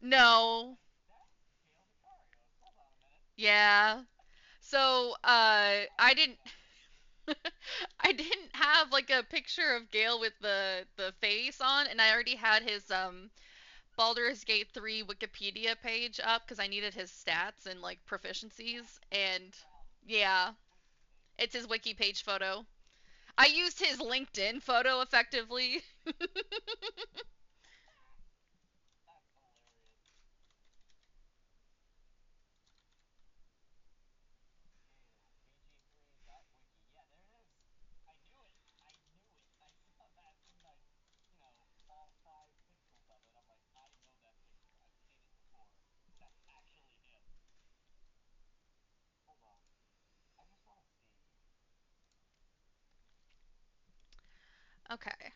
No. Yeah. So, I didn't I didn't have like a picture of Gale with the face on, and I already had his Baldur's Gate 3 Wikipedia page up because I needed his stats and like proficiencies, and yeah, it's his wiki page photo. I used his LinkedIn photo effectively. Okay.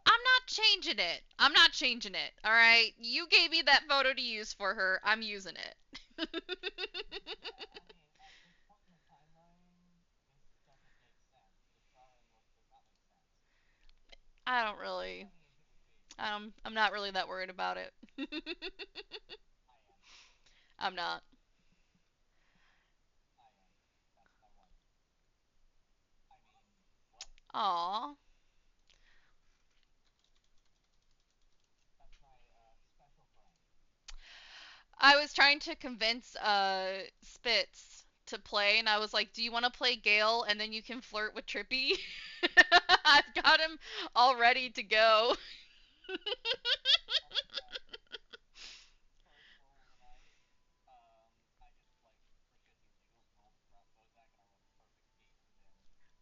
I'm not changing it. I'm not changing it. All right. You gave me that photo to use for her. I'm using it. I don't really. I'm not really that worried about it. I'm not. Aw. I was trying to convince Spitz to play, and I was like, "Do you want to play Gale, and then you can flirt with Trippy?" I've got him all ready to go.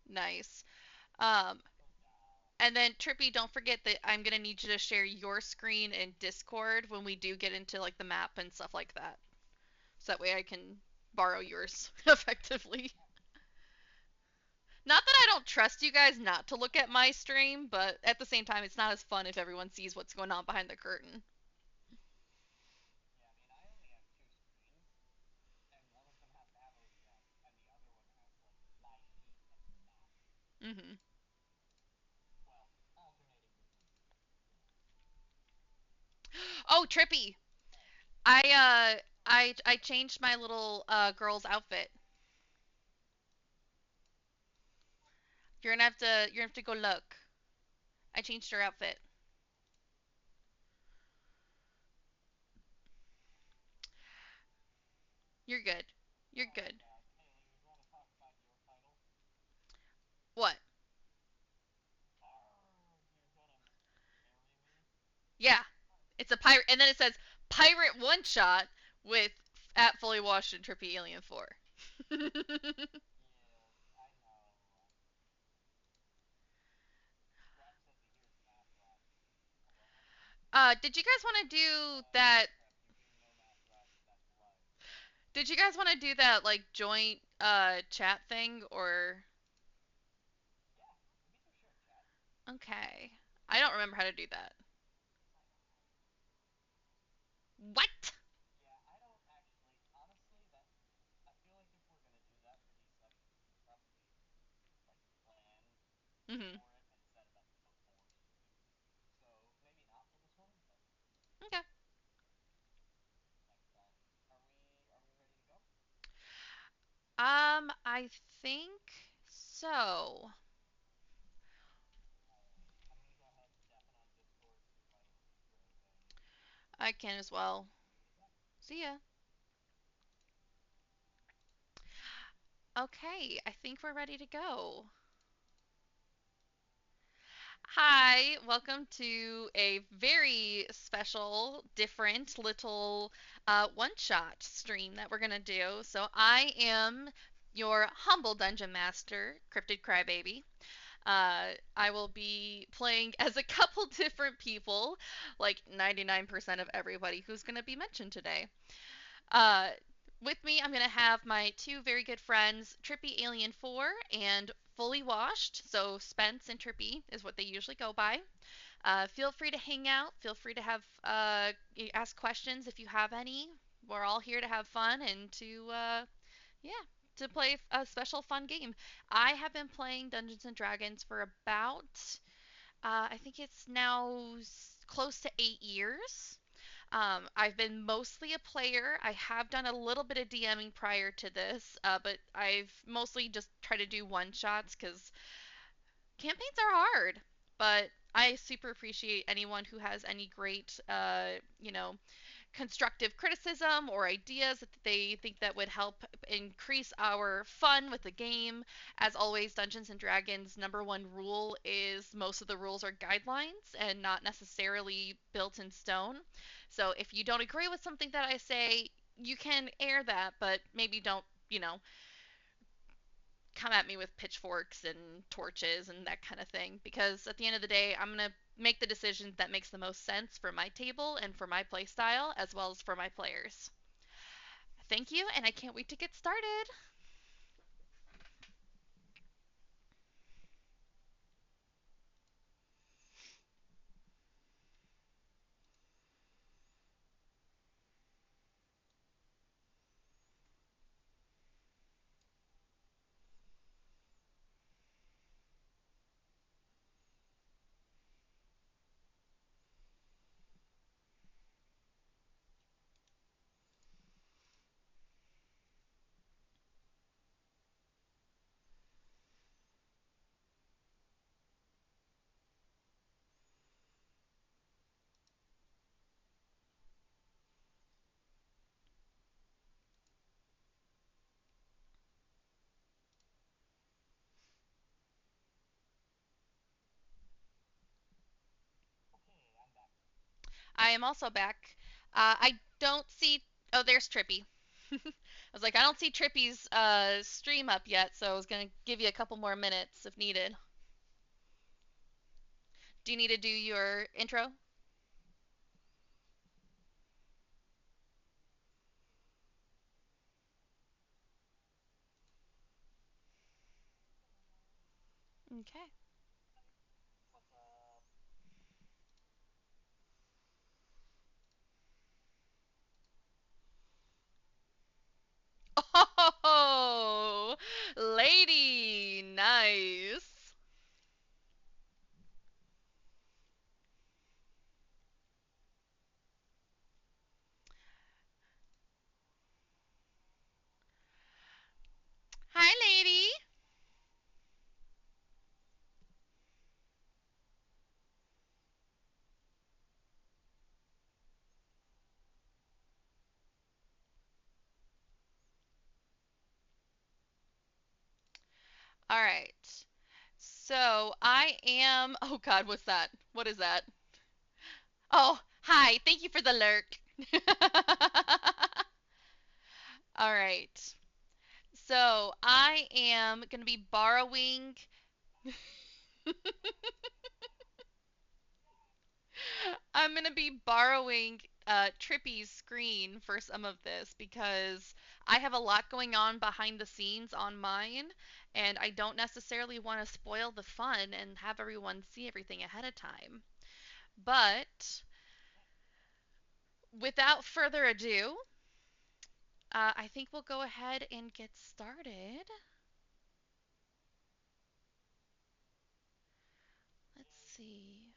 Nice. Um, and then Trippy, don't forget that I'm gonna need you to share your screen in Discord when we do get into like the map and stuff like that, so that way I can borrow yours effectively. Not that I don't trust you guys not to look at my stream, but at the same time, it's not as fun if everyone sees what's going on behind the curtain. Mm-hmm. Oh, Trippy! I changed my little girl's outfit. You're gonna have to go look. I changed her outfit. You're good. You're good. What? Yeah. It's a pirate, and then it says pirate one shot with at fully washed and trippy alien 4. Did you guys want to do that? Did you guys want to do that like joint chat thing or okay? I don't remember how to do that. What? Mhm. Okay. I think so. I can as well. See ya. Okay, I think we're ready to go. Hi, welcome to a very special, different little one shot stream that we're going to do. So, I am your humble dungeon master, Cryptid Crybaby. I will be playing as a couple different people, like 99% of everybody who's going to be mentioned today. Uh, with me, I'm going to have my two very good friends, Trippy Alien 4 and fully washed, so Spence and Trippy is what they usually go by. Feel free to hang out. Feel free to have ask questions if you have any. We're all here to have fun and to yeah, to play a special fun game. I have been playing Dungeons and Dragons for about I think it's now close to 8 years. I've been mostly a player. I have done a little bit of DMing prior to this, but I've mostly just tried to do one shots because campaigns are hard. But I super appreciate anyone who has any great, constructive criticism or ideas that they think that would help increase our fun with the game. As always, Dungeons and Dragons number one rule is most of the rules are guidelines and not necessarily built in stone. So if you don't agree with something that I say, you can air that, but maybe don't, come at me with pitchforks and torches and that kind of thing, because at the end of the day I'm going to make the decision that makes the most sense for my table and for my play style as well as for my players. Thank you, and I can't wait to get started. I am also back. I don't see. Oh, there's Trippy. I was like, I don't see Trippy's stream up yet, so I was gonna give you a couple more minutes if needed. Do you need to do your intro? Okay. Oh, lady, nice. Hi, lady. All right. So I am. Oh God, what's that? What is that? Oh, hi. Thank you for the lurk. All right. So I am gonna be borrowing. I'm gonna be borrowing Trippy's screen for some of this because I have a lot going on behind the scenes on mine, and I don't necessarily want to spoil the fun and have everyone see everything ahead of time. But without further ado, I think we'll go ahead and get started. Let's see.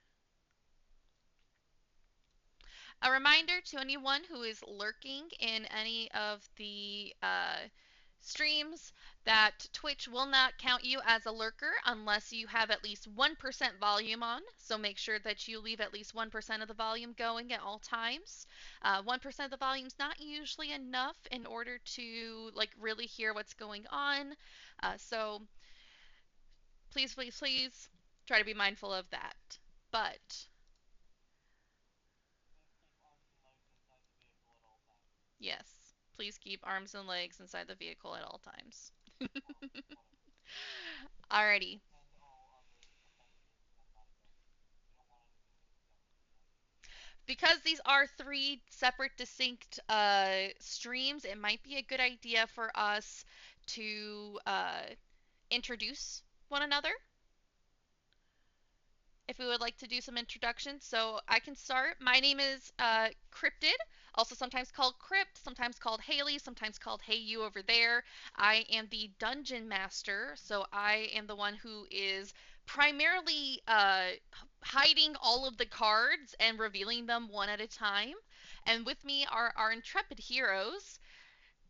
A reminder to anyone who is lurking in any of the streams that Twitch will not count you as a lurker unless you have at least 1% volume on. So make sure that you leave at least 1% of the volume going at all times. 1% of the volume is not usually enough in order to like really hear what's going on. So please, please, please try to be mindful of that. But yes, please keep arms and legs inside the vehicle at all times. Alrighty. Because these are three separate, distinct streams, it might be a good idea for us to introduce one another if we would like to do some introductions. So I can start. My name is Cryptid, also sometimes called Crypt, sometimes called Haley, sometimes called Hey You over there. I am the dungeon master, so I am the one who is primarily hiding all of the cards and revealing them one at a time. And with me are our intrepid heroes.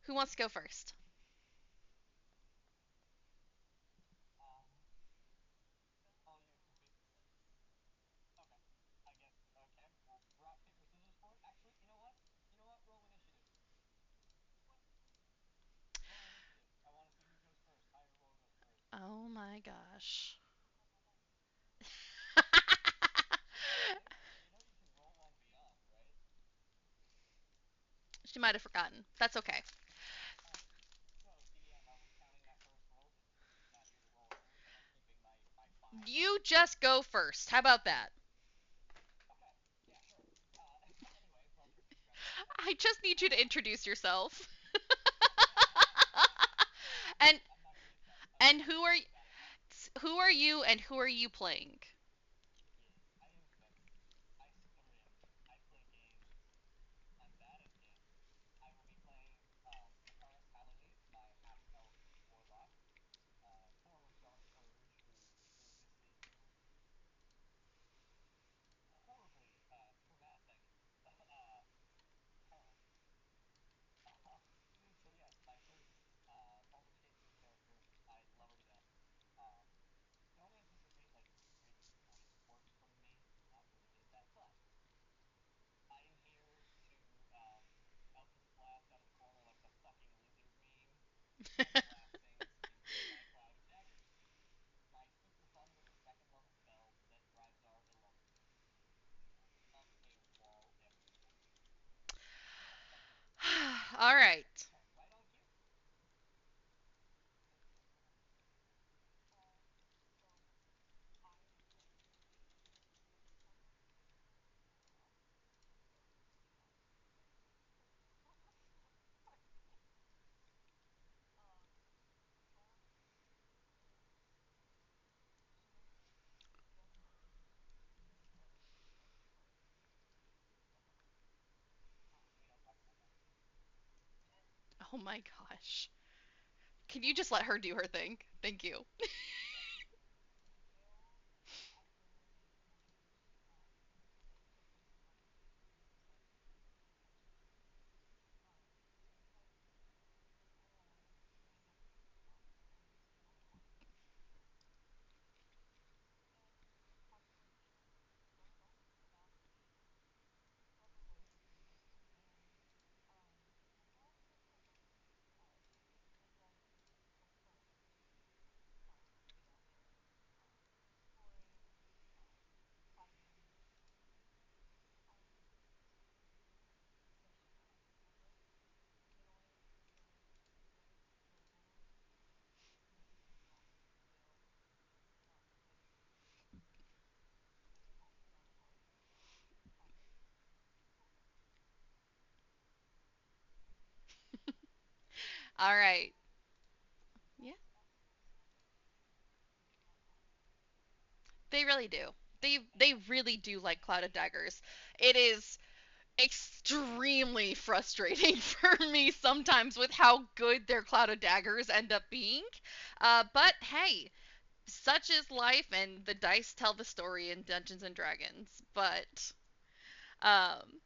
Who wants to go first? Oh my gosh. She might have forgotten. That's okay. You just go first. How about that? I just need you to introduce yourself. and and who are you and who are you playing? All right. Oh my gosh. Can you just let her do her thing? Thank you. All right. Yeah, they really do. They really do like Clouded Daggers. It is extremely frustrating for me sometimes with how good their Clouded Daggers end up being. But hey, such is life, and the dice tell the story in Dungeons and Dragons. But um,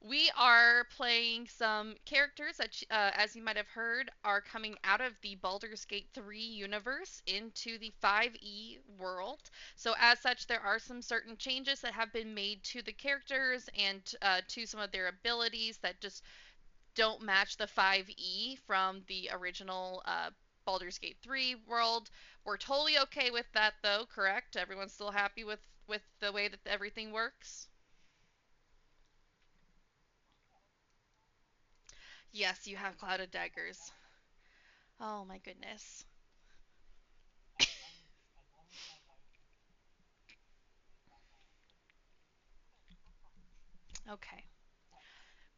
we are playing some characters that, as you might have heard, are coming out of the Baldur's Gate 3 universe into the 5e world. So, as such, there are some certain changes that have been made to the characters and to some of their abilities that just don't match the 5e from the original Baldur's Gate 3 world. We're totally okay with that, though, correct? Everyone's still happy with the way that everything works? Yes, you have clouded daggers. Oh my goodness. Okay.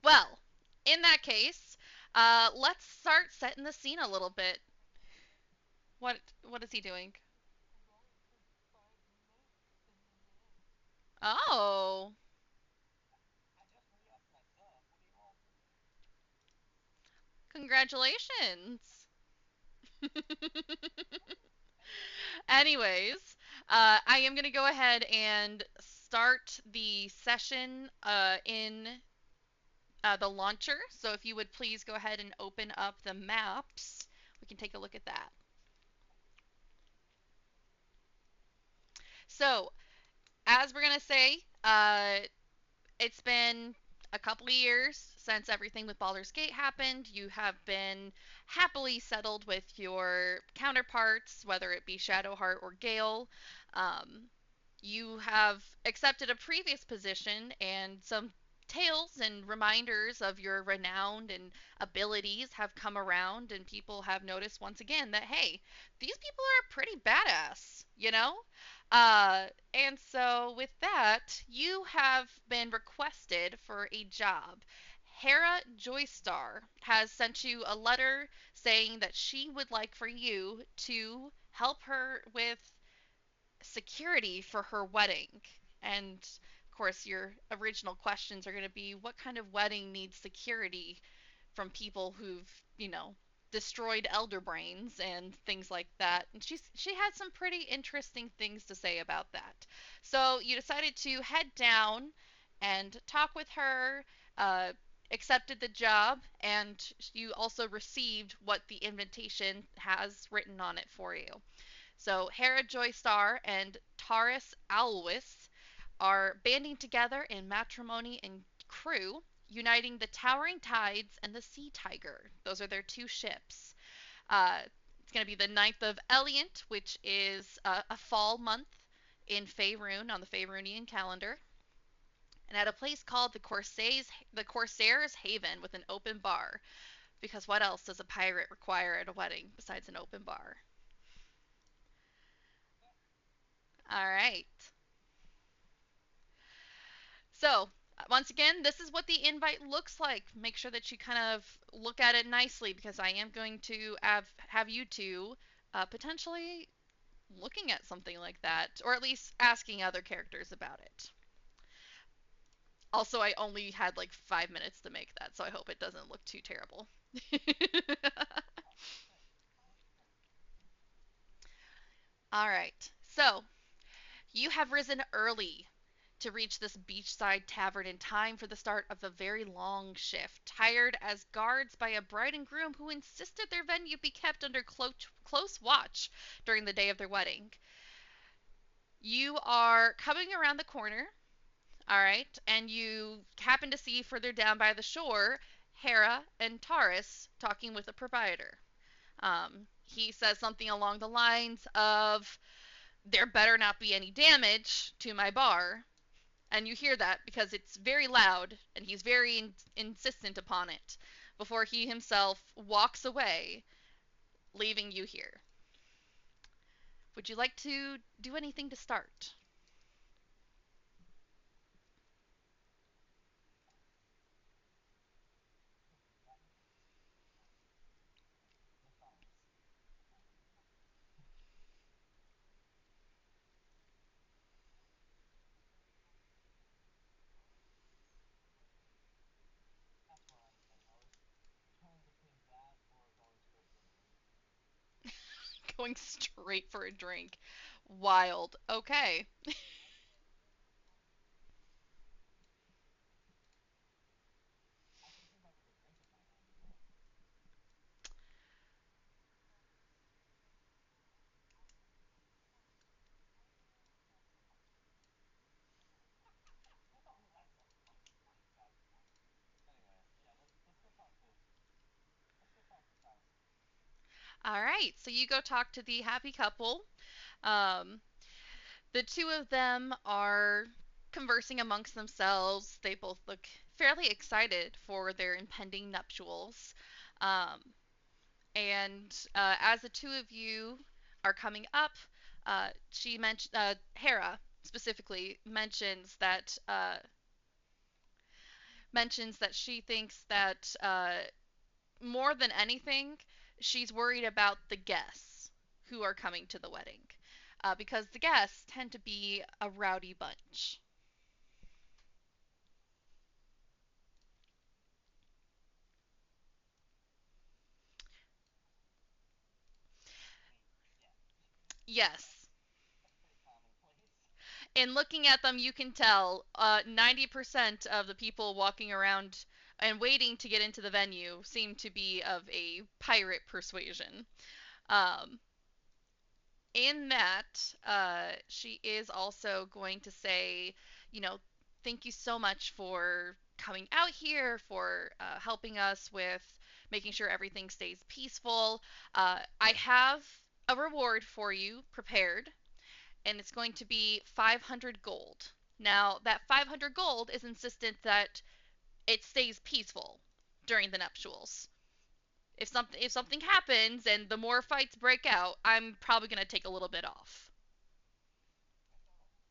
Well, in that case, let's start setting the scene a little bit. What is he doing? Oh, congratulations. Anyways, I am going to go ahead and start the session in the launcher. So if you would please go ahead and open up the maps, we can take a look at that. So, as we're going to say, it's been a couple of years since everything with Baldur's Gate happened. You have been happily settled with your counterparts, whether it be Shadowheart or Gale. Um, you have accepted a previous position, and some tales and reminders of your renown and abilities have come around, and people have noticed once again that, hey, these people are pretty badass, you know? And so, with that, you have been requested for a job. Hera Joystar has sent you a letter saying that she would like for you to help her with security for her wedding. And of course, your original questions are going to be what kind of wedding needs security from people who've, you know, destroyed elder brains and things like that. And she had some pretty interesting things to say about that. So you decided to head down and talk with her, uh, accepted the job, and you also received what the invitation has written on it for you. So Hera Joystar and Taurus Alwis are banding together in matrimony and crew, uniting the Towering Tides and the Sea Tiger. Those are their two ships. It's going to be the 9th of Eliant, which is a fall month in Faerun on the Faerunian calendar, and at a place called the Corsair's Haven with an open bar. Because what else does a pirate require at a wedding besides an open bar? All right. So, once again, this is what the invite looks like. Make sure that you kind of look at it nicely because I am going to have you two potentially looking at something like that, or at least asking other characters about it. Also, I only had like 5 minutes to make that, so I hope it doesn't look too terrible. All right. So, you have risen early to reach this beachside tavern in time for the start of a very long shift, hired as guards by a bride and groom who insisted their venue be kept under close watch during the day of their wedding. You are coming around the corner, all right, and you happen to see further down by the shore Hera and Taurus talking with the proprietor. He says something along the lines of, there better not be any damage to my bar, and you hear that because it's very loud and he's very insistent upon it before he himself walks away, leaving you here. Would you like to do anything to start? Going straight for a drink. Wild. Okay. All right. So you go talk to the happy couple. Um, the two of them are conversing amongst themselves. They both look fairly excited for their impending nuptials. Um, And as the two of you are coming up, she mentioned Hera specifically mentions that she thinks that more than anything, she's worried about the guests who are coming to the wedding, because the guests tend to be a rowdy bunch. Yes. In looking at them, you can tell 90% of the people walking around and waiting to get into the venue seem to be of a pirate persuasion. Um, in that, she is also going to say, you know, thank you so much for coming out here, for helping us with making sure everything stays peaceful. I have a reward for you prepared, and it's going to be 500 gold. Now, that 500 gold is insistent that it stays peaceful during the nuptials. If something happens and the more fights break out, I'm probably going to take a little bit off.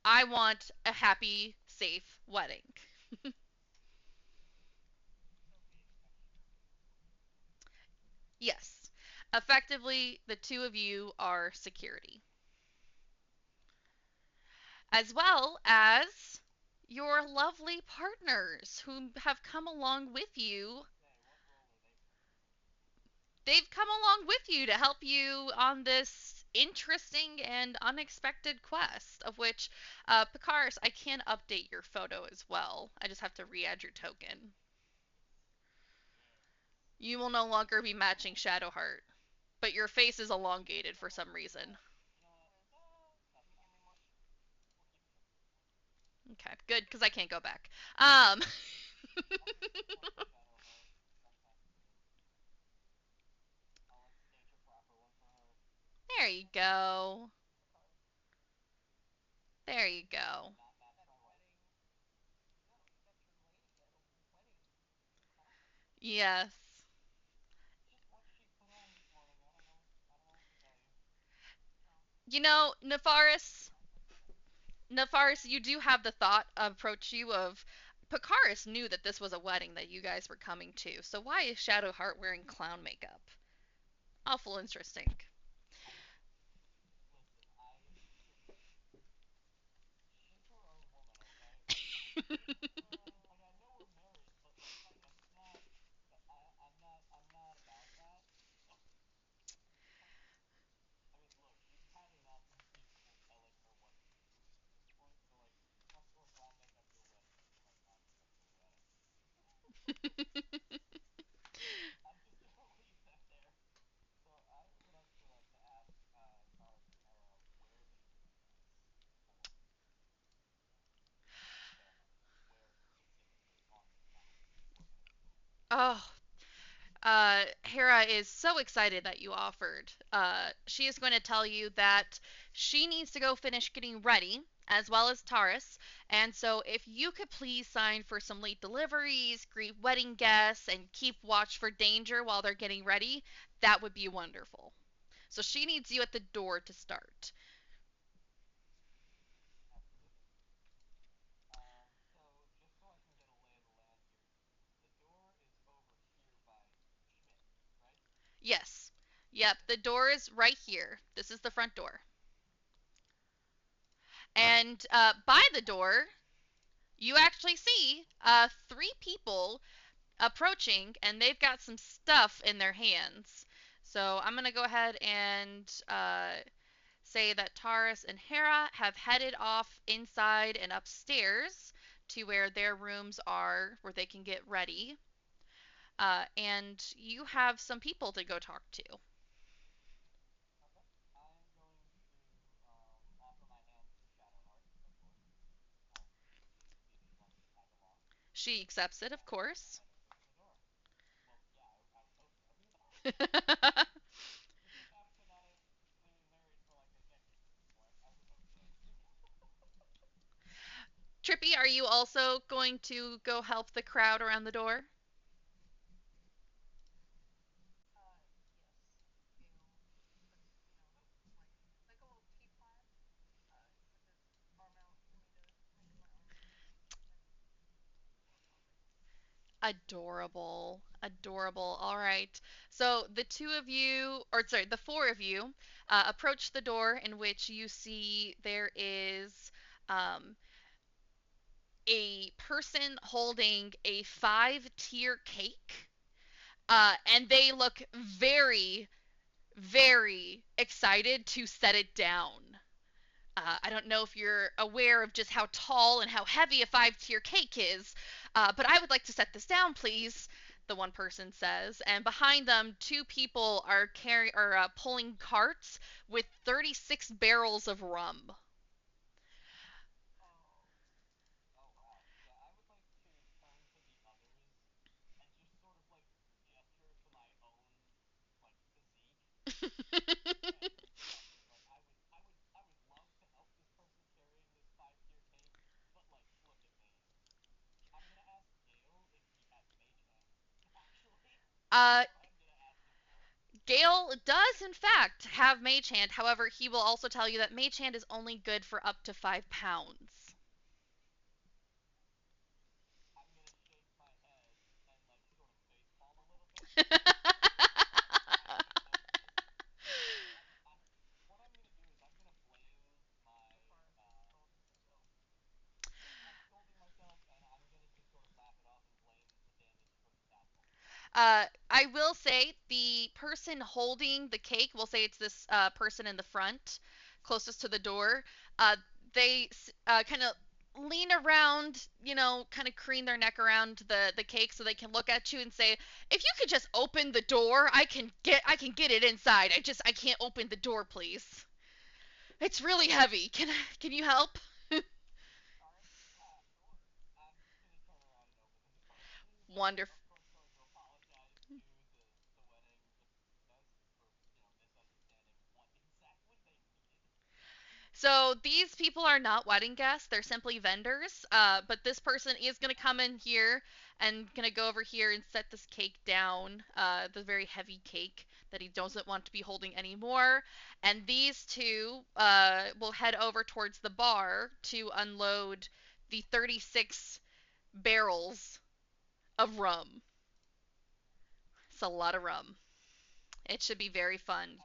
I want a happy, safe wedding. Yes. Effectively, the two of you are security, as well as your lovely partners who have come along with you. They've come along with you to help you on this interesting and unexpected quest, of which, Picars, I can update your photo as well. I just have to re-add your token. You will no longer be matching Shadowheart, but your face is elongated for some reason. Okay, good, because I can't go back. There you go. There you go. Yes. You know, Nefaris, you do have the thought approach you of Pakaris knew that this was a wedding that you guys were coming to, so why is Shadowheart wearing clown makeup? Awful interesting. Oh, Hera is so excited that you offered. She is going to tell you that she needs to go finish getting ready, as well as Taurus. And so, if you could please sign for some late deliveries, greet wedding guests, and keep watch for danger while they're getting ready, that would be wonderful. So, she needs you at the door to start. Yes. Yep, the door is right here. This is the front door. And by the door, you actually see three people approaching, and they've got some stuff in their hands. So I'm gonna go ahead and say that Taurus and Hera have headed off inside and upstairs to where their rooms are, where they can get ready. And you have some people to go talk to. She accepts it, of course. Trippy, are you also going to go help the crowd around the door? Adorable. Adorable. All right. So the two of you, or sorry, the four of you, approach the door in which you see there is um, a person holding a 5-tier cake. And they look very, very excited to set it down. I don't know if you're aware of just how tall and how heavy a 5 tier cake is, but I would like to set this down, please. The one person says, and behind them, two people are pulling carts with 36 barrels of rum. uh, Gale does, in fact, have Mage Hand. However, he will also tell you that Mage Hand is only good for up to 5 pounds. I will say the person holding the cake, we'll say it's this person in the front, closest to the door. Uh, they kind of lean around, kind of crane their neck around the cake so they can look at you and say, "If you could just open the door, I can get it inside. I can't open the door, please. It's really heavy. Can you help?" Wonderful. So these people are not wedding guests; they're simply vendors. But this person is gonna come in here and gonna go over here and set this cake down, the very heavy cake that he doesn't want to be holding anymore. And these two will head over towards the bar to unload the 36 barrels of rum. It's a lot of rum. It should be very fun.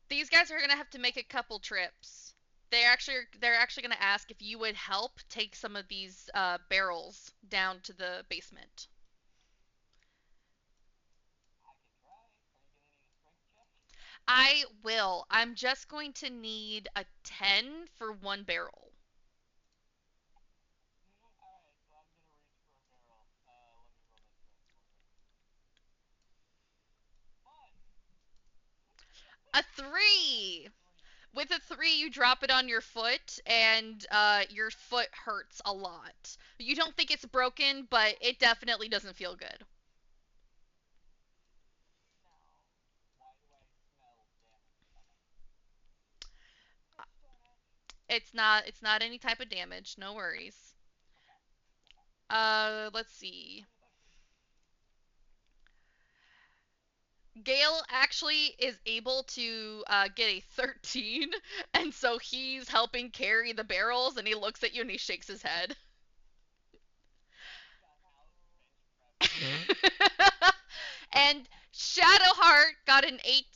These guys are gonna have to make a couple trips. They're actually gonna ask if you would help take some of these barrels down to the basement. I will. I'm just going to need a 10 for one barrel. A 3. With a 3, you drop it on your foot, and your foot hurts a lot. You don't think it's broken, but it definitely doesn't feel good. It's not any type of damage. No worries. Let's see. Gale actually is able to get a 13, and so he's helping carry the barrels, and he looks at you and he shakes his head. And Shadowheart got an 8.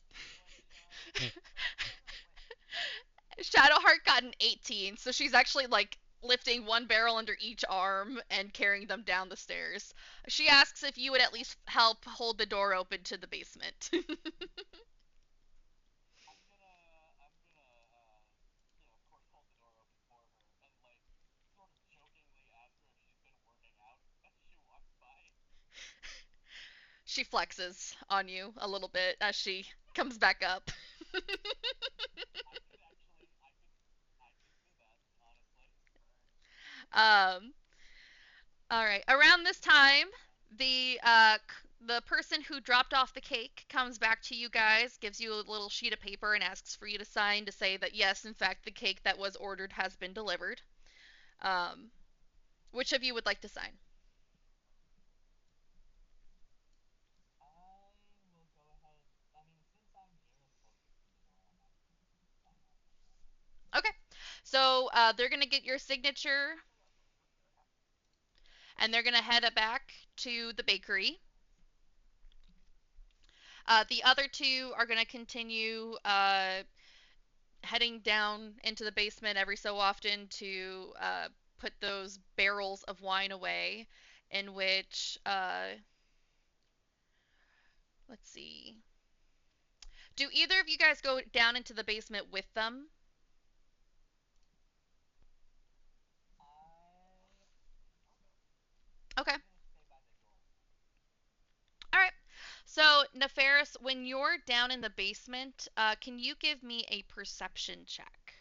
Shadowheart got an 18, so she's actually like lifting one barrel under each arm and carrying them down the stairs. She asks if you would at least help hold the door open to the basement. She flexes on you a little bit as she comes back up. um, all right. Around this time, the person who dropped off the cake comes back to you guys, gives you a little sheet of paper, and asks for you to sign to say that yes, in fact, the cake that was ordered has been delivered. Um, which of you would like to sign? Okay. So they're gonna get your signature, and they're gonna head back to the bakery. The other two are going to continue heading down into the basement every so often to put those barrels of wine away, in which, let's see. Do either of you guys go down into the basement with them? Okay. All right. So, Nefaris, when you're down in the basement, can you give me a perception check?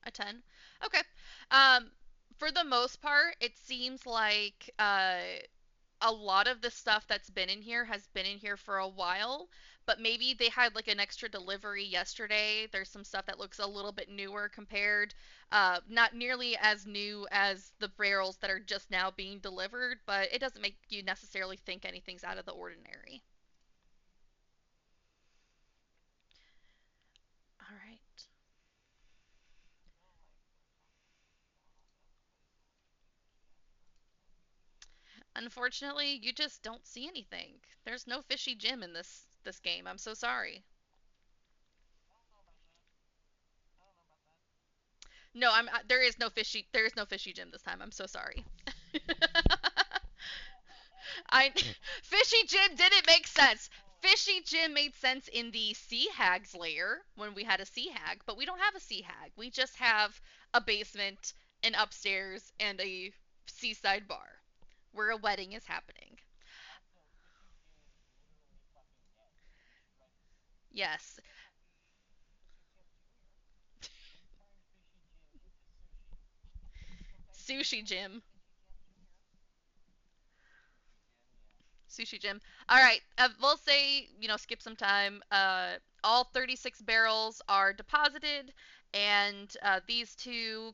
A 10? Okay. Um, for the most part, it seems like a lot of the stuff that's been in here has been in here for a while, but maybe they had like an extra delivery yesterday. There's some stuff that looks a little bit newer compared, not nearly as new as the barrels that are just now being delivered, but it doesn't make you necessarily think anything's out of the ordinary. All right. Unfortunately, you just don't see anything. There's no fishy gem in this game. I'm so sorry. No, there is no fishy gem this time. I'm so sorry. I Fishy Jim didn't make sense. Fishy Jim made sense in the Sea Hag's lair when we had a Sea Hag, but we don't have a Sea Hag. We just have a basement, an upstairs, and a seaside bar where a wedding is happening. Yes, Sushi Jim. Sushi Jim. All right, we'll say skip some time. All 36 barrels are deposited, and these two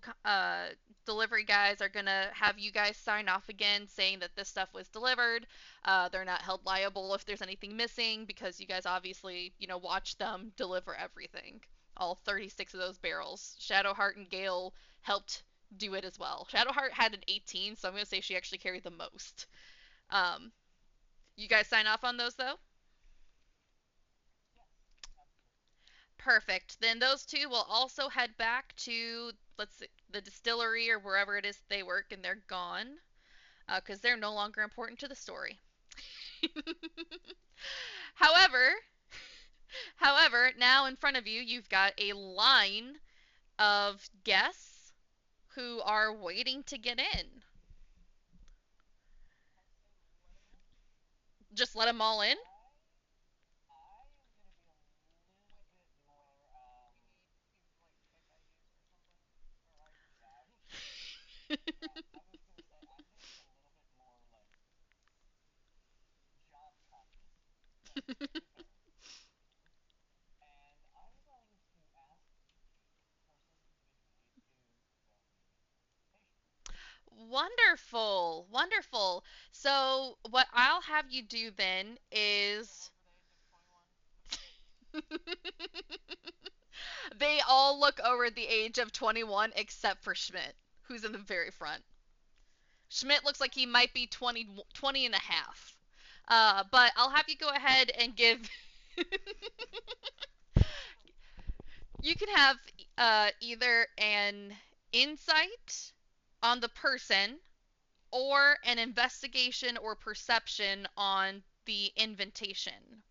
delivery guys are gonna have you guys sign off again, saying that this stuff was delivered. They're not held liable if there's anything missing because you guys obviously watch them deliver everything. All 36 of those barrels. Shadowheart and Gale helped do it as well. Shadowheart had an 18, so I'm gonna say she actually carried the most. Um, you guys sign off on those though? Perfect. Then those two will also head back to let's see, the distillery or wherever it is they work, and they're gone because they're no longer important to the story. however, however, now in front of you, you've got a line of guests who are waiting to get in. Just let them all in. Wonderful, wonderful. So, what I'll have you do then is they all look over the age of 21 except for Schmidt, who's in the very front. Schmidt looks like he might be 20 and a half. But I'll have you go ahead and give. You can have either an insight on the person or an investigation or perception on the invitation,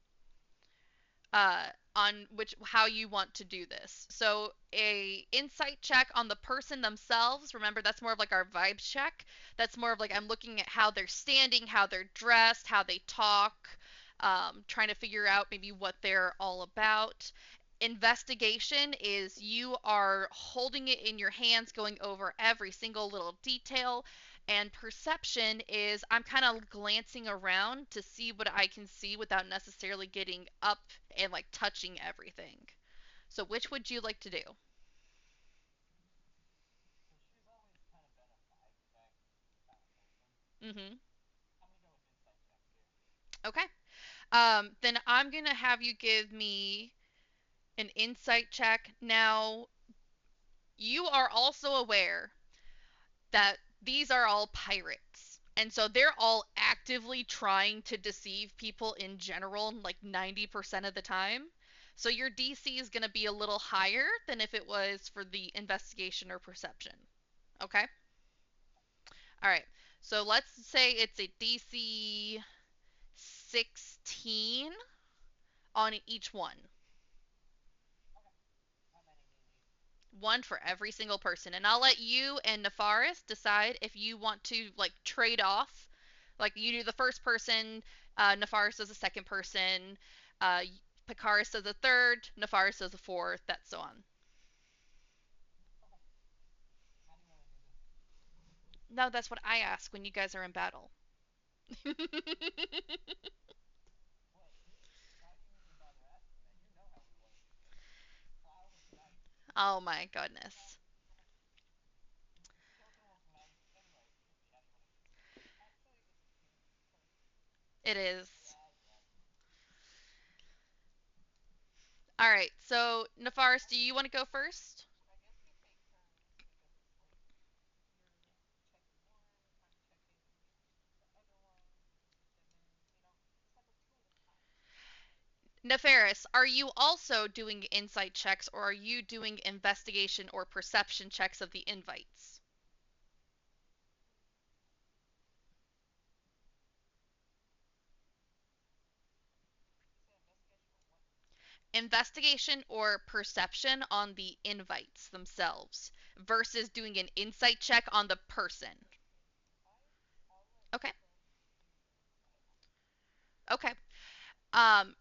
on which how you want to do this. So a insight check on the person themselves. Remember, that's more of like our vibes check. That's more of like I'm looking at how they're standing, how they're dressed, how they talk, trying to figure out maybe what they're all about. Investigation is you are holding it in your hands, going over every single little detail. And perception is I'm kind of glancing around to see what I can see without necessarily getting up and like touching everything. So which would you like to do? Mm-hmm. Okay. Then I'm gonna have you give me an insight check. Now, you are also aware that these are all pirates. And so they're all actively trying to deceive people in general, like 90% of the time. So your DC is going to be a little higher than if it was for the investigation or perception. Okay? All right. So let's say it's a DC 16 on each one. One for every single person. And I'll let you and Nefaris decide if you want to like trade off. Like you do the first person, Nefaris does the second person, uh, Pikaris does the third, Nefaris does the fourth, that so on. No, that's what I ask when you guys are in battle. Oh my goodness. It is. All right, so Nefaris, do you want to go first? Nefaris, are you also doing insight checks or are you doing investigation or perception checks of the invites? Investigation or perception on the invites themselves versus doing an insight check on the person. Okay. Okay. Um,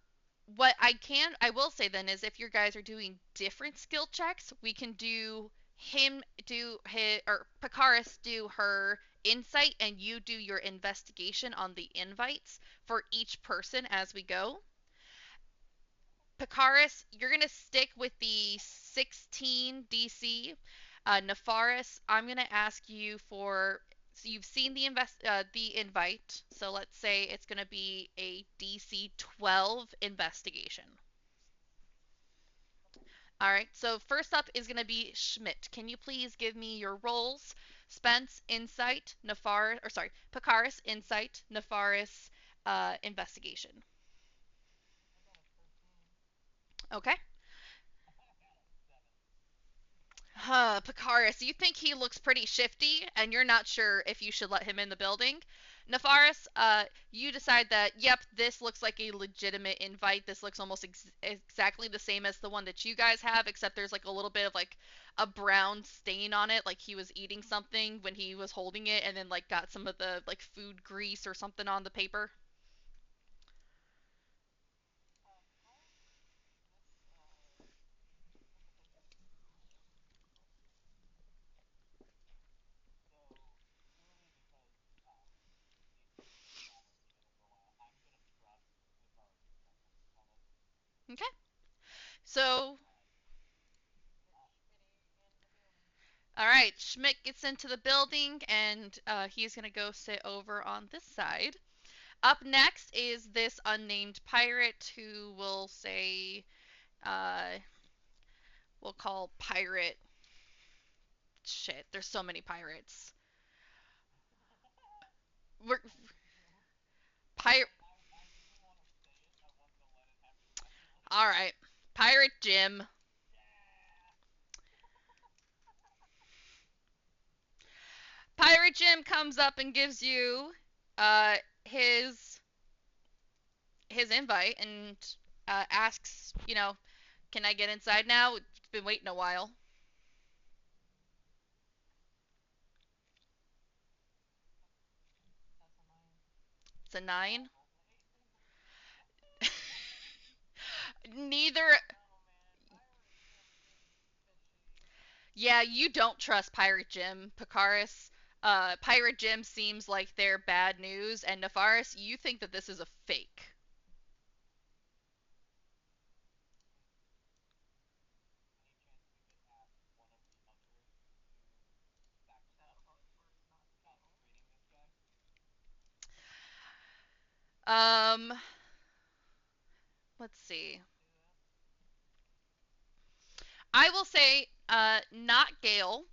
what I will say then is if your guys are doing different skill checks, we can do him do his or Pakaris do her insight and you do your investigation on the invites for each person as we go. Pakaris, you're gonna stick with the 16 DC. Nefaris, I'm gonna ask you for. So you've seen the invite. So let's say it's gonna be a DC 12 investigation. All right. So first up is gonna be Schmidt. Can you please give me your roles? Spence, Insight, Nefar, or sorry, Pakaris, Insight, Nefaris, Investigation. Okay. Pakaris, you think he looks pretty shifty, and you're not sure if you should let him in the building. Nefaris, you decide that, yep, this looks like a legitimate invite. This looks almost exactly the same as the one that you guys have, except there's like a little bit of like a brown stain on it, like he was eating something when he was holding it, and then like got some of the like food grease or something on the paper. Okay. So, all right, Schmidt gets into the building, and he's gonna go sit over on this side. Up next is this unnamed pirate who will say, uh, we'll call pirate. Shit, there's so many pirates. We're pirate. All right, Pirate Jim. Pirate Jim comes up and gives you uh, his his invite and asks, can I get inside now? It's been waiting a while. It's a 9. Neither. Yeah, you don't trust Pirate Jim, Pakaris. Pirate Jim seems like they're bad news, and Nefaris, you think that this is a fake. Um, Let's see. I will say, not Gale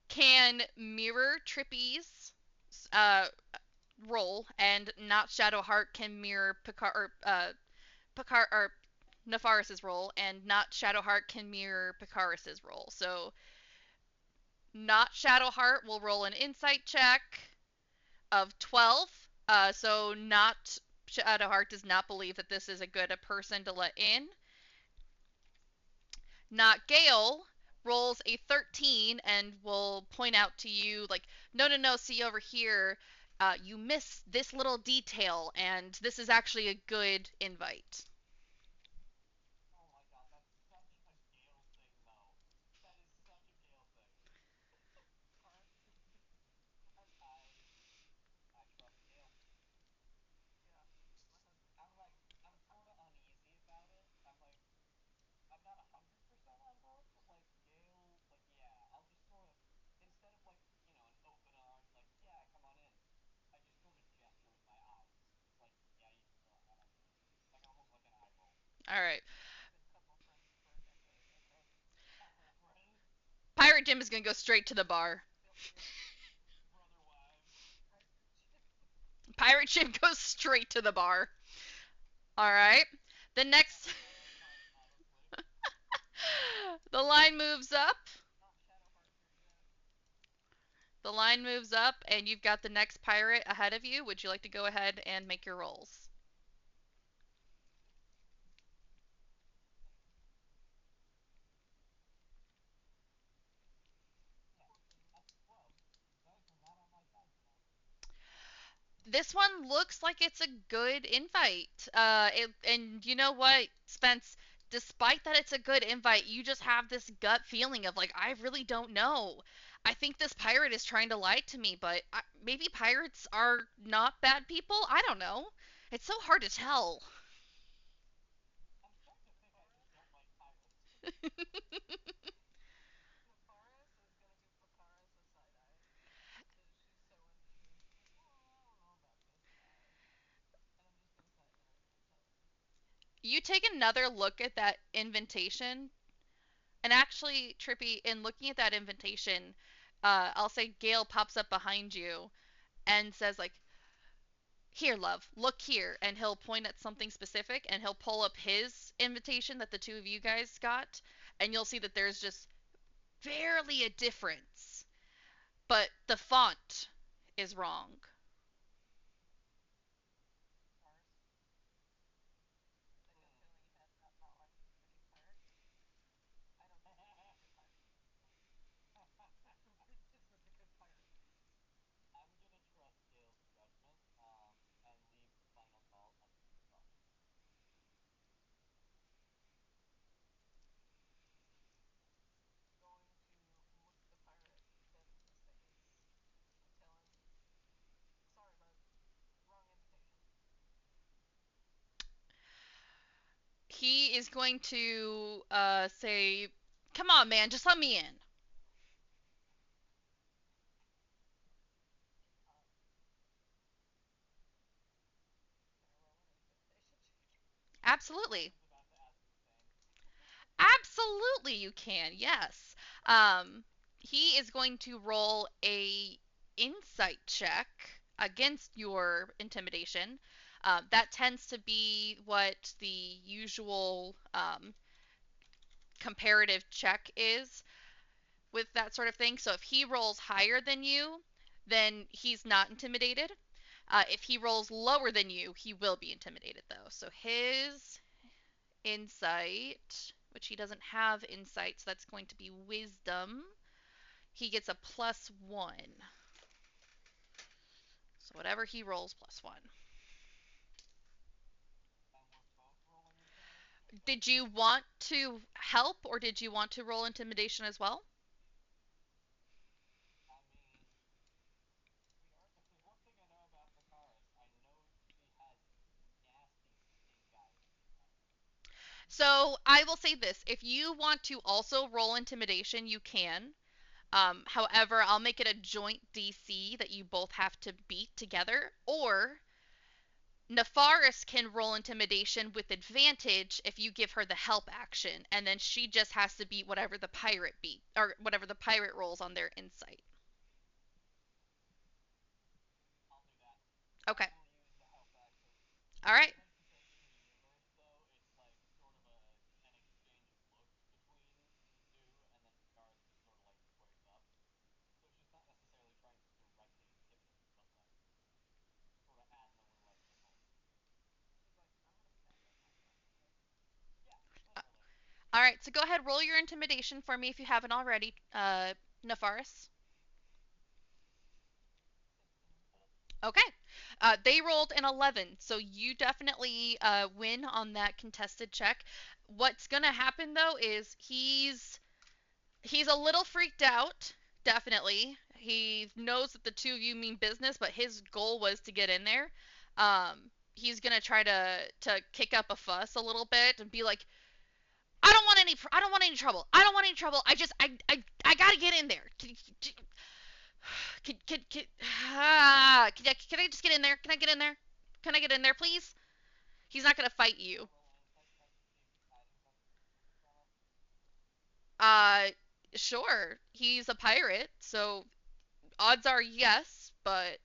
can mirror Trippy's uh, role, and not Shadowheart can mirror Picard or Nefaris's role, and not Shadowheart can mirror Picard's role. So not Shadowheart will roll an insight check of 12. So not Shadowheart does not believe that this is a good a person to let in. Not Gale rolls a 13 and will point out to you like, no, no, no, see over here, you missed this little detail, and this is actually a good invite. All right. Pirate Jim is going to go straight to the bar. Pirate Jim goes straight to the bar. All right. The next. The line moves up. The line moves up, and you've got the next pirate ahead of you. Would you like to go ahead and make your rolls? This one looks like it's a good invite. And you know what, Spence? Despite that it's a good invite, you just have this gut feeling of like, I really don't know. I think this pirate is trying to lie to me, but maybe pirates are not bad people. I don't know. It's so hard to tell. You take another look at that invitation, and actually, Trippy, in looking at that invitation, I'll say Gale pops up behind you and says like, here, love, look here, and he'll point at something specific, and he'll pull up his invitation that the two of you guys got, and you'll see that there's just barely a difference, but the font is wrong. He is going to say, come on, man, just let me in. Absolutely. Absolutely, you can. Yes. Um, he is going to roll a insight check against your intimidation. That tends to be what the usual comparative check is with that sort of thing. So if he rolls higher than you, then he's not intimidated. If he rolls lower than you, he will be intimidated, though. So his insight, which he doesn't have insight, so that's going to be wisdom. He gets a +1. So whatever he rolls, +1. Did you want to help, or did you want to roll intimidation as well? So I will say this: if you want to also roll intimidation, you can. However, I'll make it a joint DC that you both have to beat together, or Nefaris can roll intimidation with advantage if you give her the help action, and then she just has to beat whatever the pirate beat or whatever the pirate rolls on their insight. Okay. All right. Uh, All right. So go ahead, roll your intimidation for me if you haven't already, Nefaris. Okay. They rolled an 11, so you definitely win on that contested check. What's gonna happen though is he's a little freaked out. Definitely, he knows that the two of you mean business, but his goal was to get in there. He's gonna try to kick up a fuss a little bit and be like, I don't want any trouble. I don't want any trouble. I gotta get in there. Can, can I just get in there? Can I get in there? Can I get in there, please? He's not gonna fight you. Uh, sure. He's a pirate, so odds are yes, but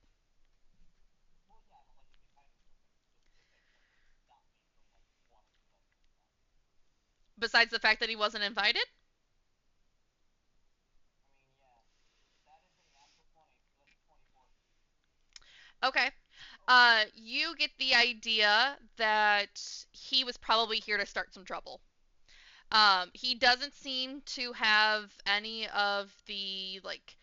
besides the fact that he wasn't invited? Okay. You get the idea that he was probably here to start some trouble. He doesn't seem to have any of the like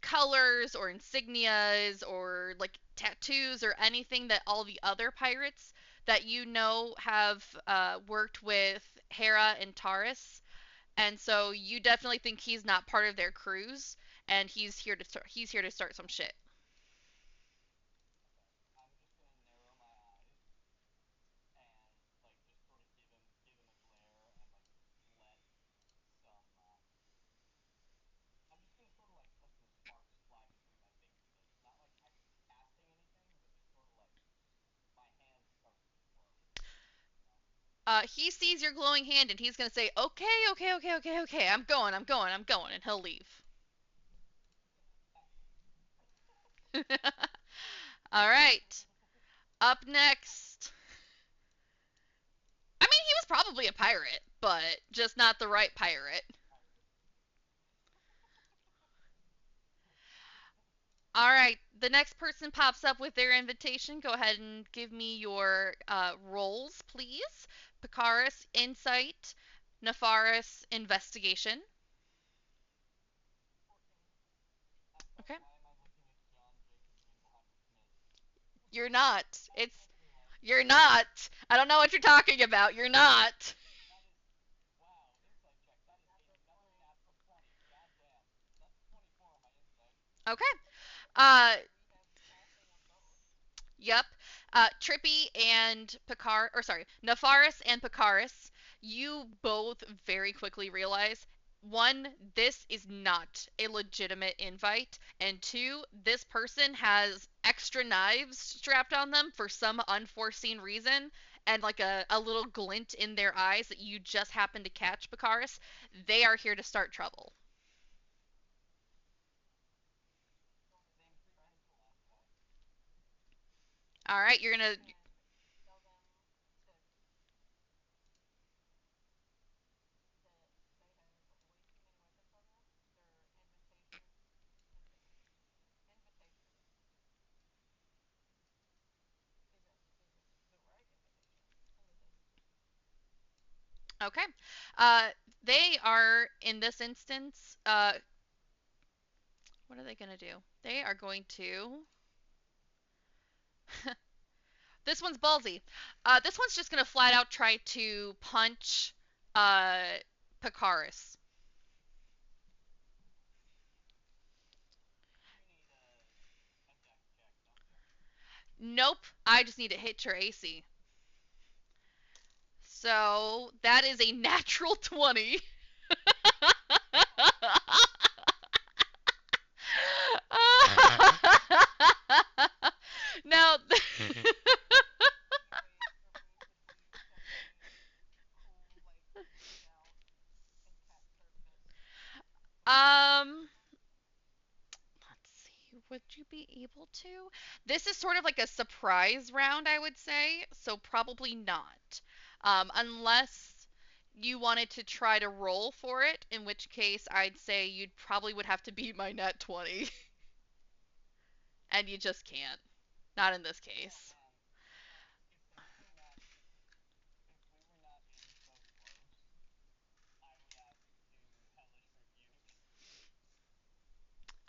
colors or insignias or like tattoos or anything that all the other pirates that you know have worked with Hera and Taurus, and so you definitely think he's not part of their crews, and he's here to start some shit. He sees your glowing hand and he's gonna say, "Okay, okay, okay, okay, okay. I'm going," and he'll leave. All right. Up next. I mean, he was probably a pirate, but just not the right pirate. All right. The next person pops up with their invitation. Go ahead and give me your roles, please. Picardus, Insight. Nefaris, Investigation. Okay. You're not. You're not. I don't know what you're talking about. You're not. Okay. Uh, Yep. Trippy and Picard, or sorry, Nefaris and Picaris, you both very quickly realize one, this is not a legitimate invite, and two, this person has extra knives strapped on them for some unforeseen reason, and like a little glint in their eyes that you just happen to catch, Picaris. They are here to start trouble. All right, you're gonna. Okay. Uh, they are in this instance. What are they gonna do? They are going to. This one's ballsy. This one's just gonna flat out try to punch uh, Picardus. Nope. I just need to hit your AC. So that is a natural 20. Now, Um, let's see. Would you be able to? This is sort of like a surprise round, I would say, so probably not. Unless you wanted to try to roll for it, in which case I'd say you'd probably would have to beat my net 20, and you just can't. Not in this case.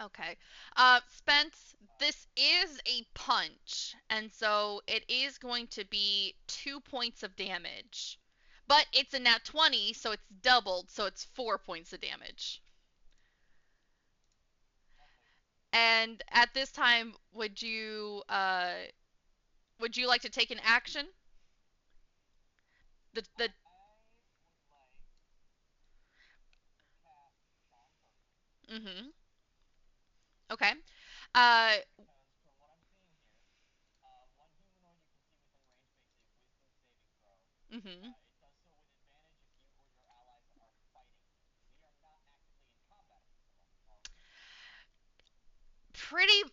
Okay. Spence, this is a punch, and so it is going to be 2 points of damage. But it's a nat 20, so it's doubled, so it's 4 points of damage. And at this time, would you like to take an action? The mm-hmm. Okay. Uh mm-hmm. Pretty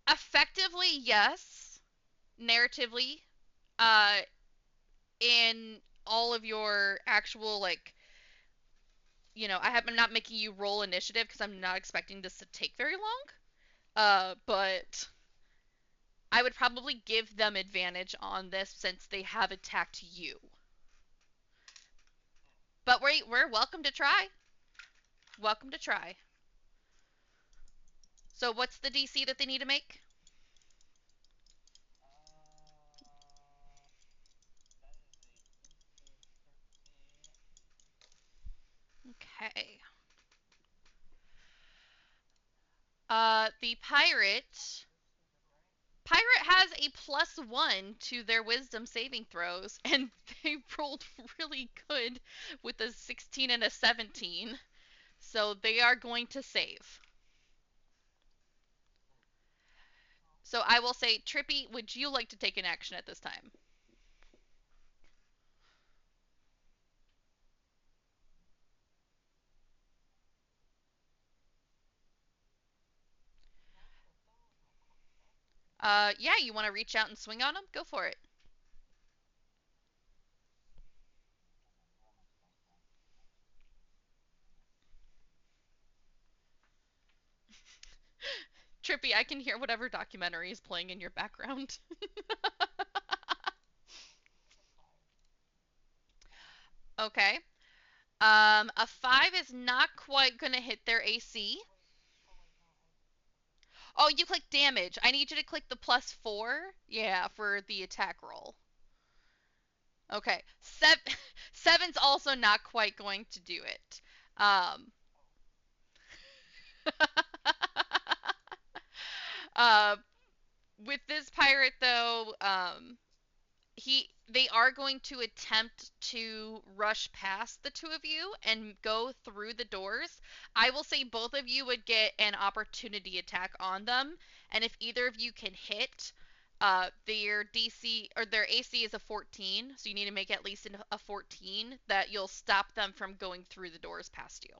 effectively, yes. Narratively, uh in all of your actual like I'm not making you roll initiative because I'm not expecting this to take very long. But I would probably give them advantage on this since they have attacked you. But we're welcome to try. Welcome to try. So what's the DC that they need to make? Okay. The pirate has a +1 to their wisdom saving throws, and they rolled really good with a 16 and a 17. So they are going to save. So I will say, Trippy, would you like to take an action at this time? Yeah, you want to reach out and swing on him? Go for it. Trippy, I can hear whatever documentary is playing in your background. Okay. A 5 is not quite gonna hit their AC. Oh, you click damage. I need you to click the +4. Yeah, for the attack roll. Okay. Seven's also not quite going to do it. Um, uh, with this pirate though, they are going to attempt to rush past the two of you and go through the doors. I will say both of you would get an opportunity attack on them, and if either of you can hit, their DC or their AC is a 14, so you need to make at least a 14 that you'll stop them from going through the doors past you.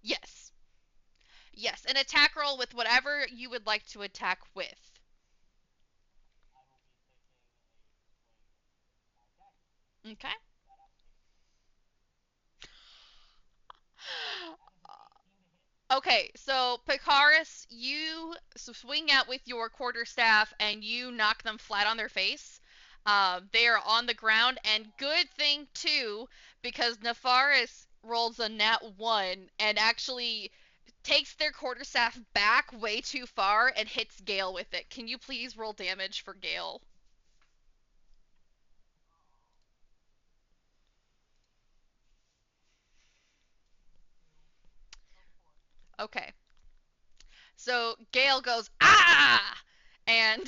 Yes. Yes, an attack roll with whatever you would like to attack with. Okay. Okay, so Pikaris, you swing out with your quarterstaff and you knock them flat on their face. They are on the ground, and good thing too, because Nefaris rolls a nat 1 and actually takes their quarterstaff back way too far and hits Gale with it. Can you please roll damage for Gale? Okay. So Gale goes, ah! And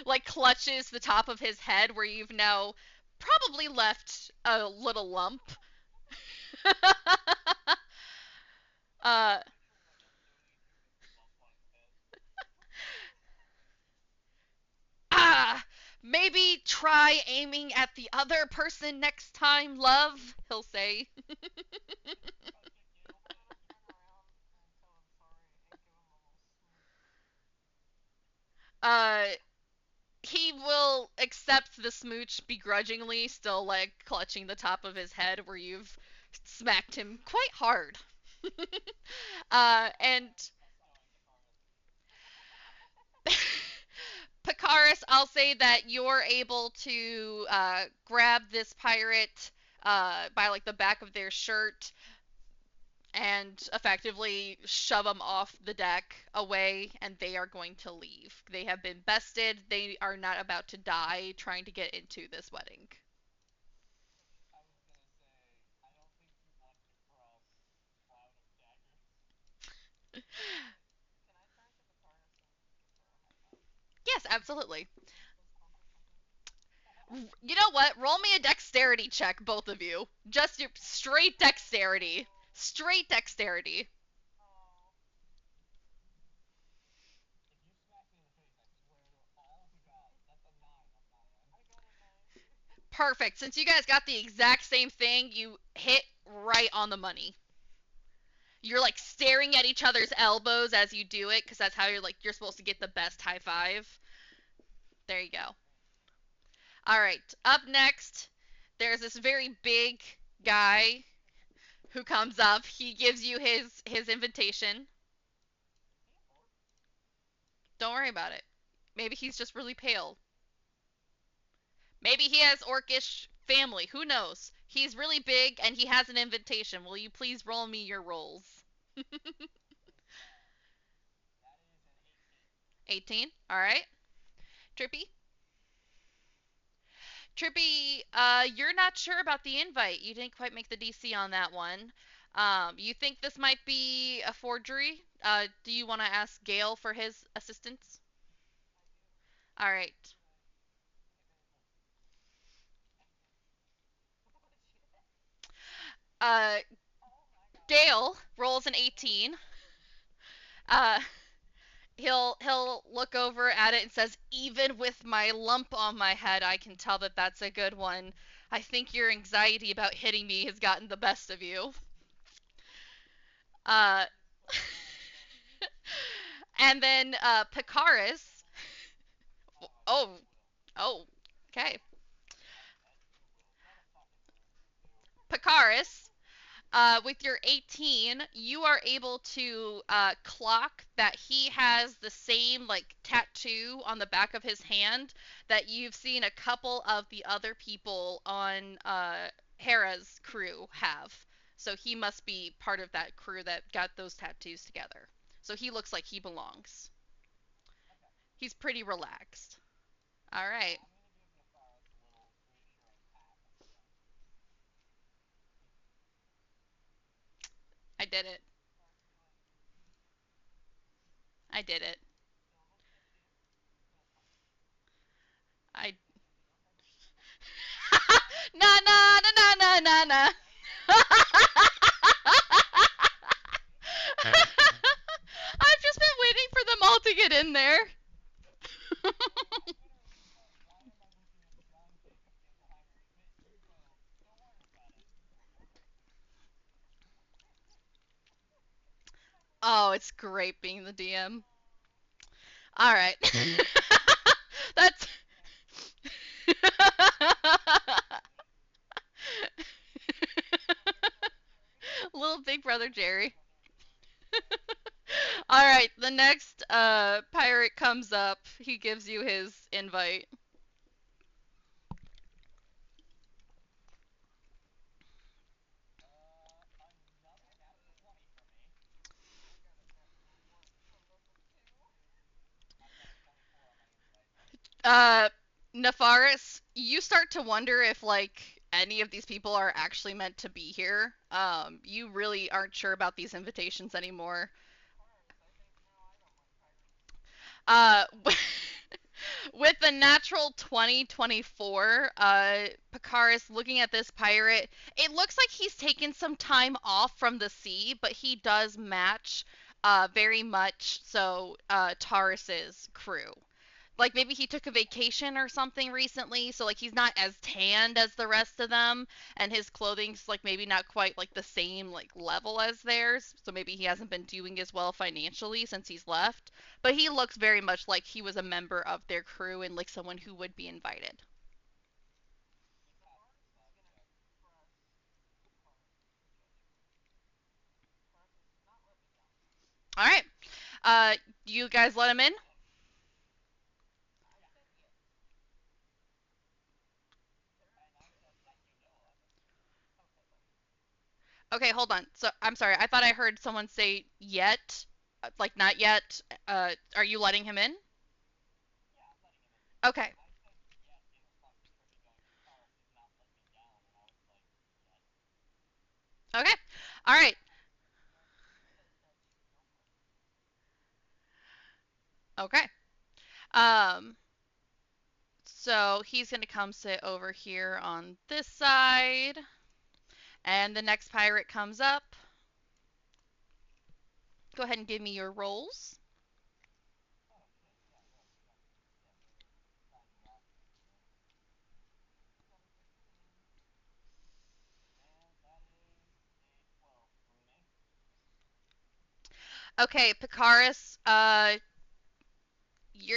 like clutches the top of his head where you've now probably left a little lump. uh, ah! Maybe try aiming at the other person next time, love, he'll say. uh, he will accept the smooch begrudgingly, still like clutching the top of his head where you've smacked him quite hard. And Pakaris, I'll say that you're able to grab this pirate by like the back of their shirt and effectively shove them off the deck away, and they are going to leave. They have been bested. They are not about to die trying to get into this wedding. Yes, absolutely. You know what? Roll me a dexterity check, both of you. Just your straight dexterity. Straight dexterity. Perfect. Since you guys got the exact same thing, you hit right on the money. You're like staring at each other's elbows as you do it, because that's how you're supposed to get the best high five. There you go. All right. Up next, there's this very big guy who comes up. He gives you his invitation. Don't worry about it. Maybe he's just really pale. Maybe he has orcish family. Who knows? He's really big and he has an invitation. Will you please roll me your rolls? 18. All right. Trippy. Trippy, you're not sure about the invite. You didn't quite make the DC on that one. You think this might be a forgery? Do you want to ask Gale for his assistance? All right. Uh, Gale rolls an 18. Uh, he'll look over at it and says, "Even with my lump on my head, I can tell that that's a good one. I think your anxiety about hitting me has gotten the best of you." Uh, and then Pikaris. Oh, oh, okay. Pikaris, with your 18, you are able to clock that he has the same like tattoo on the back of his hand that you've seen a couple of the other people on Hera's crew have. So he must be part of that crew that got those tattoos together. So he looks like he belongs. He's pretty relaxed. All right. I did it. I did it. I na na na na na na na. I've just been waiting for them all to get in there. Oh, it's great being the DM. All right. That's little big brother Jerry. All right, the next pirate comes up. He gives you his invite. Uh, Nefaris, you start to wonder if like any of these people are actually meant to be here. You really aren't sure about these invitations anymore. Uh, with the natural 2024, Pakaris looking at this pirate, it looks like he's taken some time off from the sea, but he does match very much so Taurus's crew. Like maybe he took a vacation or something recently, so like he's not as tanned as the rest of them, and his clothing's like maybe not quite like the same like level as theirs, so maybe he hasn't been doing as well financially since he's left. But he looks very much like he was a member of their crew and like someone who would be invited. All right. You guys let him in? Okay, hold on. So I'm sorry. I thought I heard someone say yet, like not yet. Are you letting him in? Okay. Okay. All right. Okay. Um. So he's gonna come sit over here on this side, and the next pirate comes up. Go ahead and give me your rolls. Okay, Picardus.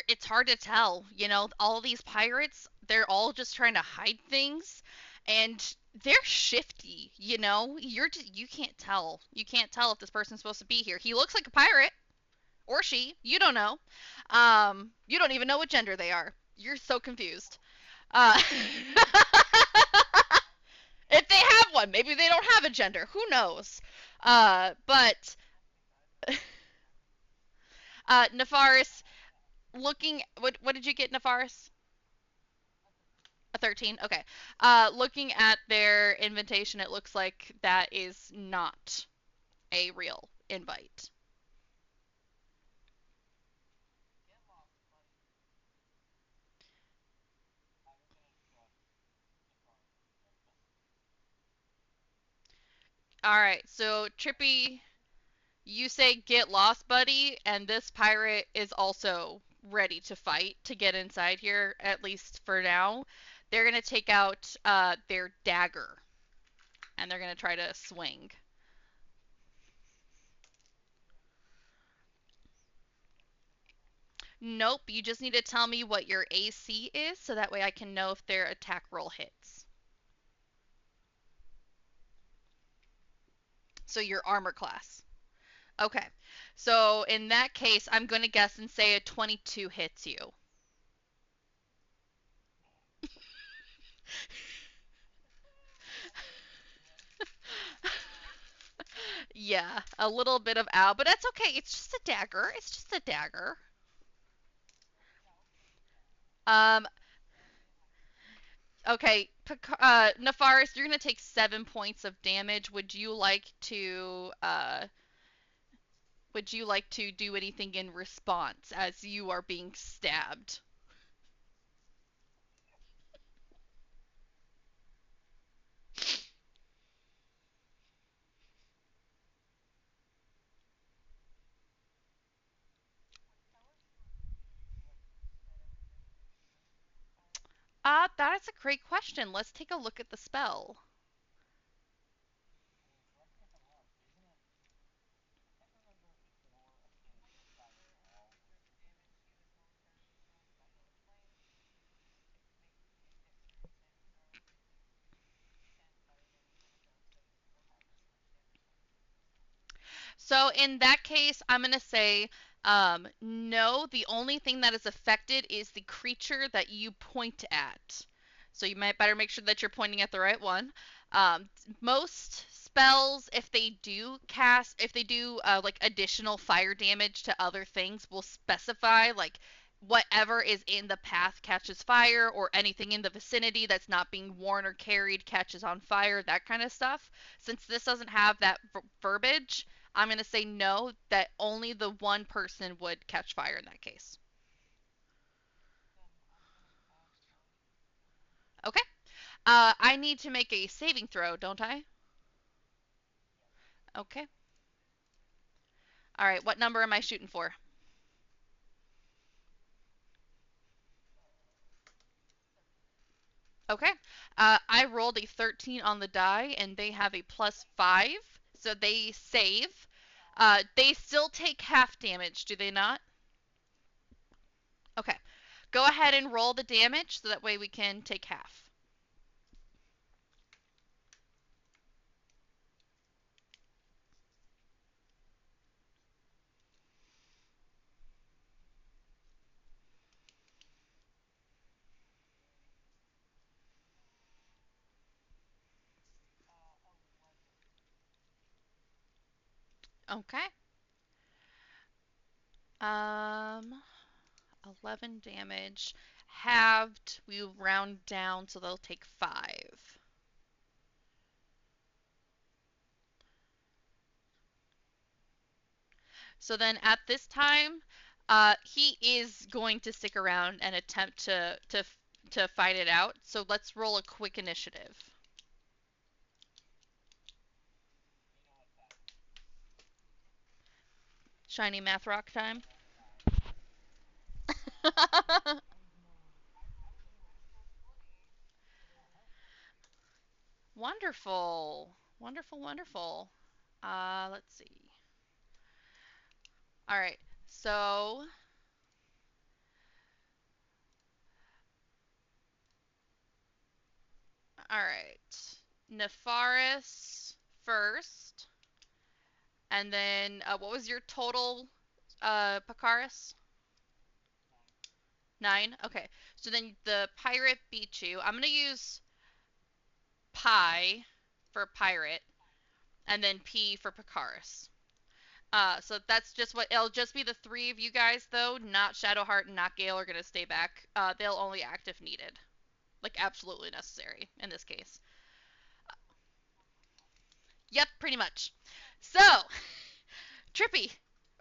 It's hard to tell. You know, all these pirates, they're all just trying to hide things, and they're shifty. You know, you can't tell. You can't tell if this person's supposed to be here. He looks like a pirate, or she. You don't know. You don't even know what gender they are. You're so confused. Uh, if they have one, maybe they don't have a gender. Who knows? But Nefaris, looking, what did you get, Nefaris? A 13. Okay. Looking at their invitation, it looks like that is not a real invite. All right. So Trippy, you say get lost, buddy, and this pirate is also ready to fight to get inside here, at least for now. They're gonna take out their dagger and they're gonna try to swing. Nope, you just need to tell me what your AC is so that way I can know if their attack roll hits. So your armor class. Okay. So in that case, I'm going to guess and say a 22 hits you. Yeah, a little bit of ow, but that's okay. It's just a dagger. It's just a dagger. Um, okay, Nefaris, you're gonna take 7 points of damage. Would you like to do anything in response as you are being stabbed? That is a great question. Let's take a look at the spell. So in that case, I'm gonna say no. The only thing that is affected is the creature that you point at. So you might better make sure that you're pointing at the right one. Um, Most spells, if they do like additional fire damage to other things, will specify like whatever is in the path catches fire, or anything in the vicinity that's not being worn or carried catches on fire, that kind of stuff. Since this doesn't have that verbiage, I'm going to say no, that only the one person would catch fire in that case. Okay. I need to make a saving throw, don't I? Okay. All right. What number am I shooting for? Okay. I rolled a 13 on the die, and they have a +5, so they save. They still take half damage, do they not? Okay. Go ahead and roll the damage, so that way we can take half. Okay. Um, 11 damage. Halved, we round down, so they'll take 5. So then at this time, he is going to stick around and attempt to fight it out. So let's roll a quick initiative. Shiny math rock time. Wonderful. Wonderful, wonderful. Let's see. All right. So, all right. Nefaris first, and then what was your total, Pakaris? 9. Okay. So then the pirate beat you. I'm gonna use pi for pirate, and then P for Pakaris. So that's just what it'll just be the three of you guys though. Not Shadowheart and not Gale are gonna stay back. They'll only act if needed, like absolutely necessary in this case. Yep, pretty much. So Trippy,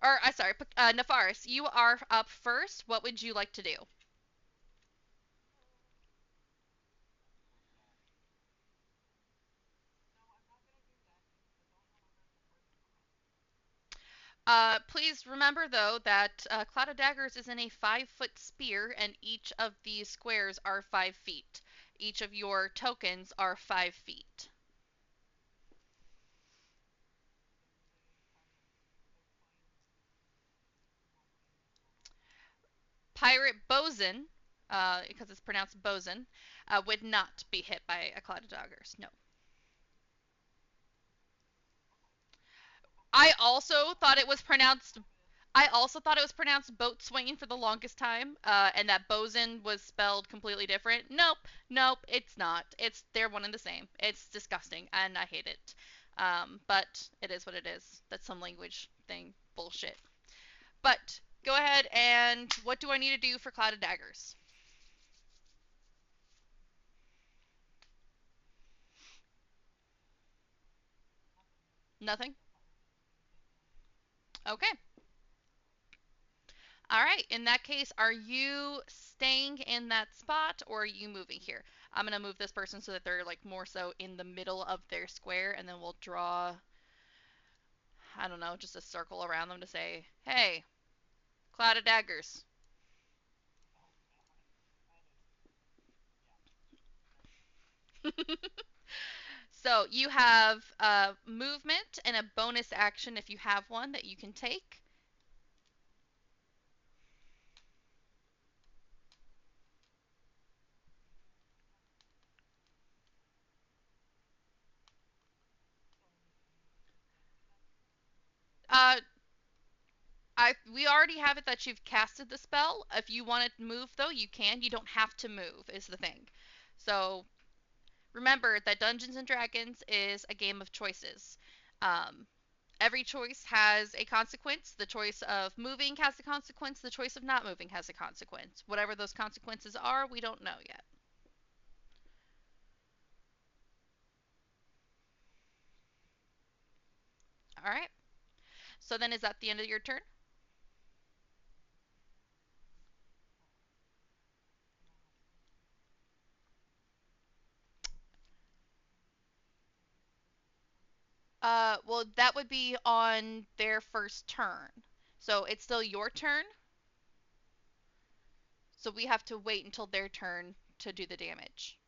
or I sorry, Nefaris, you are up first. What would you like to do? Please remember though that Cloud of Daggers is in a 5-foot spear, and each of these squares are 5 feet. Each of your tokens are 5 feet. Pirate Bosun, because it's pronounced Bosun, would not be hit by a Cloud of Daggers. No. I also thought it was pronounced. I also thought it was pronounced boatswain for the longest time, and that bosun was spelled completely different. Nope, nope, it's not. They're one and the same. It's disgusting, and I hate it. But it is what it is. That's some language thing bullshit. But go ahead and what do I need to do for Cloud of Daggers? Nothing. Okay. All right. In that case, are you staying in that spot or are you moving here? I'm gonna move this person so that they're like more so in the middle of their square, and then we'll draw, I don't know, just a circle around them to say, "Hey, Cloud of Daggers." So you have movement and a bonus action if you have one that you can take. Uh, we already have it that you've casted the spell. If you want to move though, you can. You don't have to move is the thing. So remember that Dungeons and Dragons is a game of choices. Um, every choice has a consequence. The choice of moving has a consequence. The choice of not moving has a consequence. Whatever those consequences are, we don't know yet. All right. So then, is that the end of your turn? Well, that would be on their first turn. So it's still your turn. So we have to wait until their turn to do the damage.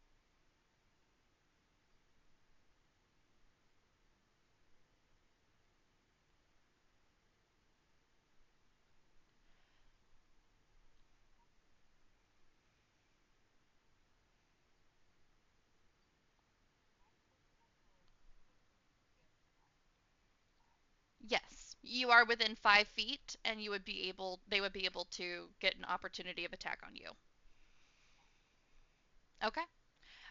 You are within 5 feet, and they would be able to get an opportunity of attack on you. Okay.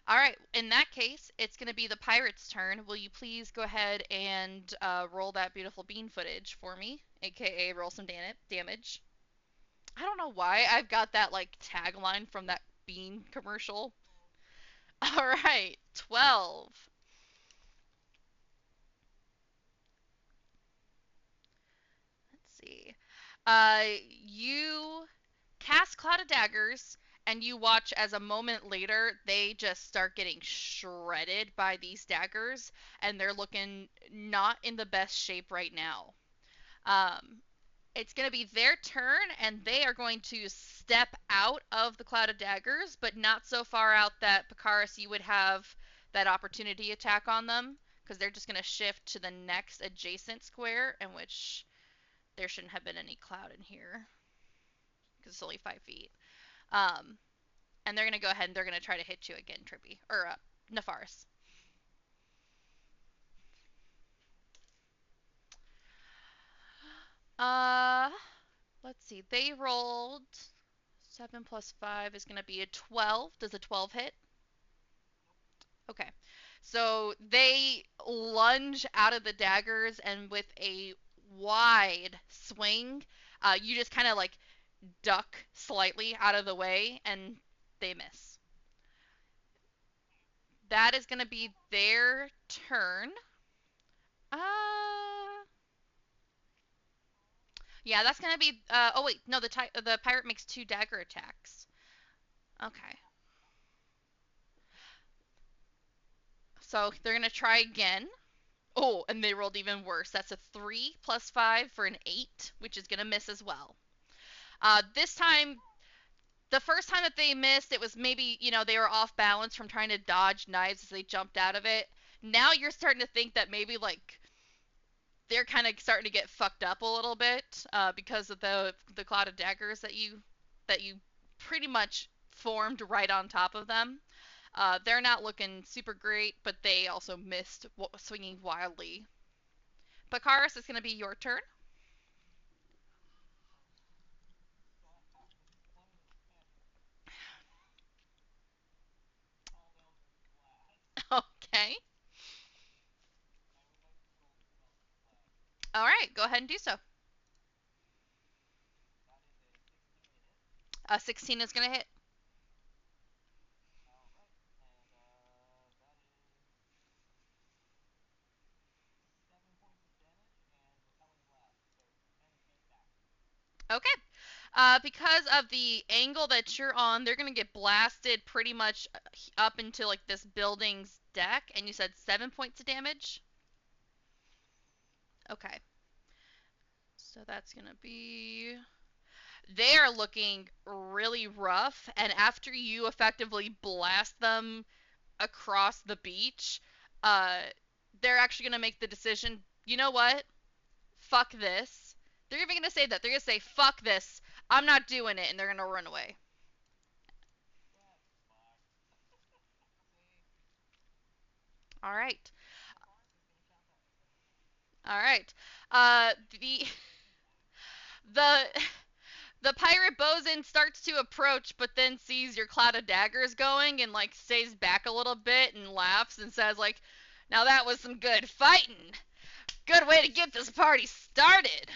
All right. In that case, it's going to be the pirate's turn. Will you please go ahead and roll that beautiful bean footage for me, aka roll some damage? I don't know why I've got that like tagline from that bean commercial. All right, 12. Let's see. You cast Cloud of Daggers, and you watch as a moment later they just start getting shredded by these daggers, and they're looking not in the best shape right now. Um, it's going to be their turn, and they are going to step out of the Cloud of Daggers, but not so far out that Pakaris, you would have that opportunity attack on them, because they're just going to shift to the next adjacent square, in which there shouldn't have been any cloud in here, because it's only 5 feet. Um, and they're going to go ahead and they're going to try to hit you again, Trippy, or Nefaris. Uh, let's see. They rolled 7 plus 5 is going to be a 12. Does a 12 hit? Okay. So they lunge out of the daggers, and with a wide swing, you just kind of like duck slightly out of the way, and they miss. That is going to be their turn. Yeah, that's going to be. Oh wait, no, the pirate makes 2 dagger attacks. Okay. So they're going to try again. Oh, and they rolled even worse. That's a 3 plus 5 for an 8, which is going to miss as well. This time, the first time that they missed, it was maybe, they were off balance from trying to dodge knives as they jumped out of it. Now you're starting to think that maybe, like, they're kind of starting to get fucked up a little bit because of the cloud of daggers that you pretty much formed right on top of them. They're not looking super great, but they also missed swinging wildly. Bakaris, it's going to be your turn. Okay. All right, go ahead and do so. 16 is going to hit. Okay. Because of the angle that you're on, they're going to get blasted pretty much up into like this building's deck. And you said 7 points of damage? Okay. So that's going to be. They are looking really rough. And after you effectively blast them across the beach, uh, they're actually going to make the decision, you know what? Fuck this. They're even going to say that. They're going to say, fuck this. I'm not doing it. And they're going to run away. All right. All right. The the the pirate bosun starts to approach, but then sees your cloud of daggers going and like stays back a little bit and laughs and says like, "Now that was some good fighting. Good way to get this party started."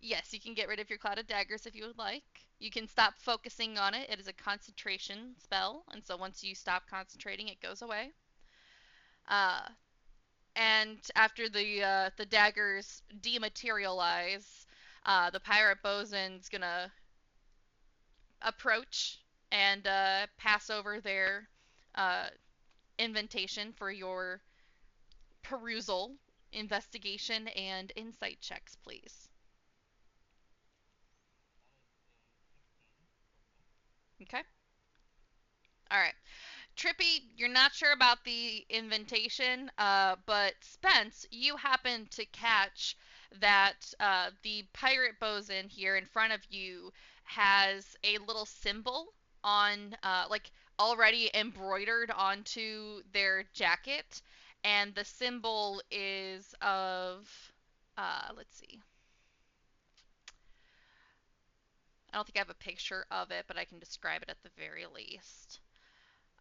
Yes, you can get rid of your cloud of daggers if you would like. You can stop focusing on it. It is a concentration spell, and so once you stop concentrating, it goes away. Uh, and after the daggers dematerialize, the pirate bosun's gonna approach and pass over their uh, invitation for your perusal, investigation, and insight checks, please. Okay. All right. Trippy, you're not sure about the invitation, but Spence, you happen to catch that the pirate bosun here in front of you has a little symbol on, like, already embroidered onto their jacket, and the symbol is of, let's see, I don't think I have a picture of it, but I can describe it at the very least.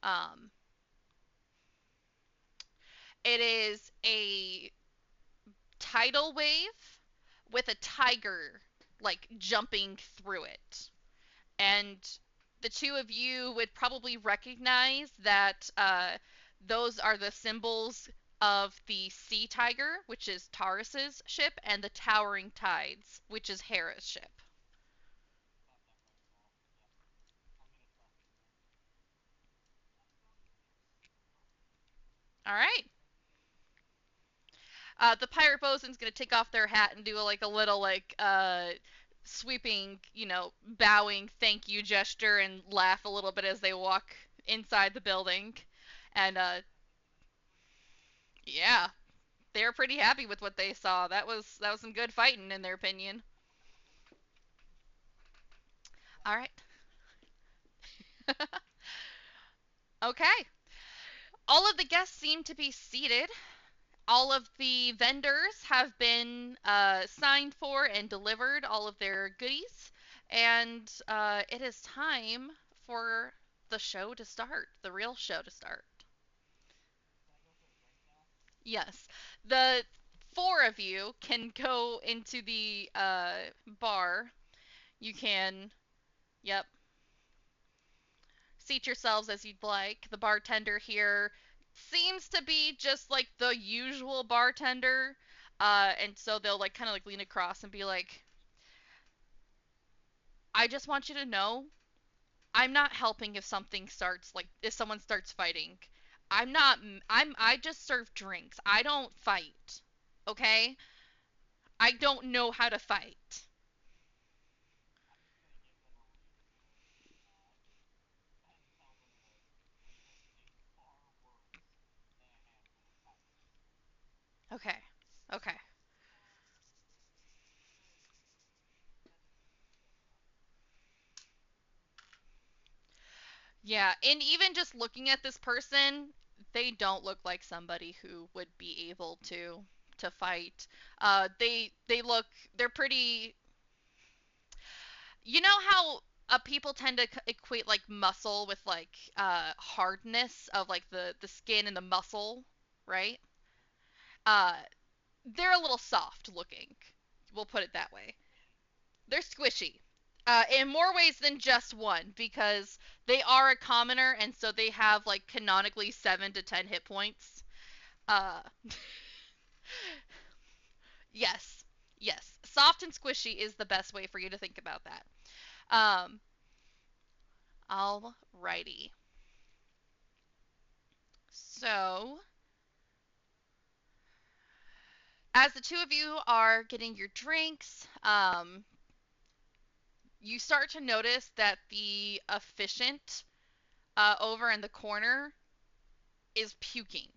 Um, it is a tidal wave with a tiger like jumping through it. And the two of you would probably recognize that those are the symbols of the Sea Tiger, which is Taurus's ship, and the Towering Tides, which is Hera's ship. All right. The pirate bosun's gonna take off their hat and do like a little like sweeping, bowing thank you gesture and laugh a little bit as they walk inside the building. And yeah, they're pretty happy with what they saw. That was some good fighting in their opinion. All right. Okay. All of the guests seem to be seated. All of the vendors have been signed for and delivered all of their goodies, and it is time for the show to start, the real show to start. Yes, the four of you can go into the bar. You can, yep, seat yourselves as you'd like. The bartender here seems to be just like the usual bartender. And so they'll like kind of like lean across and be like, I just want you to know I'm not helping if something starts like if someone starts fighting. I'm not I just serve drinks. I don't fight. Okay? I don't know how to fight. Okay. Okay. Yeah, and even just looking at this person, they don't look like somebody who would be able to fight. They look they're pretty. You know how people tend to equate like muscle with like hardness of like the skin and the muscle, right? Uh, they're a little soft looking. We'll put it that way. They're squishy. In more ways than just one, because they are a commoner, and so they have like canonically 7 to 10 hit points. Uh, yes, yes, soft and squishy is the best way for you to think about that. Um, alrighty. So, as the two of you are getting your drinks, you start to notice that the efficient over in the corner is puking.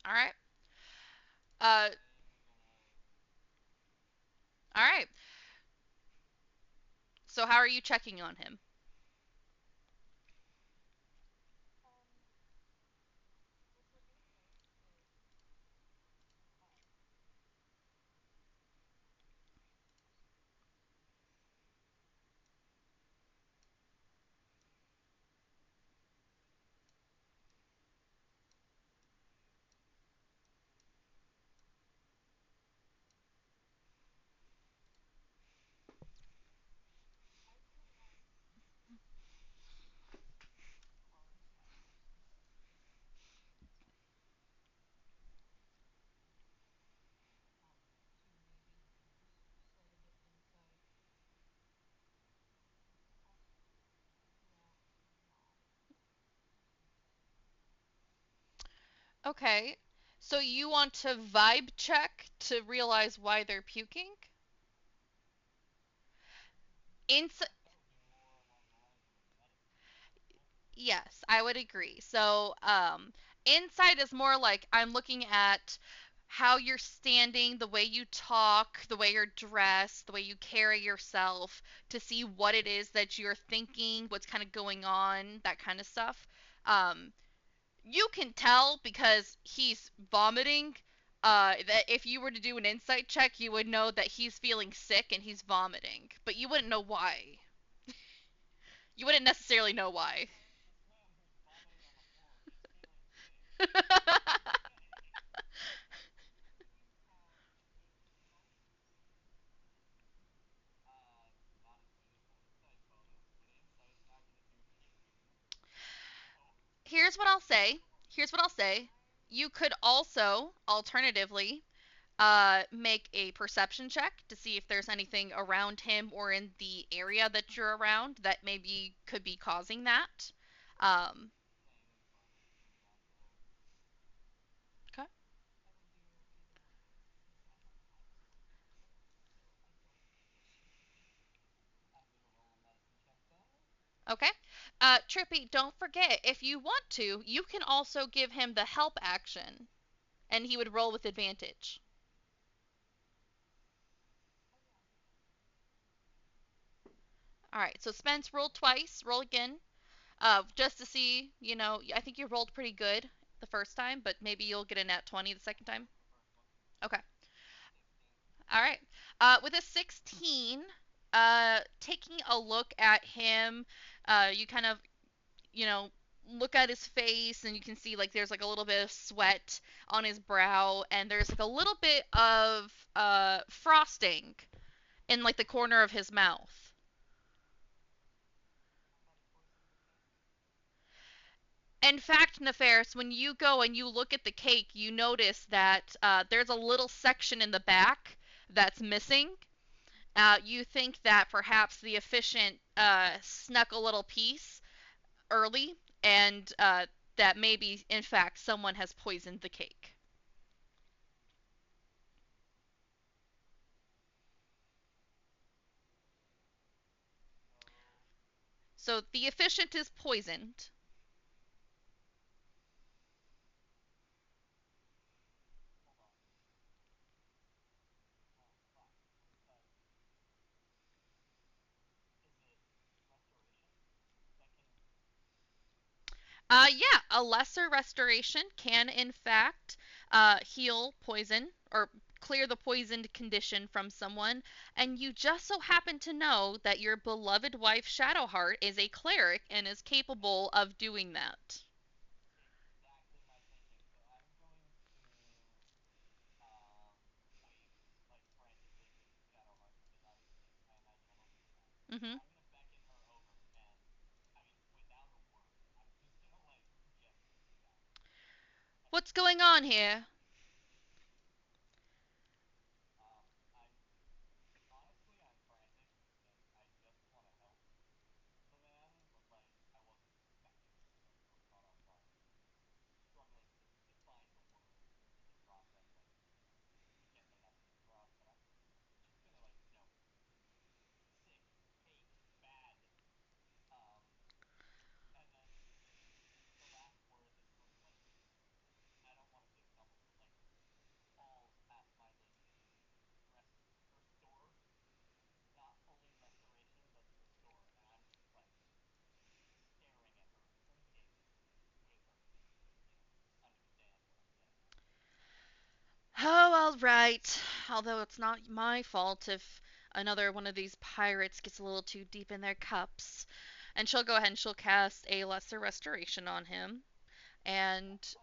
All right. Uh, all right. So how are you checking on him? Okay. So you want to vibe check to realize why they're puking? Ins- yes, I would agree. So, insight is more like I'm looking at how you're standing, the way you talk, the way you're dressed, the way you carry yourself, to see what it is that you're thinking, what's kind of going on, that kind of stuff. Um, you can tell because he's vomiting. That if you were to do an insight check, you would know that he's feeling sick and he's vomiting, but you wouldn't know why. You wouldn't necessarily know why. Here's what I'll say. Here's what I'll say. You could also, alternatively, make a perception check to see if there's anything around him or in the area that you're around that maybe could be causing that. Um, okay. Okay. Trippy, don't forget, if you want to, you can also give him the help action, and he would roll with advantage. All right, so Spence rolled twice. Roll again, just to see. I think you rolled pretty good the first time, but maybe you'll get a nat 20 the second time. Okay. All right. With a 16, taking a look at him, you kind of, you know, look at his face and you can see like there's like a little bit of sweat on his brow and there's like a little bit of frosting in like the corner of his mouth. In fact, Nefaris, when you go and you look at the cake, you notice that there's a little section in the back that's missing. You think that perhaps the efficient snuck a little piece early, and that maybe, in fact, someone has poisoned the cake. So the efficient is poisoned. Yeah, a lesser restoration can, in fact, heal poison or clear the poisoned condition from someone, and you just so happen to know that your beloved wife Shadowheart is a cleric and is capable of doing that. Hmm. What's going on here? Oh, all right. Although it's not my fault if another one of these pirates gets a little too deep in their cups. And she'll go ahead and she'll cast a lesser restoration on him. And it's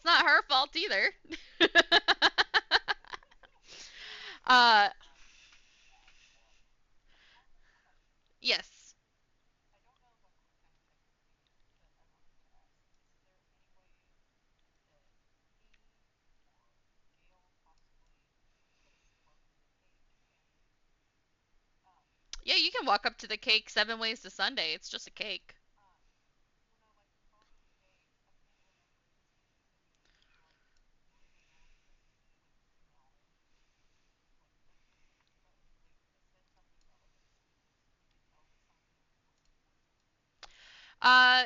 not her fault either. uh, yes. Yeah, you can walk up to the cake 7 ways to Sunday. It's just a cake. Uh,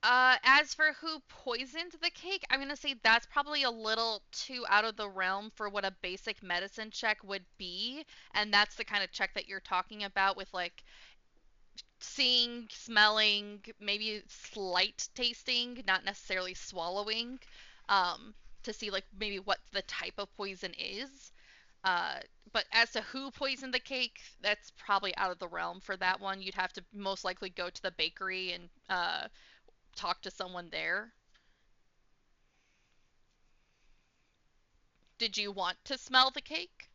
As for who poisoned the cake, I'm gonna say that's probably a little too out of the realm for what a basic medicine check would be, and that's the kind of check that you're talking about with like seeing, smelling, maybe slight tasting, not necessarily swallowing, um, to see like maybe what the type of poison is. Uh, but as to who poisoned the cake, that's probably out of the realm for that one. You'd have to most likely go to the bakery and talk to someone there. Did you want to smell the cake?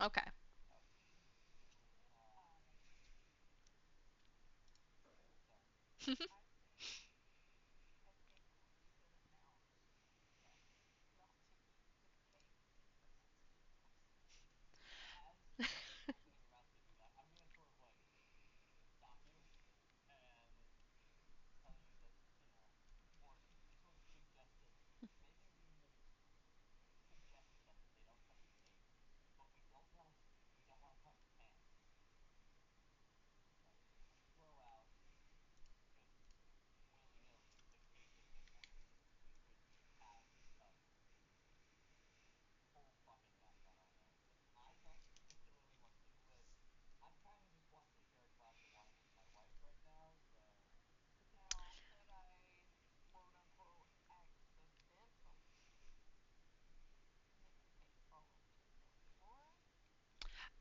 Okay.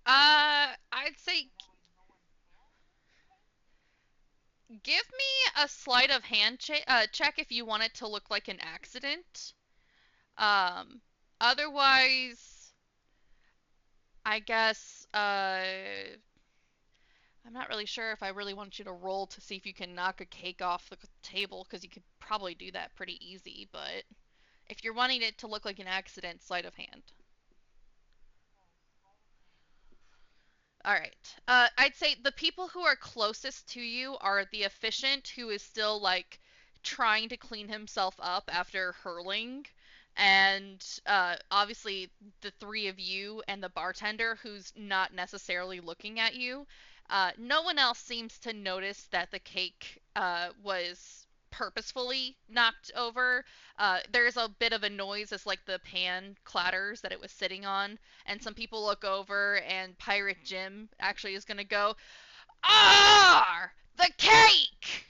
I'd say give me a sleight of hand check if you want it to look like an accident. Um, Otherwise, I guess I'm not really sure if I really want you to roll to see if you can knock a cake off the table because you could probably do that pretty easy. But if you're wanting it to look like an accident, sleight of hand. All right. I'd say the people who are closest to you are the efficient who is still like trying to clean himself up after hurling, and obviously the three of you and the bartender who's not necessarily looking at you. No one else seems to notice that the cake was purposefully knocked over. There's a bit of a noise as like the pan clatters that it was sitting on, and some people look over, and Pirate Jim actually is gonna go, "Ah, the cake!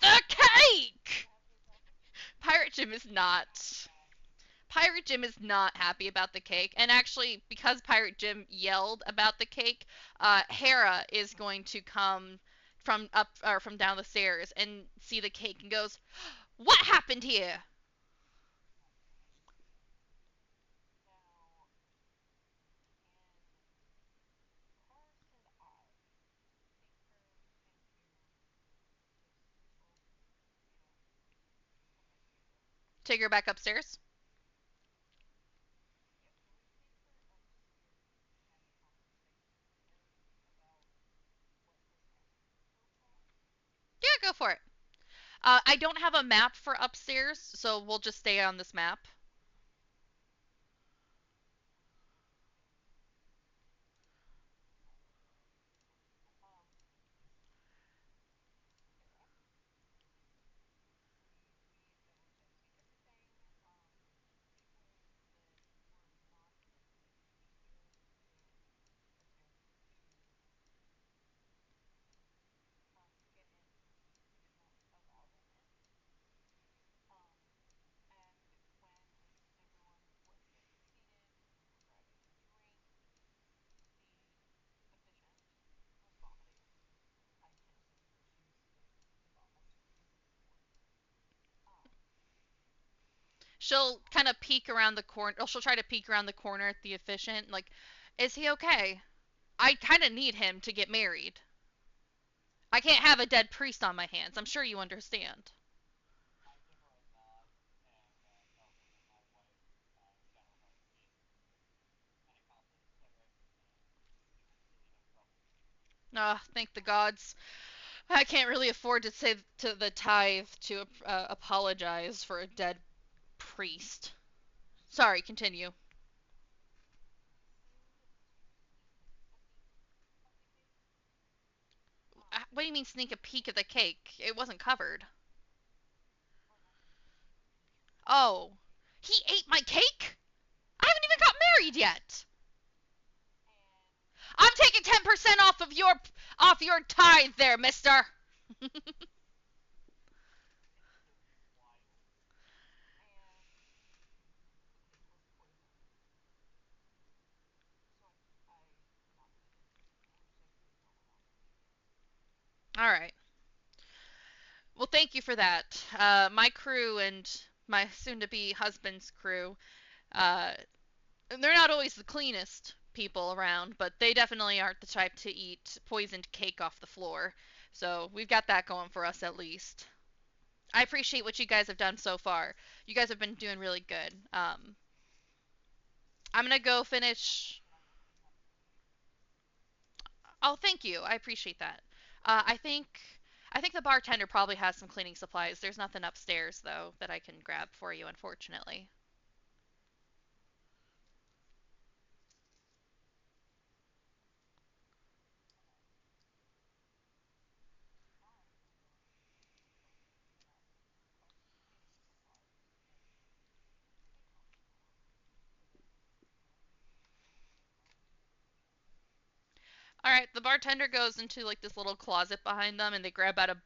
The cake!" Pirate Jim is not. Pirate Jim is not happy about the cake, and actually, because Pirate Jim yelled about the cake, Hera is going to come from up or from down the stairs and see the cake and goes, "What happened here?" Take her back upstairs. Yeah, go for it. I don't have a map for upstairs, so we'll just stay on this map. She'll kind of peek around the corner. Or she'll try to peek around the corner at the efficient. Like, is he okay? I kind of need him to get married. I can't have a dead priest on my hands. I'm sure you understand. Thank the gods. I can't really afford to say to the tithe to apologize for a dead priest. Sorry, continue. What do you mean sneak a peek at the cake? It wasn't covered. Oh, he ate my cake? I haven't even got married yet. I'm taking 10% off your tithe there, mister. All right. Well, thank you for that. My crew and my soon-to-be husband's crew, uh, they're not always the cleanest people around, but they definitely aren't the type to eat poisoned cake off the floor. So we've got that going for us at least. I appreciate what you guys have done so far. You guys have been doing really good. I'm gonna go finish. Oh, thank you. I appreciate that. I think the bartender probably has some cleaning supplies. There's nothing upstairs though that I can grab for you, unfortunately. All right, the bartender goes into like this little closet behind them, and they grab out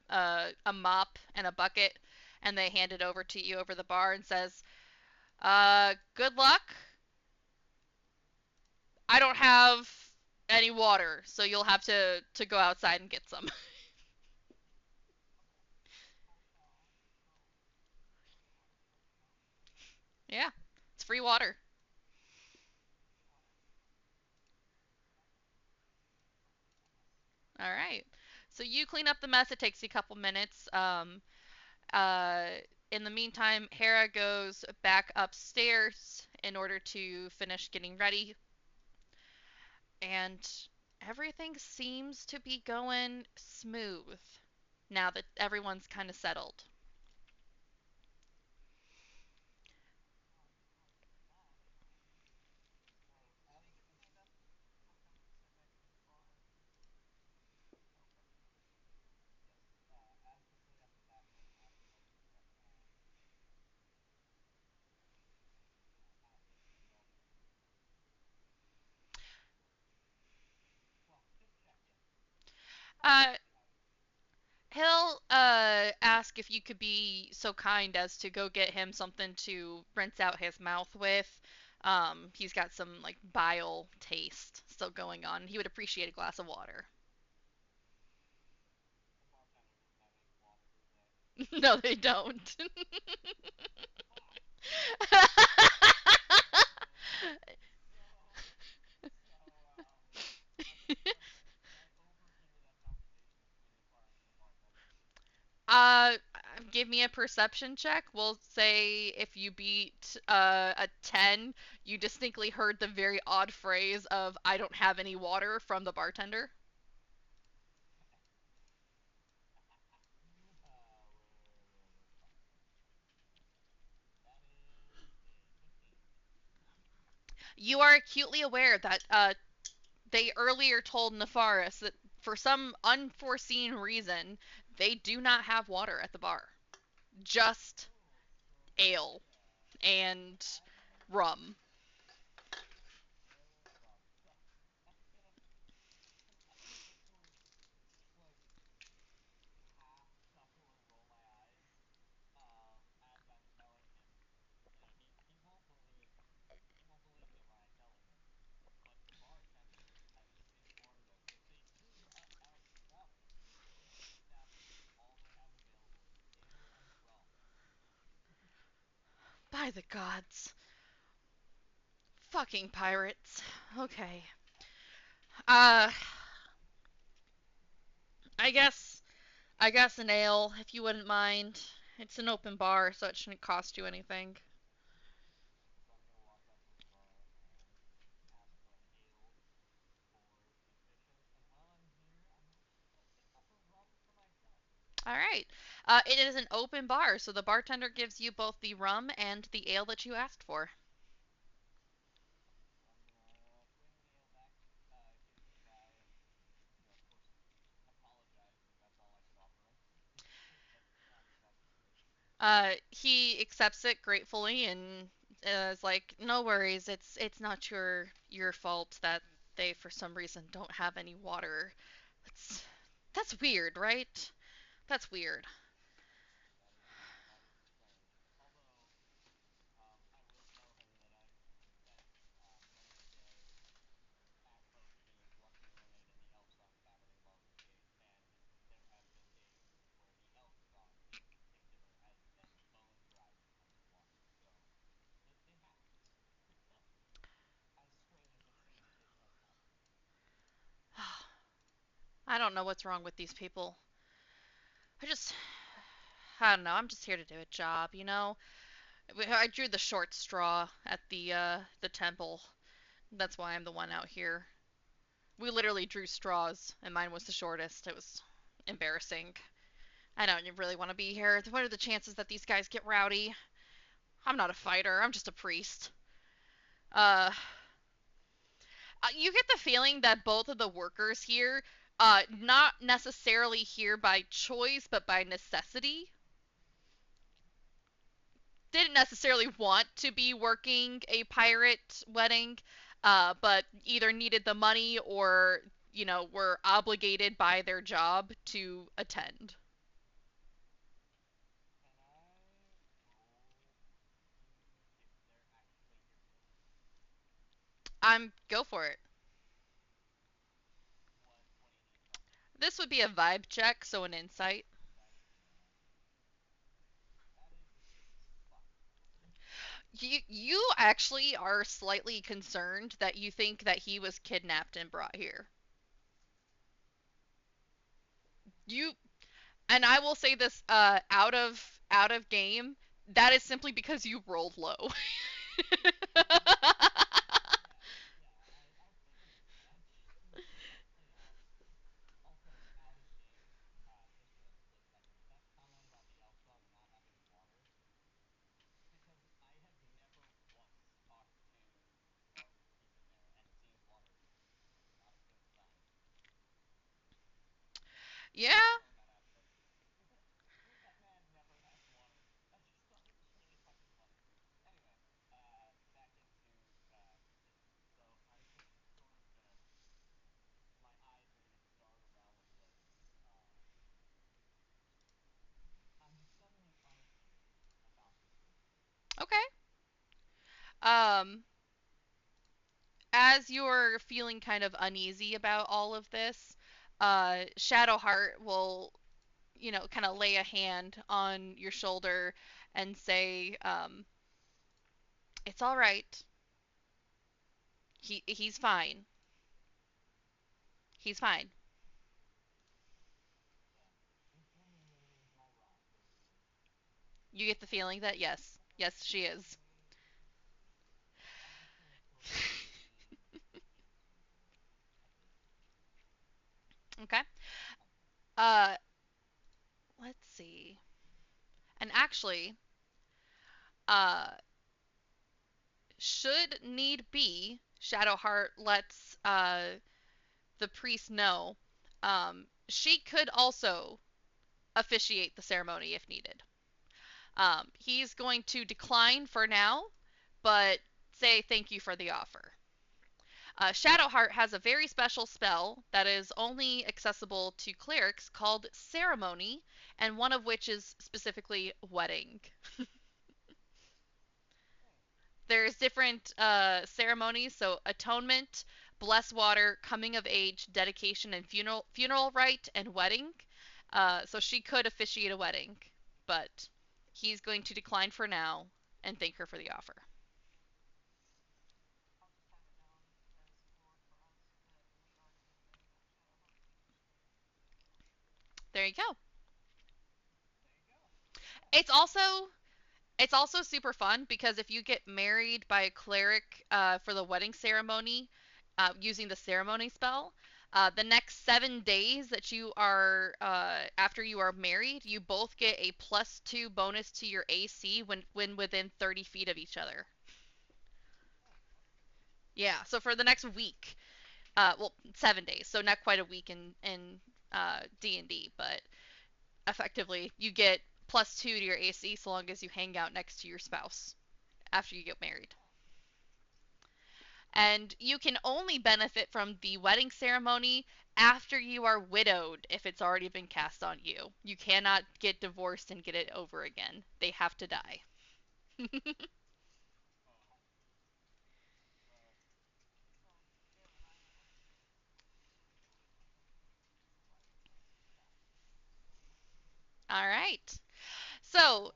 a mop and a bucket, and they hand it over to you over the bar and says, good luck. I don't have any water, so you'll have to go outside and get some." Yeah, it's free water. All right. So you clean up the mess. It takes you a couple minutes. Uh, in the meantime, Hera goes back upstairs in order to finish getting ready, and everything seems to be going smooth now that everyone's kind of settled. Uh, he'll ask if you could be so kind as to go get him something to rinse out his mouth with. He's got some like bile taste still going on. He would appreciate a glass of water. No, they don't. Uh, give me a perception check. We'll say if you beat a 10, you distinctly heard the very odd phrase of "I don't have any water" from the bartender. You are acutely aware that they earlier told Nefaris that for some unforeseen reason they do not have water at the bar, just ale and rum. By the gods. Fucking pirates. Okay. Uh, I guess I guess an ale, if you wouldn't mind. It's an open bar, so it shouldn't cost you anything. All right. It is an open bar, so the bartender gives you both the rum and the ale that you asked for. He accepts it gratefully and is like, "No worries. It's not your fault that they for some reason don't have any water." That's that's weird, right? That's weird. I don't know what's wrong with these people. I just I don't know. I'm just here to do a job, you know. I drew the short straw at the temple. That's why I'm the one out here. We literally drew straws, and mine was the shortest. It was embarrassing. I don't really want to be here. What are the chances that these guys get rowdy? I'm not a fighter. I'm just a priest. Uh, you get the feeling that both of the workers here, not necessarily here by choice, but by necessity, didn't necessarily want to be working a pirate wedding, but either needed the money or, were obligated by their job to attend. I'm go for it. This would be a vibe check, so an insight. You actually are slightly concerned that you think that he was kidnapped and brought here. You and I will say this out of game, that is simply because you rolled low. Yeah. Okay. Um as you're feeling kind of uneasy about all of this, Shadowheart will, kind of lay a hand on your shoulder and say, "It's all right. He's fine. He's fine." You get the feeling that yes, yes, she is. Okay. Uh, let's see. And actually, uh, should need be, Shadowheart lets the priest know. She could also officiate the ceremony if needed. He's going to decline for now, but say thank you for the offer. Shadowheart has a very special spell that is only accessible to clerics called Ceremony, and one of which is specifically Wedding. There's different ceremonies, so Atonement, Bless Water, Coming of Age, Dedication, and Funeral Rite, and Wedding. So she could officiate a wedding, but he's going to decline for now and thank her for the offer. There you go. It's also It's also super fun because if you get married by a cleric for the wedding ceremony using the ceremony spell, the next 7 days that you are after you are married, you both get a +2 bonus to your AC when within 30 feet of each other. Yeah, so for the next week, well, 7 days, so not quite a week in D&D, but effectively you get +2 to your AC so long as you hang out next to your spouse after you get married. And you can only benefit from the wedding ceremony after you are widowed if it's already been cast on you. You cannot get divorced and get it over again. They have to die. All right. So,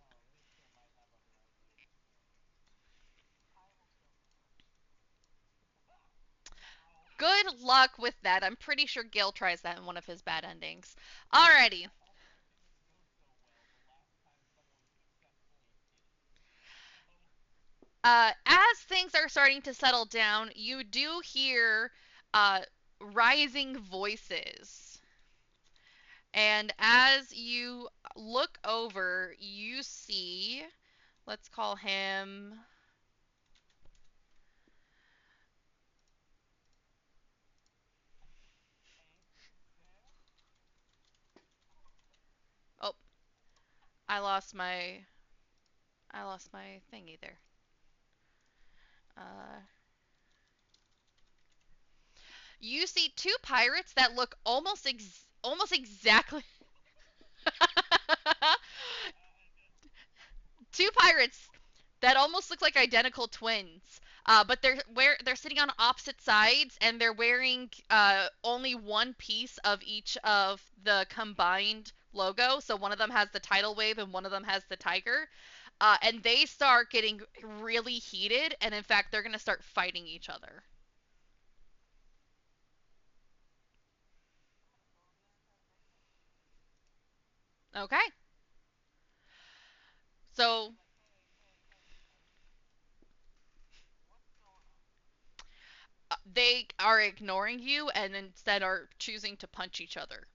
good luck with that. I'm pretty sure Gil tries that in one of his bad endings. Alrighty. As things are starting to settle down, you do hear rising voices. And as you look over, you see, let's call him. Oh, I lost my. I lost my thingy there. Uh, you see two pirates that look almost exactly. Two pirates that almost look like identical twins. But they're sitting on opposite sides and they're wearing only one piece of each of the combined logo. So one of them has the tidal wave and one of them has the tiger. And they start getting really heated, and in fact, they're gonna start fighting each other. Okay, so they are ignoring you and instead are choosing to punch each other.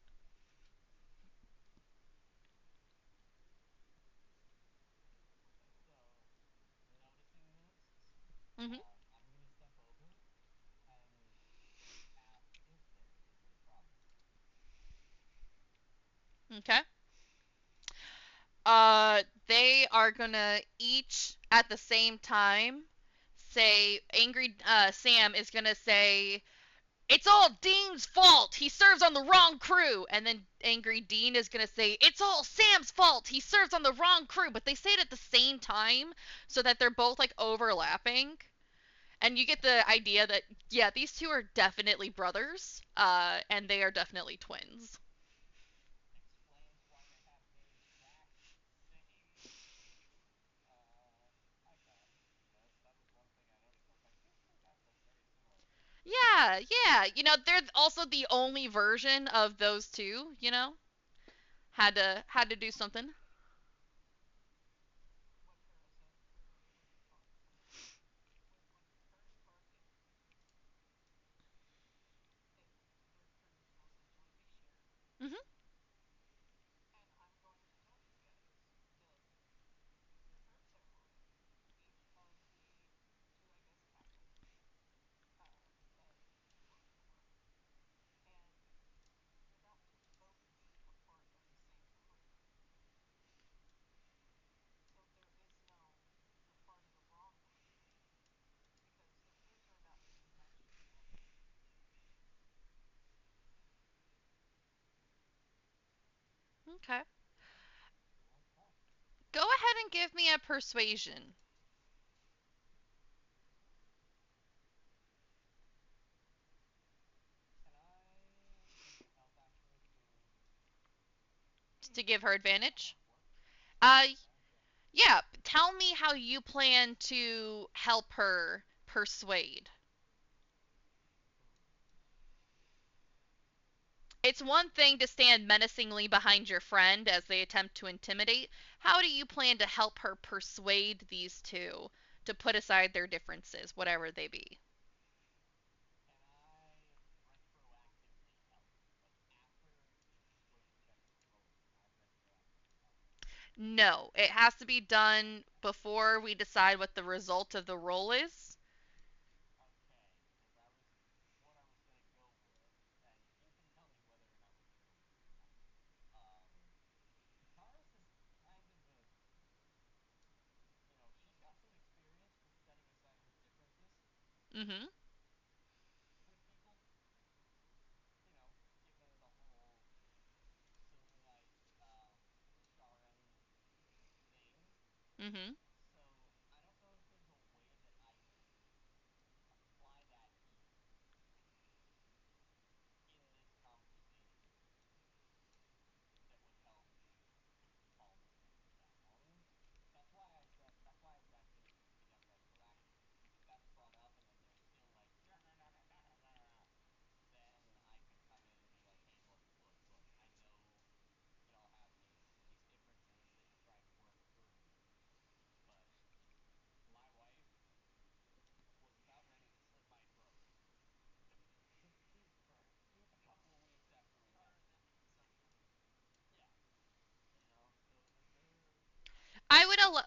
Hmm. Okay. They are gonna each at the same time say angry. Sam is gonna say, "It's all Dean's fault. He serves on the wrong crew." And then angry Dean is gonna say, "It's all Sam's fault. He serves on the wrong crew." But they say it at the same time so that they're both like overlapping. And you get the idea that yeah, these two are definitely brothers, and they are definitely twins. Yeah, yeah. They're also the only version of those two. Had to do something. Hmm. Okay. Go ahead and give me a persuasion to give her advantage. Uh, yeah. Tell me how you plan to help her persuade. It's one thing to stand menacingly behind your friend as they attempt to intimidate. How do you plan to help her persuade these two to put aside their differences, whatever they be? No, it has to be done before we decide what the result of the roll is. Mm-hmm. Mm-hmm. I would al-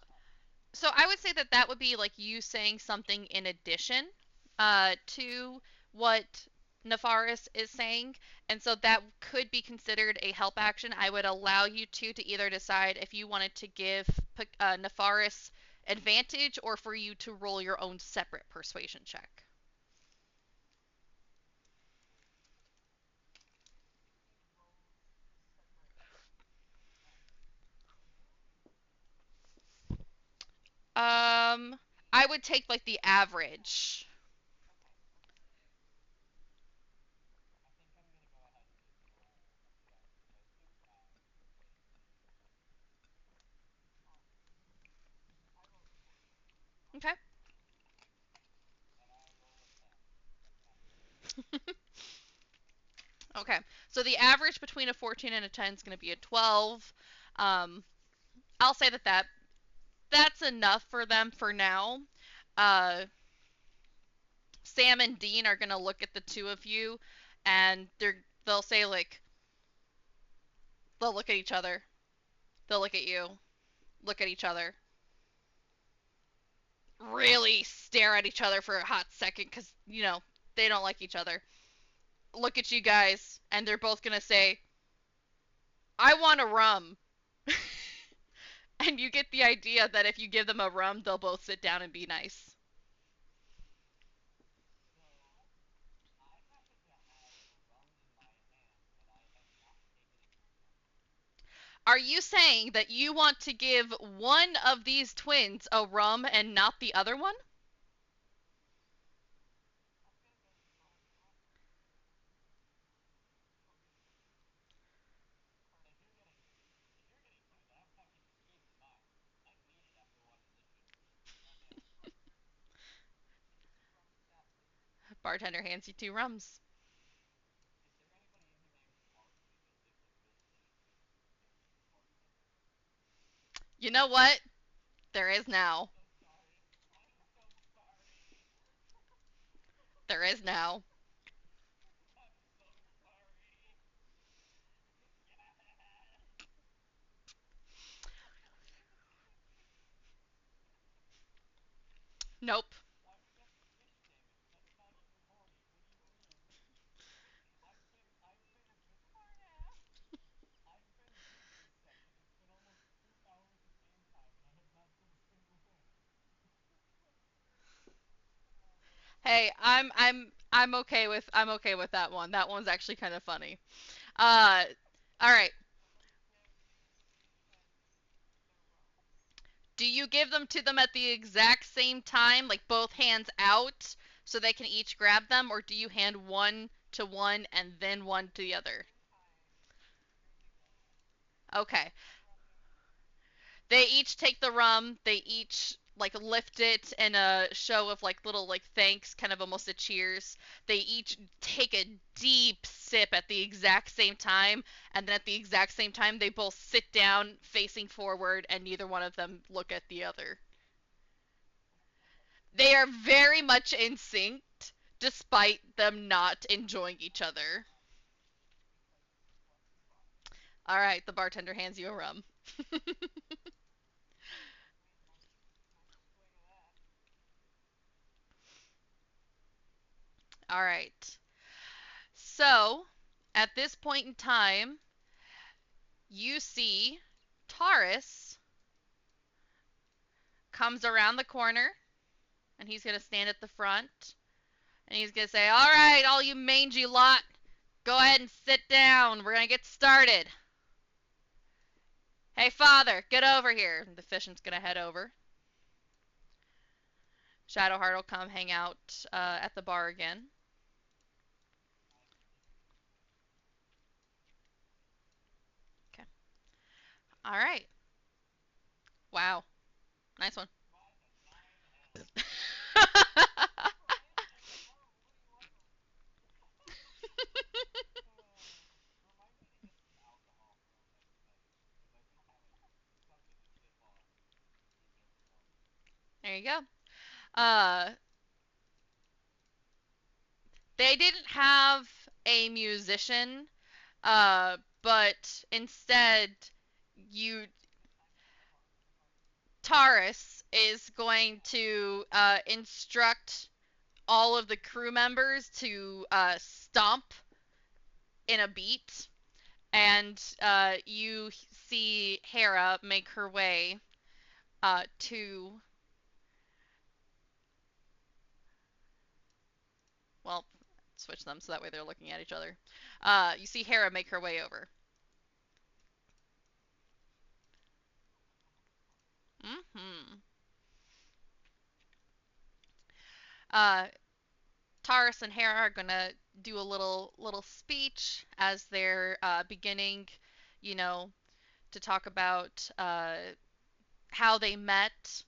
so I would say that that would be like you saying something in addition to what Nefaris is saying, and so that could be considered a help action. I would allow you to either decide if you wanted to give Nefaris advantage or for you to roll your own separate persuasion check. Um, I would take like the average. Okay. Okay. So the average between a 14 and a 10 is going to be a 12. Um, I'll say that's enough for them for now. Uh, Sam and Dean are gonna look at the two of you, and they'll say like they'll look at each other, they'll look at you, look at each other, really stare at each other for a hot second because they don't like each other. Look at you guys, and they're both gonna say, "I want a rum." And you get the idea that if you give them a rum, they'll both sit down and be nice. Are you saying that you want to give one of these twins a rum and not the other one? Bartender hands you two rums. You know what? There is now. There is now. Nope. Hey, I'm okay with that one. That one's actually kind of funny. Uh, all right. Do you give them to them at the exact same time, like both hands out, so they can each grab them, or do you hand one to one and then one to the other? Okay. They each take the rum. They each like lift it in a show of like little like thanks, kind of almost a cheers. They each take a deep sip at the exact same time, and then at the exact same time they both sit down facing forward, and neither one of them look at the other. They are very much in sync, despite them not enjoying each other. All right, the bartender hands you a rum. All right. So, at this point in time, you see Taurus comes around the corner and he's going to stand at the front And he's gonna say, "All right, all you mangy lot, go ahead and sit down. We're gonna get started. Hey, father, get over here." The Efficient's gonna head over. Shadowheart will come hang out at the bar again. Okay. All right. Wow. Nice one. There you go. Uh, they didn't have a musician, but instead, you Taurus is going to instruct all of the crew members to stomp in a beat, and you see Hera make her way to, well, switch them so that way they're looking at each other. You see Hera make her way over. Mm-hmm. Uh, Taurus and Hera are gonna do a little speech as they're beginning, you know, to talk about how they met,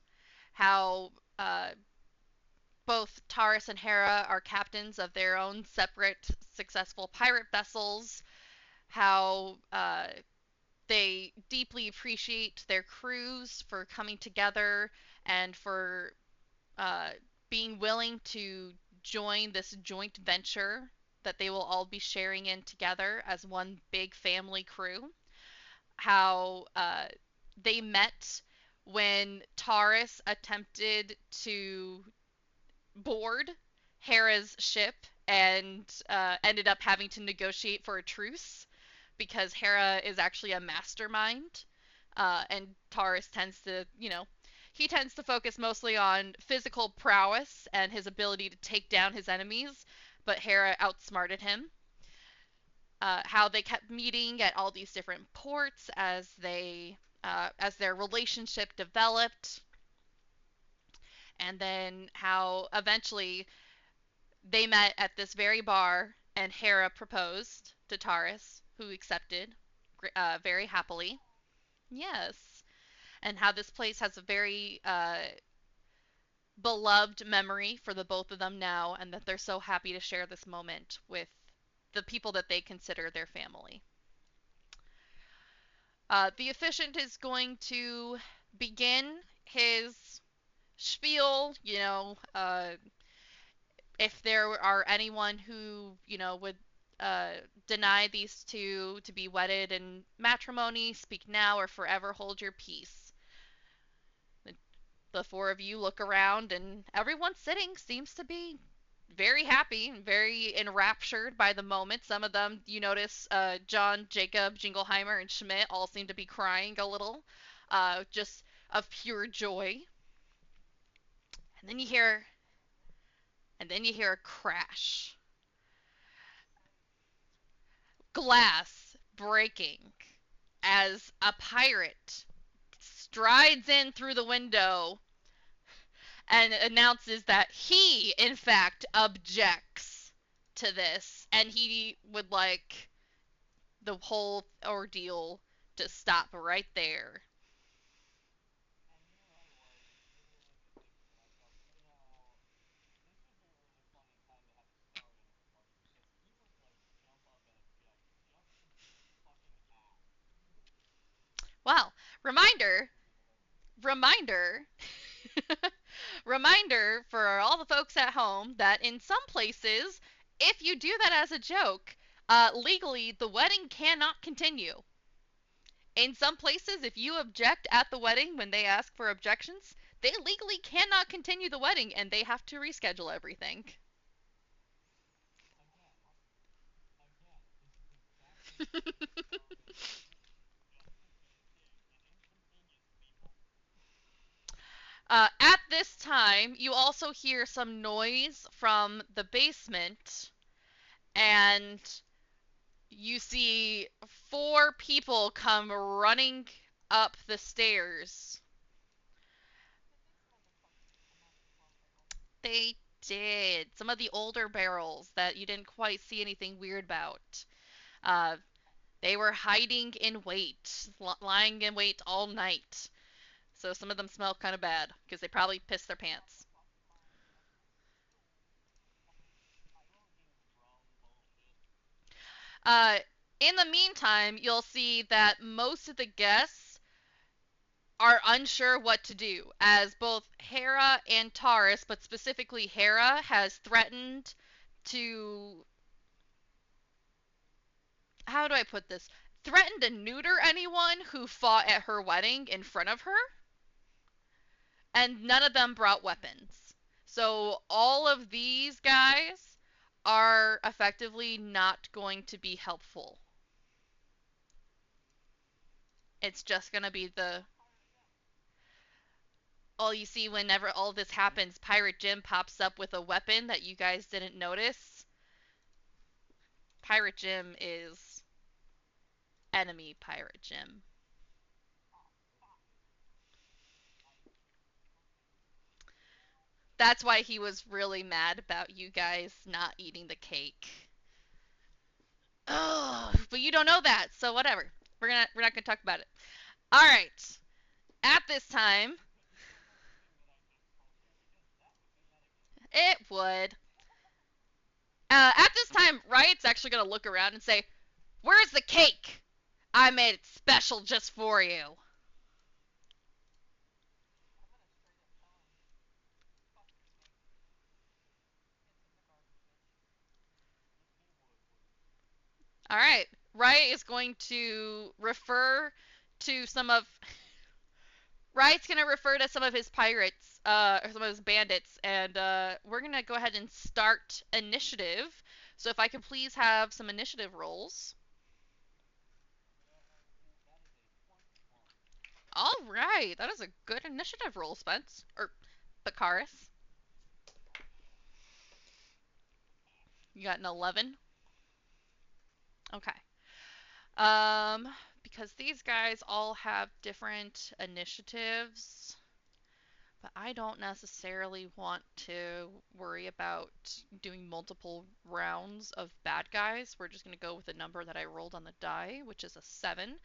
how both Taurus and Hera are captains of their own separate successful pirate vessels, how they deeply appreciate their crews for coming together and for uh, being willing to join this joint venture that they will all be sharing in together as one big family crew. How they met when Taurus attempted to board Hera's ship and ended up having to negotiate for a truce because Hera is actually a mastermind, and Taurus tends to, he tends to focus mostly on physical prowess and his ability to take down his enemies, but Hera outsmarted him. How they kept meeting at all these different ports as their relationship developed, and then how eventually they met at this very bar, and Hera proposed to Taurus, who accepted very happily. Yes. And how this place has a very beloved memory for the both of them now, and that they're so happy to share this moment with the people that they consider their family. The Efficient is going to begin his spiel, if there are anyone who, would deny these two to be wedded in matrimony, speak now or forever hold your peace. The four of you look around, and everyone sitting seems to be very happy and very enraptured by the moment. Some of them, you notice, John, Jacob, Jingleheimer, and Schmidt all seem to be crying a little, just of pure joy. And then you hear, and then you hear a crash, glass breaking as a pirate strides in through the window and announces that he, in fact, objects to this and he would like the whole ordeal to stop right there. Well, reminder, reminder, reminder for all the folks at home that in some places, if you do that as a joke, legally the wedding cannot continue. In some places, if you object at the wedding when they ask for objections, they legally cannot continue the wedding and they have to reschedule everything. At this time, you also hear some noise from the basement, and you see four people come running up the stairs. They did. Some of the older barrels that you didn't quite see anything weird about. Uh, they were hiding in wait, lying in wait all night. So some of them smell kind of bad because they probably pissed their pants. Uh, in the meantime, you'll see that most of the guests are unsure what to do, as both Hera and Taurus, but specifically Hera, has threatened to. How do I put this? Threatened to neuter anyone who fought at her wedding in front of her, and none of them brought weapons. So all of these guys are effectively not going to be helpful. It's just going to be the all you see whenever all this happens, Pirate Jim pops up with a weapon that you guys didn't notice. Pirate Jim is enemy Pirate Jim. That's why he was really mad about you guys not eating the cake. Oh, but you don't know that, so whatever. We're not gonna talk about it. All right. At this time, it would. At this time, Riot's actually gonna look around and say, "Where's the cake? I made it special just for you." All right. Riot is going to refer to some of Riot's gonna refer to some of his pirates, or some of his bandits, and we're gonna go ahead and start initiative. So if I could please have some initiative rolls. All right, that is a good initiative roll, Spence or Bakaris. You got an 11. Okay. Because these guys all have different initiatives, but I don't necessarily want to worry about doing multiple rounds of bad guys. We're just going to go with the number that I rolled on the die, which is a 7.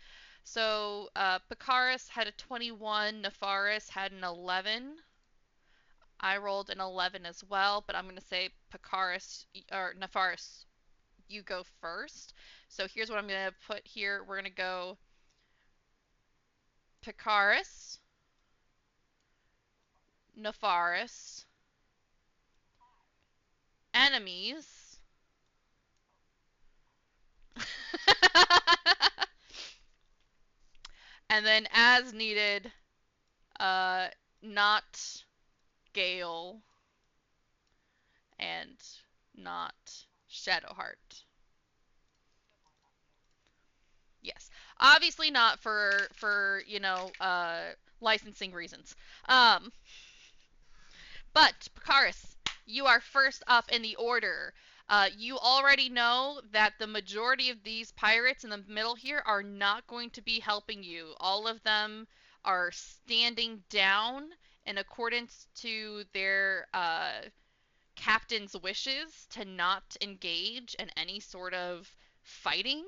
So Pikaris had a 21, Nefaris had an 11. I rolled an 11 as well, but I'm going to say Pikaris or Nefaris, you go first. So here's what I'm going to put here. We're going to go Pikaris, Nefaris, enemies, and then as needed, uh, not Gale and not Shadowheart. Yes, obviously not for licensing reasons. Um, but Pakaris, you are first up in the order. You already know that the majority of these pirates in the middle here are not going to be helping you. All of them are standing down in accordance to their captain's wishes to not engage in any sort of fighting.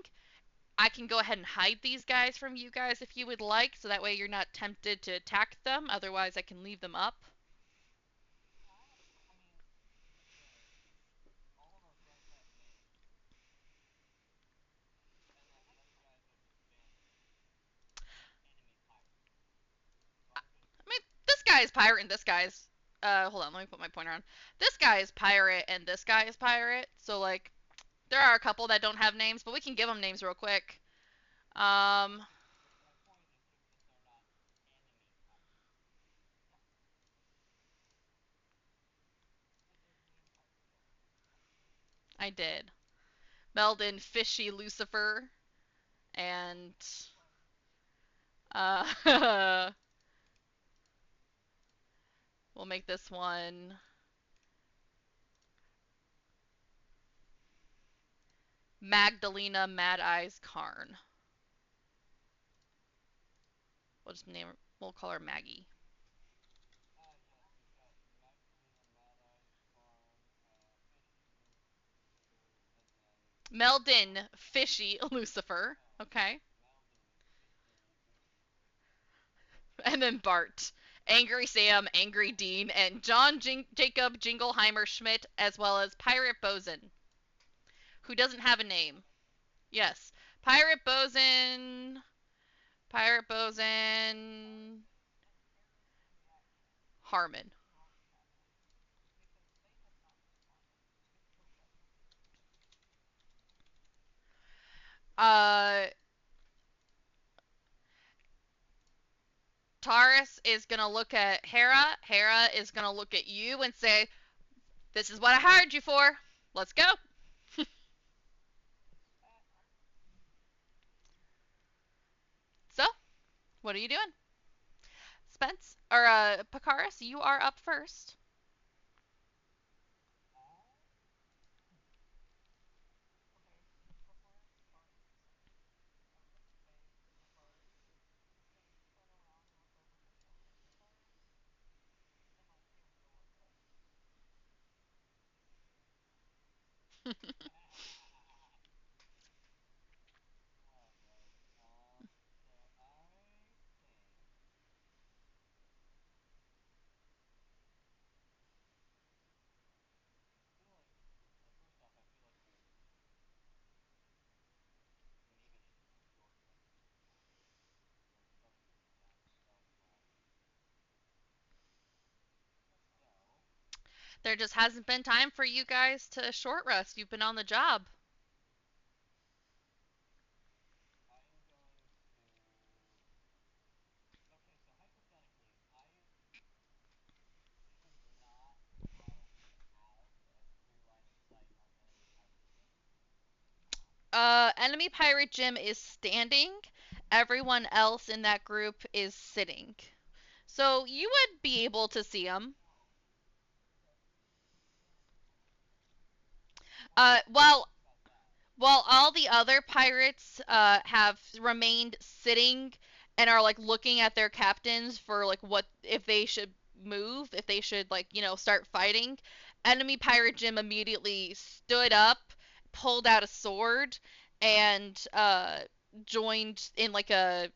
I can go ahead and hide these guys from you guys if you would like, so that way you're not tempted to attack them. Otherwise, I can leave them up. I mean, this guy is pirate and this guy's. Hold on, let me put my pointer on. This guy is pirate and this guy is pirate. So, like, there are a couple that don't have names, but we can give them names real quick. Um, I did. Meldon, Fishy, Lucifer, and uh, We'll make this one Magdalena Mad Eyes Karn. We'll just name her, we'll call her Maggie. Meldon Fishy Lucifer. Okay. And then Bart. Angry Sam, Angry Dean, and John Jacob Jingleheimer Schmidt, as well as Pirate Bosun, who doesn't have a name. Yes. Pirate Bosun. Pirate Bosun. Harmon. Uh, Taurus is going to look at Hera. Hera is going to look at you and say, "This is what I hired you for. Let's go." So, what are you doing? Spence? Or, Pakaris, you are up first. There just hasn't been time for you guys to short rest. You've been on the job. Enemy pirate Jim is standing. Everyone else in that group is sitting. So you would be able to see him. Well, while all the other pirates have remained sitting and are like looking at their captains for like what if they should move, if they should like start fighting, enemy pirate Jim immediately stood up, pulled out a sword, and joined in like a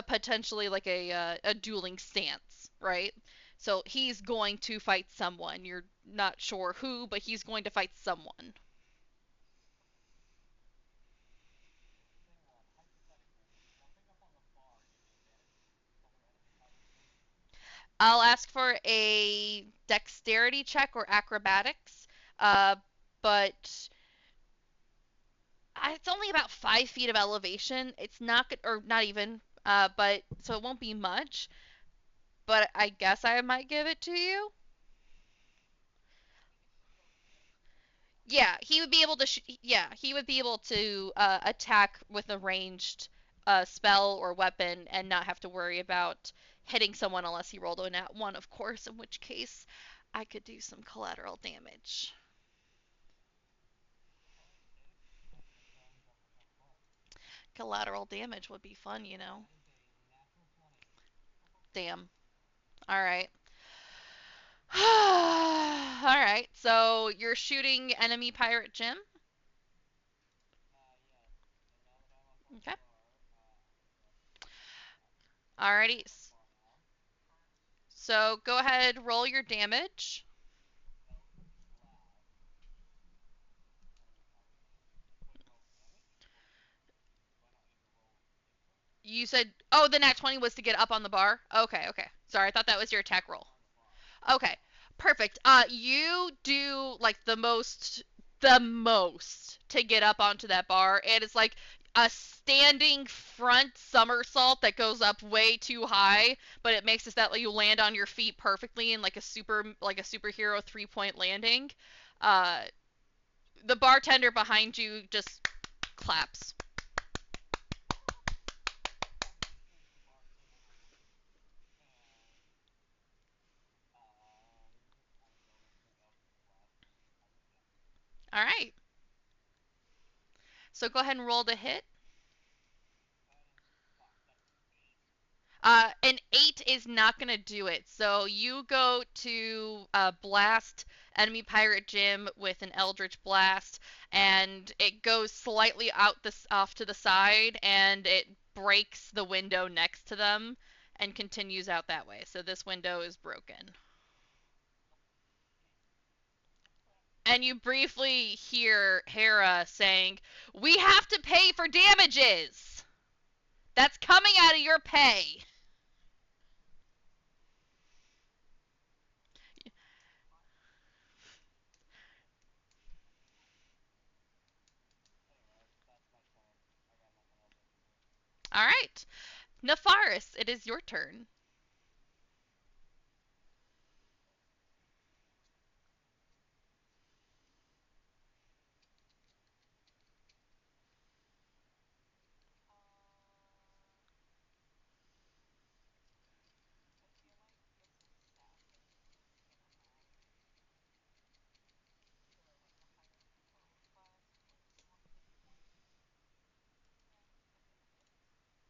potentially like a dueling stance, right? So he's going to fight someone. You're not sure who, but he's going to fight someone. I'll ask for a dexterity check or acrobatics, uh, but it's only about 5 feet of elevation. It's not good, or not even, but so it won't be much. But I guess I might give it to you. Yeah, he would be able to. Yeah, he would be able to attack with a ranged spell or weapon and not have to worry about hitting someone unless he rolled a nat one, of course. In which case, I could do some collateral damage. Collateral damage would be fun. Damn. All right. All right. So you're shooting enemy pirate Jim. Okay. Alrighty. So go ahead, roll your damage. You said, oh, the nat 20 was to get up on the bar. Okay, okay. Sorry, I thought that was your attack roll. Okay, perfect. You do like the most to get up onto that bar, and it's like a standing front somersault that goes up way too high, but it makes it that like, you land on your feet perfectly in like a superhero 3 point landing. Uh, the bartender behind you just claps. All right. So go ahead and roll to hit. An 8 is not going to do it. So you go to blast enemy pirate Jim with an Eldritch Blast, and it goes slightly off to the side, and it breaks the window next to them and continues out that way. So this window is broken. And you briefly hear Hera saying, "We have to pay for damages! That's coming out of your pay!" All right. Nefaris, it is your turn.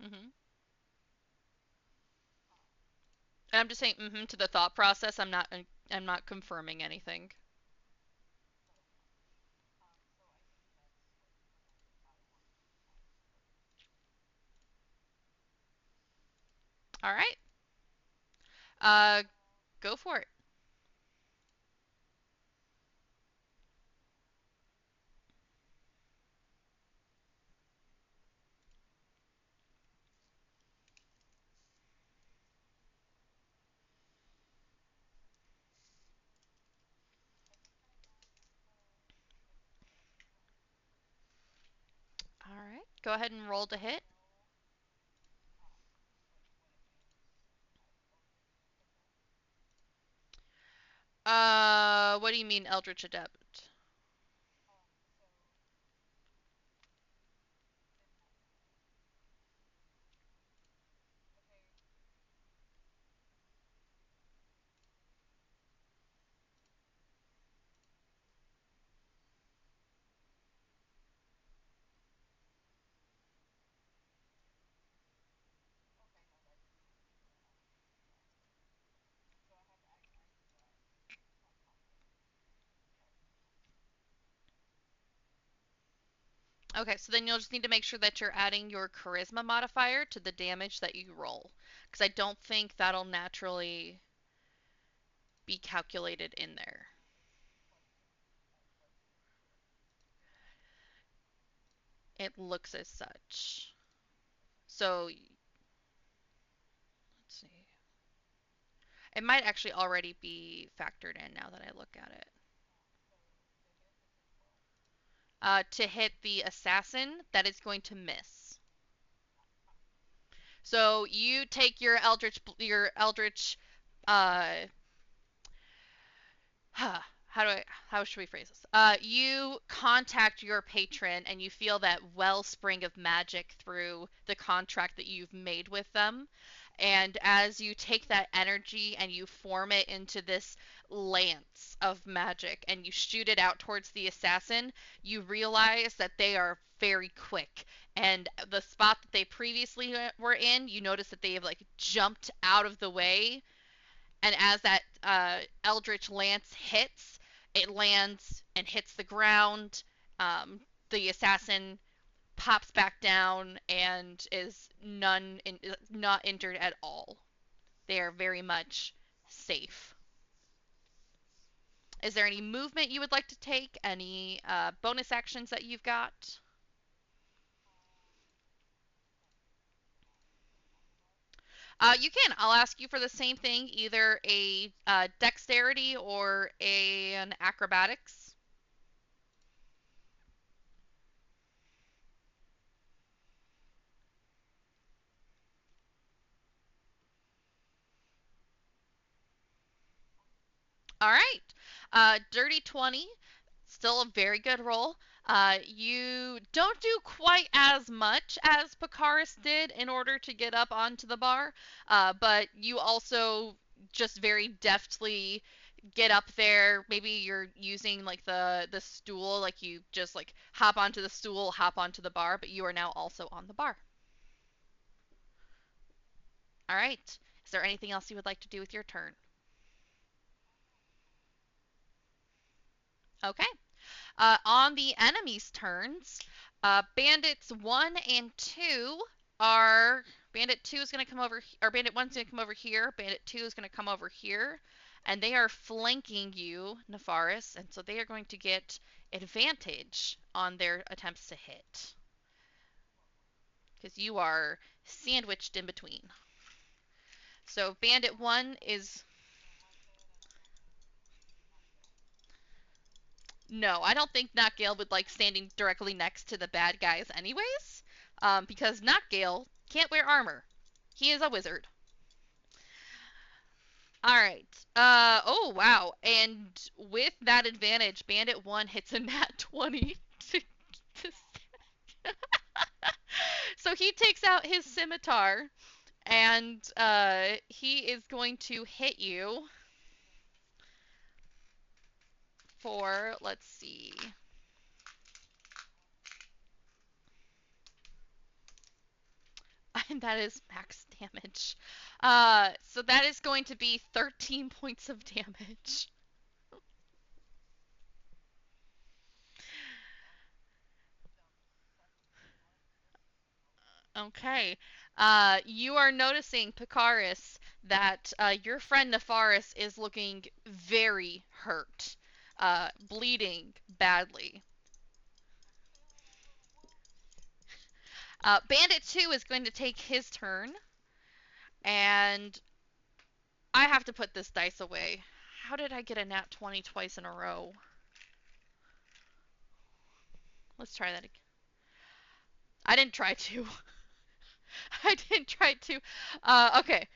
Hmm. I'm just saying to the thought process. I'm not confirming anything. All right. Uh go for it. All right. Go ahead and roll to hit. What do you mean Eldritch Adept? Okay, so then you'll just need to make sure that you're adding your charisma modifier to the damage that you roll, because I don't think that'll naturally be calculated in there. It looks as such. So let's see. It might actually already be factored in now that I look at it. To hit the assassin, that is going to miss. So you take your eldritch uh how should we phrase this? You contact your patron and you feel that wellspring of magic through the contract that you've made with them. And as you take that energy and you form it into this lance of magic and you shoot it out towards the assassin, you realize that they are very quick. And the spot that they previously were in, you notice that they have like jumped out of the way, and as that Eldritch Lance hits, it lands and hits the ground. The assassin pops back down and is not injured at all. They are very much safe. Is there any movement you would like to take? Any bonus actions that you've got? You can. I'll ask you for the same thing, either a dexterity or an acrobatics. All right. Dirty 20, still a very good roll. You don't do quite as much as Pakaris did in order to get up onto the bar, but you also just very deftly get up there. Maybe you're using like the stool, like you just like hop onto the stool, hop onto the bar, but you are now also on the bar. All right. Is there anything else you would like to do with your turn? Okay. On the enemy's turns, bandits 1 and 2 are. Bandit 2 is going to come over, or Bandit 1 is going to come over here. Bandit 2 is going to come over here. And they are flanking you, Nefaris, and so they are going to get advantage on their attempts to hit. Because you are sandwiched in between. So Bandit 1 is. No, I don't think Notgale would like standing directly next to the bad guys, anyways. Because Notgale can't wear armor. He is a wizard. All right. Oh wow. And with that advantage, Bandit 1 hits a nat 20 to so he takes out his scimitar and he is going to hit you for, let's see. And that is max damage. So that is going to be 13 points of damage. Okay. You are noticing, Pikaris, that your friend Nefaris is looking very hurt, bleeding badly. Bandit 2 is going to take his turn, and I have to put this dice away. How did I get a nat 20 twice in a row? Let's try that again. I didn't try to. I didn't try to. Okay.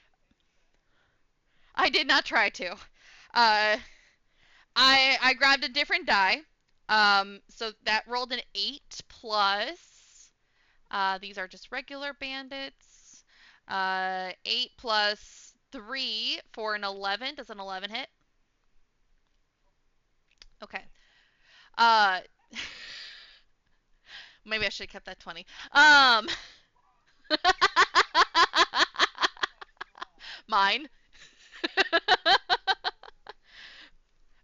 I did not try to. Uh, I grabbed a different die. So that rolled an 8 plus. These are just regular bandits. 8 plus 3 for an 11. Does an 11 hit? Okay. Uh, maybe I should have kept that 20. Mine.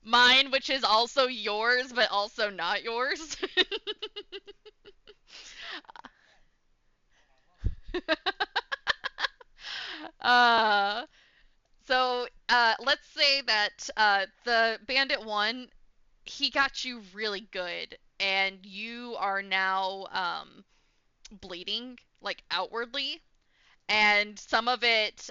Mine, which is also yours, but also not yours. uh, let's say that the Bandit 1, he got you really good, and you are now bleeding, like, outwardly, and some of it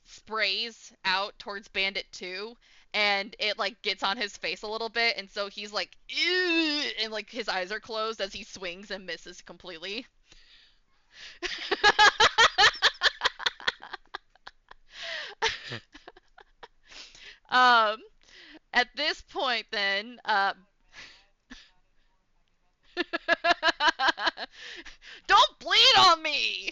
sprays out towards Bandit 2, and it like gets on his face a little bit, and so he's like, ew, and like his eyes are closed as he swings and misses completely. um, at this point, then, don't bleed on me.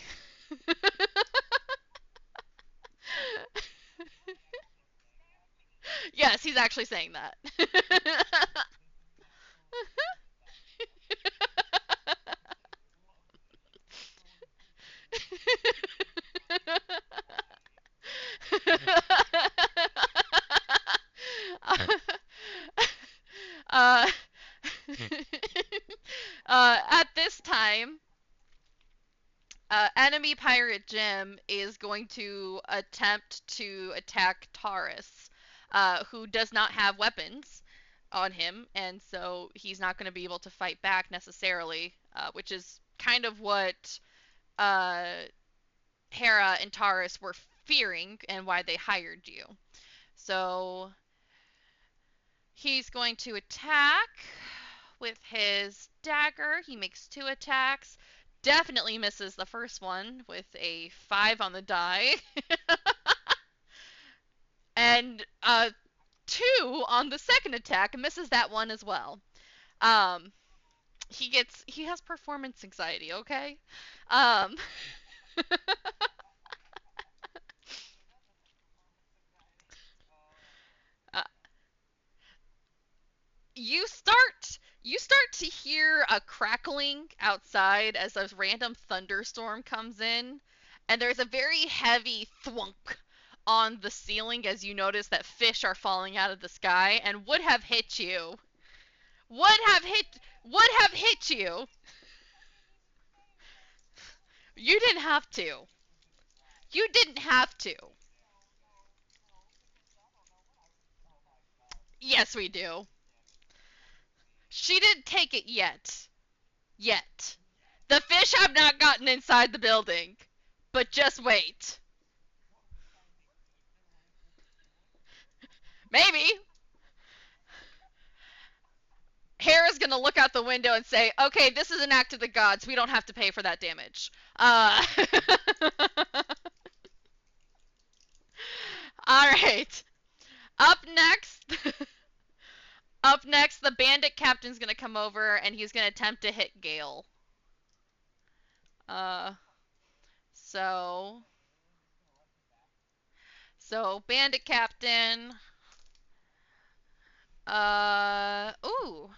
Yes, he's actually saying that. uh, at this time, enemy pirate Jim is going to attempt to attack Taurus, who does not have weapons on him, and so he's not going to be able to fight back necessarily, which is kind of what uh, Hera and Taurus were fearing and why they hired you. So he's going to attack with his dagger. He makes 2 attacks. Definitely misses the first one with a 5 on the die. And 2 on the second attack, and misses that one as well. Um, he has performance anxiety, okay? Um, to hear a crackling outside as a random thunderstorm comes in, and there's a very heavy thwunk on the ceiling as you notice that fish are falling out of the sky and would have hit you. Would have hit would have hit you. You didn't have to. You didn't have to. Yes, we do. She didn't take it yet. Yet. The fish have not gotten inside the building. But just wait. Maybe. Hera's gonna look out the window and say, okay, this is an act of the gods. We don't have to pay for that damage. Alright. Up next. Up next, the bandit captain's gonna come over and he's gonna attempt to hit Gale. Uh, so. So, bandit captain. Ooh.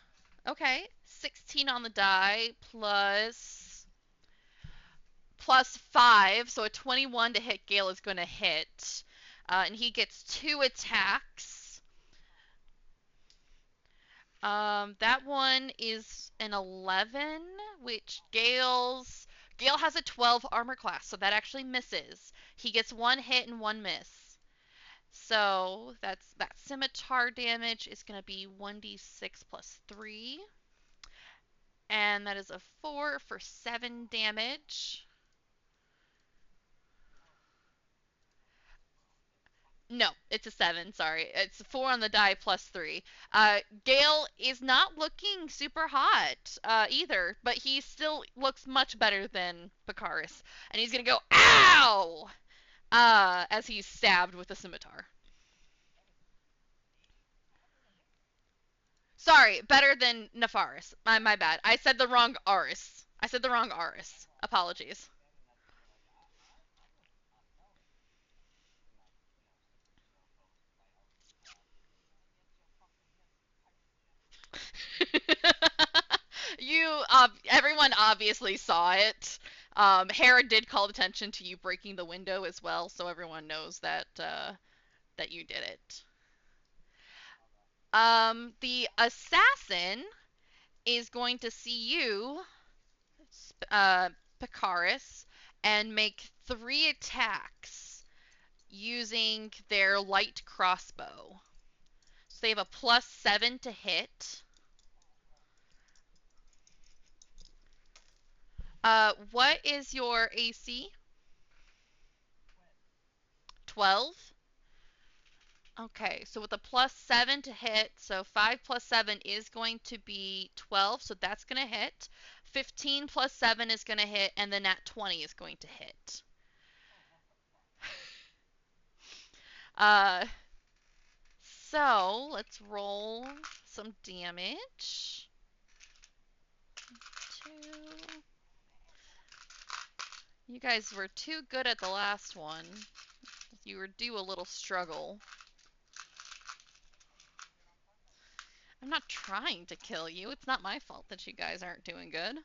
Okay. 16 on the die plus 5, so a 21 to hit Gale is going to hit. And he gets 2 attacks. That one is an 11, which Gale has a 12 armor class, so that actually misses. He gets 1 hit and 1 miss. So that scimitar damage is going to be 1d6 plus 3. And that is a 4 for 7 damage. No, it's a 7, sorry. It's 4 on the die plus 3. Gale is not looking super hot either, but he still looks much better than Pakaris. And he's going to go, ow! As he's stabbed with a scimitar. Sorry, better than Nefaris. My bad. I said the wrong Aris. Apologies. Everyone obviously saw it. Hera did call attention to you breaking the window as well, so everyone knows that you did it. The assassin is going to see you, Pikaris, and make 3 attacks using their light crossbow. So they have a plus 7 to hit. What is your AC? 12? Okay, so with a plus 7 to hit, so 5 plus 7 is going to be 12, so that's going to hit. 15 plus 7 is going to hit, and then that 20 is going to hit. So let's roll some damage. 2. You guys were too good at the last one. You were due a little struggle. I'm not trying to kill you. It's not my fault that you guys aren't doing good.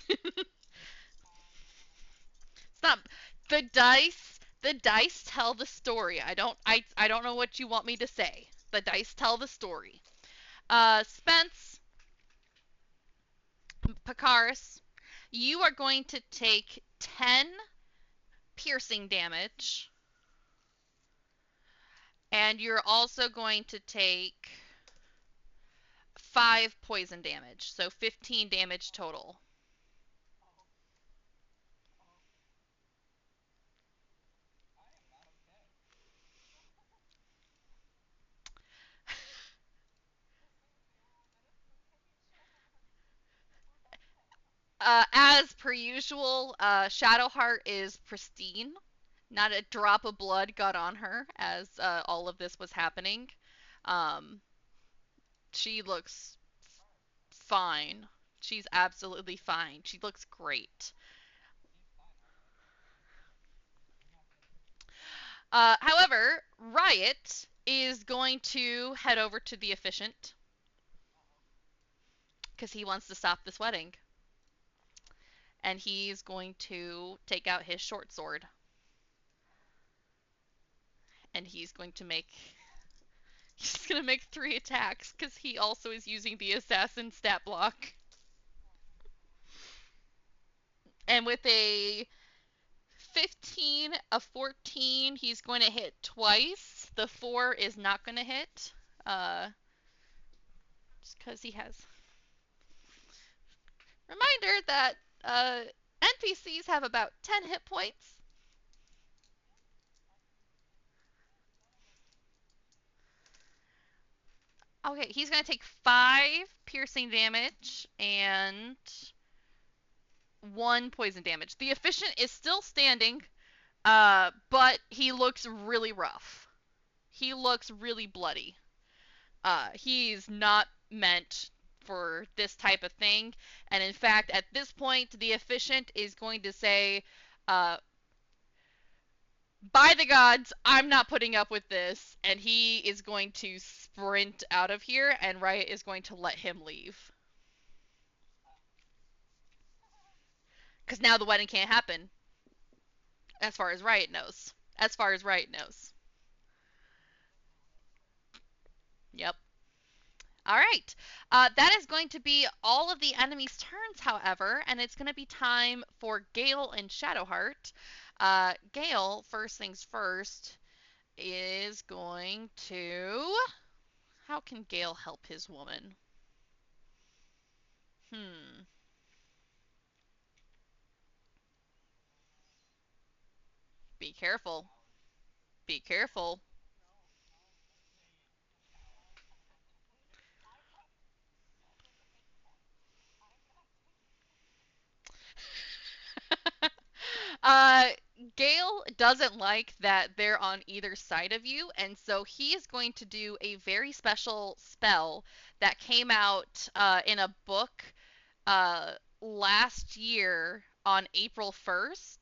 It's not the dice tell the story. I don't know what you want me to say. The dice tell the story. Spence, Pakaris, you are going to take 10 piercing damage. And you're also going to take 5 poison damage. So 15 damage total. As per usual, Shadowheart is pristine. Not a drop of blood got on her as all of this was happening. Um, she looks fine. She's absolutely fine. She looks great. However, Riot is going to head over to the efficient because he wants to stop this wedding. And he's going to take out his short sword. And he's going to make 3 attacks because he also is using the assassin stat block. And with a 15, a 14, he's going to hit twice. The 4 is not going to hit. Just because he has. Reminder that NPCs have about 10 hit points. Okay, he's going to take 5 piercing damage and 1 poison damage. The efficient is still standing, but he looks really rough. He looks really bloody. He's not meant for this type of thing. And in fact, at this point, the efficient is going to say, uh, by the gods, I'm not putting up with this. And he is going to sprint out of here, and Riot is going to let him leave. Because now the wedding can't happen, as far as Riot knows. As far as Riot knows. Yep. All right. That is going to be all of the enemy's turns, however, and it's going to be time for Gale and Shadowheart. Gale, first things first, is going to. How can Gale help his woman? Hmm. Be careful. Be careful. uh, Gale doesn't like that they're on either side of you, and so he is going to do a very special spell that came out in a book uh, last year on April 1st,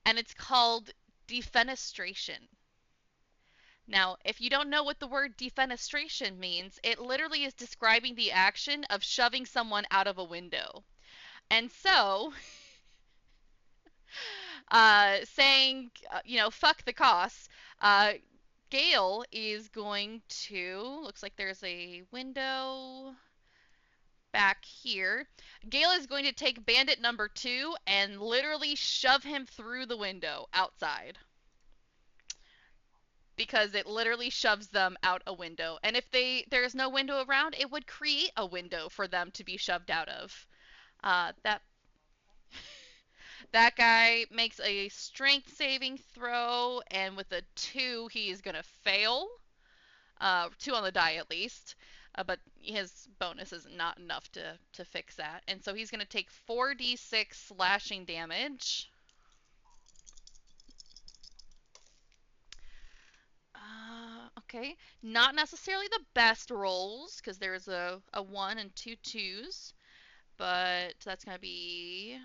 and it's called defenestration. Now, if you don't know what the word defenestration means, it literally is describing the action of shoving someone out of a window. And so, saying, fuck the costs, uh, Gale is going to. Looks like there's a window back here. Gale is going to take bandit number 2 and literally shove him through the window outside. Because it literally shoves them out a window. And if there's no window around, it would create a window for them to be shoved out of. That guy makes a strength saving throw, and with a 2, he is gonna fail. 2 on the die at least. But his bonus is not enough to fix that. And so he's going to take 4d6 slashing damage. Okay. Not necessarily the best rolls, because there's a 1 and 2 twos. But that's going to be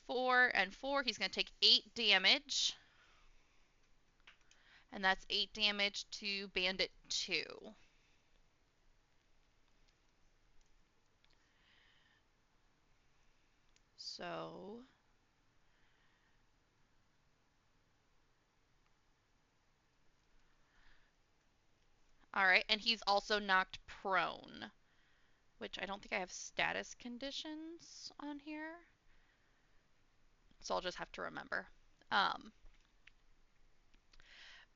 4 and 4. He's going to take 8 damage. And that's 8 damage to Bandit 2. So all right, and he's also knocked prone, which I don't think I have status conditions on here. So I'll just have to remember. Um,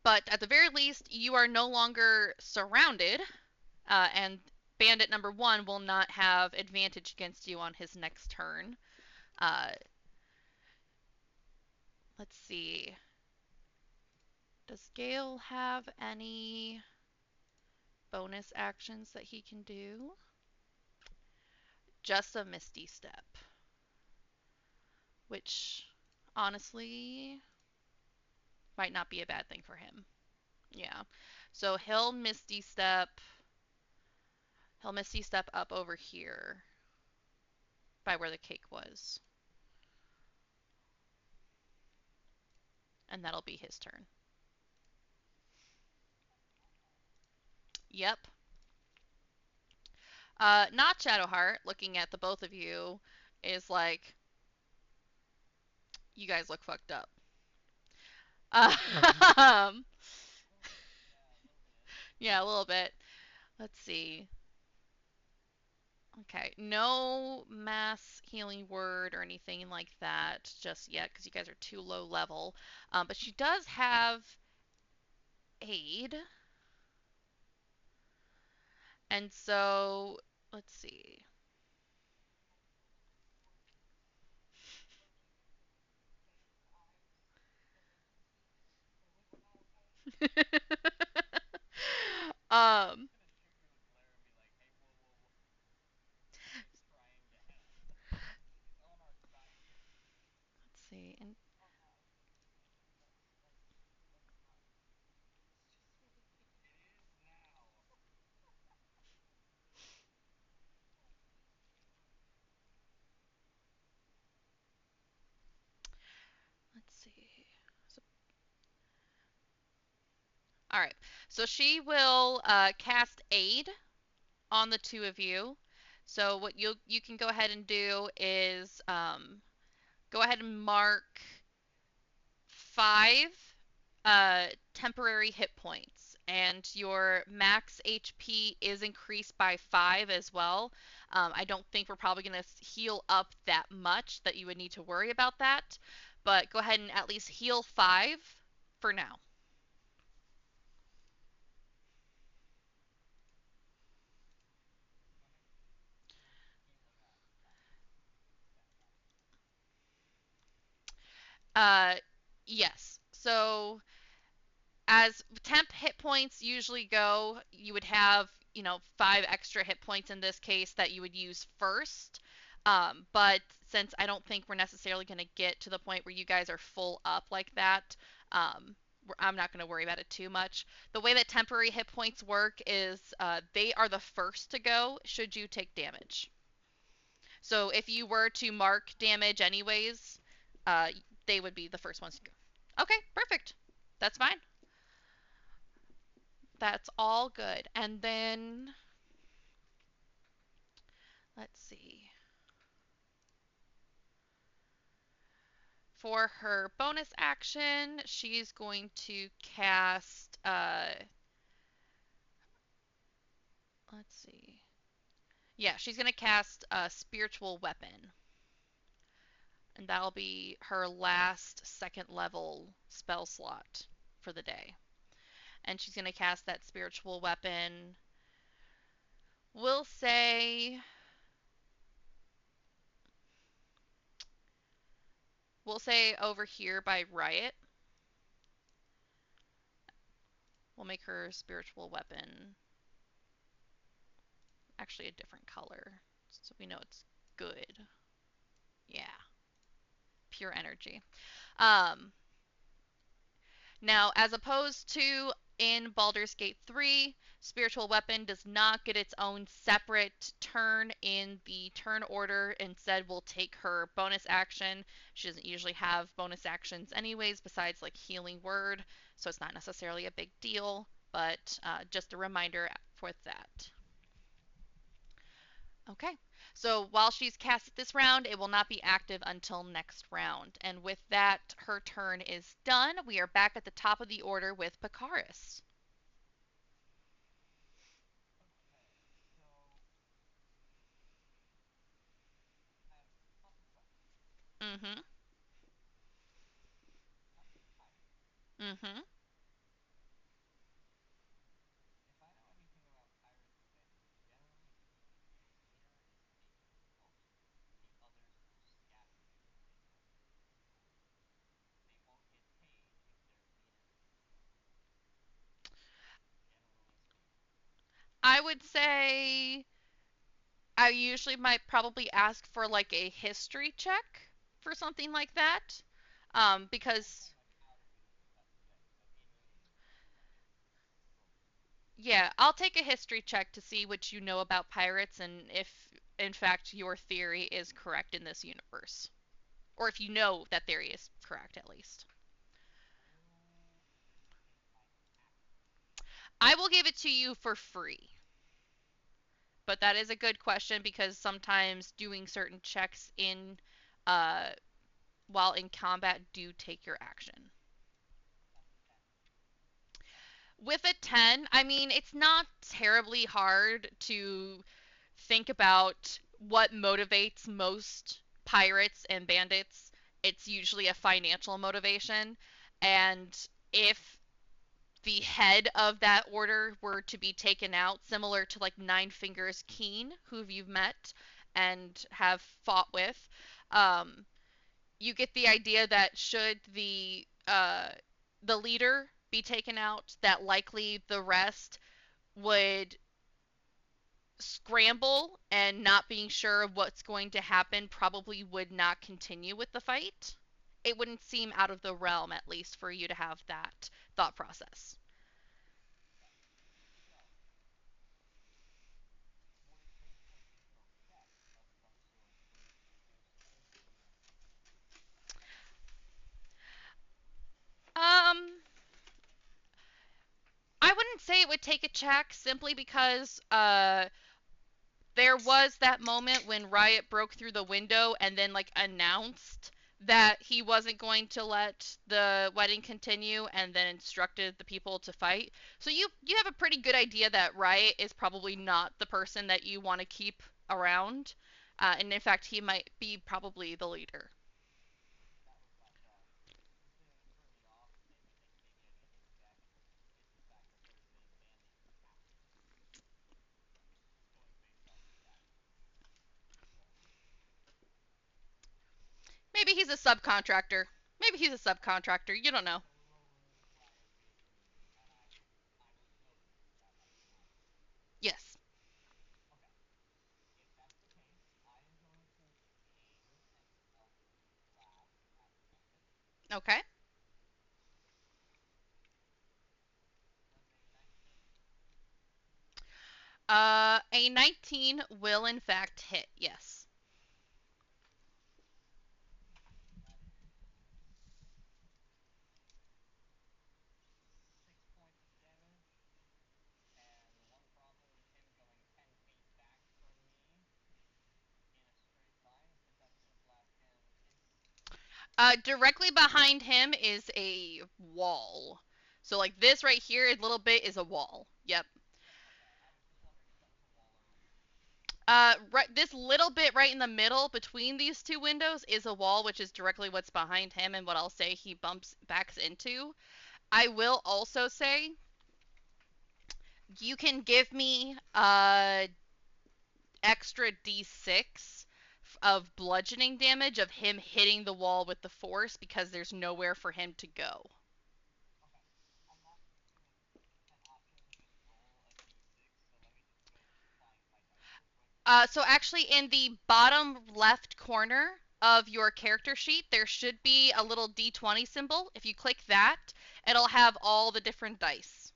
but at the very least, you are no longer surrounded, and bandit number 1 will not have advantage against you on his next turn. Uh, let's see. Does Gale have any bonus actions that he can do? Just a Misty Step, which honestly might not be a bad thing for him. Yeah. So he'll Misty Step. He'll Misty Step up over here by where the cake was. And that'll be his turn. Yep. Not Shadowheart, looking at the both of you, is like, you guys look fucked up. Okay. Um, yeah, a little bit. Let's see. Okay, no mass healing word or anything like that just yet because you guys are too low level. But she does have aid, and so let's see. um, let's see. And let's see. So, all right. So she will cast aid on the two of you. So what you can go ahead and do is go ahead and mark 5 temporary hit points, and your max HP is increased by 5 as well. I don't think we're probably going to heal up that much that you would need to worry about that, but go ahead and at least heal 5 for now. Uh, yes. So as temp hit points usually go, you would have, 5 extra hit points in this case that you would use first. But since I don't think we're necessarily going to get to the point where you guys are full up like that, um, I'm not going to worry about it too much. The way that temporary hit points work is they are the first to go should you take damage. So if you were to mark damage anyways, uh, they would be the first ones to go. Okay, perfect. That's fine. That's all good. And then let's see. For her bonus action, she's going to cast let's see. Yeah, she's going to cast a spiritual weapon. And that'll be her last second level spell slot for the day. And she's going to cast that spiritual weapon. We'll say we'll say over here by Riot. We'll make her spiritual weapon actually a different color so we know it's good. Yeah, pure energy. Um, Now, as opposed to in Baldur's Gate 3, spiritual weapon does not get its own separate turn in the turn order. Instead, we'll take her bonus action. She doesn't usually have bonus actions anyways, besides like healing word, so it's not necessarily a big deal. But just a reminder for that. Okay. So while she's cast it this round, it will not be active until next round. And with that, her turn is done. We are back at the top of the order with Pakaris. Mm-hmm. Mm-hmm. I would say I usually might probably ask for like a history check for something like that. Because yeah, I'll take a history check to see what you know about pirates and if in fact your theory is correct in this universe. Or if you know that theory is correct at least. I will give it to you for free. But that is a good question because sometimes doing certain checks in uh, while in combat do take your action. With a 10, I mean, it's not terribly hard to think about what motivates most pirates and bandits. It's usually a financial motivation. And if the head of that order were to be taken out, similar to like Nine Fingers Keen, who you've met and have fought with, um, you get the idea that should the leader be taken out, that likely the rest would scramble and not being sure of what's going to happen probably would not continue with the fight. It wouldn't seem out of the realm, at least, for you to have that thought process. Um, I wouldn't say it would take a check simply because there was that moment when Riot broke through the window and then like announced that he wasn't going to let the wedding continue and then instructed the people to fight. So you have a pretty good idea that Riot is probably not the person that you want to keep around. And in fact, he might be probably the leader. Maybe he's a subcontractor. Maybe he's a subcontractor. You don't know. Yes. Okay. A 19 will in fact hit. Yes. Directly behind him is a wall. So like this right here, a little bit is a wall. Yep. Right, this little bit right in the middle between these two windows is a wall, which is directly what's behind him and what I'll say he backs into. I will also say you can give me extra d6 of bludgeoning damage of him hitting the wall with the force because there's nowhere for him to go. So actually, in the bottom left corner of your character sheet, there should be a little D20 symbol. If you click that, it'll have all the different dice.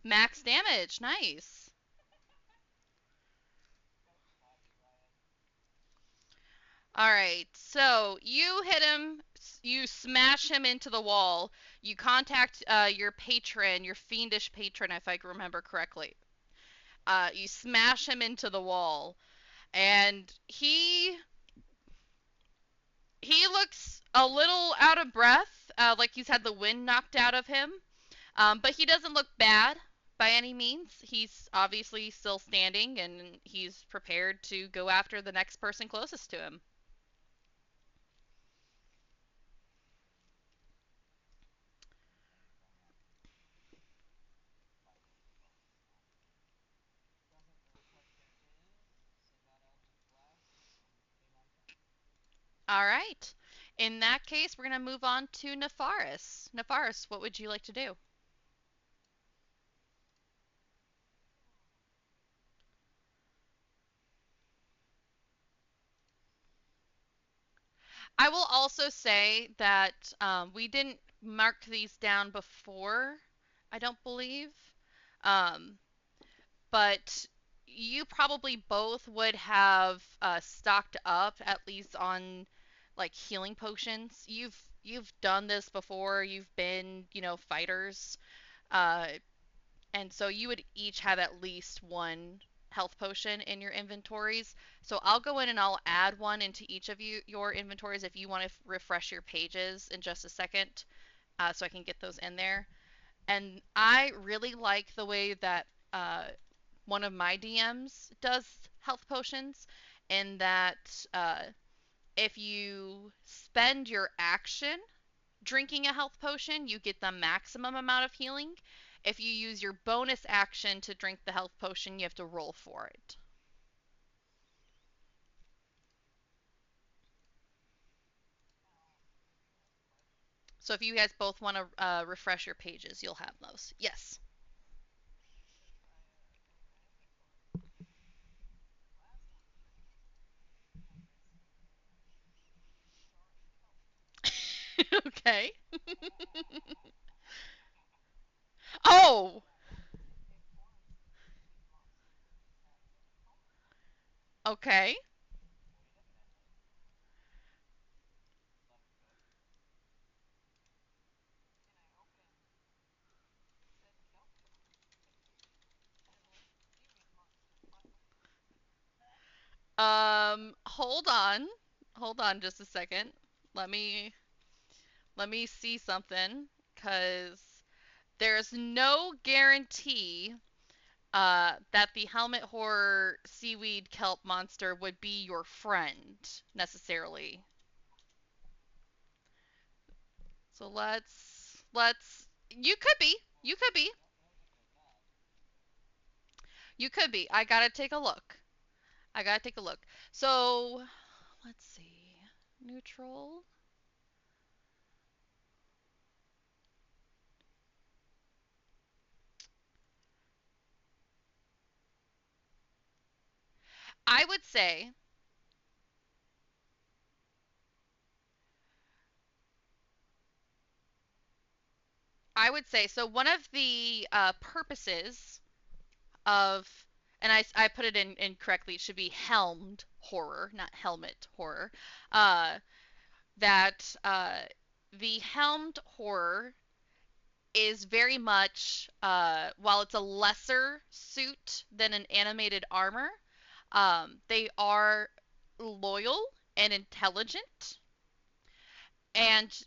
Max damage, nice. All right, so you hit him, you smash him into the wall. You contact your patron, your fiendish patron, if I can remember correctly. You smash him into the wall, and he looks a little out of breath, like he's had the wind knocked out of him. But he doesn't look bad by any means. He's obviously still standing and he's prepared to go after the next person closest to him. All right. In that case, we're going to move on to Nefaris. Nefaris, what would you like to do? I will also say that we didn't mark these down before, I don't believe. Um, but you probably both would have stocked up at least on like healing potions. You've done this before. You've been, fighters. Uh, and so you would each have at least one health potion in your inventories. So I'll go in and I'll add one into each of your inventories if you want to refresh your pages in just a second, so I can get those in there. And I really like the way that one of my DMs does health potions, in that if you spend your action drinking a health potion, you get the maximum amount of healing. If you use your bonus action to drink the health potion, you have to roll for it. So if you guys both want to refresh your pages, you'll have those. Yes. Okay. Oh, okay. Hold on. Hold on just a second. Let me let me see something, cuz there's no guarantee that the helmet horror seaweed kelp monster would be your friend necessarily. So let's you could be. You could be. You could be. I got to take a look. I got to take a look. So, let's see. Neutral. I would say so one of the purposes of, and I put it in incorrectly, it should be helmed horror, not helmet horror. Uh, that the helmed horror is very much, while it's a lesser suit than an animated armor, they are loyal and intelligent, and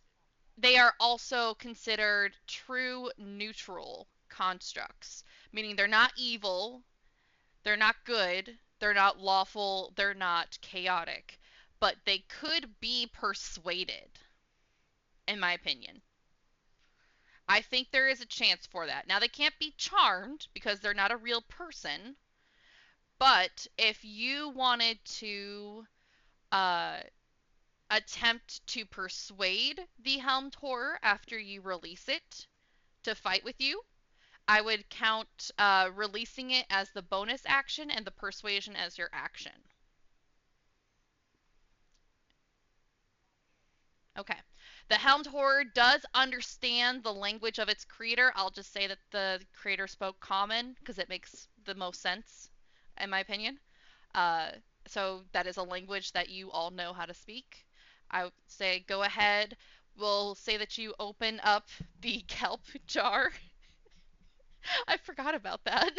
they are also considered true neutral constructs, meaning they're not evil, they're not good, they're not lawful, they're not chaotic, but they could be persuaded, in my opinion. I think there is a chance for that. Now, they can't be charmed because they're not a real person, but if you wanted to uh, attempt to persuade the Helmed Horror after you release it to fight with you, I would count releasing it as the bonus action and the persuasion as your action. Okay. The Helmed Horror does understand the language of its creator. I'll just say that the creator spoke common because it makes the most sense, in my opinion. Uh, so that is a language that you all know how to speak. I would say go ahead. We'll say that you open up the kelp jar. I forgot about that.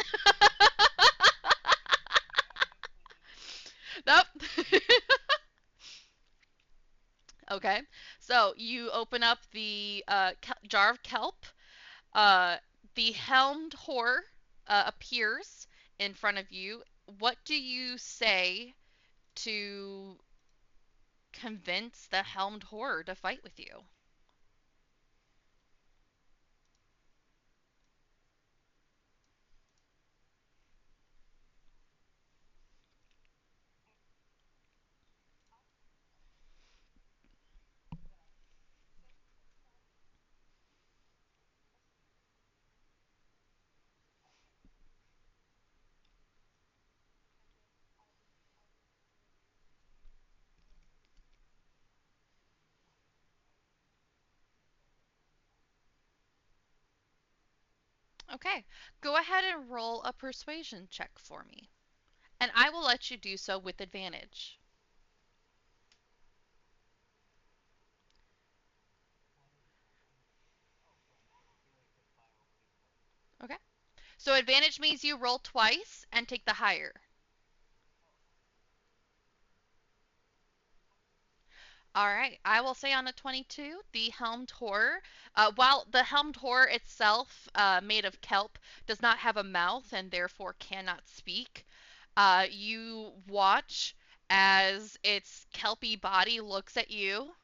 Nope. Okay. So you open up the jar of kelp. Uh, the helmed whore appears in front of you. What do you say to convince the helmed whore to fight with you? Okay. Go ahead and roll a persuasion check for me. And I will let you do so with advantage. Okay? So advantage means you roll twice and take the higher. All right, I will say on a 22, the helmed horror. While the helmed horror itself, made of kelp, does not have a mouth and therefore cannot speak, you watch as its kelpy body looks at you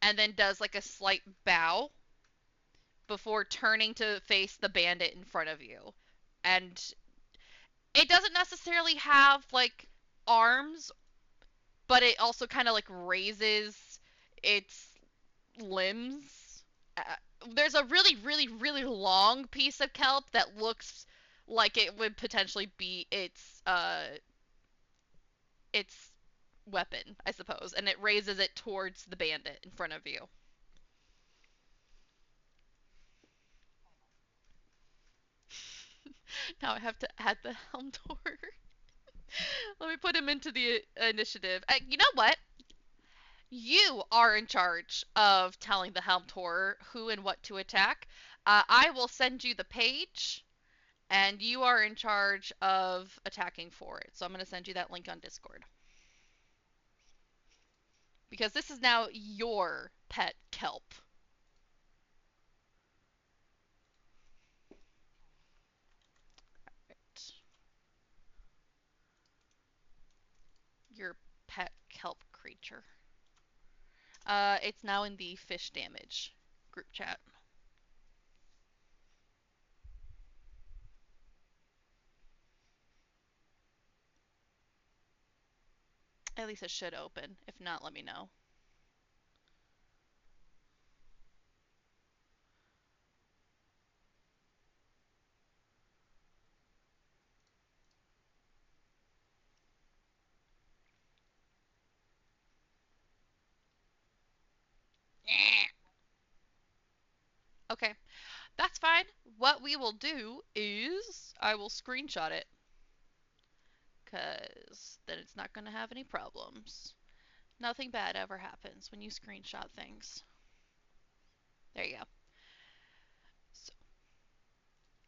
and then does like a slight bow before turning to face the bandit in front of you. And it doesn't necessarily have like arms, but it also kind of like raises its limbs. Uh, there's a really, really, really long piece of kelp that looks like it would potentially be its weapon, I suppose, and it raises it towards the bandit in front of you. Now I have to add the helm door. Let me put him into the initiative. You know what? You are in charge of telling the helmed horror who and what to attack. I will send you the page, and you are in charge of attacking for it. So I'm going to send you that link on Discord. Because this is now your pet kelp. Right. Your pet kelp creature. It's now in the fish damage group chat. At least it should open. If not, let me know. Okay, that's fine. What we will do is I will screenshot it, because then it's not going to have any problems. Nothing bad ever happens when you screenshot things. There you go. So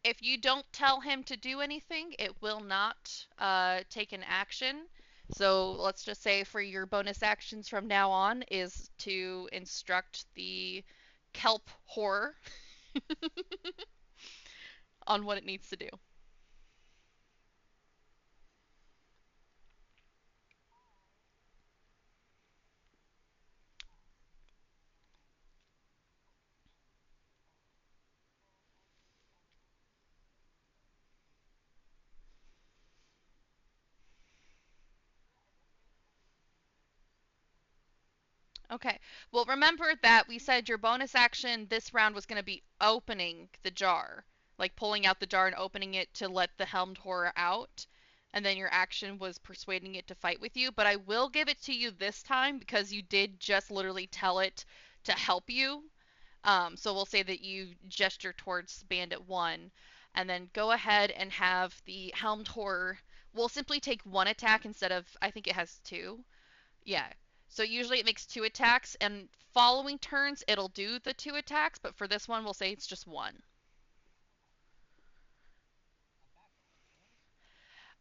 if you don't tell him to do anything, it will not take an action. So let's just say for your bonus actions from now on is to instruct the kelp horror on what it needs to do. Okay. Well, remember that we said your bonus action this round was going to be opening the jar, like pulling out the jar and opening it to let the helmed horror out. And then your action was persuading it to fight with you. But I will give it to you this time because you did just literally tell it to help you. So we'll say that you gesture towards Bandit 1. And then go ahead and have the helmed horror. We'll simply take one attack instead of, I think it has two. Yeah. So usually it makes two attacks, and following turns it'll do the two attacks, but for this one we'll say it's just one.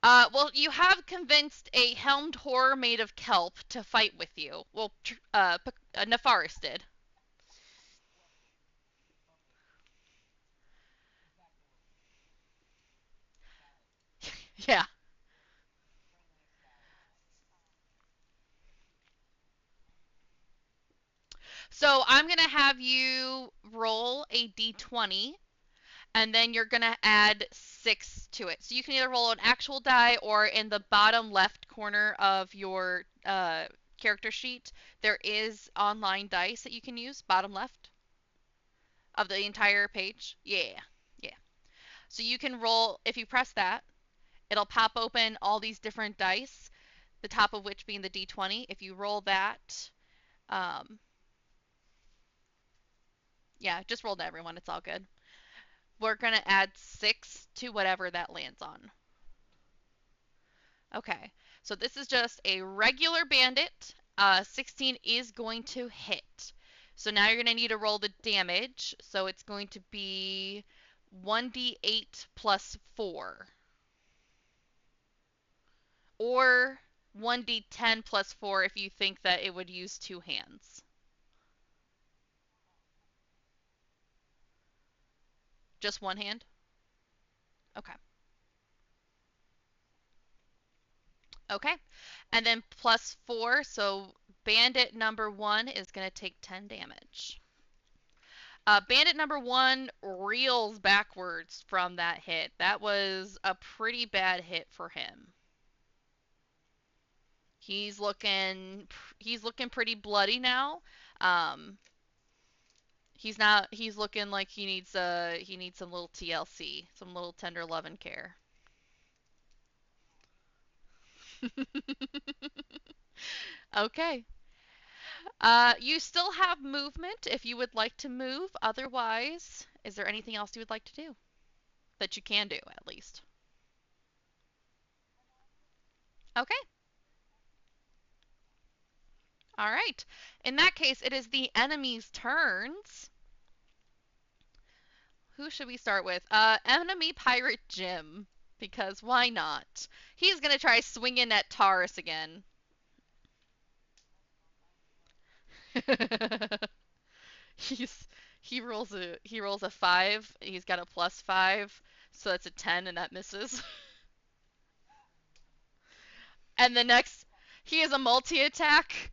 Well, you have convinced a helmed horror made of kelp to fight with you. Well, Nefaris did. Yeah. So I'm gonna have you roll a d20, and then you're gonna add six to it. So you can either roll an actual die, or in the bottom left corner of your character sheet, there is online dice that you can use. Bottom left of the entire page. Yeah, yeah. So you can roll if you press that. It'll pop open all these different dice. The top of which being the d20. If you roll that, um, yeah, just roll to everyone. It's all good. We're gonna add six to whatever that lands on. Okay, so this is just a regular bandit. 16 is going to hit. So now you're going to need to roll the damage. So it's going to be 1d8 plus 4. Or 1d10 plus 4 if you think that it would use two hands. Just one hand? Okay. Okay. And then plus 4, so bandit number 1 is going to take 10 damage. Bandit number 1 reels backwards from that hit. That was a pretty bad hit for him. He's looking he's looking pretty bloody now. Um, he's not he's looking like he needs some little TLC, some little tender love and care. Okay. You still have movement if you would like to move. Otherwise, is there anything else you would like to do that you can do at least? Okay. All right. In that case, it is the enemy's turns. Who should we start with? Enemy Pirate Jim, because why not? He's gonna try swinging at Taurus again. He's he rolls a 5. He's got a plus 5, so that's a 10, and that misses. And the next, he has a multi attack,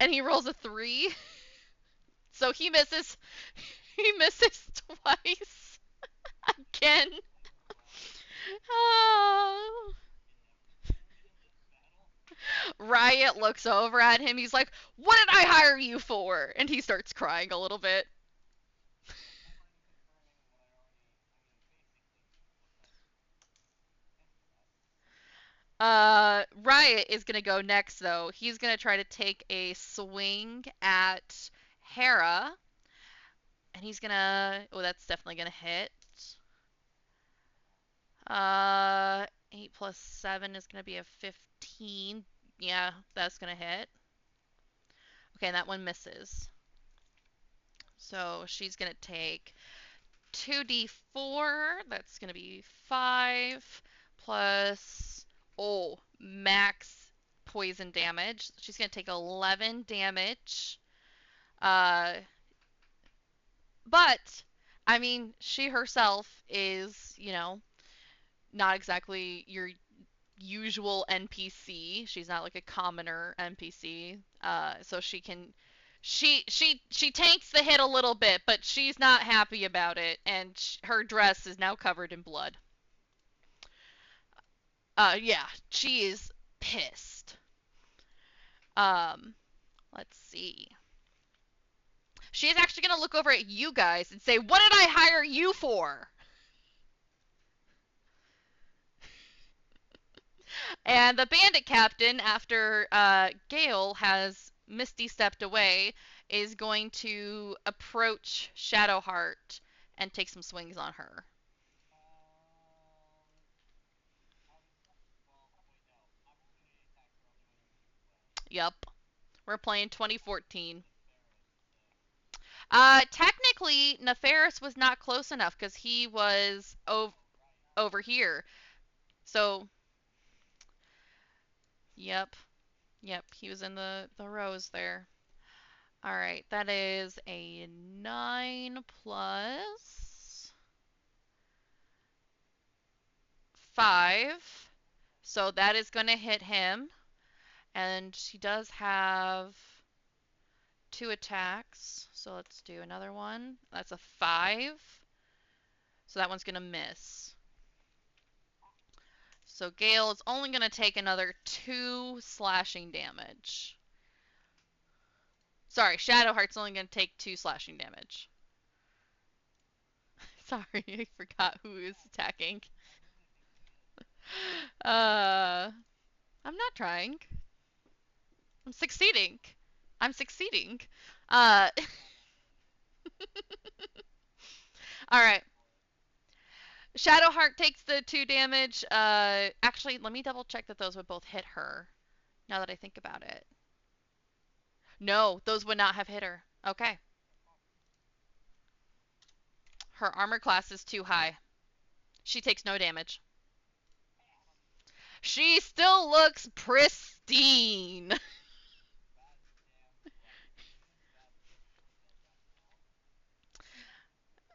and he rolls a 3, so he misses. He misses twice again. Oh. Riot looks over at him. He's like, "What did I hire you for?" And he starts crying a little bit. Riot is gonna go next though. He's gonna try to take a swing at Hera, and he's gonna. Oh, that's definitely gonna hit. 8 plus 7 is gonna be a 15. Yeah, that's gonna hit. Okay, and that one misses. So she's gonna take 2d4. That's gonna be 5 plus max poison damage. She's gonna take 11 damage. Uh, but I mean, she herself is, not exactly your usual NPC. She's not like a commoner NPC. So she tanks the hit a little bit, but she's not happy about it, and her dress is now covered in blood. Yeah, she is pissed. Um, let's see. She is actually gonna look over at you guys and say, "What did I hire you for?" And the bandit captain, after Gale has Misty stepped away, is going to approach Shadowheart and take some swings on her. Yup. We're playing 2014. Technically, Nefaris was not close enough because he was over here. So, yep. Yep, he was in the rows there. All right, that is a 9 plus 5. So that is going to hit him. And he does have 2 attacks. So let's do another one. That's a 5. So that one's going to miss. So Gale is only going to take another 2 slashing damage. Sorry, Shadowheart's only going to take 2 slashing damage. Sorry, I forgot who is attacking. Uh, I'm not trying. I'm succeeding. I'm succeeding. Uh, all right. Shadowheart takes the 2 damage. Actually, let me double check that those would both hit her. Now that I think about it. No, those would not have hit her. Okay. Her armor class is too high. She takes no damage. She still looks pristine.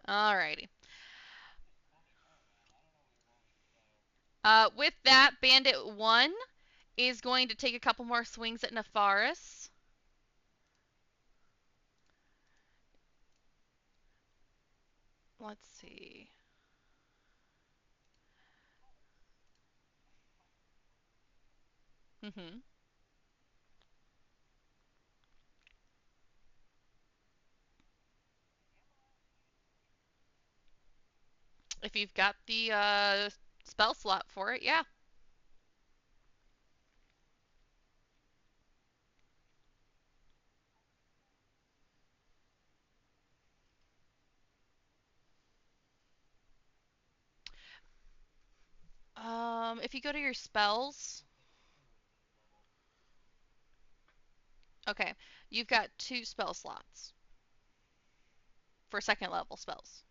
Alrighty. With that, Bandit 1 is going to take a couple more swings at Nefaris. Let's see. Mm-hmm. If you've got the spell slot for it, yeah. If you go to your spells, okay, you've got 2 spell slots for second level spells.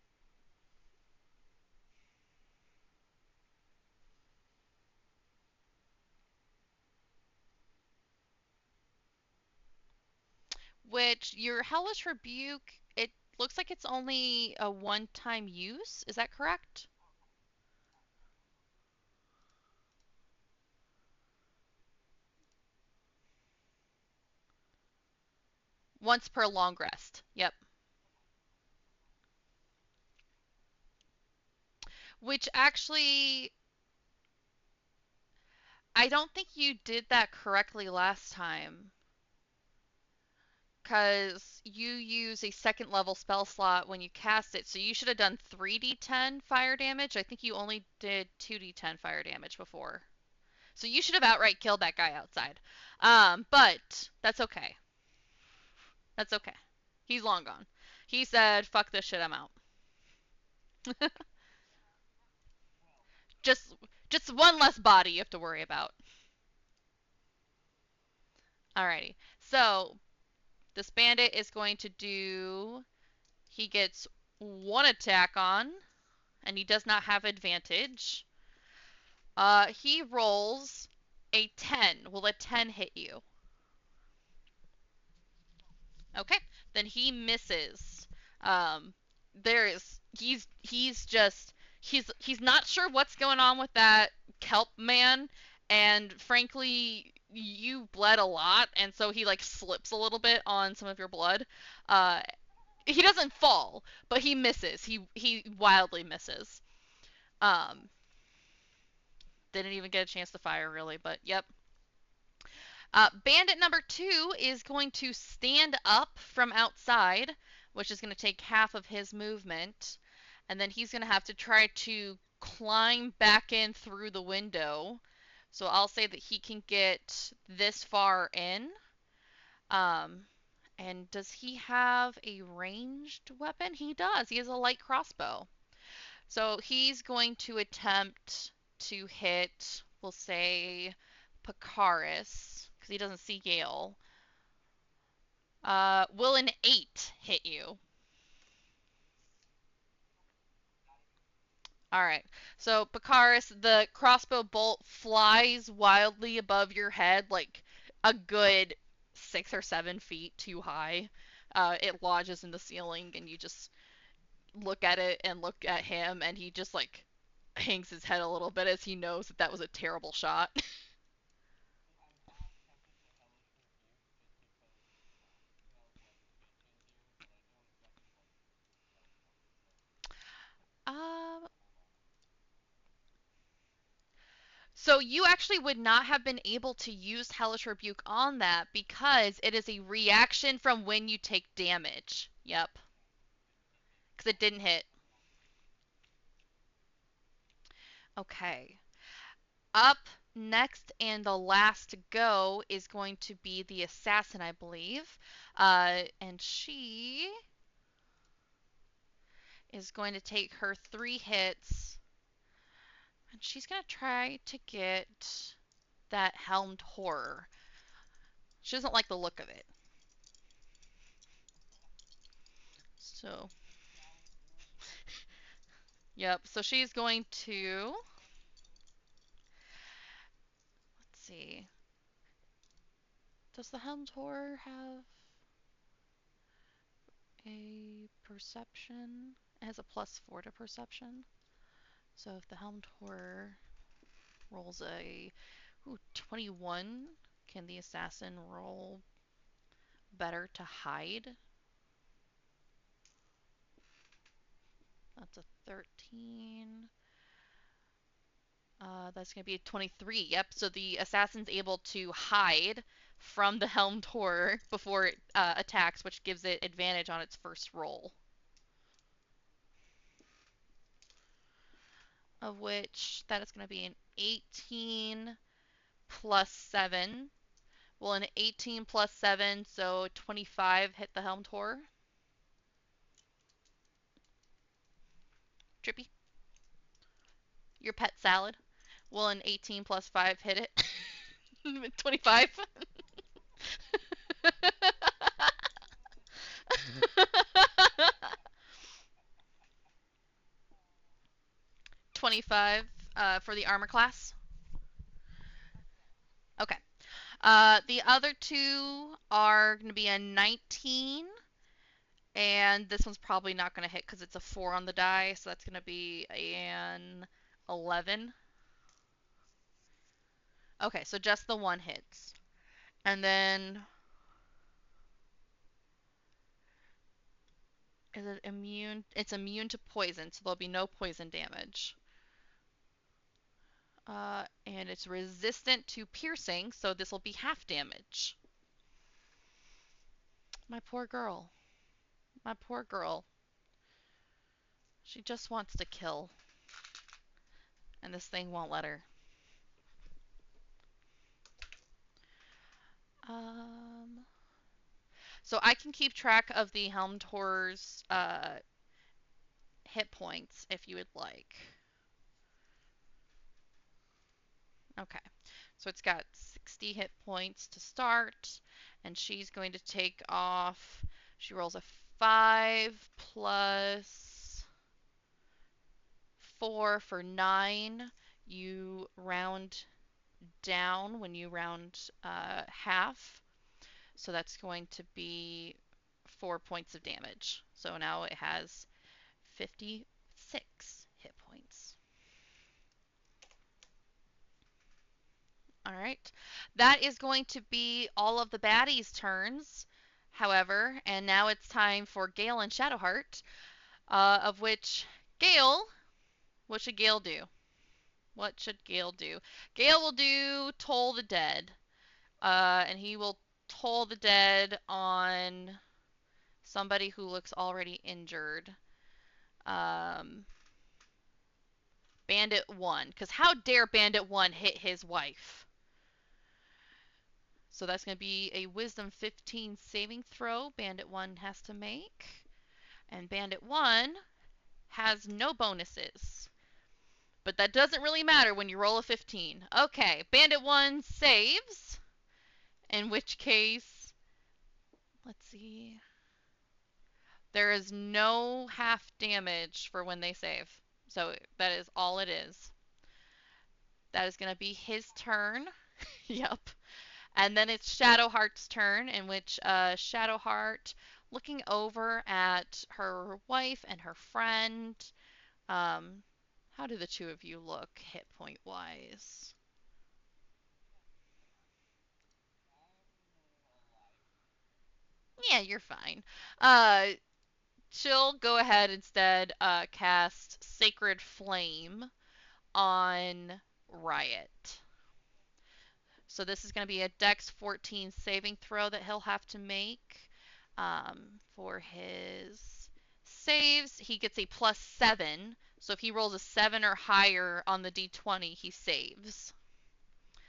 Which your Hellish Rebuke, it looks like it's only a one-time use. Is that correct? Once per long rest. Yep. Which actually, I don't think you did that correctly last time. Because you use a second level spell slot when you cast it, so you should have done 3d10 fire damage. I think you only did 2d10 fire damage before. So you should have outright killed that guy outside. But that's okay. That's okay. He's long gone. He said, "Fuck this shit, I'm out." just just one less body you have to worry about. Alrighty. So this bandit is going to do. He gets 1 attack on, and he does not have advantage. He rolls a 10. Will a 10 hit you? Okay, then he misses. Um, he's not sure what's going on with that kelp man, and frankly, you bled a lot, and so he like slips a little bit on some of your blood. Uh, he doesn't fall, but he misses. He wildly misses. Um, didn't even get a chance to fire really, but yep. Bandit number 2 is going to stand up from outside, which is going to take half of his movement, and then he's going to have to try to climb back in through the window. So I'll say that he can get this far in. Um, and does he have a ranged weapon? He does. He has a light crossbow. So he's going to attempt to hit, we'll say, Pakaris, because he doesn't see Gale. Will an 8 hit you? Alright. So, Pakaris, the crossbow bolt flies wildly above your head, like a good 6 or 7 feet too high. It lodges in the ceiling, and you just look at it and look at him, and he just like hangs his head a little bit as he knows that that was a terrible shot. um, So you actually would not have been able to use Hellish Rebuke on that because it is a reaction from when you take damage. Yep. Because it didn't hit. Okay. Up next and the last to go is going to be the assassin, I believe. And she is going to take her 3 hits And she's gonna try to get that helmed horror. She doesn't like the look of it. So, yep. So she's going to. Let's see. Does the helmed horror have a perception? It has a +4 to perception. So if the helmed horror rolls a 21, can the assassin roll better to hide? That's a 13. That's going to be a 23. Yep. So the assassin's able to hide from the helmed horror before it attacks, which gives it advantage on its first roll. Of which that is going to be an 18 plus 7. Well, an 18 plus 7, so 25 hit the helmed horror. Trippy. Your pet salad. Will an 18 plus 5 hit it? 25? 25 for the armor class. Okay. The other two are going to be a 19, and this one's probably not going to hit because it's a 4 on the die, so that's going to be an 11. Okay, so just the one hits. And then is it immune? It's immune to poison, so there'll be no poison damage. And it's resistant to piercing, so this will be half damage. My poor girl. My poor girl. She just wants to kill, and this thing won't let her. Um, so I can keep track of the Helmed Horror's hit points if you would like. Okay, so it's got 60 hit points to start, and she's going to take off. She rolls a 5 plus 4 for 9. You round down when you round half, so that's going to be 4 points of damage. So now it has 56 hit points. All right. That is going to be all of the baddies' turns, however, and now it's time for Gale and Shadowheart, of which Gale, what should Gale do? What should Gale do? Gale will do Toll the Dead, and he will toll the dead on somebody who looks already injured. Um, Bandit 1, because how dare Bandit 1 hit his wife? So that's going to be a Wisdom 15 saving throw Bandit 1 has to make. And Bandit 1 has no bonuses. But that doesn't really matter when you roll a 15. Okay, Bandit 1 saves. In which case, let's see. There is no half damage for when they save. So that is all it is. That is going to be his turn. Yep. And then it's Shadowheart's turn, in which Shadowheart, looking over at her wife and her friend, how do the two of you look hit point wise? Yeah, you're fine. Uh, she'll go ahead instead cast Sacred Flame on Riot. So this is going to be a Dex 14 saving throw that he'll have to make. For his saves, he gets a +7. So if he rolls a 7 or higher on the d20, he saves.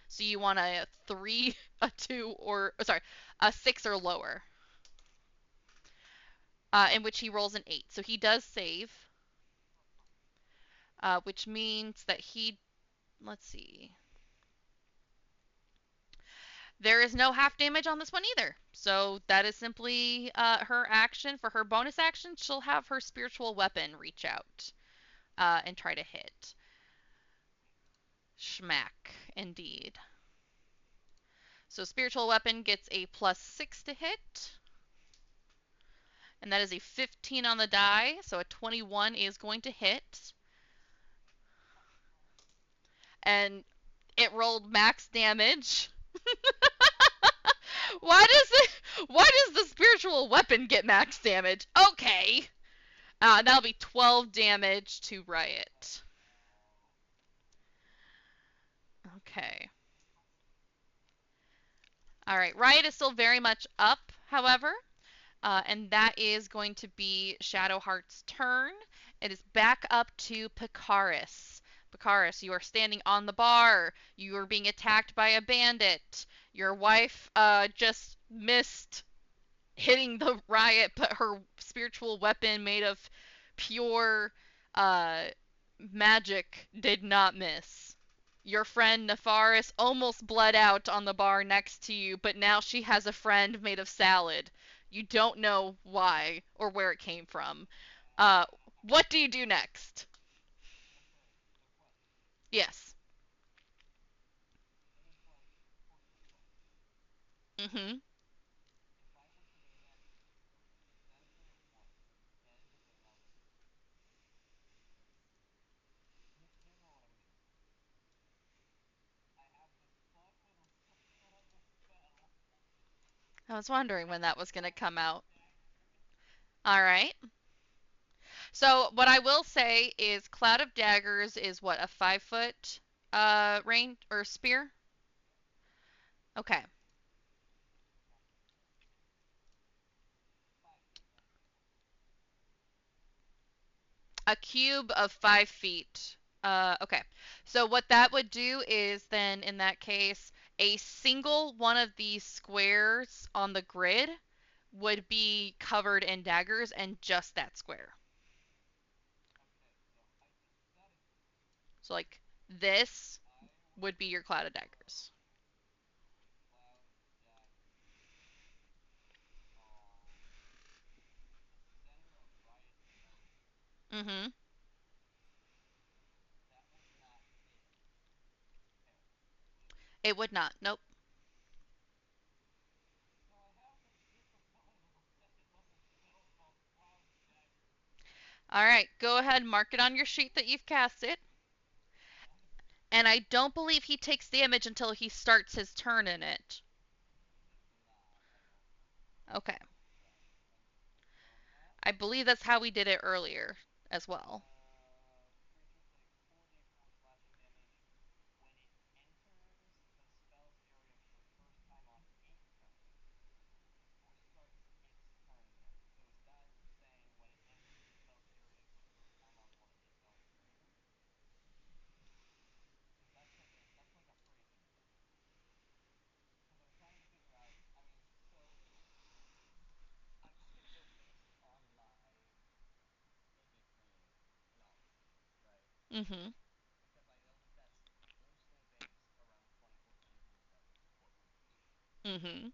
So you want a 3, a 2, or sorry, a 6 or lower. In which he rolls an 8. So he does save, which means that he let's see. There is no half damage on this one either. So that is simply her action. For her bonus action, she'll have her spiritual weapon reach out and try to hit. Schmack, indeed. So spiritual weapon gets a +6 to hit. And that is a 15 on the die, so a 21 is going to hit. And it rolled max damage. Why does the spiritual weapon get max damage? Okay. That'll be 12 damage to Riot. Okay. All right. Riot is still very much up, however. And that is going to be Shadowheart's turn. It is back up to Pikaris. Pikaris, you are standing on the bar. You are being attacked by a bandit. Your wife just missed hitting the riot, but her spiritual weapon made of pure uh, magic did not miss. Your friend Nefaris almost bled out on the bar next to you, but now she has a friend made of salad. You don't know why or where it came from. Uh, what do you do next? Yes. Mm-hmm. I was wondering when that was going to come out. All right. So what I will say is Cloud of Daggers is what, a 5 foot range or spear? Okay. A cube of 5 feet. Okay. So what that would do is then in that case, a single one of these squares on the grid would be covered in daggers and just that square. So like this would be your cloud of daggers. Mm-hmm. It would not. Nope. All right, go ahead, mark it on your sheet that you've cast it. And I don't believe he takes damage until he starts his turn in it. Okay. I believe that's how we did it earlier as well. Mm-hmm. Mm-hmm.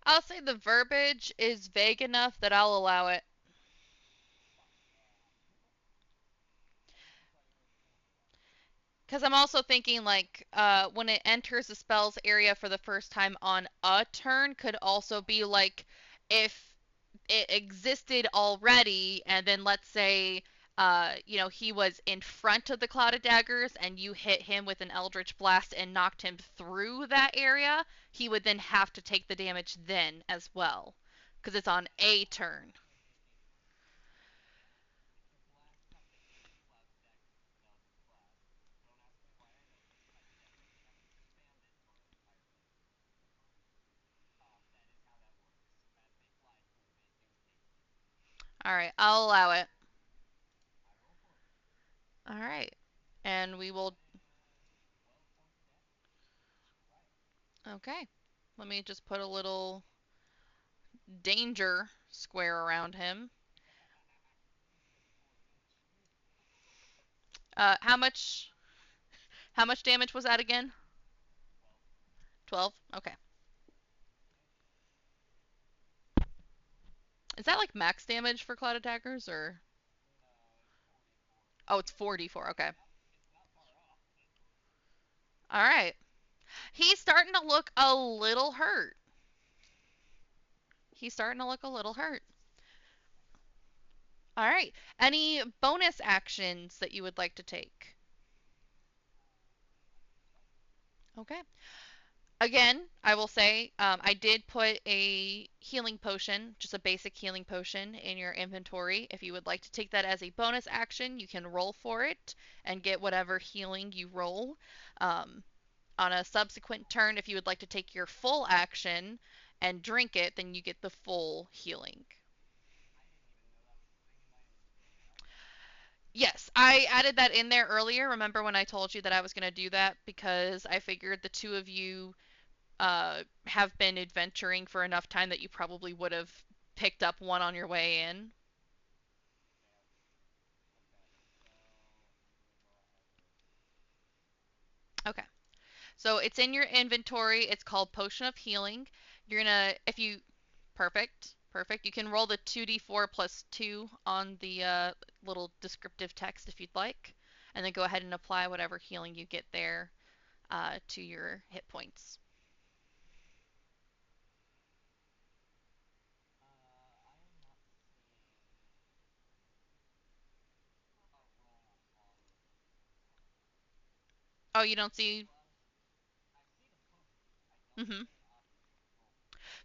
I'll say the verbiage is vague enough that I'll allow it. Because I'm also thinking like when it enters the spell's area for the first time on a turn could also be like if it existed already and then let's say he was in front of the cloud of daggers and you hit him with an eldritch blast and knocked him through that area, he would then have to take the damage then as well because it's on a turn. All right, I'll allow it. All right. And we will. Okay. Let me just put a little danger square around him. How much? How much damage was that again? 12. Okay. Is that like max damage for cloud attackers or? Oh, it's 44. Okay. All right. He's starting to look a little hurt. He's starting to look a little hurt. All right. Any bonus actions that you would like to take? Okay. Again, I will say I did put a healing potion, just a basic healing potion, in your inventory. If you would like to take that as a bonus action, you can roll for it and get whatever healing you roll. Um, on a subsequent turn, if you would like to take your full action and drink it, then you get the full healing. Yes, I added that in there earlier. Remember when I told you that I was going to do that because I figured the two of you have been adventuring for enough time that you probably would have picked up one on your way in. Okay. So it's in your inventory. It's called Potion of Healing. You're gonna, if you, perfect, perfect. You can roll the 2d4 plus 2 on the little descriptive text if you'd like, and then go ahead and apply whatever healing you get there to your hit points. Oh, you don't see? Mm-hmm.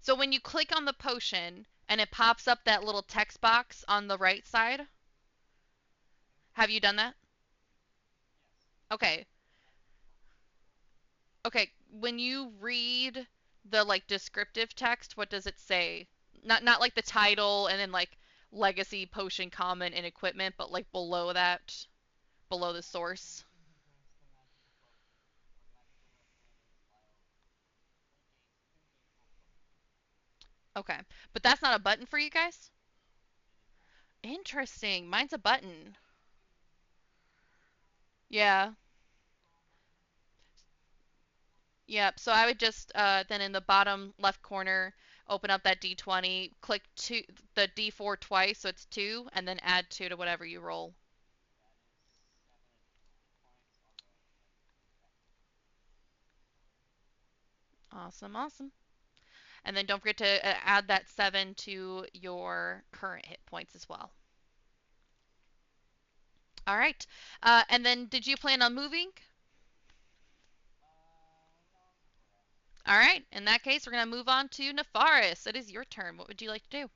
So when you click on the potion and it pops up that little text box on the right side, have you done that? Okay. Okay, when you read the like descriptive text, what does it say? Not like the title and then like legacy potion common and equipment, but like below that, below the source. Okay. But that's not a button for you guys? Interesting. Mine's a button. Yeah. Yep. So I would just then in the bottom left corner open up that D20, click the D4 twice, so it's 2, and then add 2 to whatever you roll. Awesome, awesome. And then don't forget to add that 7 to your current hit points as well. All right. And then did you plan on moving? All right. In that case, we're going to move on to Nefaris. It is your turn. What would you like to do?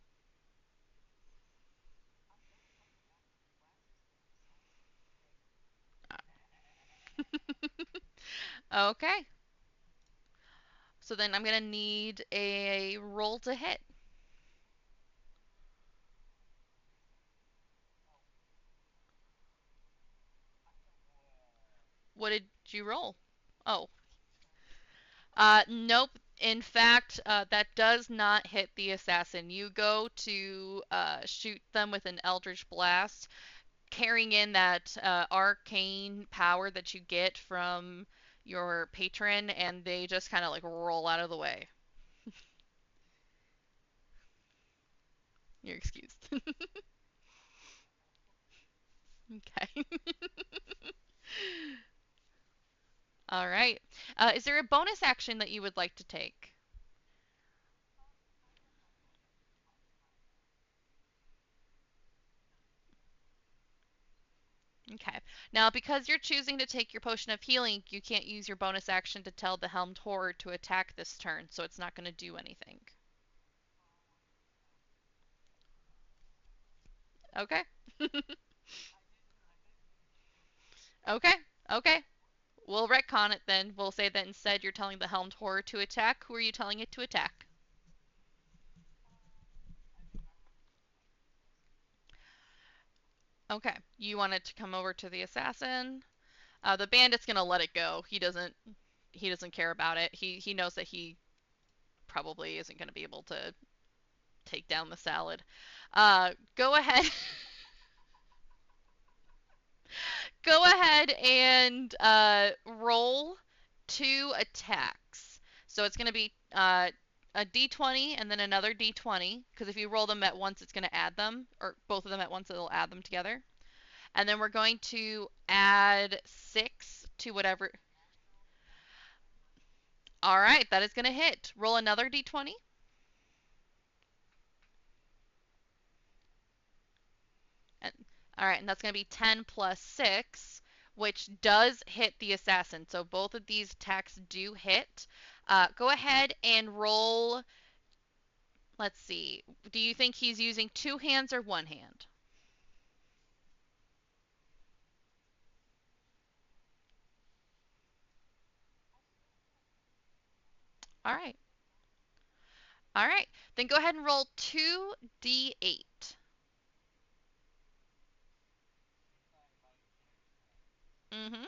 Okay. So then I'm going to need a roll to hit. What did you roll? Oh. Nope. In fact, that does not hit the assassin. You go to shoot them with an Eldritch Blast, carrying in that arcane power that you get from your patron, and they just kind of like roll out of the way. You're excused. Okay. All right. Is there a bonus action that you would like to take? Okay. Now, because you're choosing to take your potion of healing, you can't use your bonus action to tell the helmed horror to attack this turn, so it's not going to do anything. Okay. Okay. Okay. We'll retcon it then. We'll say that instead you're telling the helmed horror to attack. Who are you telling it to attack? Okay. You want it to come over to the assassin. The bandit's gonna let it go. He doesn't care about it. He knows that he probably isn't gonna be able to take down the salad. Go ahead. Go ahead and roll two attacks. So it's going to be a d20 and then another d20, because if you roll them at once, it's going to add them, or both of them at once, it'll add them together. And then we're going to add 6 to whatever. All right, that is going to hit. Roll another d20. And, all right, and that's going to be 10 plus 6, which does hit the assassin. So both of these attacks do hit. Go ahead and roll. Let's see. Do you think he's using two hands or one hand? All right. All right. Then go ahead and roll 2d8. Mm-hmm.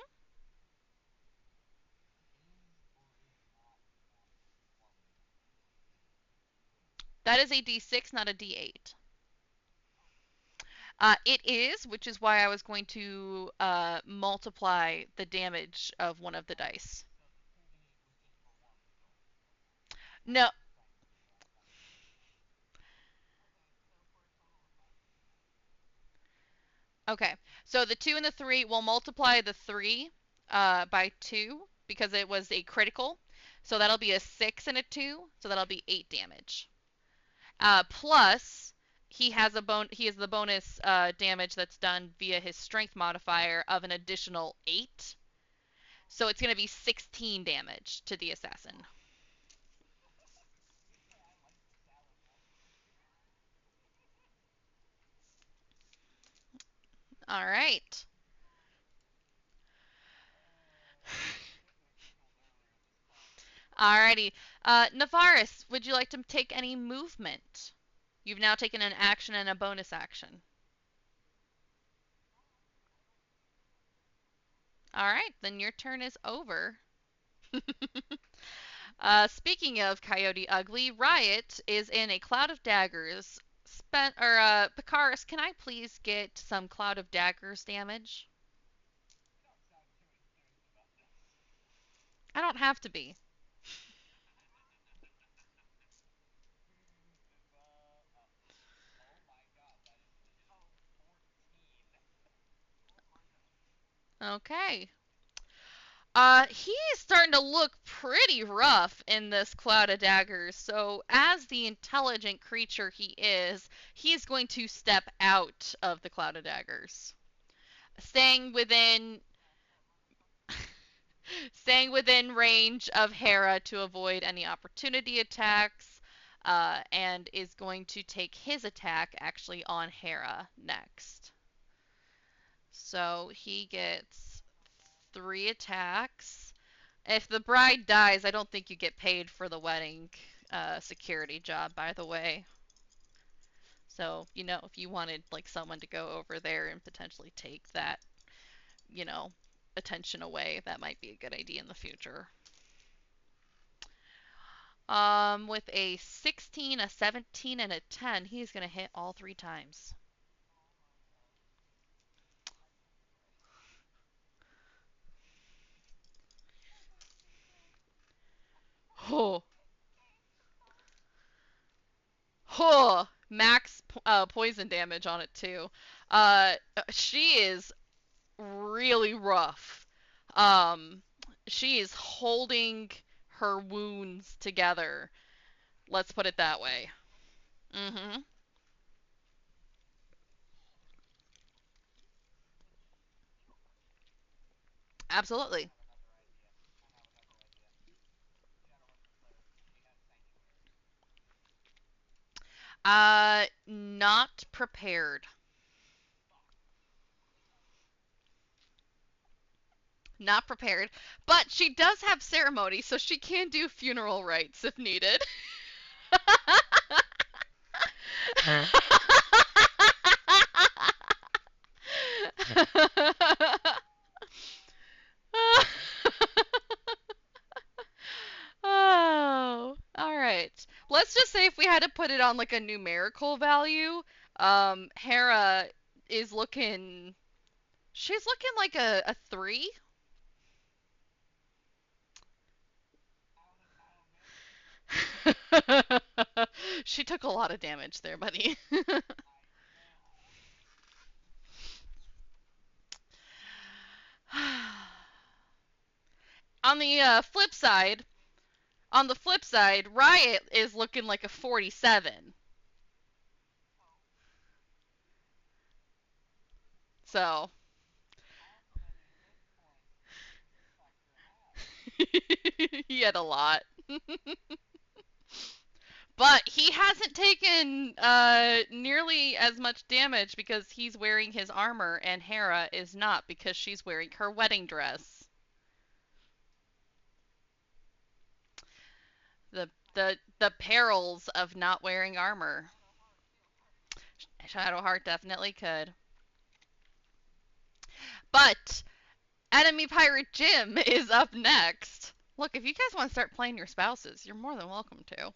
That is a d6, not a d8. It is, which is why I was going to multiply the damage of one of the dice. No. Okay. So the 2 and the 3 will multiply the 3 by 2 because it was a critical. So that'll be a 6 and a 2. So that'll be 8 damage. Plus, he has the bonus damage that's done via his strength modifier of an additional 8. So it's going to be 16 damage to the assassin. All right. Alrighty. Navaris, would you like to take any movement? You've now taken an action and a bonus action. All right, then your turn is over. Speaking of Coyote Ugly, Riot is in a cloud of daggers. Pikaris, can I please get some cloud of daggers damage? I don't have to be. Okay. He's starting to look pretty rough in this cloud of daggers. So, as the intelligent creature he is, he's going to step out of the cloud of daggers, staying within staying within range of Hera to avoid any opportunity attacks, and is going to take his attack actually on Hera next. So he gets 3 attacks. If the bride dies, I don't think you get paid for the wedding security job, by the way. So, if you wanted like someone to go over there and potentially take that, you know, attention away, that might be a good idea in the future. With a 16, a 17, and a 10, he's gonna hit all 3 times. Oh, oh, max poison damage on it too. She is really rough. Um, she is holding her wounds together. Let's put it that way. Mm-hmm. Absolutely. Not prepared. Not prepared. But she does have ceremony, so she can do funeral rites if needed. say if we had to put it on like a numerical value, Hera is looking. She's looking like a 3. She took a lot of damage there, buddy. on the on the flip side, Riot is looking like a 47. So he had a lot. But he hasn't taken nearly as much damage because he's wearing his armor and Hera is not because she's wearing her wedding dress. The perils of not wearing armor. Shadowheart definitely could. But Enemy Pirate Jim is up next. Look, if you guys want to start playing your spouses, you're more than welcome to.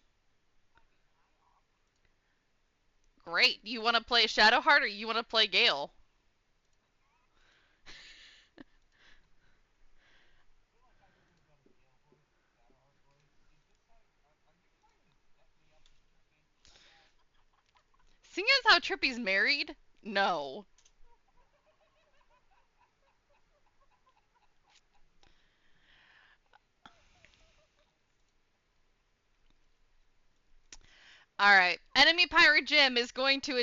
Great. You want to play Shadowheart or you want to play Gale? Seeing as how Trippy's married, no. All right. Enemy Pirate Jim is going to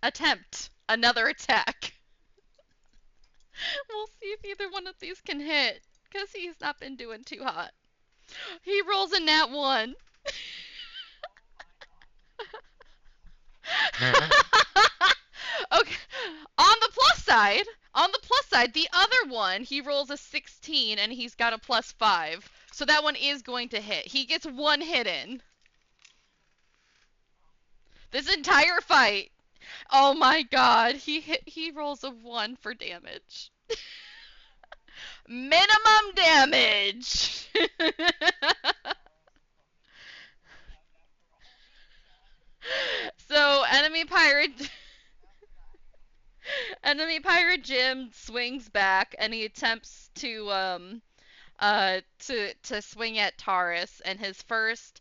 attempt another attack. We'll see if either one of these can hit, because he's not been doing too hot. He rolls a nat 1. Okay. On the plus side, the other one, he rolls a 16 and he's got a plus 5. So that one is going to hit. He gets one hit in. This entire fight. Oh my god, he rolls a 1 for damage. Minimum damage. So enemy pirate Jim swings back and he attempts to swing at Taurus, and his first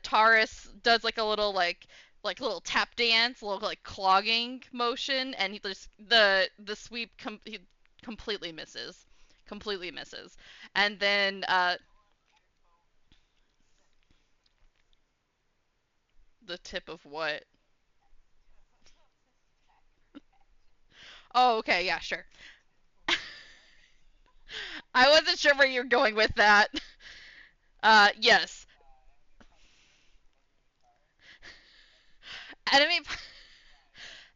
Taurus does like a little like little tap dance, little like clogging motion, and he just the sweep he completely misses, and then the tip of what? Oh, okay, yeah, sure. I wasn't sure where you're going with that. Yes. Enemy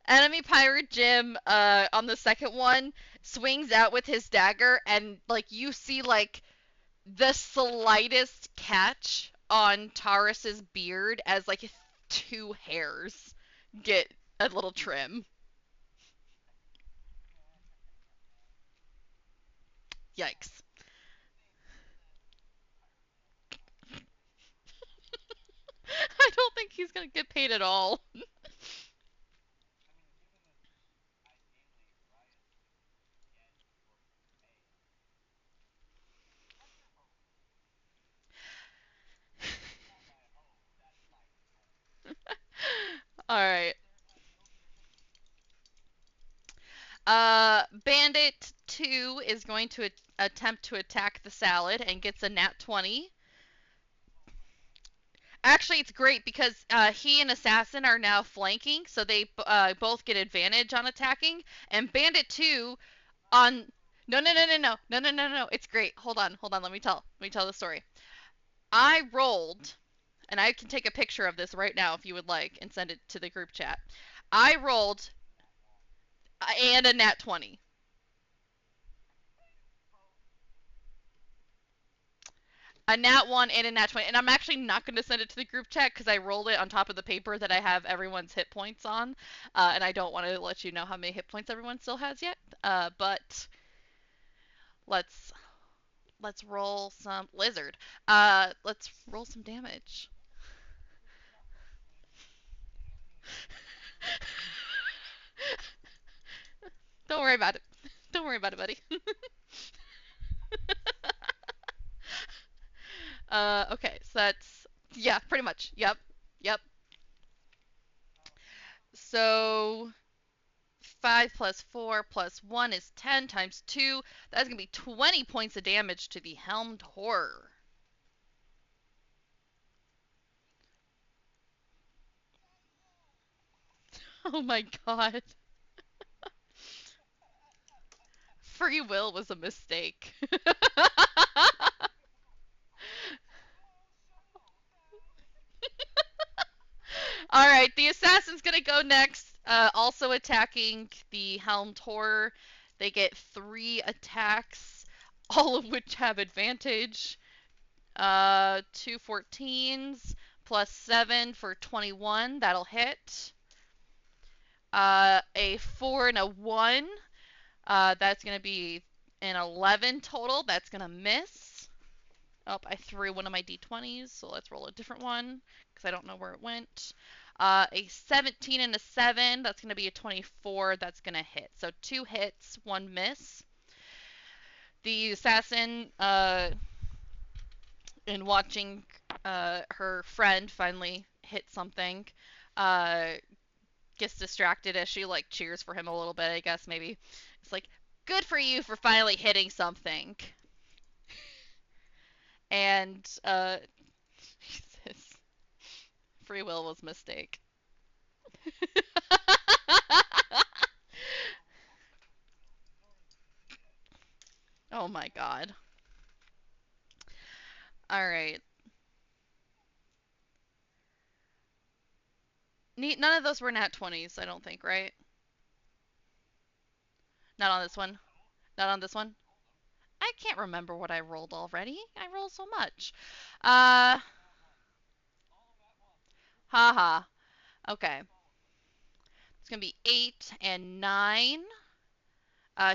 Enemy Pirate Jim on the second one swings out with his dagger, and like you see like the slightest catch on Taurus's beard as like 2 hairs get a little trim. Yikes. I don't think he's gonna get paid at all. All right. Bandit 2 is going to attempt to attack the salad and gets a nat 20. Actually, it's great because he and Assassin are now flanking, so they both get advantage on attacking. And Bandit 2 on no. It's great. Hold on. Let me tell the story. I rolled, and I can take a picture of this right now if you would like, and send it to the group chat. I rolled and a nat 20. A nat 1 and a nat 20. And I'm actually not going to send it to the group chat because I rolled it on top of the paper that I have everyone's hit points on. And I don't want to let you know how many hit points everyone still has yet. But let's roll some lizard. Let's roll some damage. Don't worry about it. Don't worry about it, buddy. Okay, so that's yeah, pretty much. Yep. Yep. So 5 plus 4 plus 1 is 10 times 2. That's going to be 20 points of damage to the helmed horror. Oh my god. Free will was a mistake. All right, the assassin's gonna go next. Also attacking the helmed horror. They get 3 attacks, all of which have advantage. 2 14s plus 7 for 21. That'll hit. A 4 and a 1. That's gonna be an 11 total. That's gonna miss. Oh, I threw one of my d20s, so let's roll a different one because I don't know where it went. A 17 and a 7. That's going to be a 24. That's going to hit. So 2 hits, 1 miss. The assassin, in watching her friend finally hit something, uh, gets distracted as she like cheers for him a little bit. I guess maybe it's like, good for you for finally hitting something. And his free will was a mistake. Oh my god. All right. None of those were nat 20s, I don't think, right? Not on this one. Not on this one. I can't remember what I rolled already. I rolled so much. Haha. Okay. It's gonna be 8 and 9.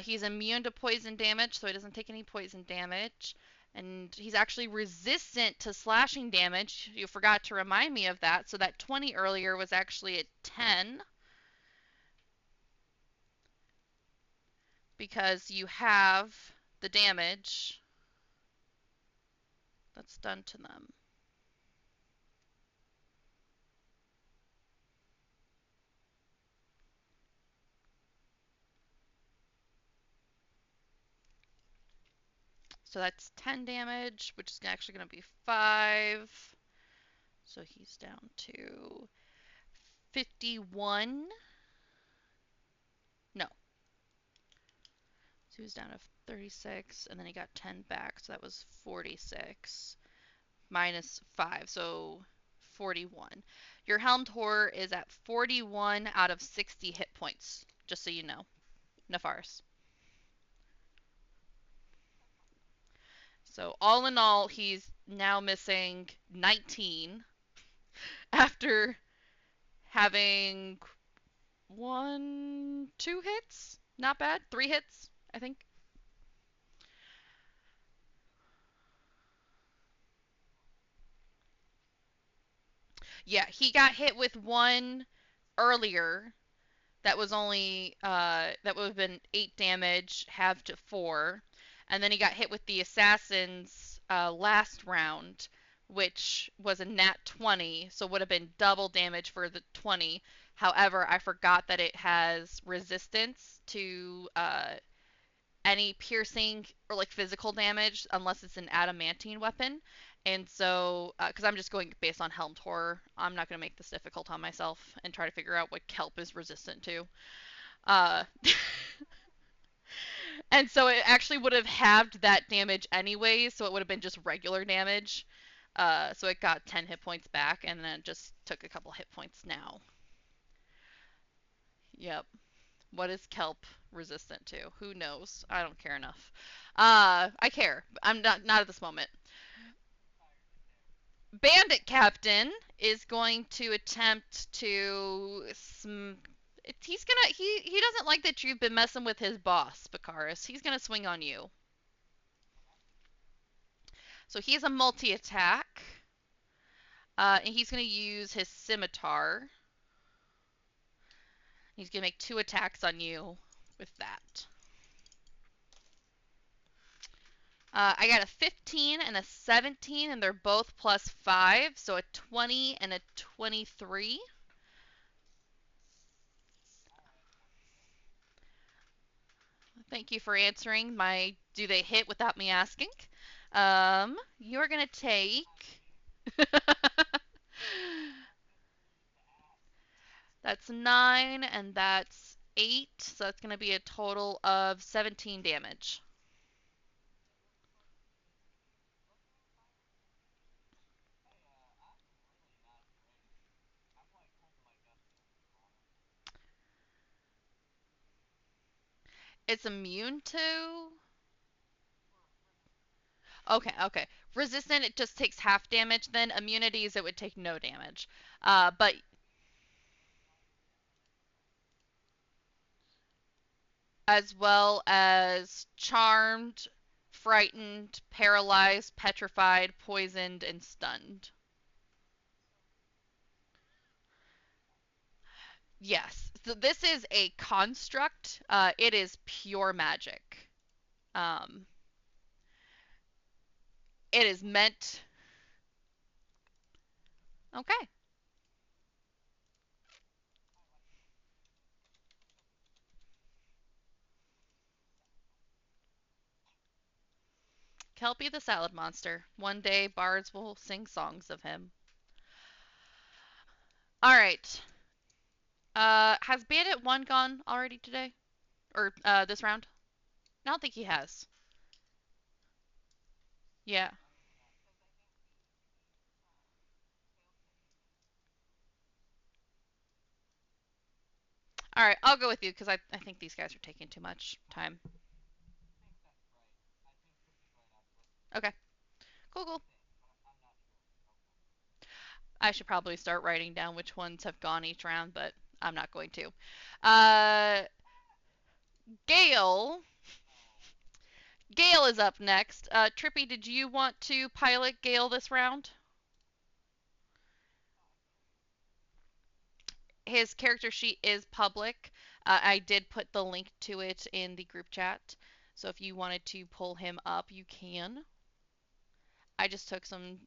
He's immune to poison damage, so he doesn't take any poison damage. And he's actually resistant to slashing damage. You forgot to remind me of that. So that 20 earlier was actually a 10 because you have the damage that's done to them. So that's 10 damage, which is actually going to be 5. So he's down to 51. No. So he was down to 36, and then he got 10 back. So that was 46 minus 5. So 41. Your helmed horror is at 41 out of 60 hit points, just so you know. Nefaris. So all in all, he's now missing 19 after having 2 hits. Not bad. 3 hits, I think. Yeah, he got hit with one earlier. That was only that would have been 8 damage, halved to 4, and then he got hit with the assassin's last round, which was a nat 20, so would have been double damage for the 20. However, I forgot that it has resistance to any piercing or like physical damage unless it's an adamantine weapon. And so, because I'm just going based on helmed horror, I'm not going to make this difficult on myself and try to figure out what kelp is resistant to. Uh, and so it actually would have halved that damage anyway, so it would have been just regular damage. So it got 10 hit points back, and then just took a couple hit points now. Yep. What is kelp resistant to? Who knows? I don't care enough. I care. I'm not at this moment. Bandit Captain is going to attempt to he doesn't like that you've been messing with his boss, Bakaris. He's gonna swing on you. So he's a multi-attack. And he's gonna use his scimitar. He's gonna make 2 attacks on you with that. I got a 15 and a 17, and they're both +5, so a 20 and a 23. Thank you for answering my do they hit without me asking. You're gonna take. That's 9 and that's 8, so that's gonna be a total of 17 damage. It's immune to. Okay, okay. Resistant, it just takes half damage. Then immunities, it would take no damage. But as well as charmed, frightened, paralyzed, petrified, poisoned, and stunned. Yes. So this is a construct. It is pure magic. Um, it is meant. Okay. Kelpie the Salad Monster. One day bards will sing songs of him. All right. Has Bandit 1 gone already today? Or this round? I don't think he has. Yeah. All right, I'll go with you because I think these guys are taking too much time. Okay. Cool, cool. I should probably start writing down which ones have gone each round, but I'm not going to. Uh, Gale. Gale is up next. Trippy, did you want to pilot Gale this round? His character sheet is public. I did put the link to it in the group chat. So if you wanted to pull him up, you can. I just took some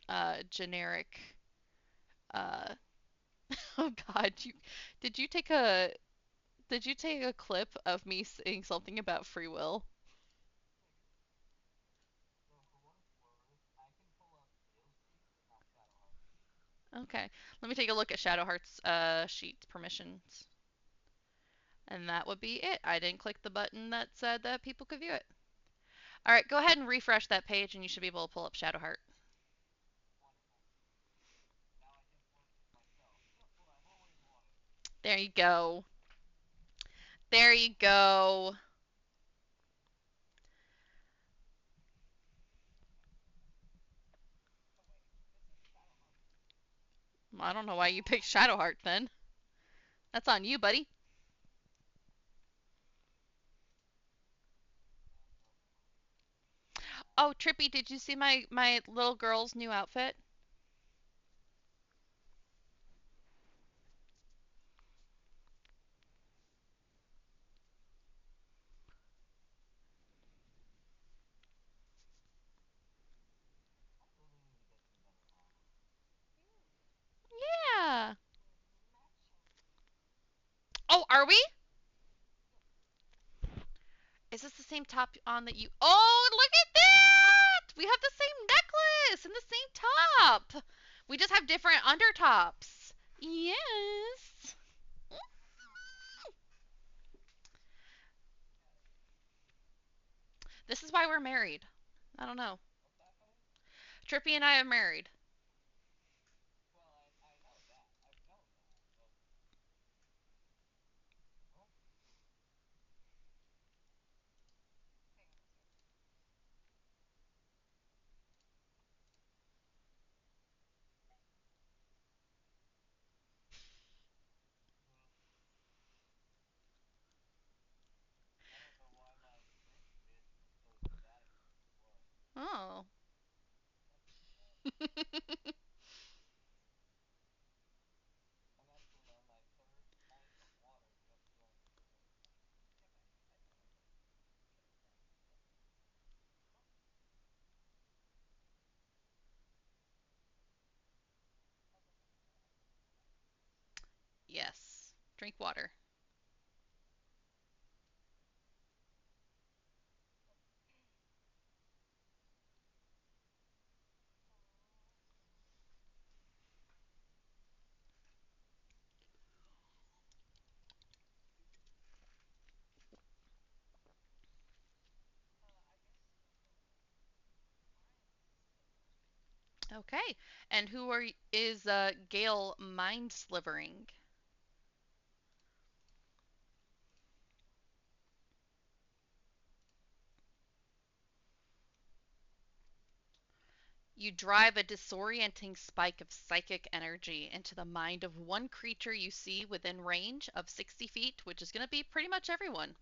generic. Uh, oh God, did you take a did you take a clip of me saying something about free will? Okay, let me take a look at Shadowheart's sheet permissions, and that would be it. I didn't click the button that said that people could view it. All right, go ahead and refresh that page, and you should be able to pull up Shadowheart. There you go. There you go. I don't know why you picked Shadowheart then. That's on you, buddy. Oh, Trippy, did you see my little girl's new outfit? Yeah. Oh, are we? Is this the same top on that you? Oh, look at that! We have the same necklace and the same top. We just have different undertops. Yes. This is why we're married. I don't know. Trippy and I are married. Oh. Drink water. Okay. And who are is Gale mind slivering? You drive a disorienting spike of psychic energy into the mind of one creature you see within range of 60 feet, which is going to be pretty much everyone.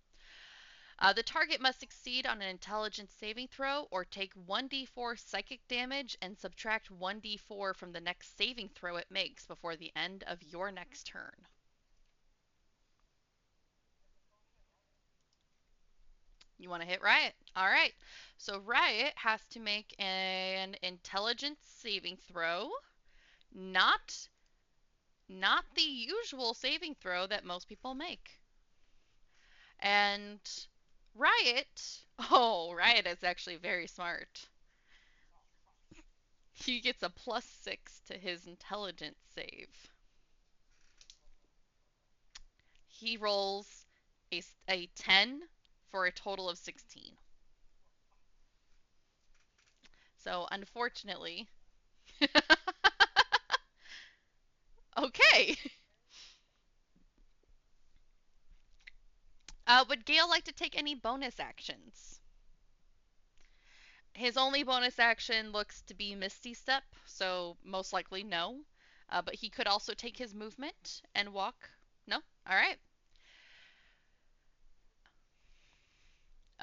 The target must succeed on an intelligence saving throw or take 1d4 psychic damage and subtract 1d4 from the next saving throw it makes before the end of your next turn. You want to hit Riot? All right. So Riot has to make an intelligence saving throw, not not the usual saving throw that most people make. And Riot is actually very smart. He gets a +6 to his intelligence save. He rolls a 10 for a total of 16. So, unfortunately, okay. Would Gale like to take any bonus actions? His only bonus action looks to be Misty Step, so most likely no. But he could also take his movement and walk. No? All right.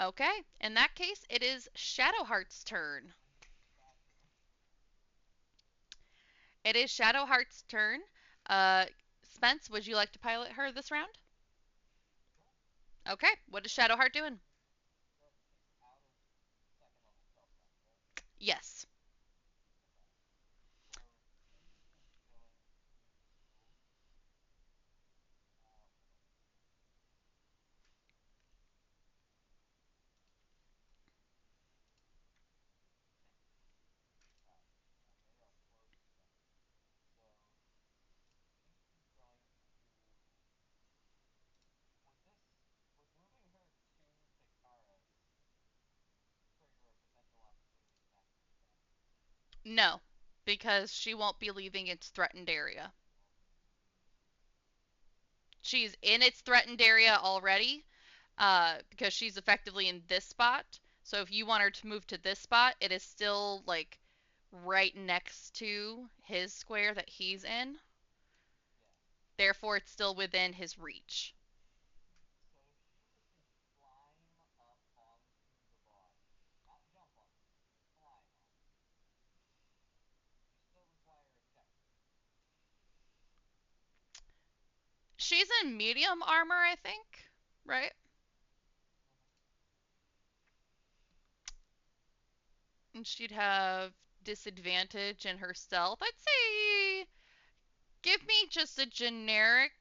Okay. In that case, it is Shadowheart's turn. It is Shadowheart's turn. Uh, Spence, would you like to pilot her this round? Okay. What is Shadowheart doing? Yes. No, because she won't be leaving its threatened area. She's in its threatened area already, because she's effectively in this spot. So if you want her to move to this spot, it is still like right next to his square that he's in. Therefore, it's still within his reach. She's in medium armor, I think, right? And she'd have disadvantage in her stealth. I'd say give me just a generic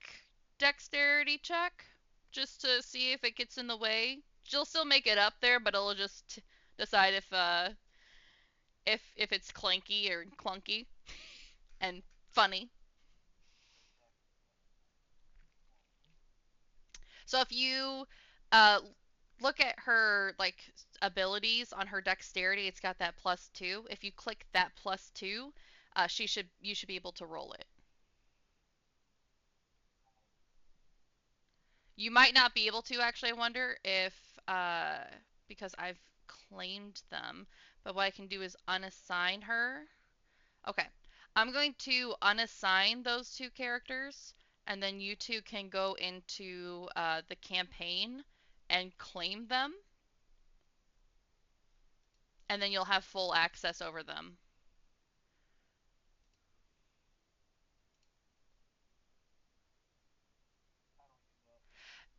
dexterity check just to see if it gets in the way. She'll still make it up there, but it'll just decide if it's clanky or clunky and funny. So if you uh, look at her like abilities on her dexterity, it's got that +2. If you click that +2, you should be able to roll it. You might not be able to actually. I wonder if because I've claimed them, but what I can do is unassign her. Okay, I'm going to unassign those two characters, and then you two can go into the campaign and claim them, and then you'll have full access over them.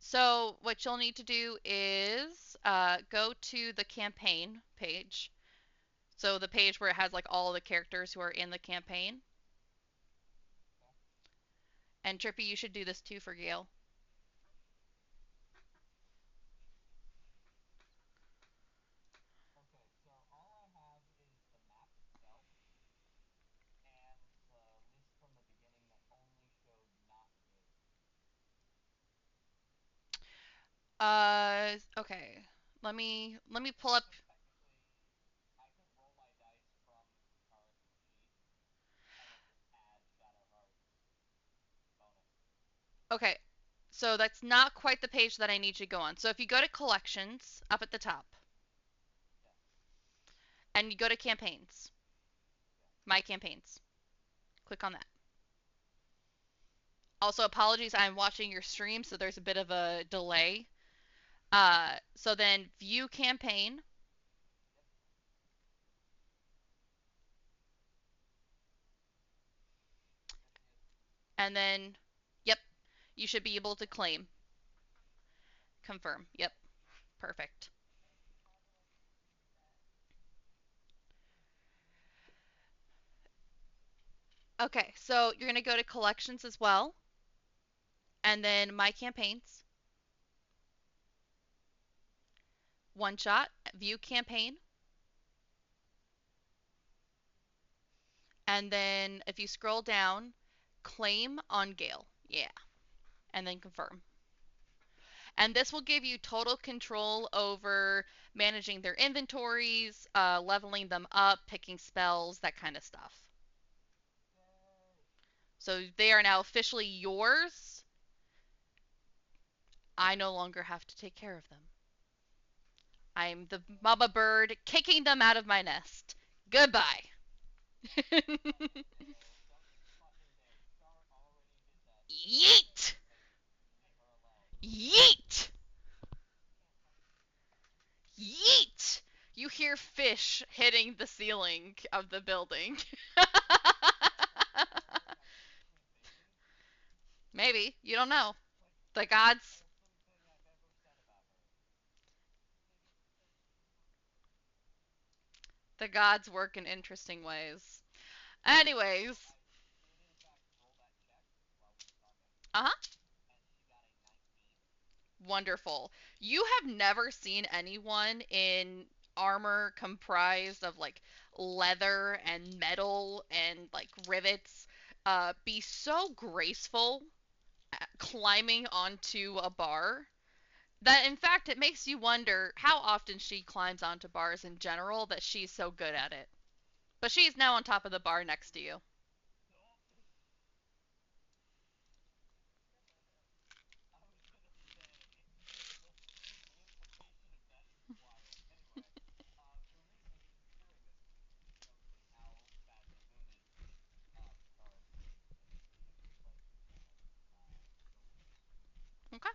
So what you'll need to do is go to the campaign page. So the page where it has like all the characters who are in the campaign. And Trippy, you should do this too for Gale. Okay. Let me pull up. Okay. So that's not quite the page that I need you to go on. So if you go to collections up at the top and you go to campaigns, my campaigns, click on that. Also, apologies, I'm watching your stream, so there's a bit of a delay. So then view campaign, and then, yep, you should be able to claim. Confirm. Yep, perfect. Okay, so you're gonna go to collections as well, and then my campaigns, one shot, view campaign, and then if you scroll down, claim on Gale. Yeah, and then confirm. And this will give you total control over managing their inventories, leveling them up, picking spells, that kind of stuff. So they are now officially yours. I no longer have to take care of them. I'm the mama bird kicking them out of my nest. Goodbye. Yeet! Yeet! Yeet! You hear fish hitting the ceiling of the building. Maybe. You don't know. The gods. The gods work in interesting ways. Anyways. Uh huh. Wonderful. You have never seen anyone in armor comprised of like leather and metal and like rivets be so graceful climbing onto a bar that in fact it makes you wonder how often she climbs onto bars in general that she's so good at it. But she's now on top of the bar next to you. Okay.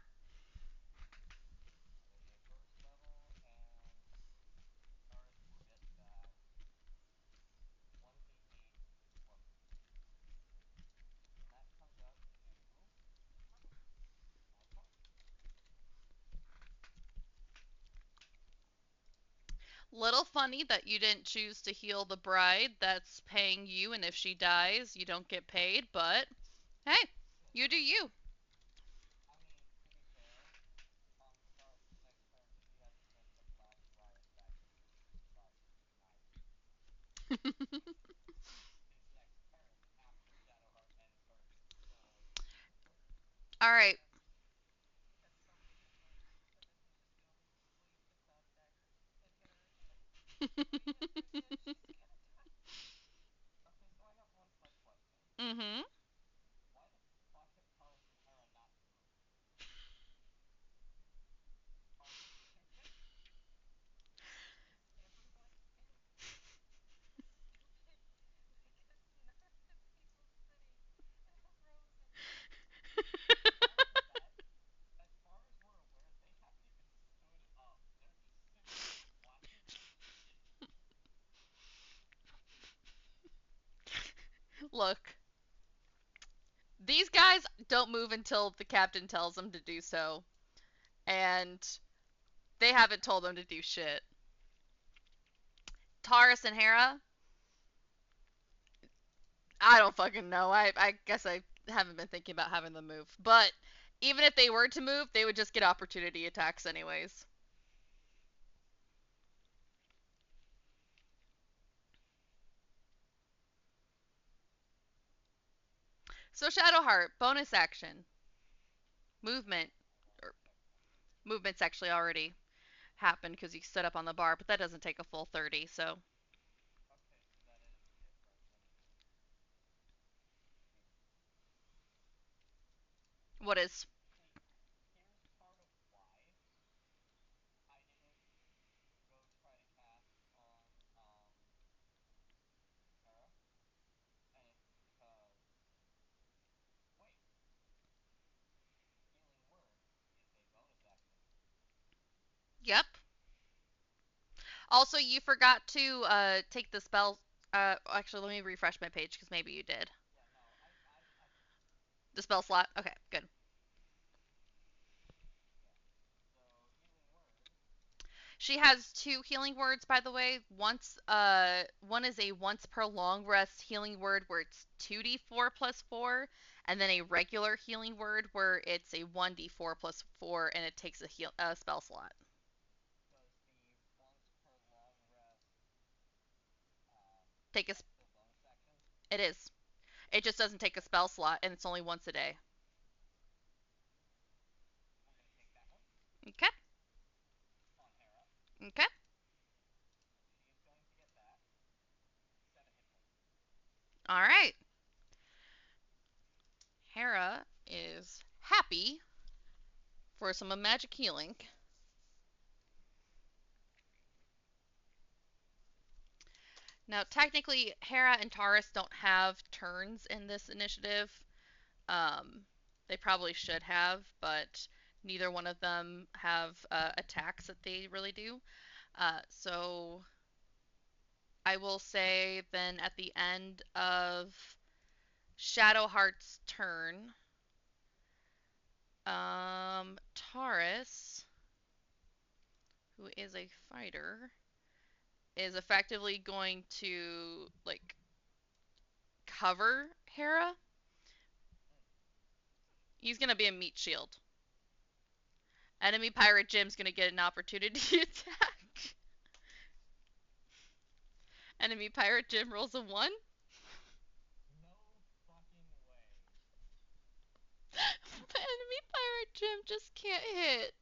Little funny that you didn't choose to heal the bride that's paying you, and if she dies, you don't get paid, but hey, you do you. All right. Mhm. Look, these guys don't move until the captain tells them to do so, and they haven't told them to do shit. Taurus and Hera, I don't fucking know. I guess I haven't been thinking about having them move. But even if they were to move, they would just get opportunity attacks anyways. So Shadowheart, bonus action, movement, or movement's actually already happened because you stood up on the bar, but that doesn't take a full 30. So what is? Yep. Also, you forgot to take the spell. Actually, let me refresh my page because maybe you did. The spell slot. Okay, good. She has two healing words, by the way. One is a once per long rest healing word where it's 2d4 plus 4, and then a regular healing word where it's a 1d4 plus 4, and it takes a spell slot. Take a. It is. It just doesn't take a spell slot, and it's only once a day. Okay. Okay. All right. Hera is happy for some magic healing. Now, technically, Hera and Taurus don't have turns in this initiative. Um, they probably should have, but neither one of them have attacks that they really do. So I will say then at the end of Shadowheart's turn, Taurus, who is a fighter, is effectively going to like cover Hera. He's gonna be a meat shield. Enemy pirate Jim's gonna get an opportunity attack. Enemy pirate Jim rolls a 1. The enemy pirate Jim just can't hit.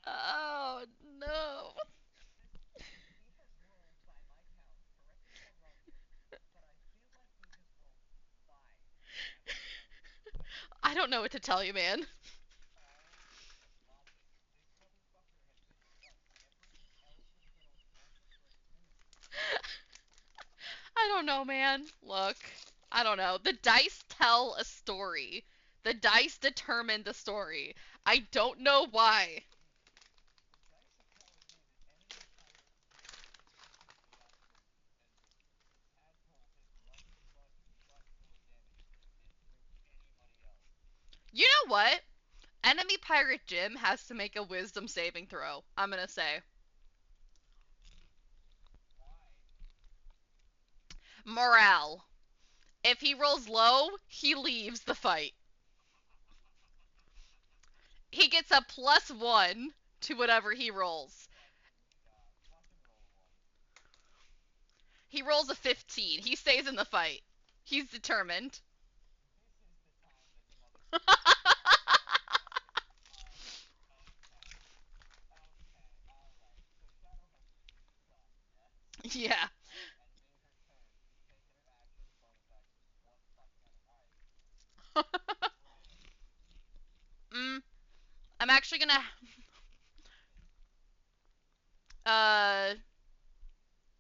Oh no. I don't know what to tell you, man. I don't know, man. Look, I don't know. The dice tell a story. The dice determine the story. I don't know why. You know what? Enemy pirate Jim has to make a wisdom saving throw. I'm gonna say. Morale. If he rolls low, he leaves the fight. He gets a +1 to whatever he rolls. He rolls a 15. He stays in the fight. He's determined. Yeah. mm, I'm actually gonna. Uh,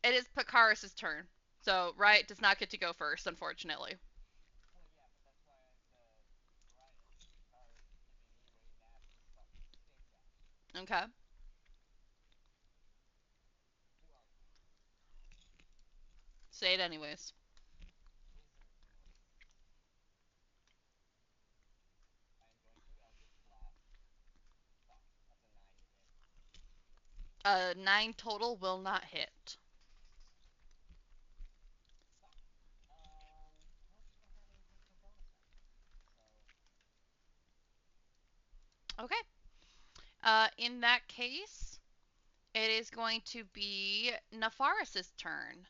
it is Pakaris' turn. So, Riot does not get to go first, unfortunately. Okay. Say it anyways. 9 total will not hit. Okay. In that case, it is going to be Nefaris's turn.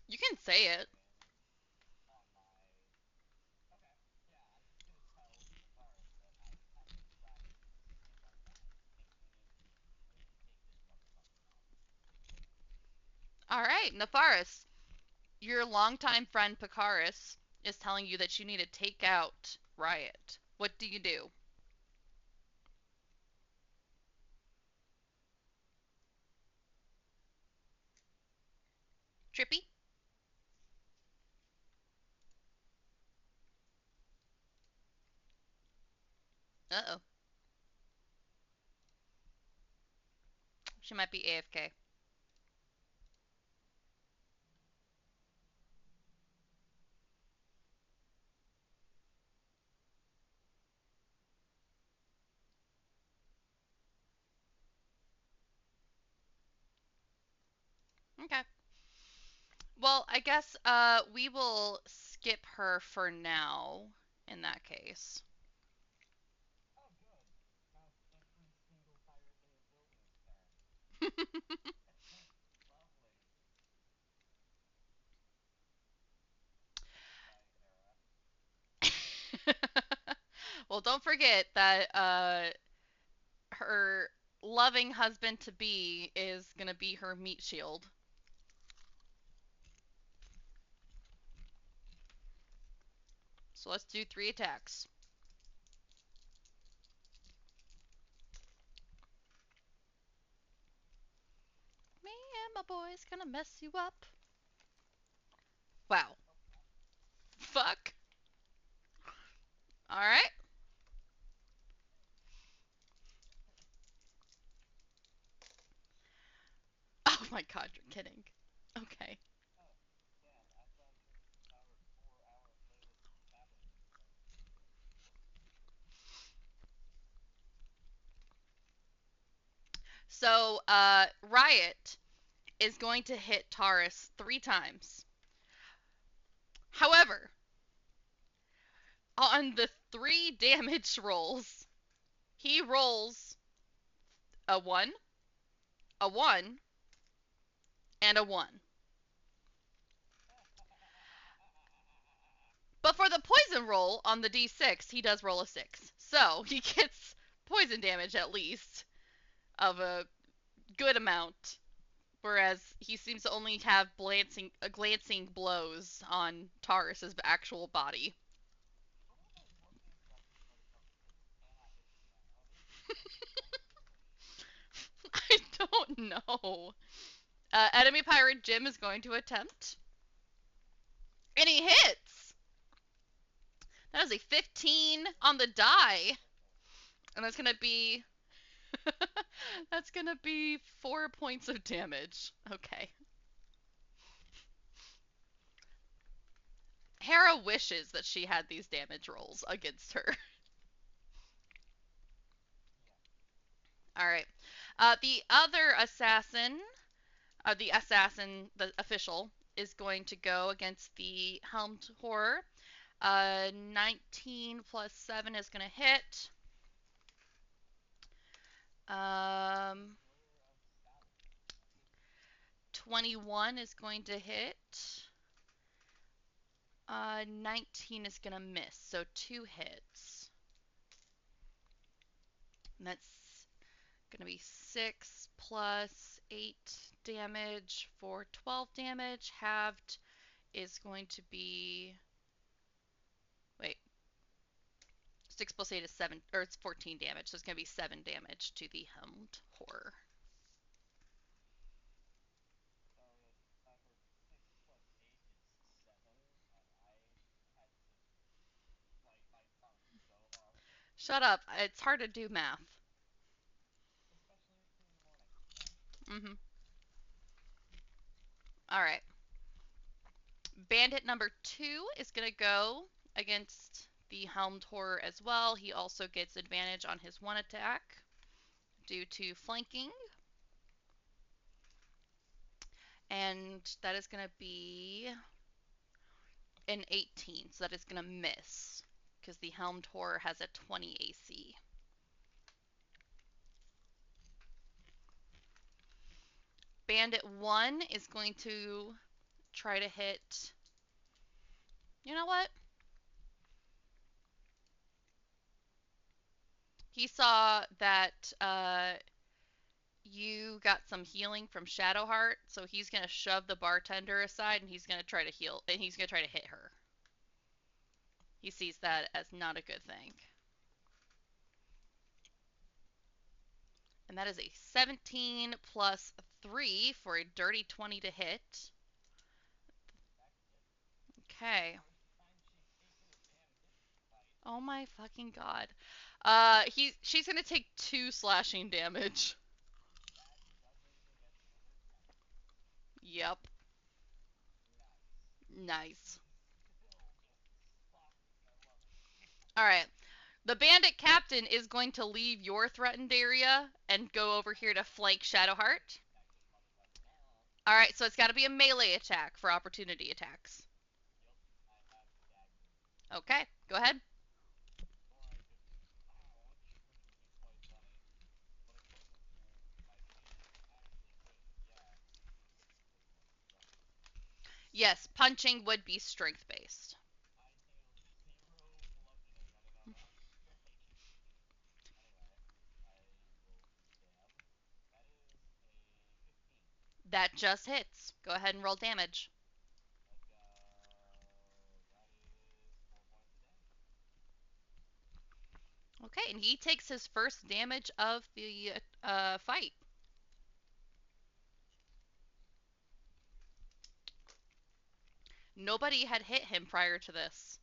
You can say it. All right, Nefaris, your longtime friend Pikaris is telling you that you need to take out Riot. What do you do? Trippy? Uh oh. She might be AFK. Okay. Well, I guess we will skip her for now in that case. Well, don't forget that her loving husband to be is gonna be her meat shield. So let's do 3 attacks. Me and my boy's gonna mess you up. Wow. Fuck. All right. Oh my god, you're kidding. Okay. So, Riot is going to hit Taurus 3 times. However, on the 3 damage rolls, he rolls a 1, a 1, and a 1. But for the poison roll on the d6, he does roll a 6. So he gets poison damage at least of a good amount. Whereas he seems to only have glancing blows on Taurus's actual body. I don't know. Enemy Pirate Jim is going to attempt. And he hits! That is a 15 on the die. And that's gonna be that's gonna be 4 points of damage. Okay. Hera wishes that she had these damage rolls against her. Alright. The other assassin, the official, is going to go against the helmed horror. 19 plus 7 is going to hit. 21 is going to hit. 19 is going to miss, so 2 hits. And that's going to be 6 plus 8 damage for 12 damage. Halved is going to be. Wait. 6 plus 8 is 7, or it's 14 damage, so it's going to be 7 damage to the helmed horror. Shut up. It's hard to do math. Mm-hmm. All right. Bandit number 2 is going to go against the helmed horror as well. He also gets advantage on his 1 attack. due to flanking. And that is going to be an 18, so that is going to miss because the Helmed Horror has a 20 AC. Bandit 1 is going to try to hit. You know what? He saw that you got some healing from Shadowheart, so he's going to shove the bartender aside and he's going to try to heal, and he's going to try to hit her. He sees that as not a good thing. And that is a 17 plus 3 for a dirty 20 to hit. Okay. Oh my fucking god. She's gonna take 2 slashing damage. Yep. Nice. Alright. The bandit captain is going to leave your threatened area and go over here to flank Shadowheart. Alright, so it's gotta be a melee attack for opportunity attacks. Okay, go ahead. Yes, punching would be strength based. That just hits. Go ahead and roll damage. Okay, and he takes his first damage of the fight. Nobody had hit him prior to this.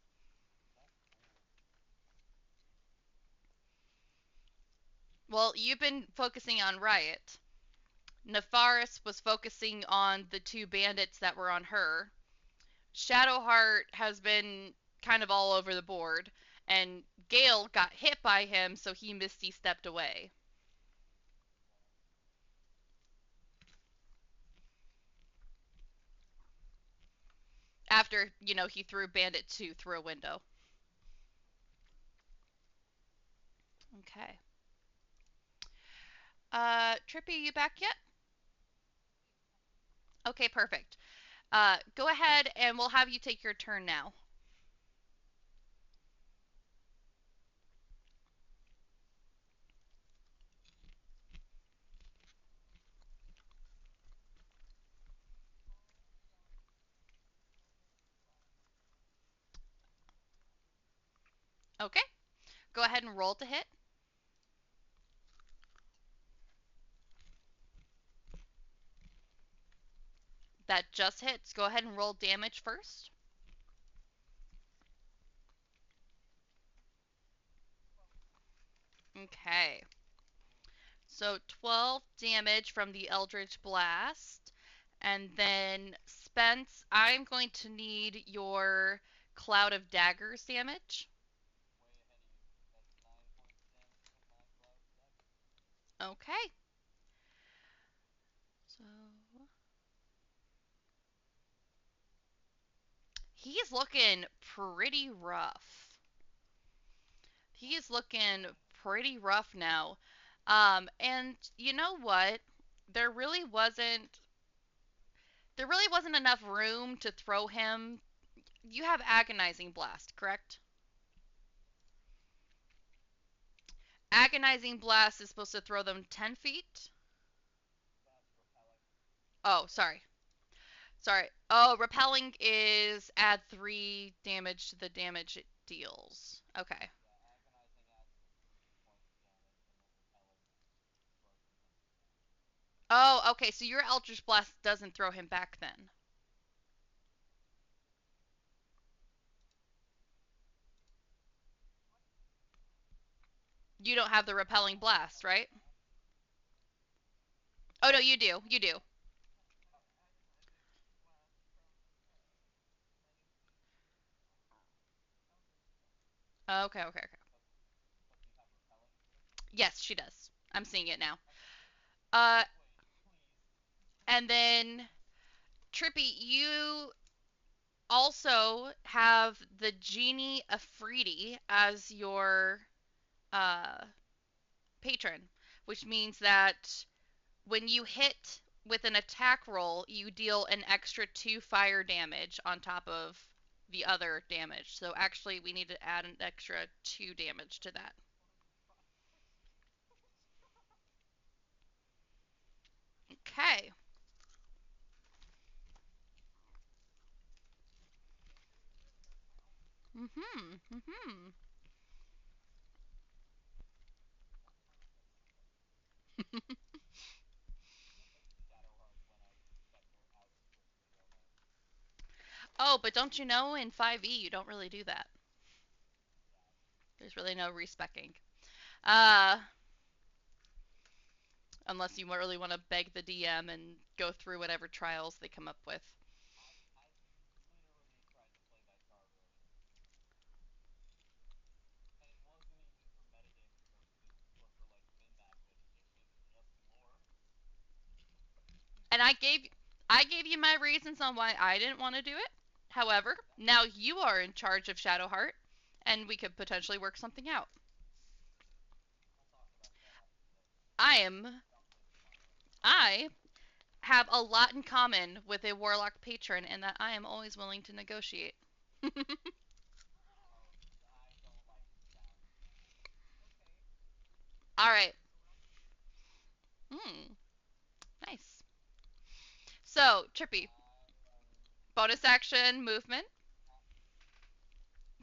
Well, you've been focusing on Riot. Nefaris was focusing on the 2 bandits that were on her. Shadowheart has been kind of all over the board, and Gale got hit by him, so he Misty stepped away. After, he threw Bandit 2 through a window. Okay. Trippy, you back yet? Okay, perfect. Go ahead and we'll have you take your turn now. Okay. Go ahead and roll to hit. That just hits. Go ahead and roll damage first. Okay. So 12 damage from the Eldritch Blast. And then, Spence, I'm going to need your Cloud of Daggers damage. Okay. So he's looking pretty rough. He's looking pretty rough now. And you know what? There really wasn't there really wasn't enough room to throw him. You have agonizing blast, correct? Agonizing blast is supposed to throw them 10 feet. Oh, sorry. Sorry. Oh, repelling is add 3 damage to the damage it deals. Okay. Oh, okay. So your Eldritch Blast doesn't throw him back then. You don't have the repelling blast, right? Oh no, you do. You do. Okay, okay, okay. Yes, she does. I'm seeing it now. Uh, and then Trippy, you also have the Genie Afridi as your uh, patron, which means that when you hit with an attack roll, you deal an extra 2 fire damage on top of the other damage. So actually, we need to add an extra 2 damage to that. Okay. Mhm. Mhm. Oh, but don't you know in 5e you don't really do that. There's really no respecking. Uh unless you really want to beg the DM and go through whatever trials they come up with. And I gave you my reasons on why I didn't want to do it. However, now you are in charge of Shadowheart, and we could potentially work something out. I am I have a lot in common with a warlock patron in that I am always willing to negotiate. All right. Hmm. Nice. So, Trippy, bonus action movement.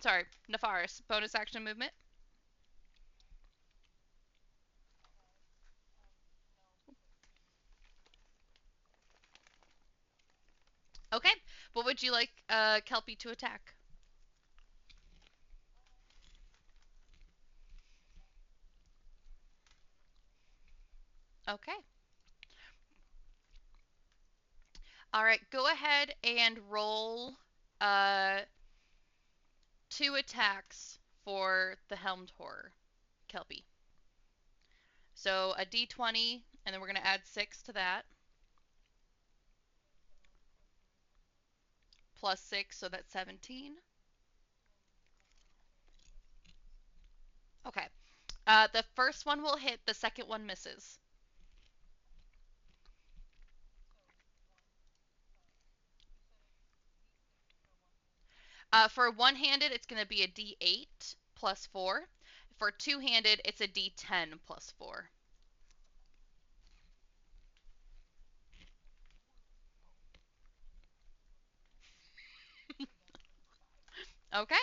Sorry, Nefaris, bonus action movement. Okay. What would you like Kelpie to attack? Okay. All right. Go ahead and roll uh 2 attacks for the Helmed Horror, Kelpie. So a d20, and then we're going to add 6 to that, plus 6, so that's 17. Okay. The first one will hit, the second one misses. For one handed, it's going to be a d8 plus 4. For two handed, it's a d10 plus 4. Okay.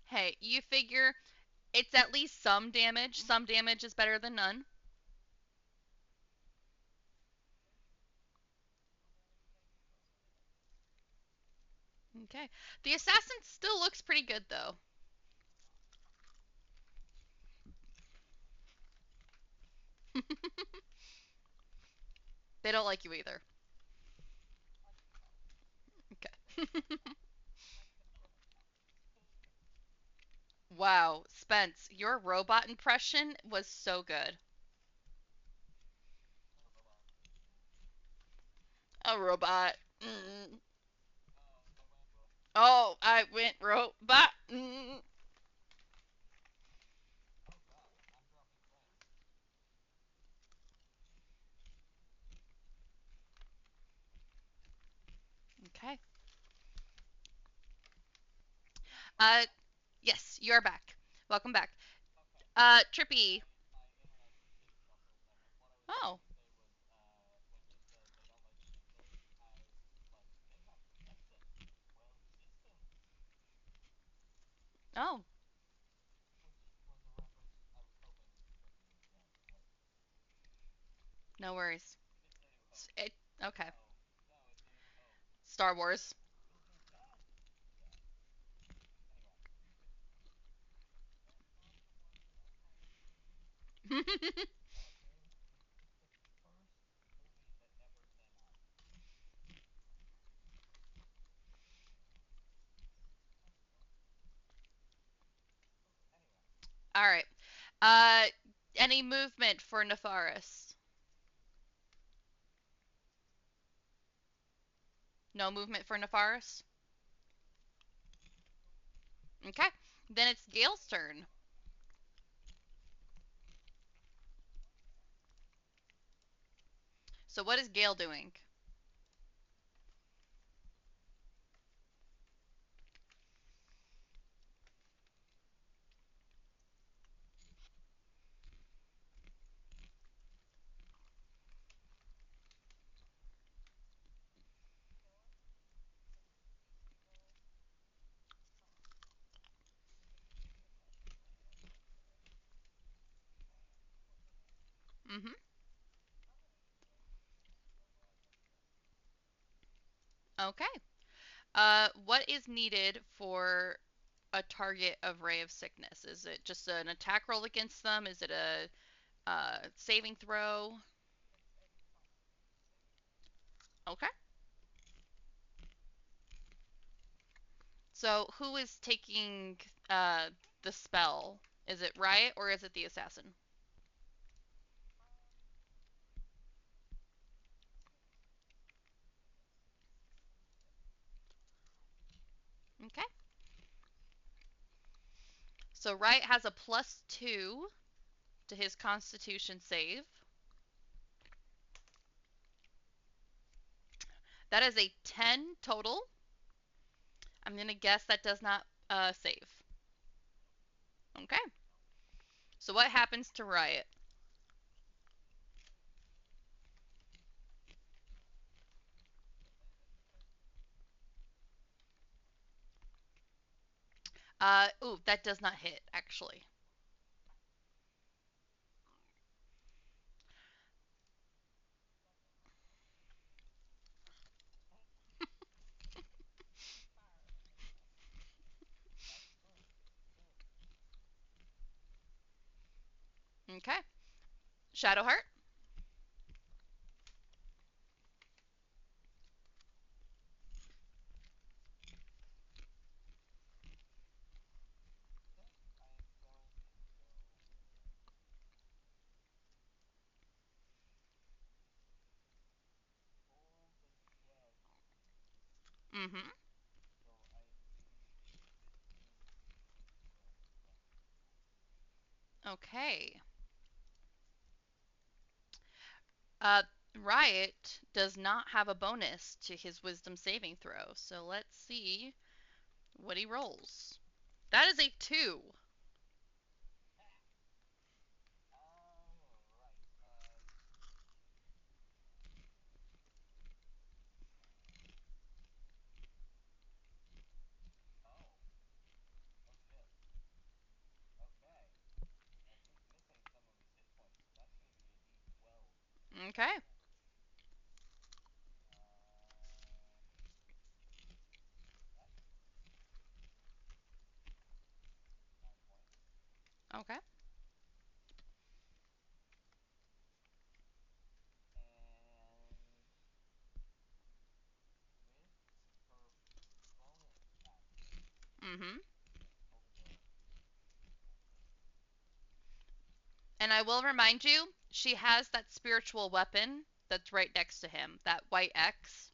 Hey, you figure it's at least some damage. Some damage is better than none. Okay. The assassin still looks pretty good, though. They don't like you either. Okay. Wow, Spence, your robot impression was so good. A robot. Mm. Oh, I went robot. Mm. Okay. Uh, yes, you're back. Welcome back. Trippy. Oh. Oh. No worries. It. Okay. Star Wars. All right. Uh, any movement for Nefaris? No movement for Nefaris? Okay. Then it's Gale's turn. So what is Gale doing? Mm-hmm. Okay. What is needed for a target of Ray of Sickness? Is it just an attack roll against them? Is it a saving throw? Okay. So who is taking the spell? Is it Riot or is it the assassin? Okay. So Riot has a +2 to his Constitution save. That is a 10 total. I'm gonna guess that does not save. Okay. So what happens to Riot? Ooh, that does not hit actually. Okay. Shadowheart. Mm-hmm. Okay. Uh, Riot does not have a bonus to his Wisdom saving throw, so let's see what he rolls. That is a 2. Okay. Okay. Mm-hmm. And I will remind you, she has that spiritual weapon that's right next to him, that white X.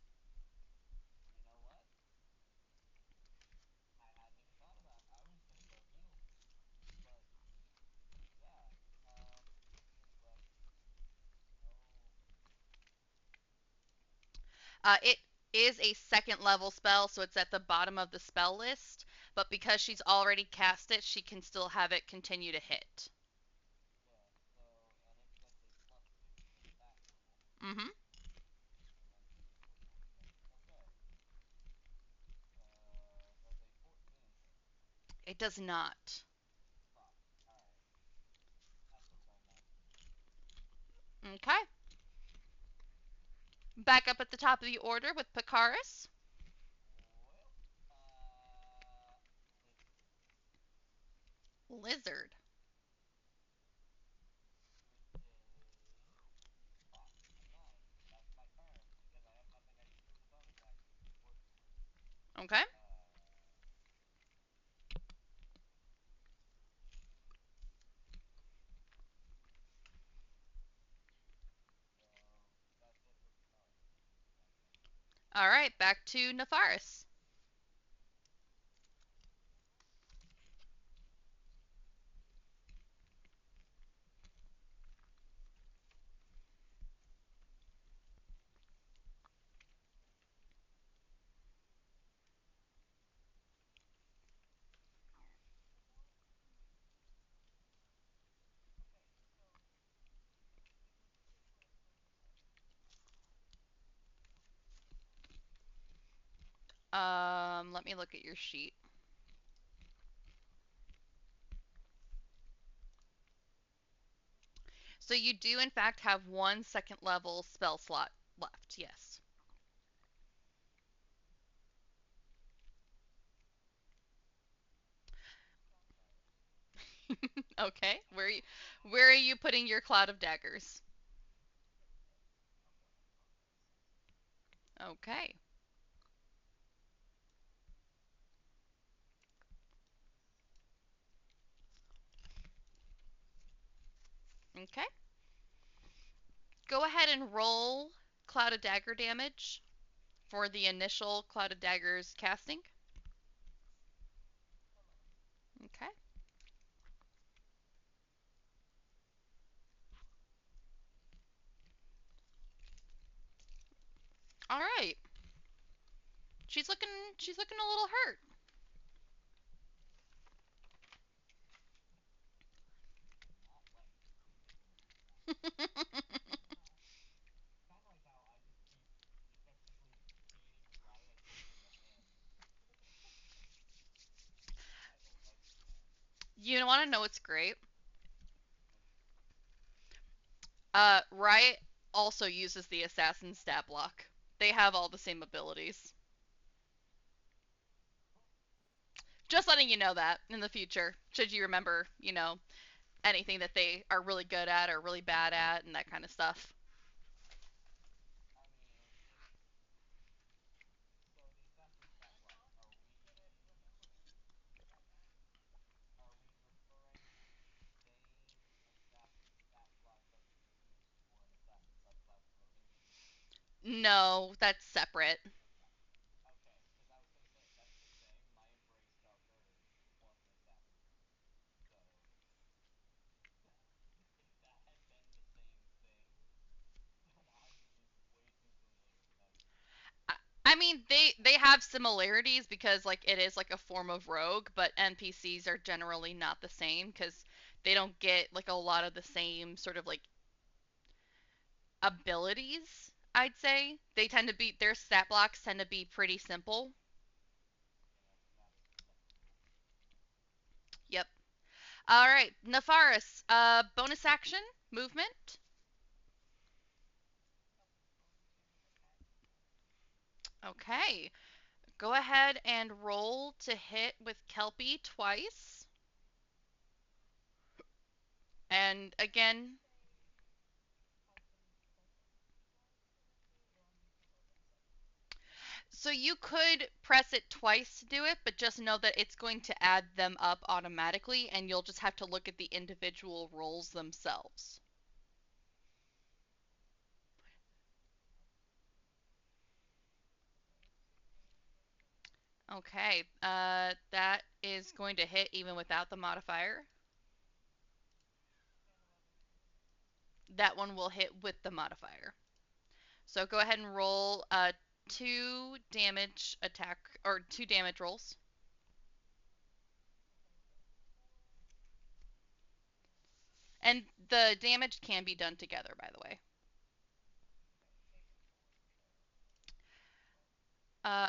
It is a second level spell, so it's at the bottom of the spell list. But because she's already cast it, she can still have it continue to hit. Mm-hmm. It does not. Okay. Back up at the top of the order with Pakaris. Lizard. Okay. All right, back to Nefaris. Let me look at your sheet. So you do in fact have one second level spell slot left. Yes. Okay. Where are you putting your cloud of daggers? Okay. Okay. Go ahead and roll cloud of dagger damage for the initial cloud of daggers casting. Okay. All right. She's looking she's looking a little hurt. You want to know what's great? Riot also uses the assassin stat block. They have all the same abilities. Just letting you know that in the future, should you remember, anything that they are really good at or really bad at and that kind of stuff. No, that's separate. I mean, they have similarities because like it is like a form of rogue, but NPCs are generally not the same because they don't get like a lot of the same sort of like abilities. I'd say they tend to be their stat blocks tend to be pretty simple. Yep. All right, Nefaris. Bonus action movement. Okay. Go ahead and roll to hit with Kelpie twice. And again, so you could press it twice to do it, but just know that it's going to add them up automatically, and you'll just have to look at the individual rolls themselves. Okay, that is going to hit even without the modifier. That one will hit with the modifier. So go ahead and roll two damage attack or two damage rolls. And the damage can be done together, by the way.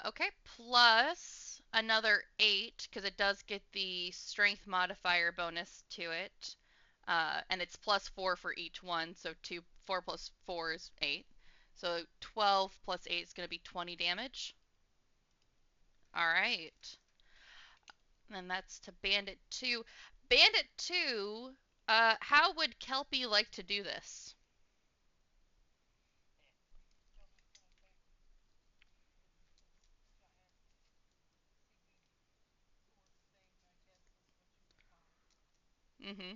Okay, plus another 8, because it does get the strength modifier bonus to it. And it's plus 4 for each one, so 4 plus 4 is 8. So 12 plus 8 is going to be 20 damage. All right. And that's to Bandit 2. Bandit 2, how would Kelpie like to do this? Mm-hmm.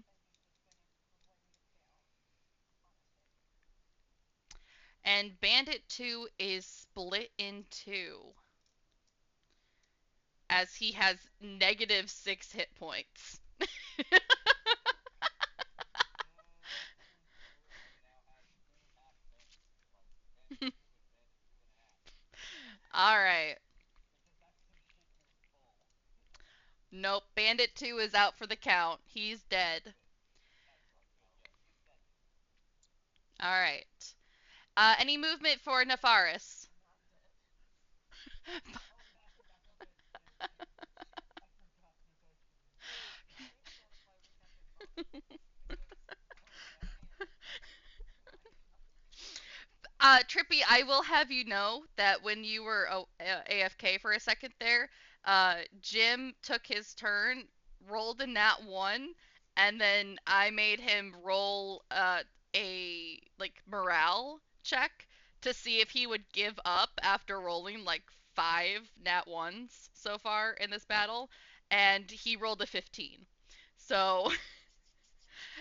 And Bandit 2 is split in two as he has -6 hit points. All right. Nope, Bandit 2 is out for the count. He's dead. All right. Any movement for Nefaris? Trippy, I will have you know that when you were AFK for a second there, Jim took his turn, rolled a nat 1, and then I made him roll a like morale check to see if he would give up after rolling like 5 nat 1s so far in this battle, and he rolled a 15. So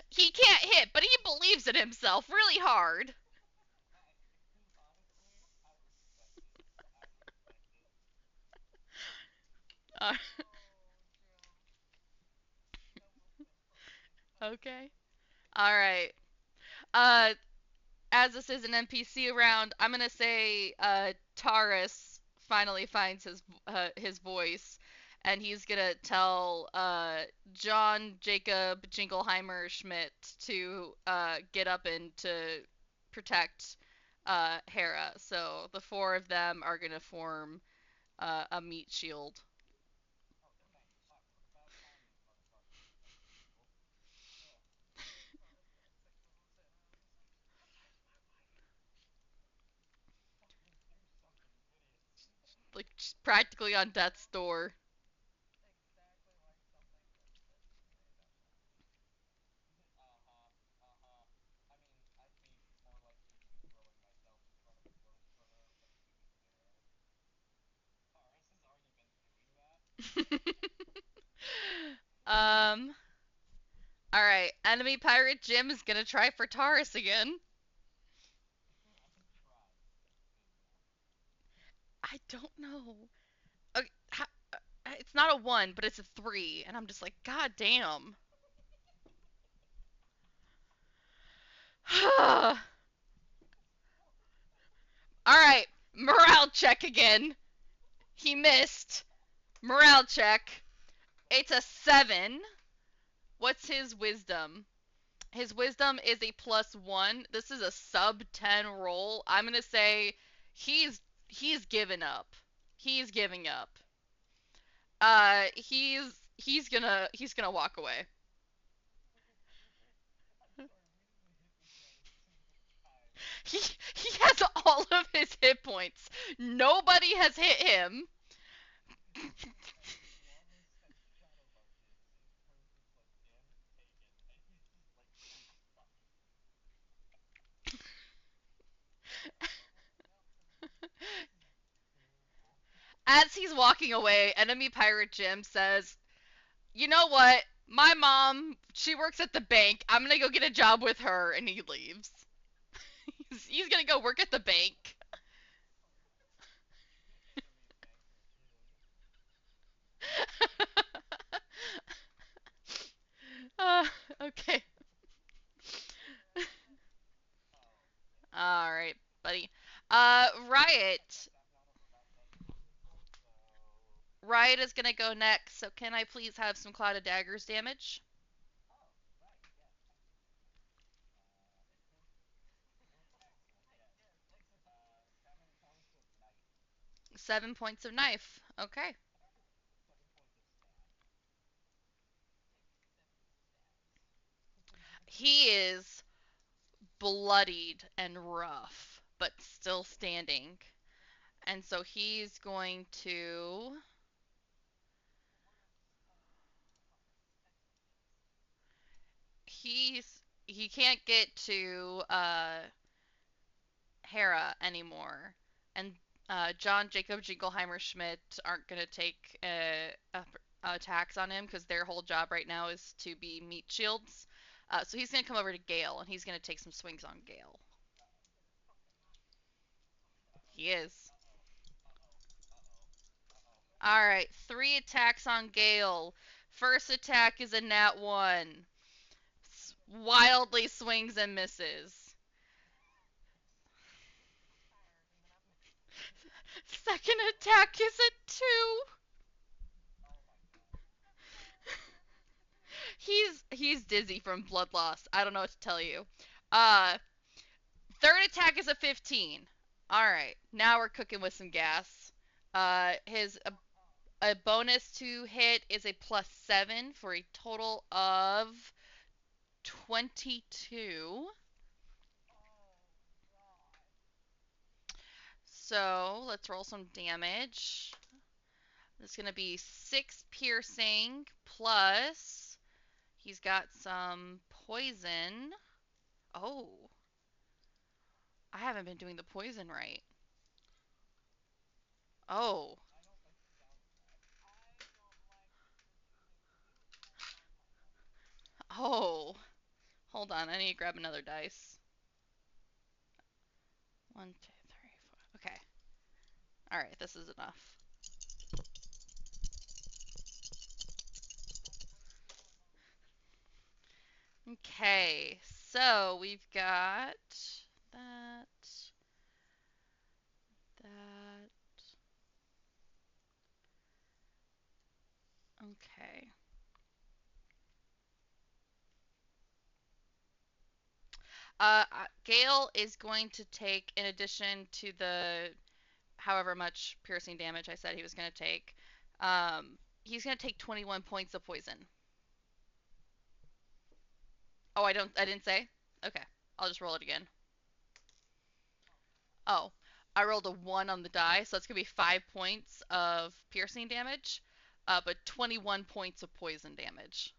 he can't hit, but he believes in himself really hard. Uh, okay. All right. Uh, as this is an NPC round, I'm gonna say Taurus finally finds his voice, and he's gonna tell John Jacob Jingleheimer Schmidt to get up and to protect Hera. So the four of them are gonna form a meat shield, like just practically on death's door. um. All right, enemy pirate Jim is gonna try for Taurus again. I don't know. Okay, it's not a 1, but it's a 3, and I'm just like, God damn. All right, morale check again. He missed. Morale check. It's a 7. What's his wisdom? His wisdom is a +1. This is a sub 10 roll. I'm gonna say he's given up. He's giving up. He's gonna walk away. He he has all of his hit points. Nobody has hit him. As he's walking away, enemy pirate Jim says, "You know what? My mom, she works at the bank. I'm gonna go get a job with her," and he leaves. He's gonna go work at the bank. uh, okay. All right, buddy. Riot. Riot is gonna go next. So can I please have some Cloud of Daggers damage? 7 points of knife. Okay. He is bloodied and rough, but still standing. And so he's going to. He can't get to Hera anymore, and John Jacob Jingleheimer Schmidt aren't gonna take attacks on him because their whole job right now is to be meat shields. So he's gonna come over to Gale, and he's gonna take some swings on Gale. He is. All right, three attacks on Gale. First attack is a nat 1. Wildly swings and misses. Second attack is a 2. He's dizzy from blood loss. I don't know what to tell you. Uh Third attack is a 15. All right. Now we're cooking with some gas. His a bonus to hit is a +7 for a total of 22. So let's roll some damage. It's going to be 6 piercing plus he's got some poison. Oh, I haven't been doing the poison right. Oh, oh. Hold on, I need to grab another dice. 1, 2, 3, 4. Okay. All right, this is enough. Okay, so we've got that, that. Okay. Gale is going to take, in addition to the however much piercing damage I said he was going to take, he's going to take 21 points of poison. Oh, I didn't say? Okay, I'll just roll it again. Oh, I rolled a 1 on the die, so that's going to be 5 points of piercing damage, but 21 points of poison damage.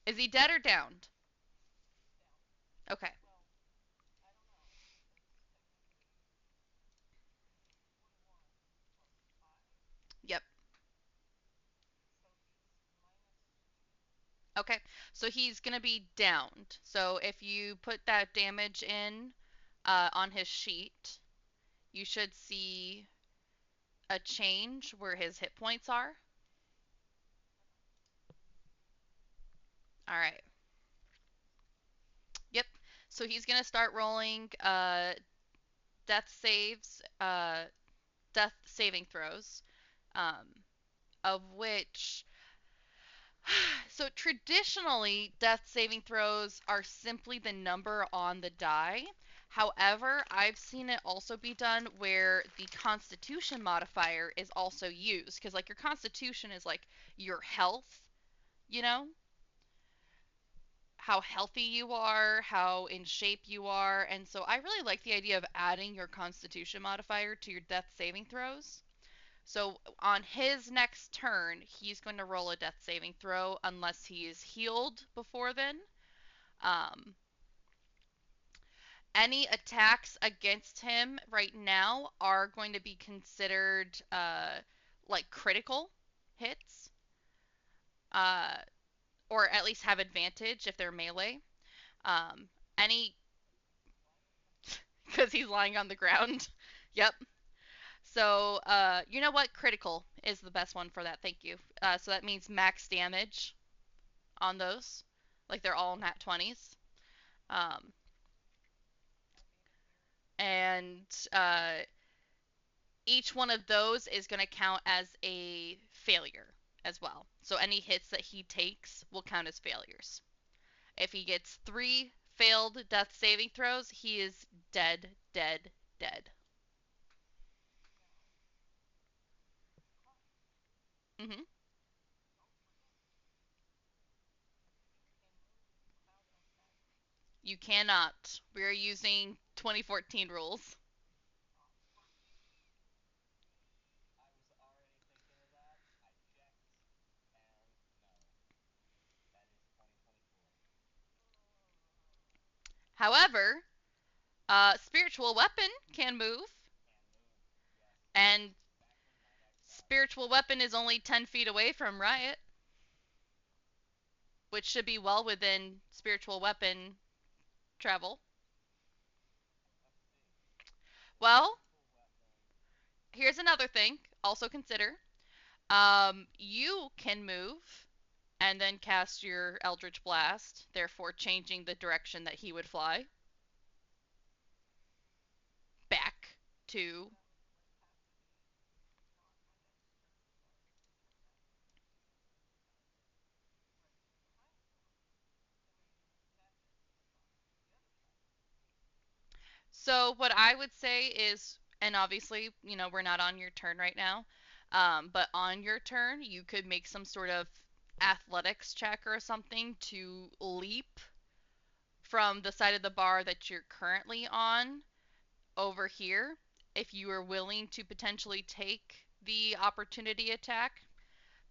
Is he dead or downed? Okay. Yep. Okay. So he's going to be downed. So if you put that damage in on his sheet, you should see a change where his hit points are. All right. Yep. So he's going to start rolling death saves, death saving throws, um, of which so traditionally, death saving throws are simply the number on the die. However, I've seen it also be done where the constitution modifier is also used. Because, like, your constitution is like your health, you know? How healthy you are, how in shape you are. And so I really like the idea of adding your constitution modifier to your death saving throws. So on his next turn, he's going to roll a death saving throw unless he is healed before then. Um, any attacks against him right now are going to be considered like critical hits, uh, or at least have advantage if they're melee. Any because he's lying on the ground. Yep. So, you know what? Critical is the best one for that. Thank you. So that means max damage on those. Like they're all nat 20s. Um, and each one of those is going to count as a failure as well. So any hits that he takes will count as failures. If he gets 3 failed death saving throws, he is dead, dead, dead. Hmm. You cannot. We're using 2014 rules. However, spiritual weapon can move, and spiritual weapon is only 10 feet away from Riot, which should be well within spiritual weapon travel. Well, here's another thing. Also consider. You can move and then cast your Eldritch Blast, therefore changing the direction that he would fly back to. So what I would say is, and obviously, we're not on your turn right now, but on your turn, you could make some sort of athletics check or something to leap from the side of the bar that you're currently on over here. If you are willing to potentially take the opportunity attack,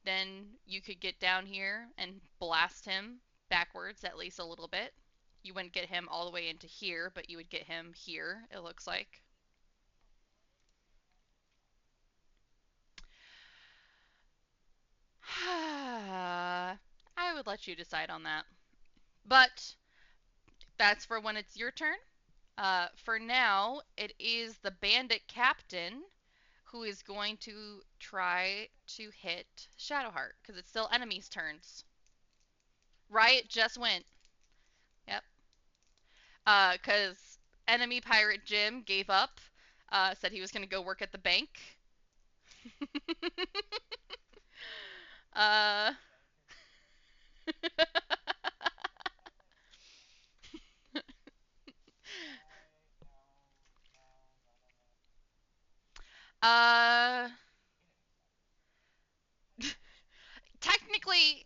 then you could get down here and blast him backwards at least a little bit. You wouldn't get him all the way into here, but you would get him here, it looks like. I would let you decide on that. But that's for when it's your turn. For now, it is the bandit captain who is going to try to hit Shadowheart because it's still enemies' turns. Riot just went. Yep. Because enemy pirate Jim gave up, said he was going to go work at the bank. uh, uh,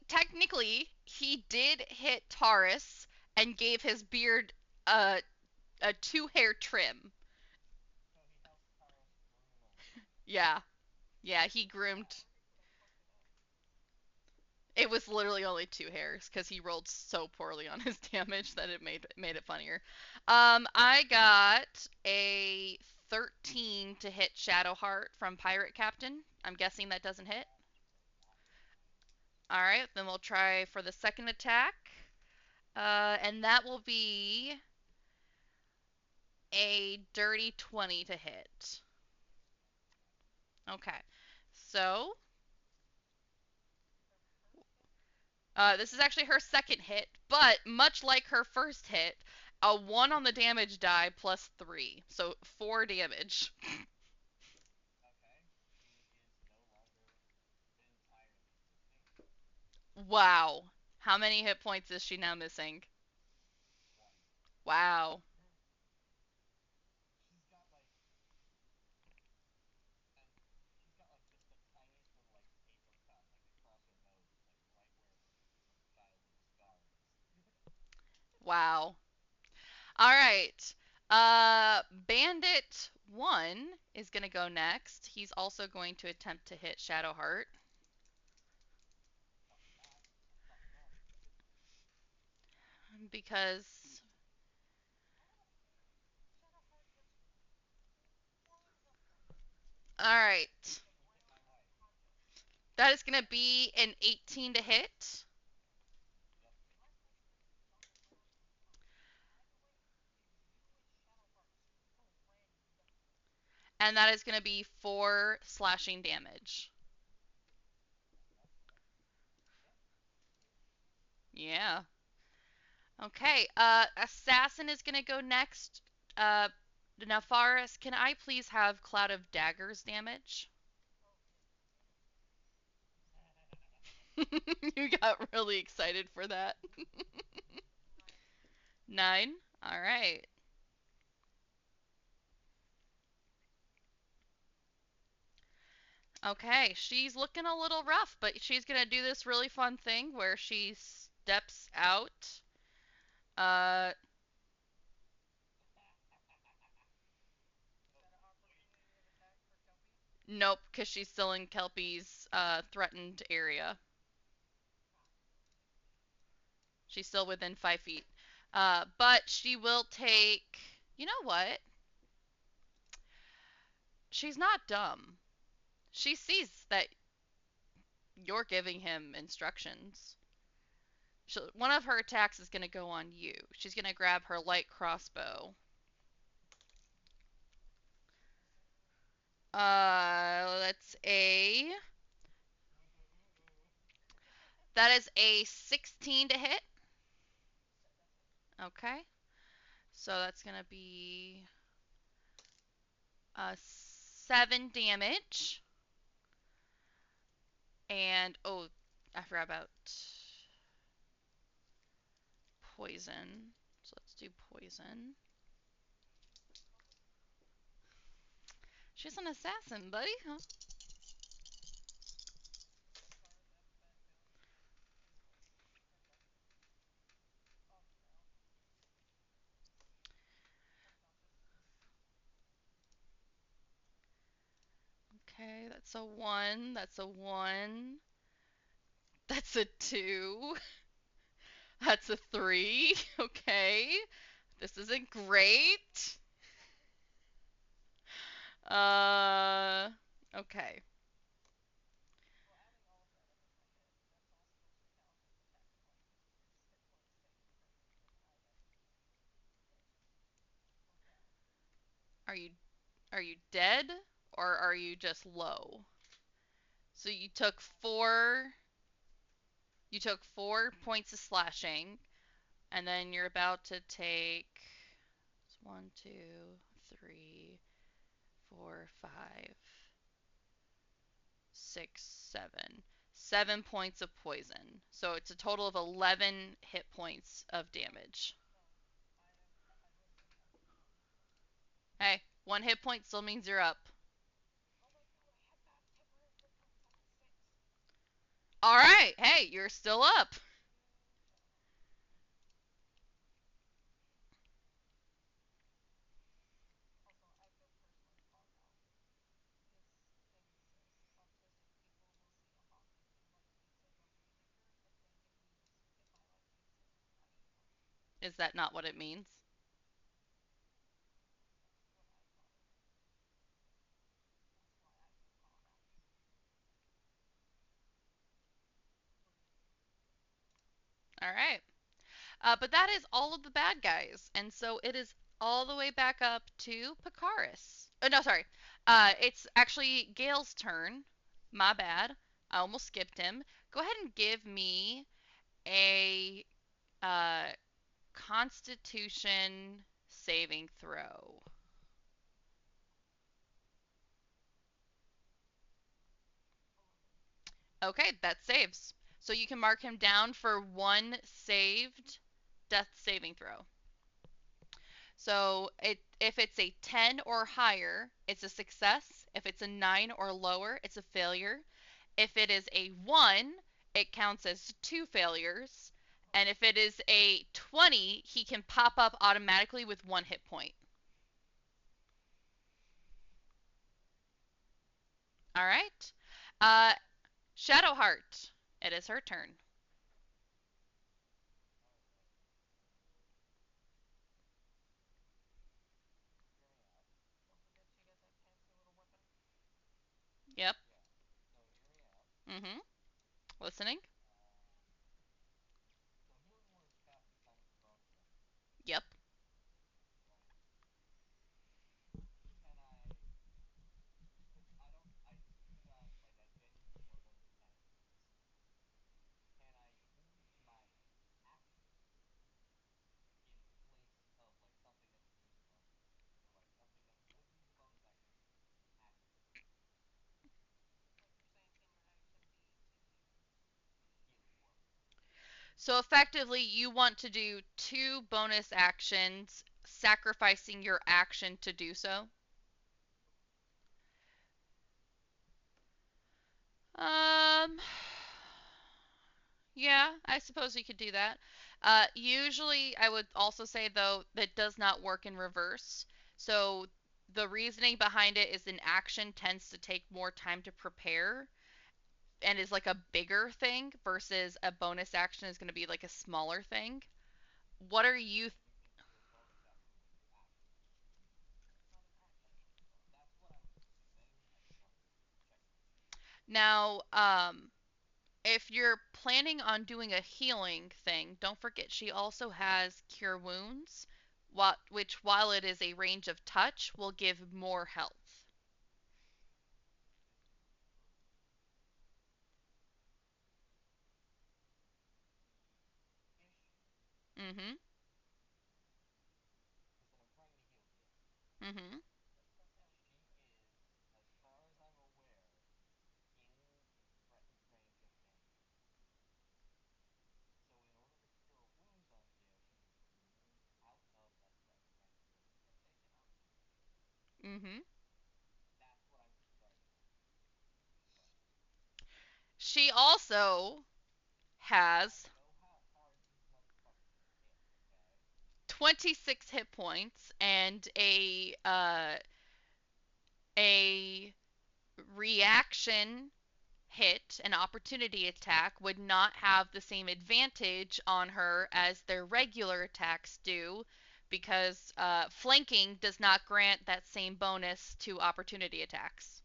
technically, he did hit Taurus and gave his beard a two-hair trim. Yeah, yeah, he groomed. It was literally only two hairs because he rolled so poorly on his damage that it made it funnier. I got a 13 to hit Shadowheart from Pirate Captain. I'm guessing that doesn't hit. All right, then we'll try for the second attack, and that will be a dirty 20 to hit. Okay, so this is actually her second hit, but much like her first hit, a 1 on the damage die plus 3. So 4 damage. Wow. How many hit points is she now missing? Wow. Wow. All right. Bandit 1 is going to go next. He's also going to attempt to hit Shadowheart because. All right. That is going to be an 18 to hit. And that is going to be 4 slashing damage. Yeah. Okay. Assassin is going to go next. Uh, Nafaris, can I please have Cloud of Daggers damage? You got really excited for that. 9. All right. Okay, she's looking a little rough, but she's gonna do this really fun thing where she steps out. Uh, nope, because she's still in Kelpie's threatened area. She's still within 5 feet. But she will take. You know what? She's not dumb. She sees that you're giving him instructions. One of her attacks is going to go on you. She's going to grab her light crossbow. That's a that is a 16 to hit. Okay. So that's gonna be 7 damage. And oh, I forgot about poison. So let's do poison. She's an assassin, buddy. Huh? Okay, that's a 1. That's a 1. That's a 2. That's a 3. Okay. This isn't great. Uh, okay. Are you dead or are you just low? So you took 4 points of slashing, and then you're about to take one, two, three, four, five, 6, 7. 7 points of poison. So it's a total of 11 hit points of damage. Hey, 1 hit point still means you're up. All right. Hey, you're still up. Is that not what it means? All right. But that is all of the bad guys, and so it is all the way back up to Pakaris. Oh no, sorry. It's actually Gale's turn. My bad. I almost skipped him. Go ahead and give me a uh, Constitution saving throw. Okay, that saves. So you can mark him down for one saved death saving throw. So if it's a 10 or higher, it's a success. If it's a 9 or lower, it's a failure. If it is a 1, it counts as two failures. And if it is a 20, he can pop up automatically with 1 hit point. All right. Uh, Shadowheart. It is her turn. Yep. Mm-hmm. Listening. Yep. So effectively, you want to do two bonus actions, sacrificing your action to do so. Um, yeah, I suppose you could do that. Usually, I would also say though that does not work in reverse. So the reasoning behind it is an action tends to take more time to prepare and is like a bigger thing versus a bonus action is going to be like a smaller thing. What are you now? If you're planning on doing a healing thing, don't forget she also has Cure Wounds, which, while it is a range of touch, will give more health. Mhm. Mhm. Mhm. She also has 26 hit points and a reaction hit, an opportunity attack, would not have the same advantage on her as their regular attacks do because flanking does not grant that same bonus to opportunity attacks.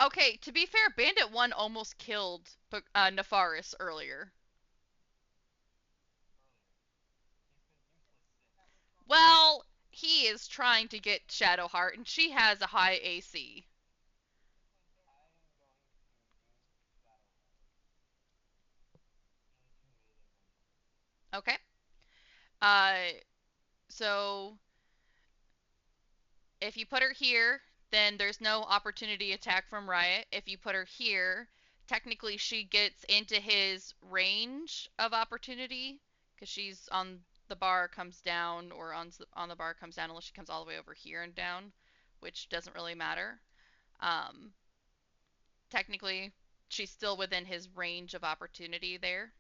Okay, to be fair, Bandit 1 almost killed Nefaris earlier. Well, he is trying to get Shadowheart, and she has a high AC. Okay. Uh, so if you put her here, then there's no opportunity attack from Riot. If you put her here, technically she gets into his range of opportunity because she's on the bar comes down or on the bar comes down unless she comes all the way over here and down, which doesn't really matter. Um, technically, she's still within his range of opportunity there.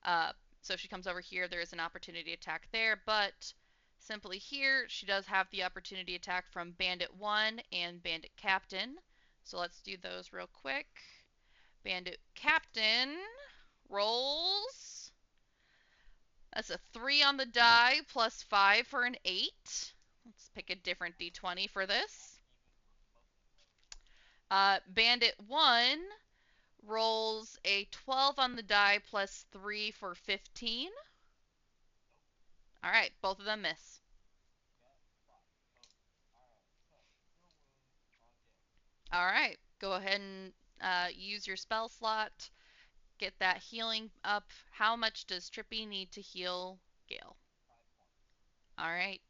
Uh, so if she comes over here, there is an opportunity attack there, but simply here, she does have the opportunity attack from Bandit 1 and Bandit Captain. So let's do those real quick. Bandit Captain rolls. That's a 3 on the die plus 5 for an 8. Let's pick a different d20 for this. Bandit 1 rolls a 12 on the die plus 3 for 15. All right, both of them miss. All right, go ahead and use your spell slot. Get that healing up. How much does Trippy need to heal Gale? All right.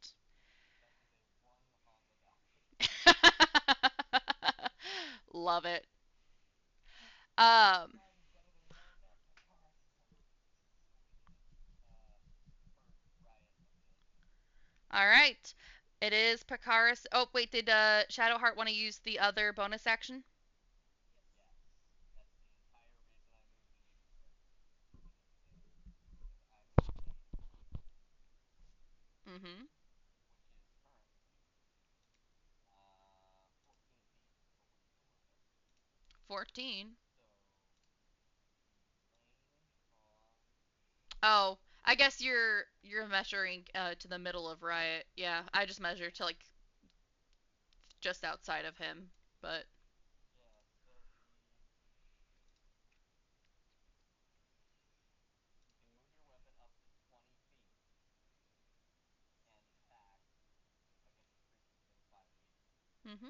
Love it. Um. All right. It is Pakaris. Oh wait, did Shadowheart want to use the other bonus action? Mm-hmm. 14. Oh, I guess you're measuring to the middle of Riot. Yeah, I just measured to like just outside of him, but mm-hmm.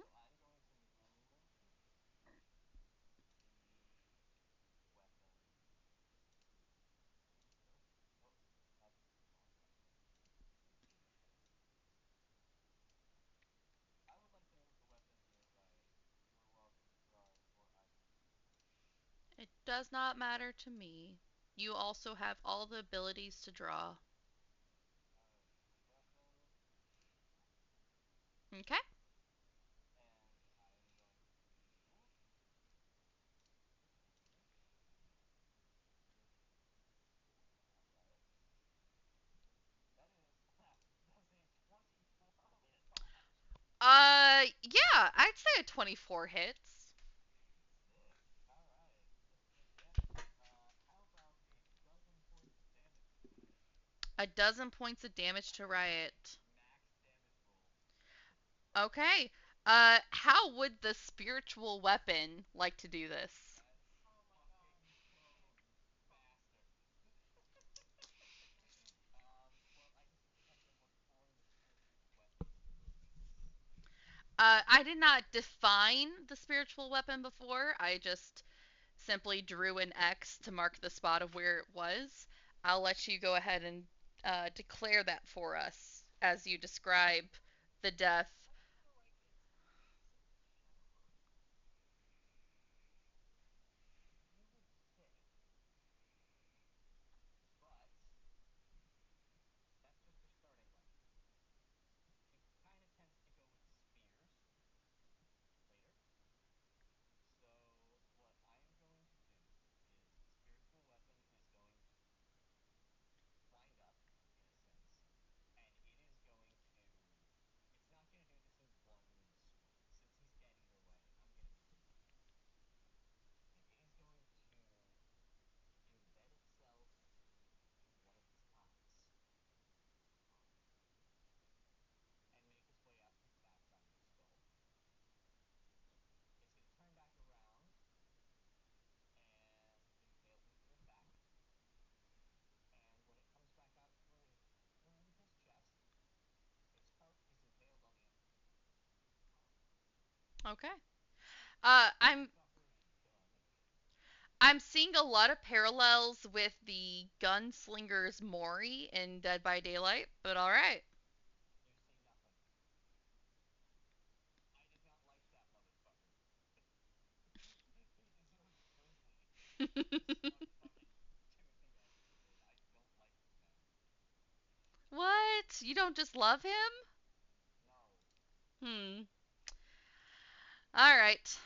It does not matter to me. You also have all the abilities to draw. Okay? Yeah, I'd say a 24 hits. A dozen points of damage to Riot. Okay. How would the spiritual weapon like to do this? I did not define the spiritual weapon before. I just simply drew an X to mark the spot of where it was. I'll let you go ahead and declare that for us as you describe the death. Okay. I'm seeing a lot of parallels with the gunslinger's Mori in Dead by Daylight, but all right. What? You don't just love him? Hmm. All right.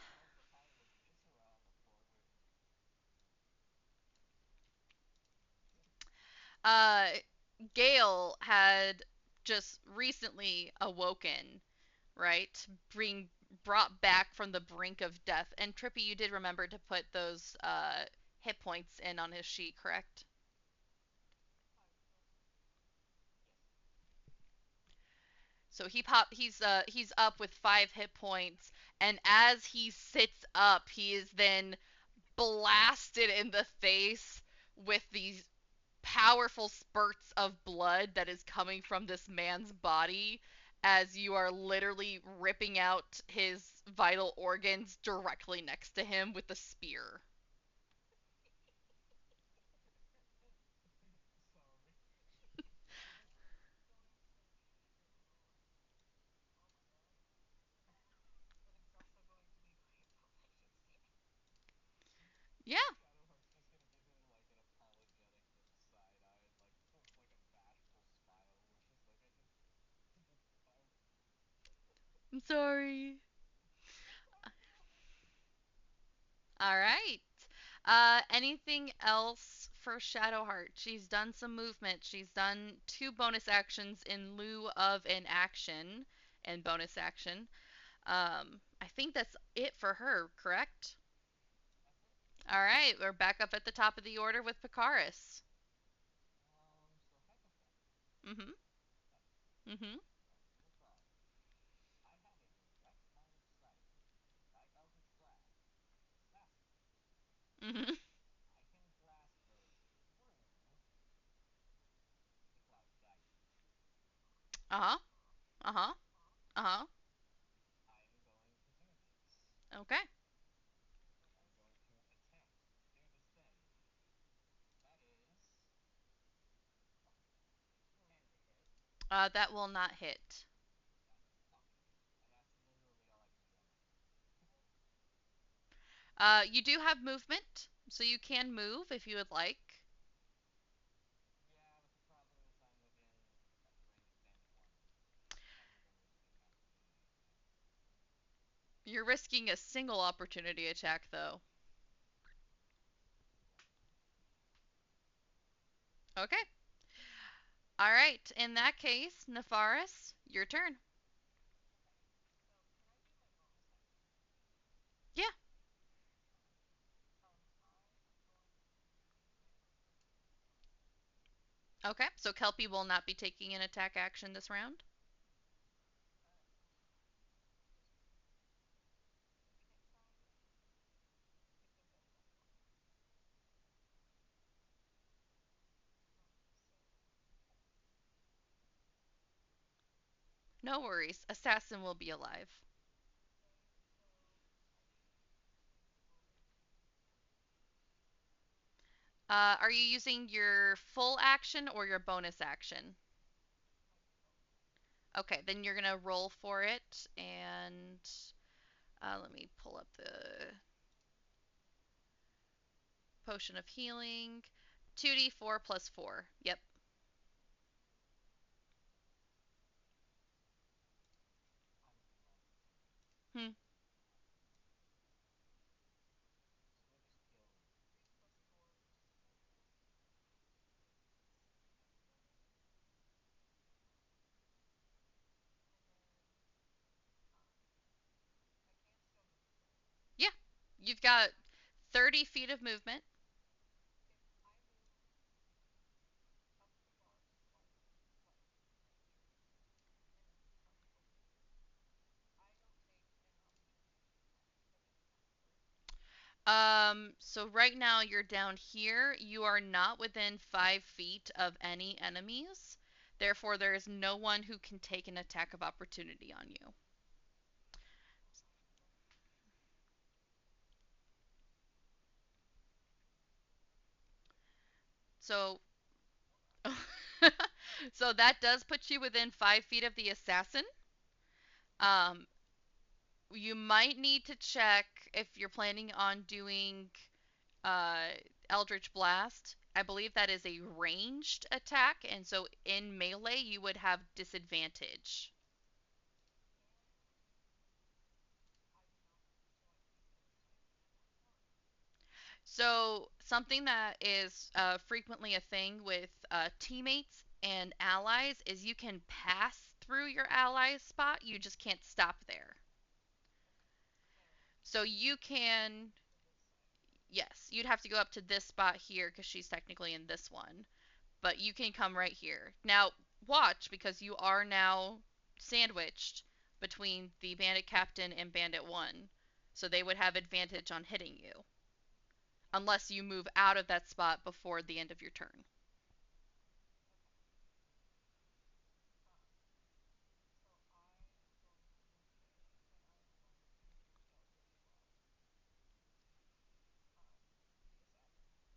Uh, Gail had just recently awoken, right? Being brought back from the brink of death. And Trippy, you did remember to put those hit points in on his sheet, correct? So he's up with 5 hit points, and as he sits up, he is then blasted in the face with these powerful spurts of blood that is coming from this man's body as you are literally ripping out his vital organs directly next to him with the spear. Yeah. I'm sorry. All right. Anything else for Shadowheart? She's done some movement. She's done 2 bonus actions in lieu of an action and bonus action. I think that's it for her, correct? All right, we're back up at the top of the order with Picarius. Mm-hmm. Mm-hmm. Mm-hmm. Uh-huh. Uh-huh. Uh-huh. Okay. That will not hit. You do have movement, so you can move if you would like. You're risking a single opportunity attack, though. Okay. All right. In that case, Nefaris, your turn. Yeah. Okay. So Kelpie will not be taking an attack action this round. No worries. Assassin will be alive. Are you using your full action or your bonus action? Okay, then you're gonna roll for it, and let me pull up the potion of healing. 2d4 plus 4. Yep. Hmm. Yeah. You've got 30 feet of movement. So right now you're down here. You are not within 5 feet of any enemies. Therefore, there is no one who can take an attack of opportunity on you. So, so that does put you within 5 feet of the assassin. Um, you might need to check if you're planning on doing uh, Eldritch Blast. I believe that is a ranged attack, and so in melee you would have disadvantage. So, something that is frequently a thing with teammates and allies is you can pass through your ally's spot, you just can't stop there. So, you can, yes, you'd have to go up to this spot here because she's technically in this one, but you can come right here. Now, watch because you are now sandwiched between the bandit captain and bandit 1. So, they would have advantage on hitting you unless you move out of that spot before the end of your turn.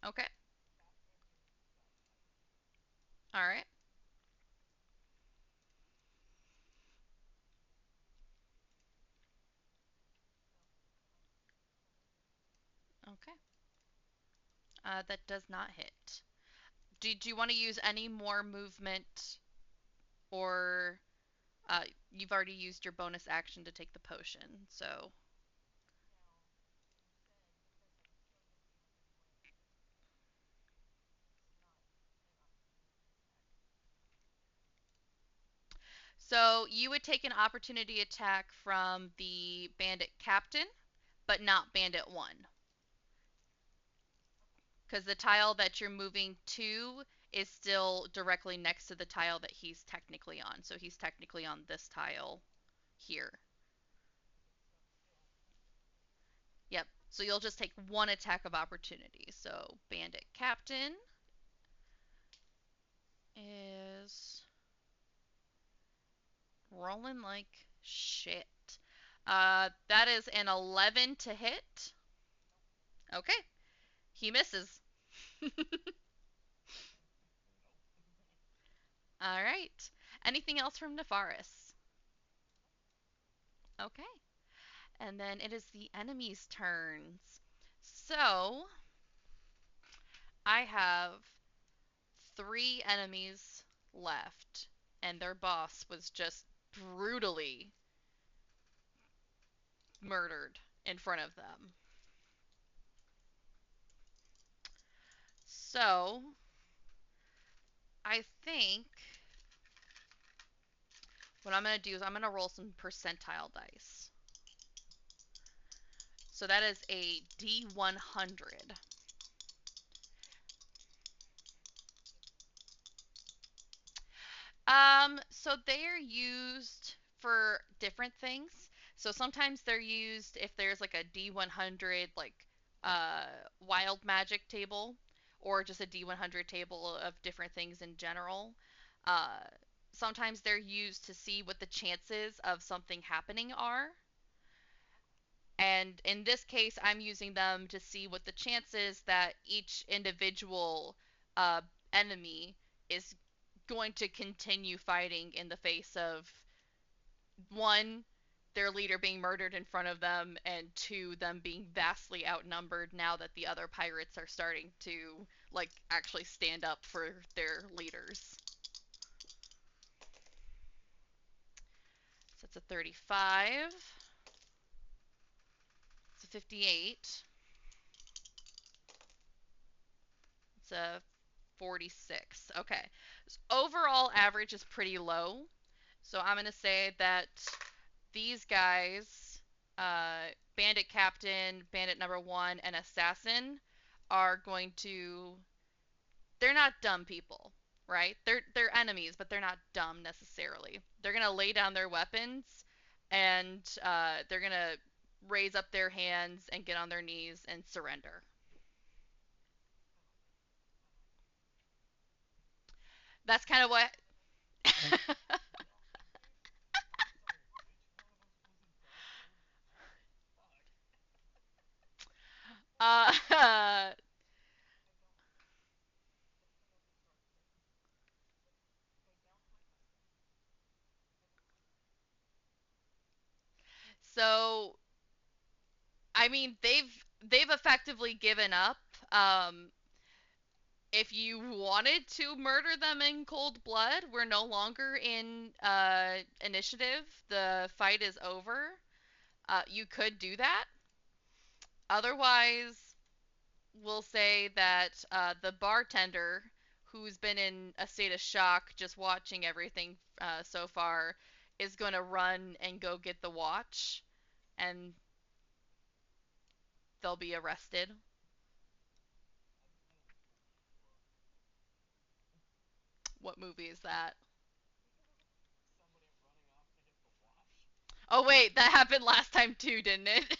Okay. All right. Okay. That does not hit. Did you want to use any more movement, or you've already used your bonus action to take the potion? So you would take an opportunity attack from the bandit captain, but not bandit 1, because the tile that you're moving to is still directly next to the tile that he's technically on. So he's technically on this tile here. Yep. So you'll just take one attack of opportunity. So bandit captain is rolling like shit. That is an 11 to hit. Okay, he misses. All right. Anything else from Nefaris? Okay. And then it is the enemy's turns. So I have three enemies left, and their boss was just brutally murdered in front of them. So I think what I'm going to do is I'm going to roll some percentile dice. So that is a D100. So they are used for different things. So sometimes they're used if there's like a D100 like wild magic table or just a D100 table of different things in general. Uh, Sometimes they're used to see what the chances of something happening are. And in this case, I'm using them to see what the chances that each individual uh, enemy is going to continue fighting in the face of one, their leader being murdered in front of them, and two, them being vastly outnumbered now that the other pirates are starting to like actually stand up for their leaders. So it's a 35. It's a 58. It's a 46. Okay. So overall average is pretty low. So I'm going to say that these guys, Bandit Captain, Bandit Number 1, and Assassin, are going to. They're not dumb people, right? They're enemies, but they're not dumb necessarily. They're going to lay down their weapons and they're going to raise up their hands and get on their knees and surrender. That's kind of what. uh, so I mean they've effectively given up. Um, if you wanted to murder them in cold blood, we're no longer in initiative. The fight is over. You could do that. Otherwise, we'll say that the bartender, who's been in a state of shock just watching everything so far, is going to run and go get the watch, and they'll be arrested. What movie is that? Oh wait, that happened last time too, didn't it?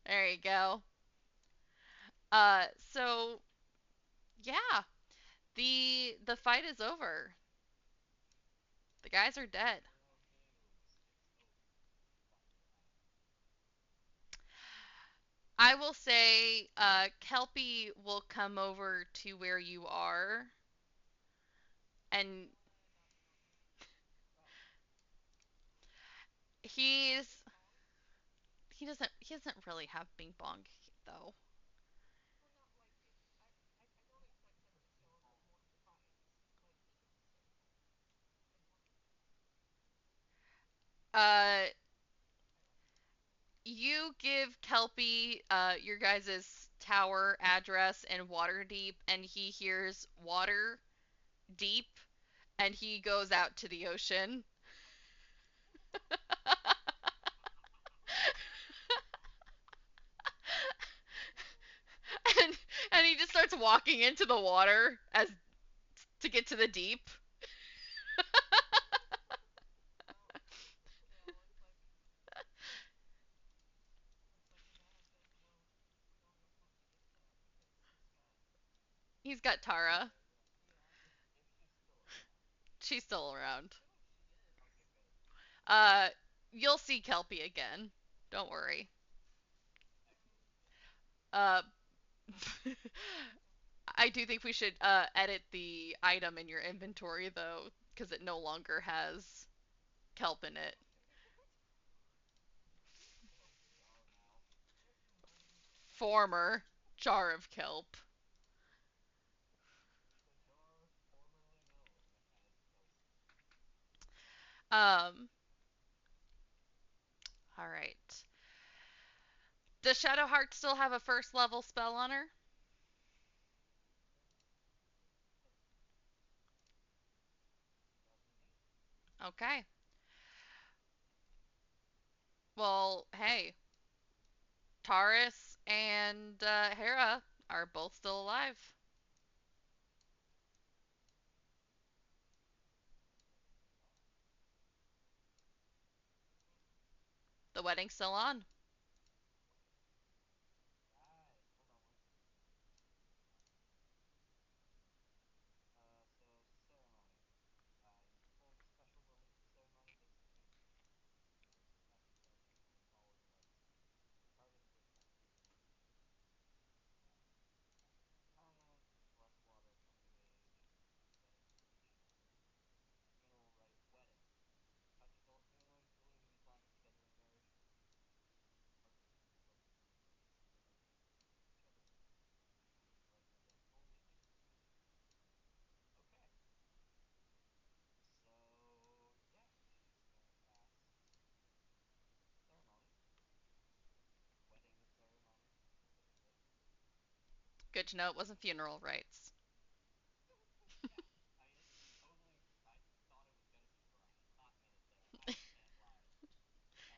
There you go. So yeah, the fight is over. The guys are dead. I will say, Kelpie will come over to where you are, and he's he doesn't really have Bing Bong though. Uh, you give Kelpie your guys' tower address and water deep, and he hears water deep, and he goes out to the ocean. and and he just starts walking into the water as to get to the deep. He's got Tara. She's still around. Uh, you'll see Kelpie again. Don't worry. Uh, I do think we should edit the item in your inventory though, because it no longer has kelp in it. Former jar of kelp. Um. All right. Does Shadowheart still have a first level spell on her? Okay. Well, hey, Taurus and Hera are both still alive. The wedding's still on. Good to know it wasn't funeral rites.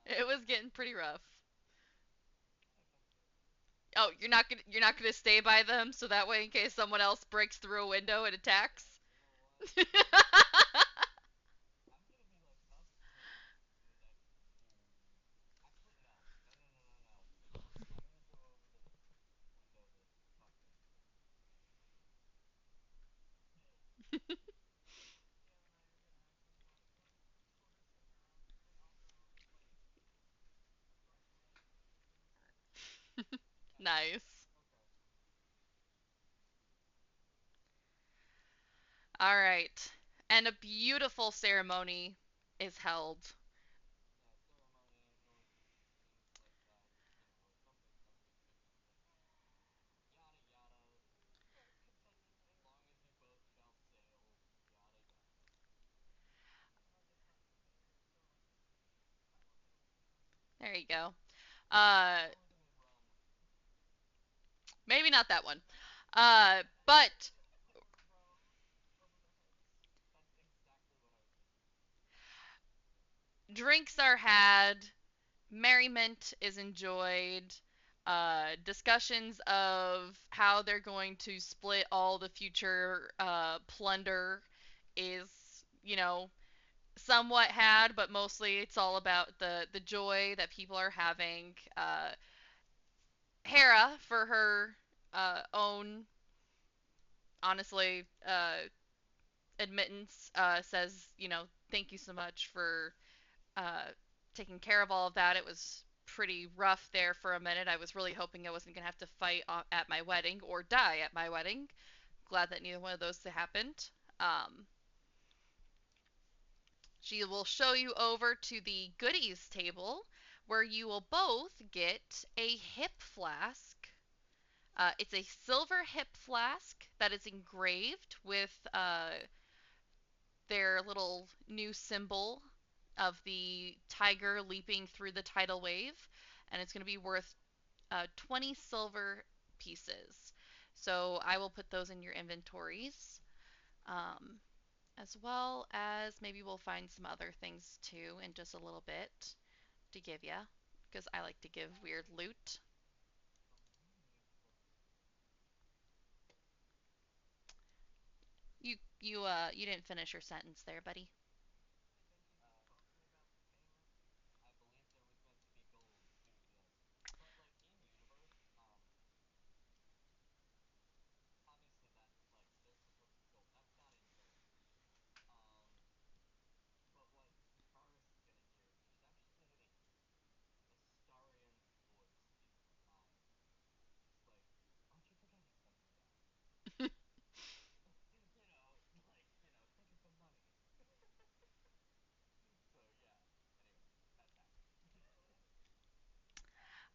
It was getting pretty rough. Oh, you're not gonna stay by them so that way in case someone else breaks through a window and attacks. Nice. All right. And a beautiful ceremony is held. There you go. Maybe not that one. But drinks are had, merriment is enjoyed, discussions of how they're going to split all the future plunder is, you know, somewhat had, but mostly it's all about the joy that people are having. Hera, for her own, honestly, admittance, says, thank you so much for uh, taking care of all of that. It was pretty rough there for a minute. I was really hoping I wasn't going to have to fight at my wedding or die at my wedding. Glad that neither one of those happened. Um, she will show you over to the goodies table where you will both get a hip flask. It's a silver hip flask that is engraved with their little new symbol of the tiger leaping through the tidal wave, and it's going to be worth 20 silver pieces. So I will put those in your inventories, um, as well as maybe we'll find some other things too in just a little bit to give you, because I like to give weird loot. You didn't finish your sentence there, buddy.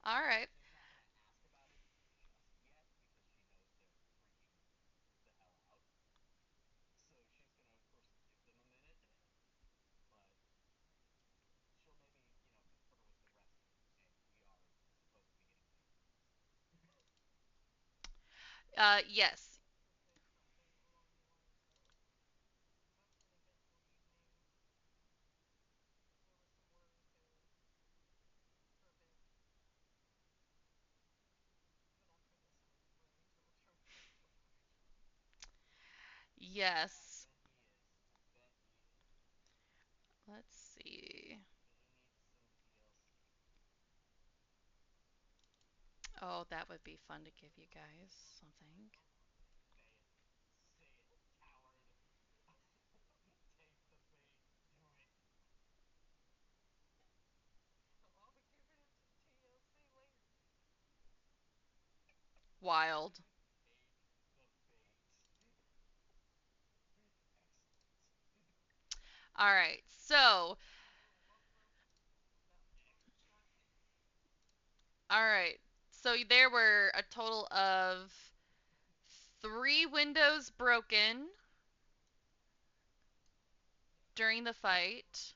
All right. Yes. Yes. Let's see. Oh, that would be fun to give you guys something. Wild. All right. So, all right. So there were a total of 3 windows broken during the fight.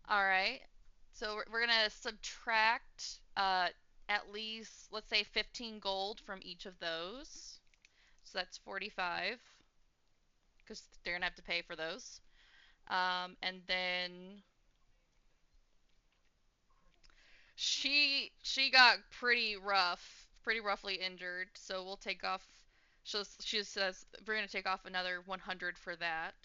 All right. So we're gonna subtract at least, let's say, 15 gold from each of those. So that's 45 because they're gonna have to pay for those. And then she got pretty roughly injured. So we'll take off. She says we're gonna take off another 100 for that.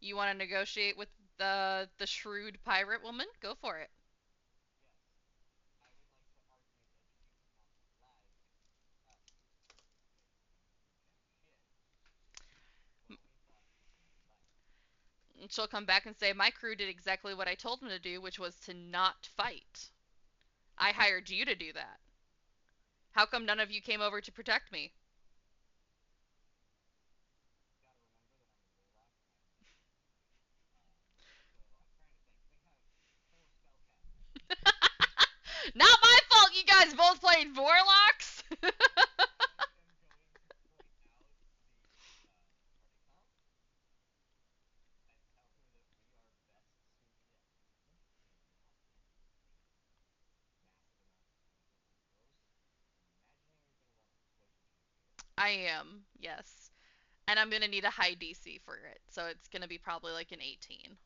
You want to negotiate with the shrewd pirate woman? Go for it. And she'll come back and say, "My crew did exactly what I told them to do, which was to not fight. I hired you to do that. How come none of you came over to protect me?" Not my fault. You guys both played Vorlocks. I am, yes, and I'm gonna need a high DC for it, so it's gonna be probably like an 18.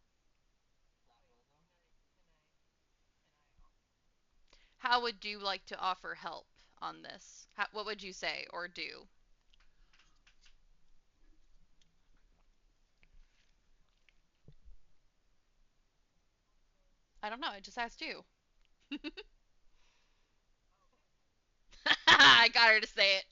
How would you like to offer help on this? What would you say or do? I don't know. I just asked you. I got her to say it.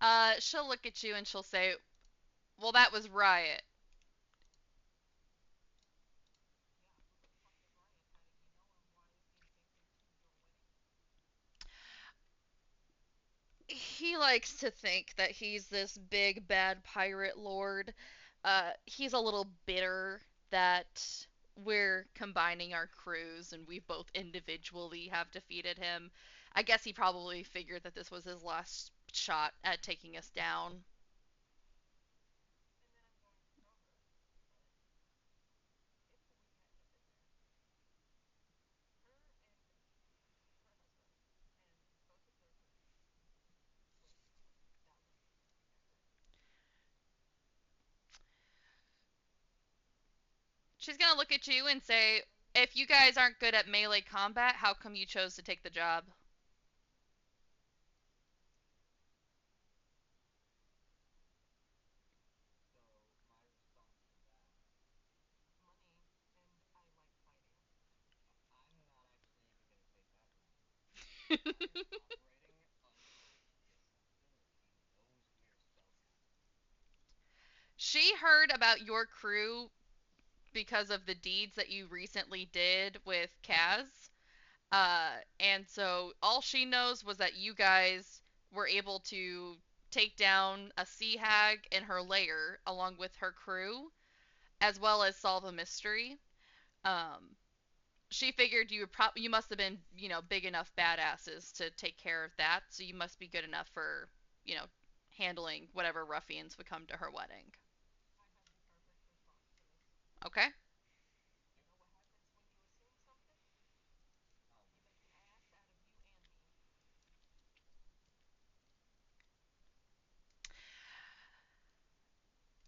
Hmm. She'll look at you and she'll say, "Well, that was Riot." He likes to think that he's this big bad pirate lord. He's a little bitter that we're combining our crews and we both individually have defeated him. I guess he probably figured that this was his last shot at taking us down. She's gonna look at you and say, "If you guys aren't good at melee combat, how come you chose to take the job?" She heard about your crew because of the deeds that you recently did with Kaz. And so all she knows was that you guys were able to take down a sea hag in her lair along with her crew, as well as solve a mystery. Um, she figured you must have been, big enough badasses to take care of that, so you must be good enough for, you know, handling whatever ruffians would come to her wedding. Okay?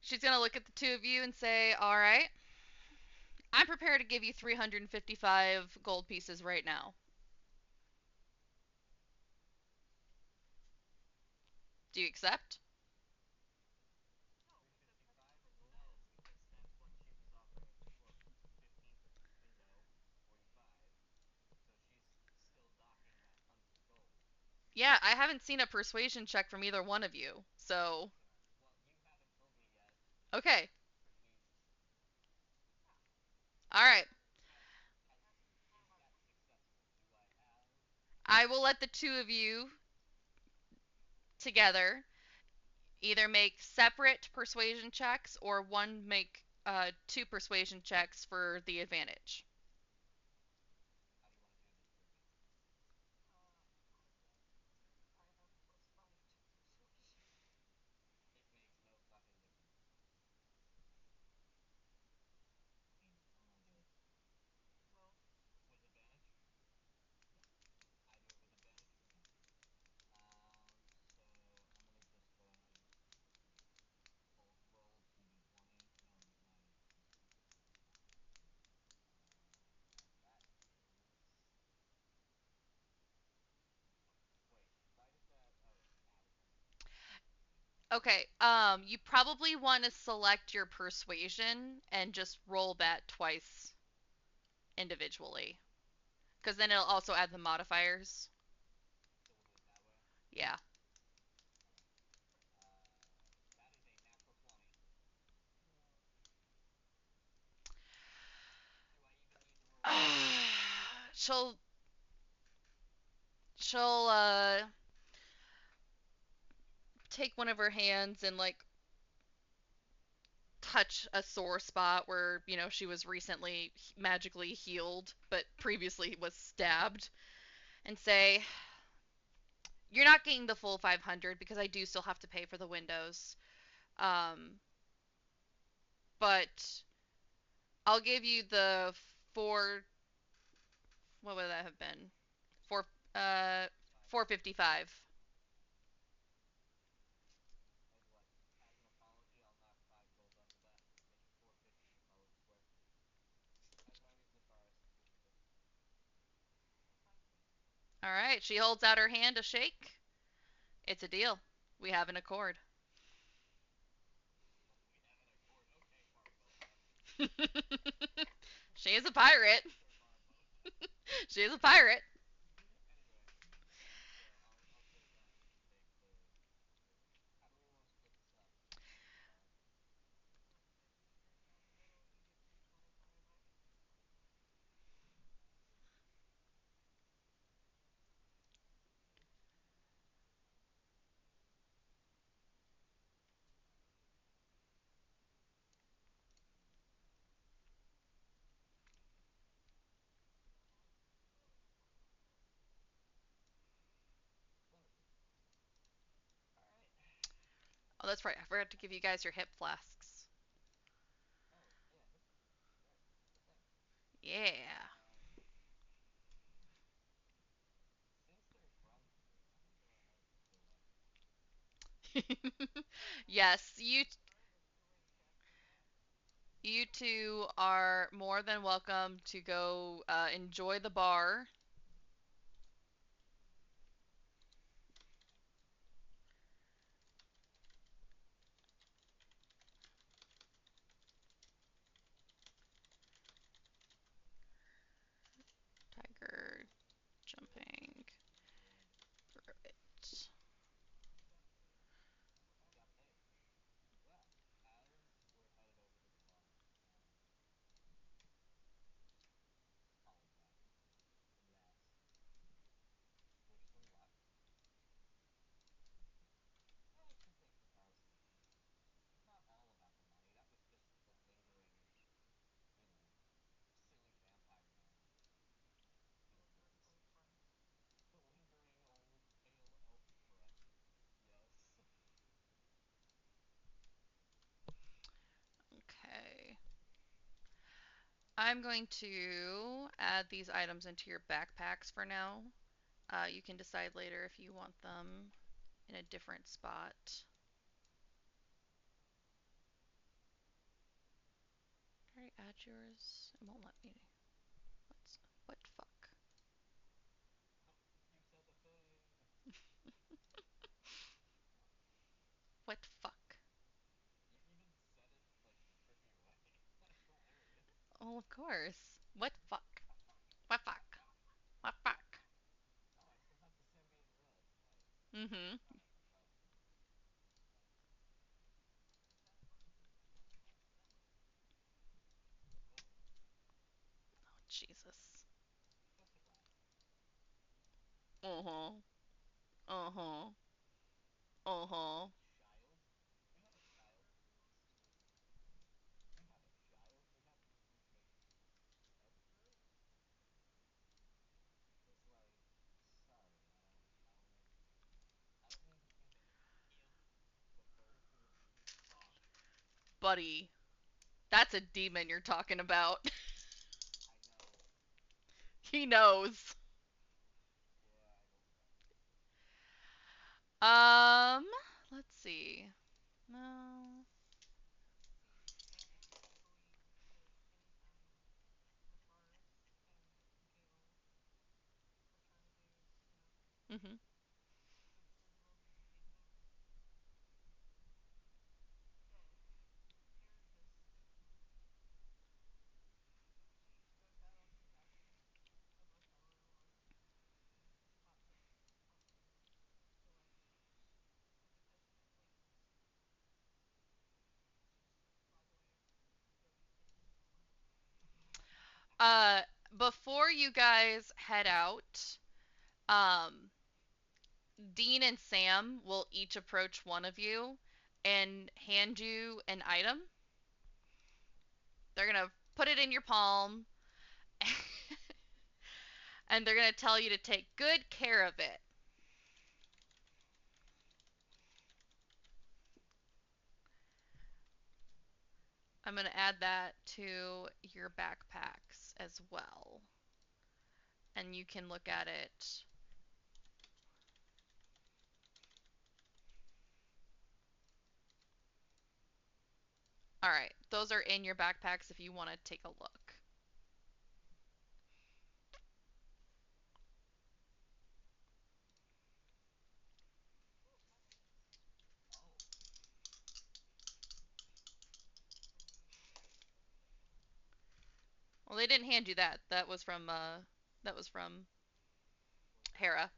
She's gonna look at the two of you and say, "All right, I'm prepared to give you 355 gold pieces right now. Do you accept?" Yeah, I haven't seen a persuasion check from either one of you. So, Okay. All right. I will let the two of you together either make separate persuasion checks or one make two persuasion checks for the advantage. Okay. You probably want to select your persuasion and just roll that twice individually, because then it'll also add the modifiers. Yeah. she'll she'll take one of her hands and like touch a sore spot where she was recently magically healed but previously was stabbed, and say, "You're not getting the full 500 because I do still have to pay for the windows. Um, but I'll give you the four. What would that have been? Four. 455. All right. She holds out her hand to shake. It's a deal. We have an accord. She is a pirate. She is a pirate. Oh, that's right. I forgot to give you guys your hip flasks. Yeah. Yes, you two are more than welcome to go enjoy the bar. Tiger jumping. Perfect. Okay. I'm going to add these items into your backpacks for now. You can decide later if you want them in a different spot. Did I add yours? It won't let me. What's what fuck? What fuck? Oh, of course. What fuck? What fuck? What fuck? Mm-hmm. Jesus. Uh huh. Uh huh. Uh huh. Buddy, that's a demon you're talking about. He knows. Um, let's see. No. Mhm. Uh, before you guys head out, um, Dean and Sam will each approach one of you and hand you an item. They're gonna put it in your palm, and they're gonna tell you to take good care of it. I'm gonna add that to your backpacks as well, and you can look at it. All right, those are in your backpacks if you want to take a look. Well, they didn't hand you that. That was from Hera.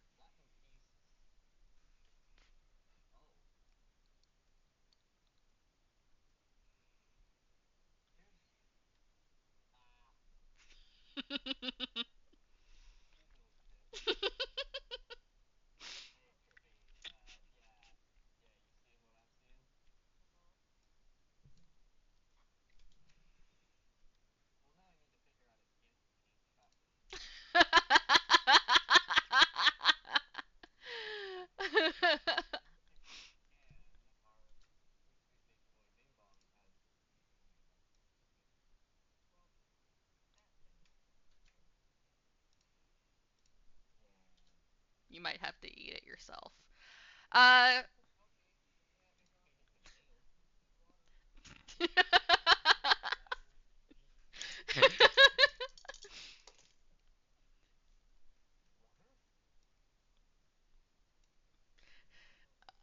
You might have to eat it yourself. Uh.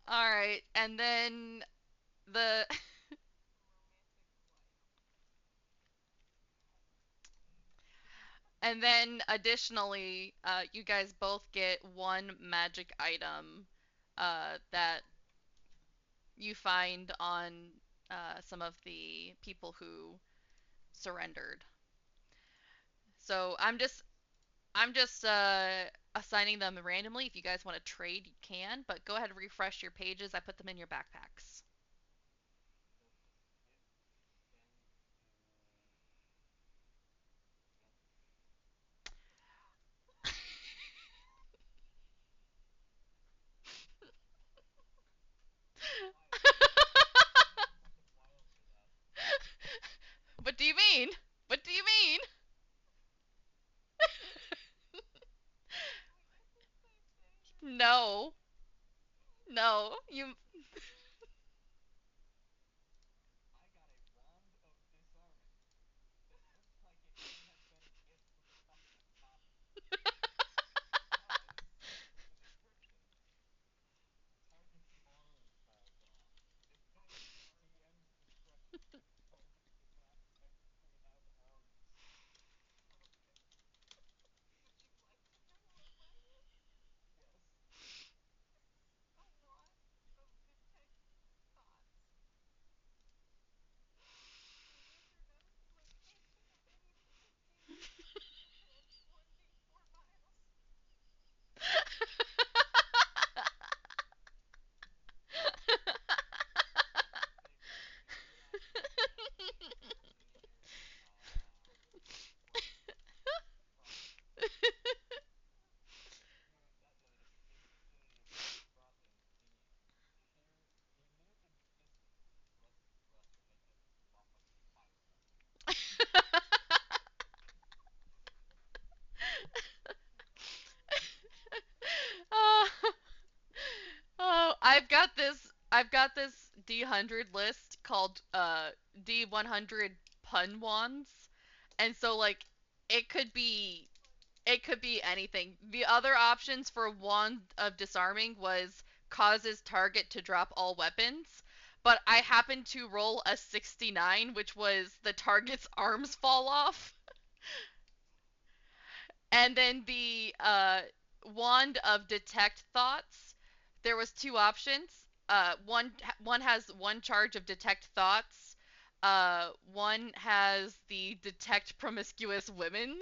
All right, and then the and then additionally, you guys both get one magic item that you find on some of the people who surrendered. So I'm just assigning them randomly. If you guys want to trade, you can, but go ahead and refresh your pages. I put them in your backpacks. What do you mean? What do you mean? No. No. You I've got this D100 list called D100 pun wands, and so like it could be it could be anything. The other options for wand of disarming was causes target to drop all weapons, but I happened to roll a 69, which was the target's arms fall off. And then the wand of detect thoughts. There was two options. One has one charge of detect thoughts. One has the detect promiscuous women.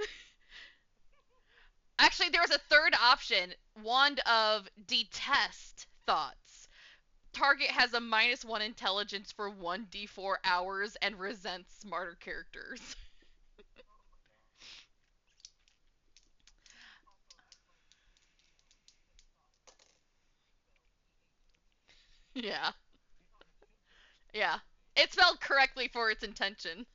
Actually, there was a third option. Wand of detest thoughts. Target has a -1 intelligence for 1d4 hours and resents smarter characters. Yeah. Yeah. It's spelled correctly for its intention.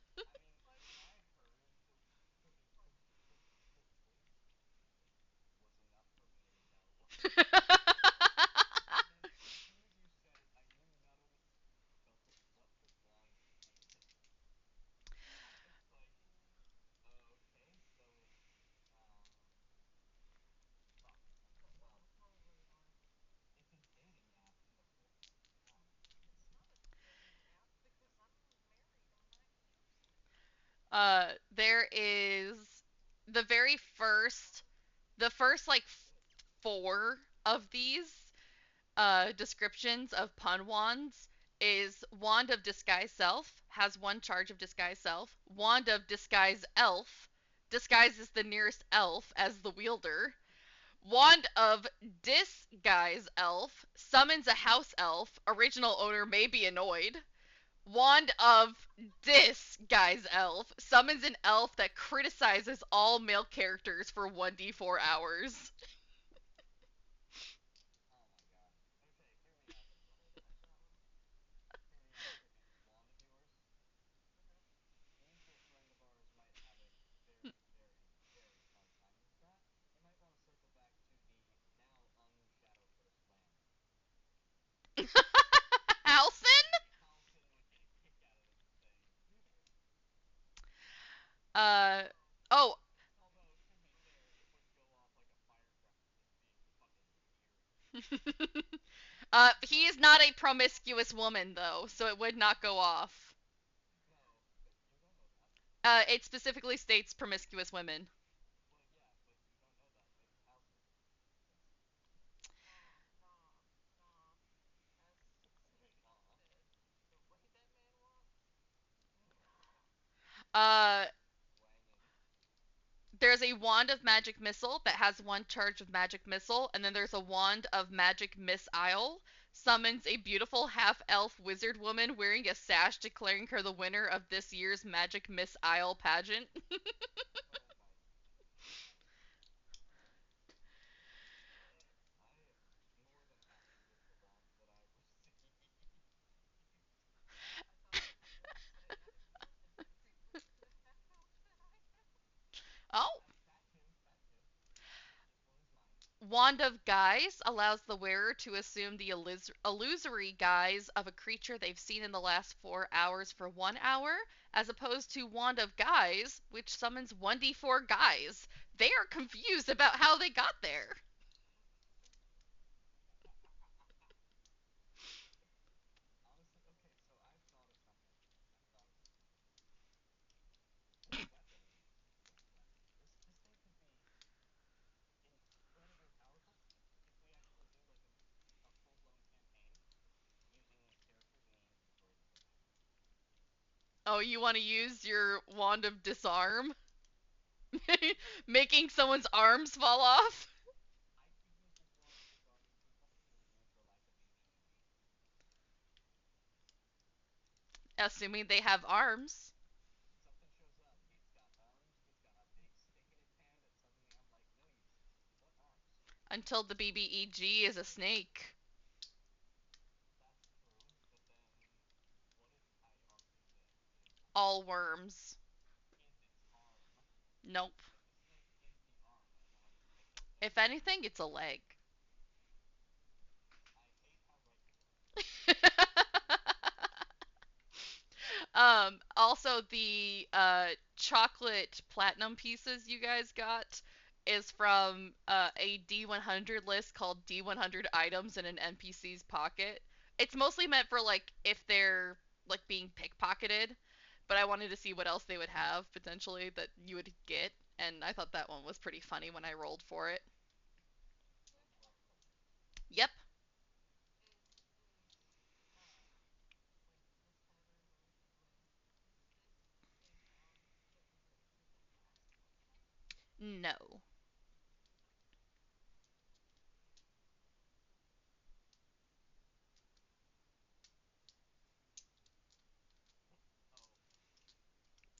There is the very first, the first like four of these descriptions of pun wands is wand of disguise self has one charge of disguise self. Wand of disguise elf disguises the nearest elf as the wielder. Wand of disguise elf summons a house elf. Original owner may be annoyed. Wand of Disguise Elf summons an elf that criticizes all male characters for 1d4 hours. Halson? Uh oh, he is not a promiscuous woman though, so it would not go off. It specifically states promiscuous women. Uh, there's a wand of magic missile that has one charge of magic missile, and then there's a wand of magic missile. Summons a beautiful half elf wizard woman wearing a sash, declaring her the winner of this year's Magic Miss Isle pageant. Oh, Wand of Guise allows the wearer to assume the illusory guise of a creature they've seen in the last 4 hours for 1 hour, as opposed to Wand of Guise, which summons 1d4 guys. They are confused about how they got there. Oh, you want to use your Wand of Disarm? Making someone's arms fall off? Assuming they have arms. Until the BBEG is a snake. All worms. Nope. If anything, it's a leg. Also the chocolate platinum pieces you guys got is from a D100 list called D100 items in an NPC's pocket. It's mostly meant for like if they're like being pickpocketed, but I wanted to see what else they would have potentially that you would get, and I thought that one was pretty funny when I rolled for it. Yep. No.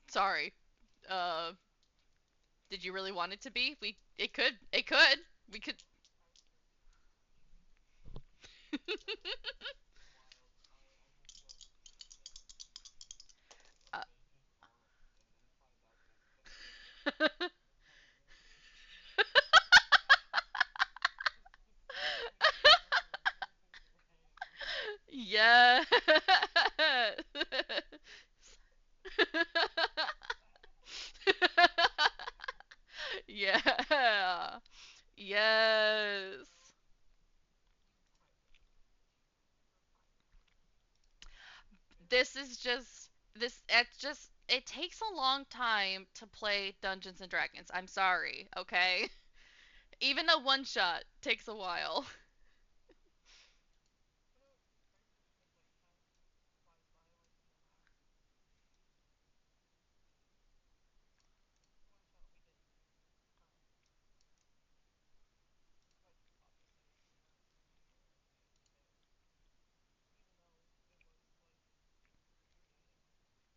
Sorry. Uh did you really want it to be? It could. We could. uh, yeah. Yeah. Yes. This is just it takes a long time to play Dungeons and Dragons. I'm sorry, okay? Even a one shot takes a while.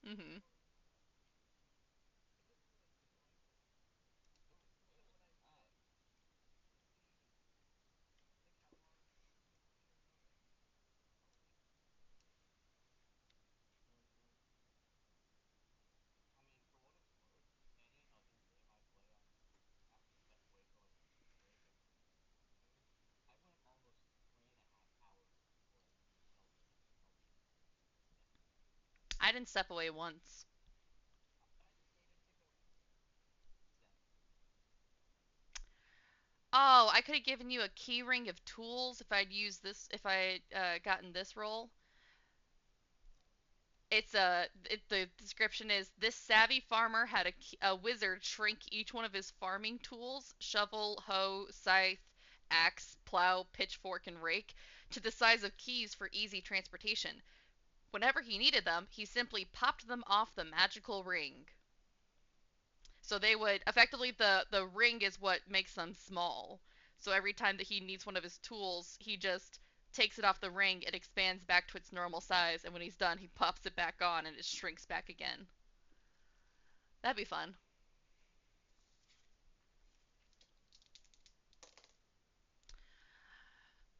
Mhm. I didn't step away once. Oh, I could have given you a key ring of tools if I gotten this roll. The description is this savvy farmer had a wizard shrink each one of his farming tools, shovel, hoe, scythe, axe, plow, pitchfork, and rake, to the size of keys for easy transportation. Whenever he needed them, he simply popped them off the magical ring. So they would effectively the ring is what makes them small. So every time that he needs one of his tools, he just takes it off the ring, it expands back to its normal size, and when he's done, he pops it back on and it shrinks back again. That'd be fun.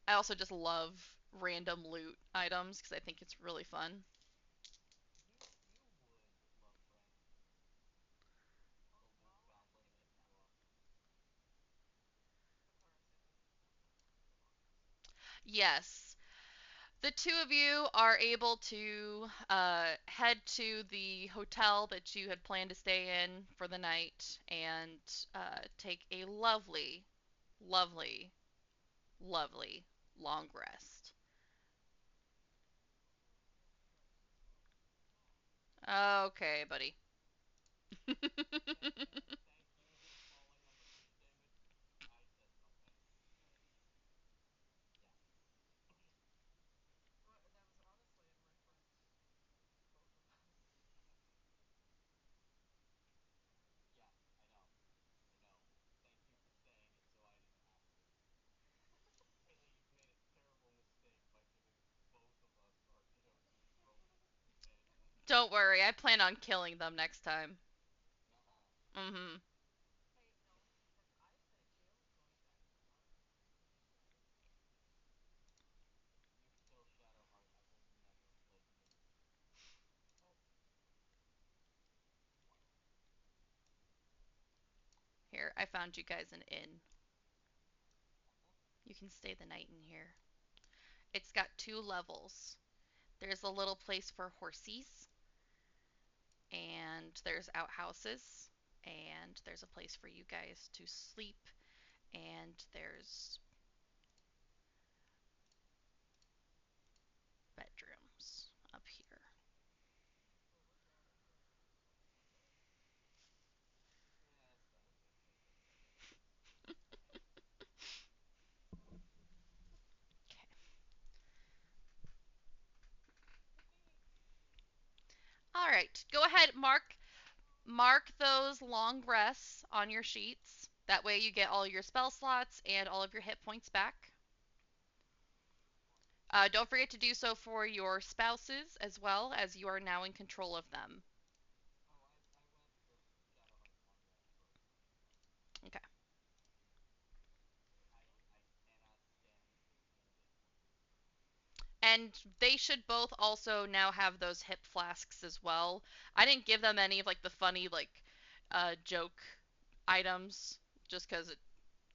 I also just love random loot items because I think it's really fun. Yes, the two of you are able to head to the hotel that you had planned to stay in for the night and take a lovely, lovely, lovely long rest. Okay, buddy. Don't worry, I plan on killing them next time. Mm-hmm. Here, I found you guys an inn. You can stay the night in here. It's got two levels. There's a little place for horsies, and there's outhouses, and there's a place for you guys to sleep, and there's bedrooms up here. Okay. All right. Go ahead, mark those long rests on your sheets. That way you get all your spell slots and all of your hit points back. Don't forget to do so for your spouses as well, as you are now in control of them. Okay. And they should both also now have those hip flasks as well. I didn't give them any of like the funny like joke items just because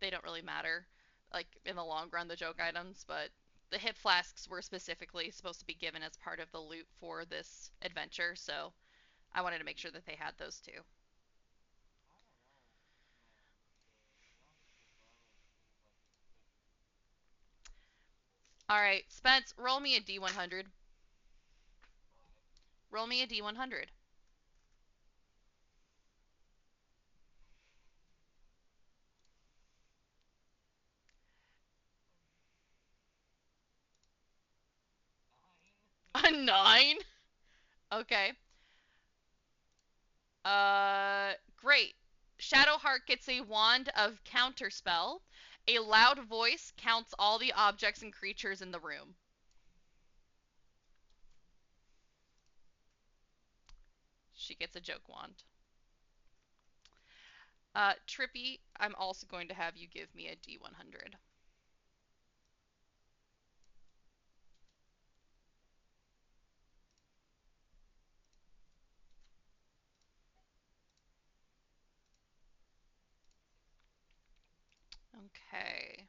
they don't really matter like in the long run, the joke items, but the hip flasks were specifically supposed to be given as part of the loot for this adventure, so I wanted to make sure that they had those too. All right, Spence, roll me a D100. Roll me a D100. A 9? Okay. Great. Shadowheart gets a wand of counterspell. A loud voice counts all the objects and creatures in the room. She gets a joke wand. Trippy, I'm also going to have you give me a D100. Okay.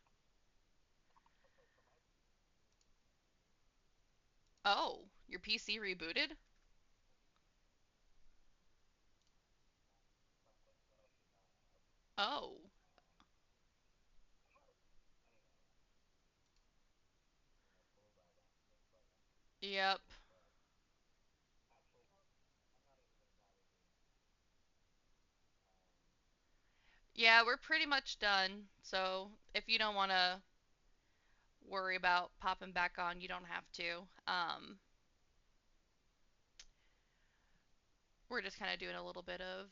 Oh, your PC rebooted? Oh. Yep. Yeah, we're pretty much done. So if you don't want to worry about popping back on, you don't have to. We're just kind of doing a little bit of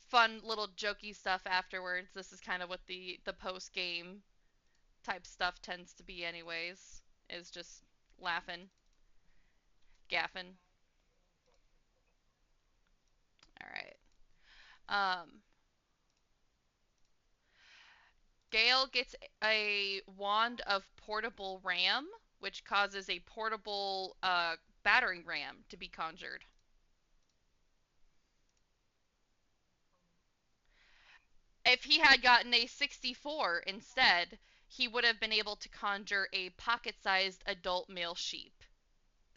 fun little jokey stuff afterwards. This is kind of what the post game type stuff tends to be, anyways. Is just laughing, gaffing. All right. Um, Gale gets a wand of portable ram, which causes a portable battering ram to be conjured. If he had gotten a 64 instead, he would have been able to conjure a pocket sized adult male sheep,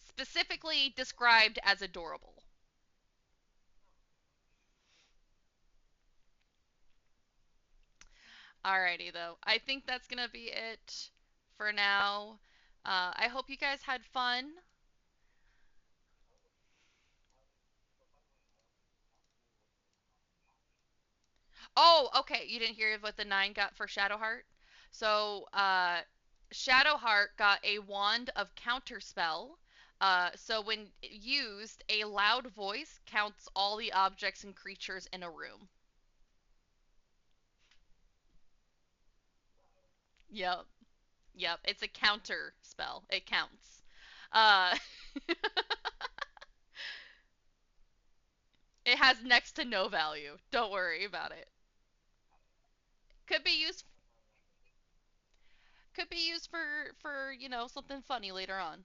specifically described as adorable. Alrighty, though. I think that's going to be it for now. I hope you guys had fun. Oh, okay. You didn't hear what the 9 got for Shadowheart? So, Shadowheart got a wand of counterspell. So when used, a loud voice counts all the objects and creatures in a room. Yep. Yep. It's a counter spell. It counts. Uh, it has next to no value. Don't worry about it. Could be used for something funny later on.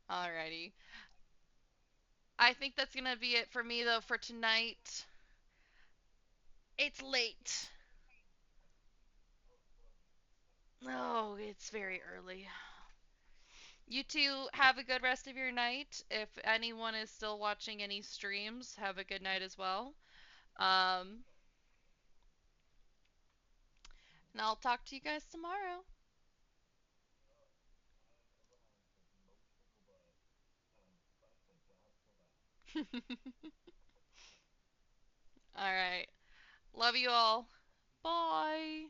Alrighty. I think that's gonna be it for me though for tonight. It's late. Oh, it's very early. You two have a good rest of your night. If anyone is still watching any streams, have a good night as well. Um, and I'll talk to you guys tomorrow. All right. Love you all. Bye.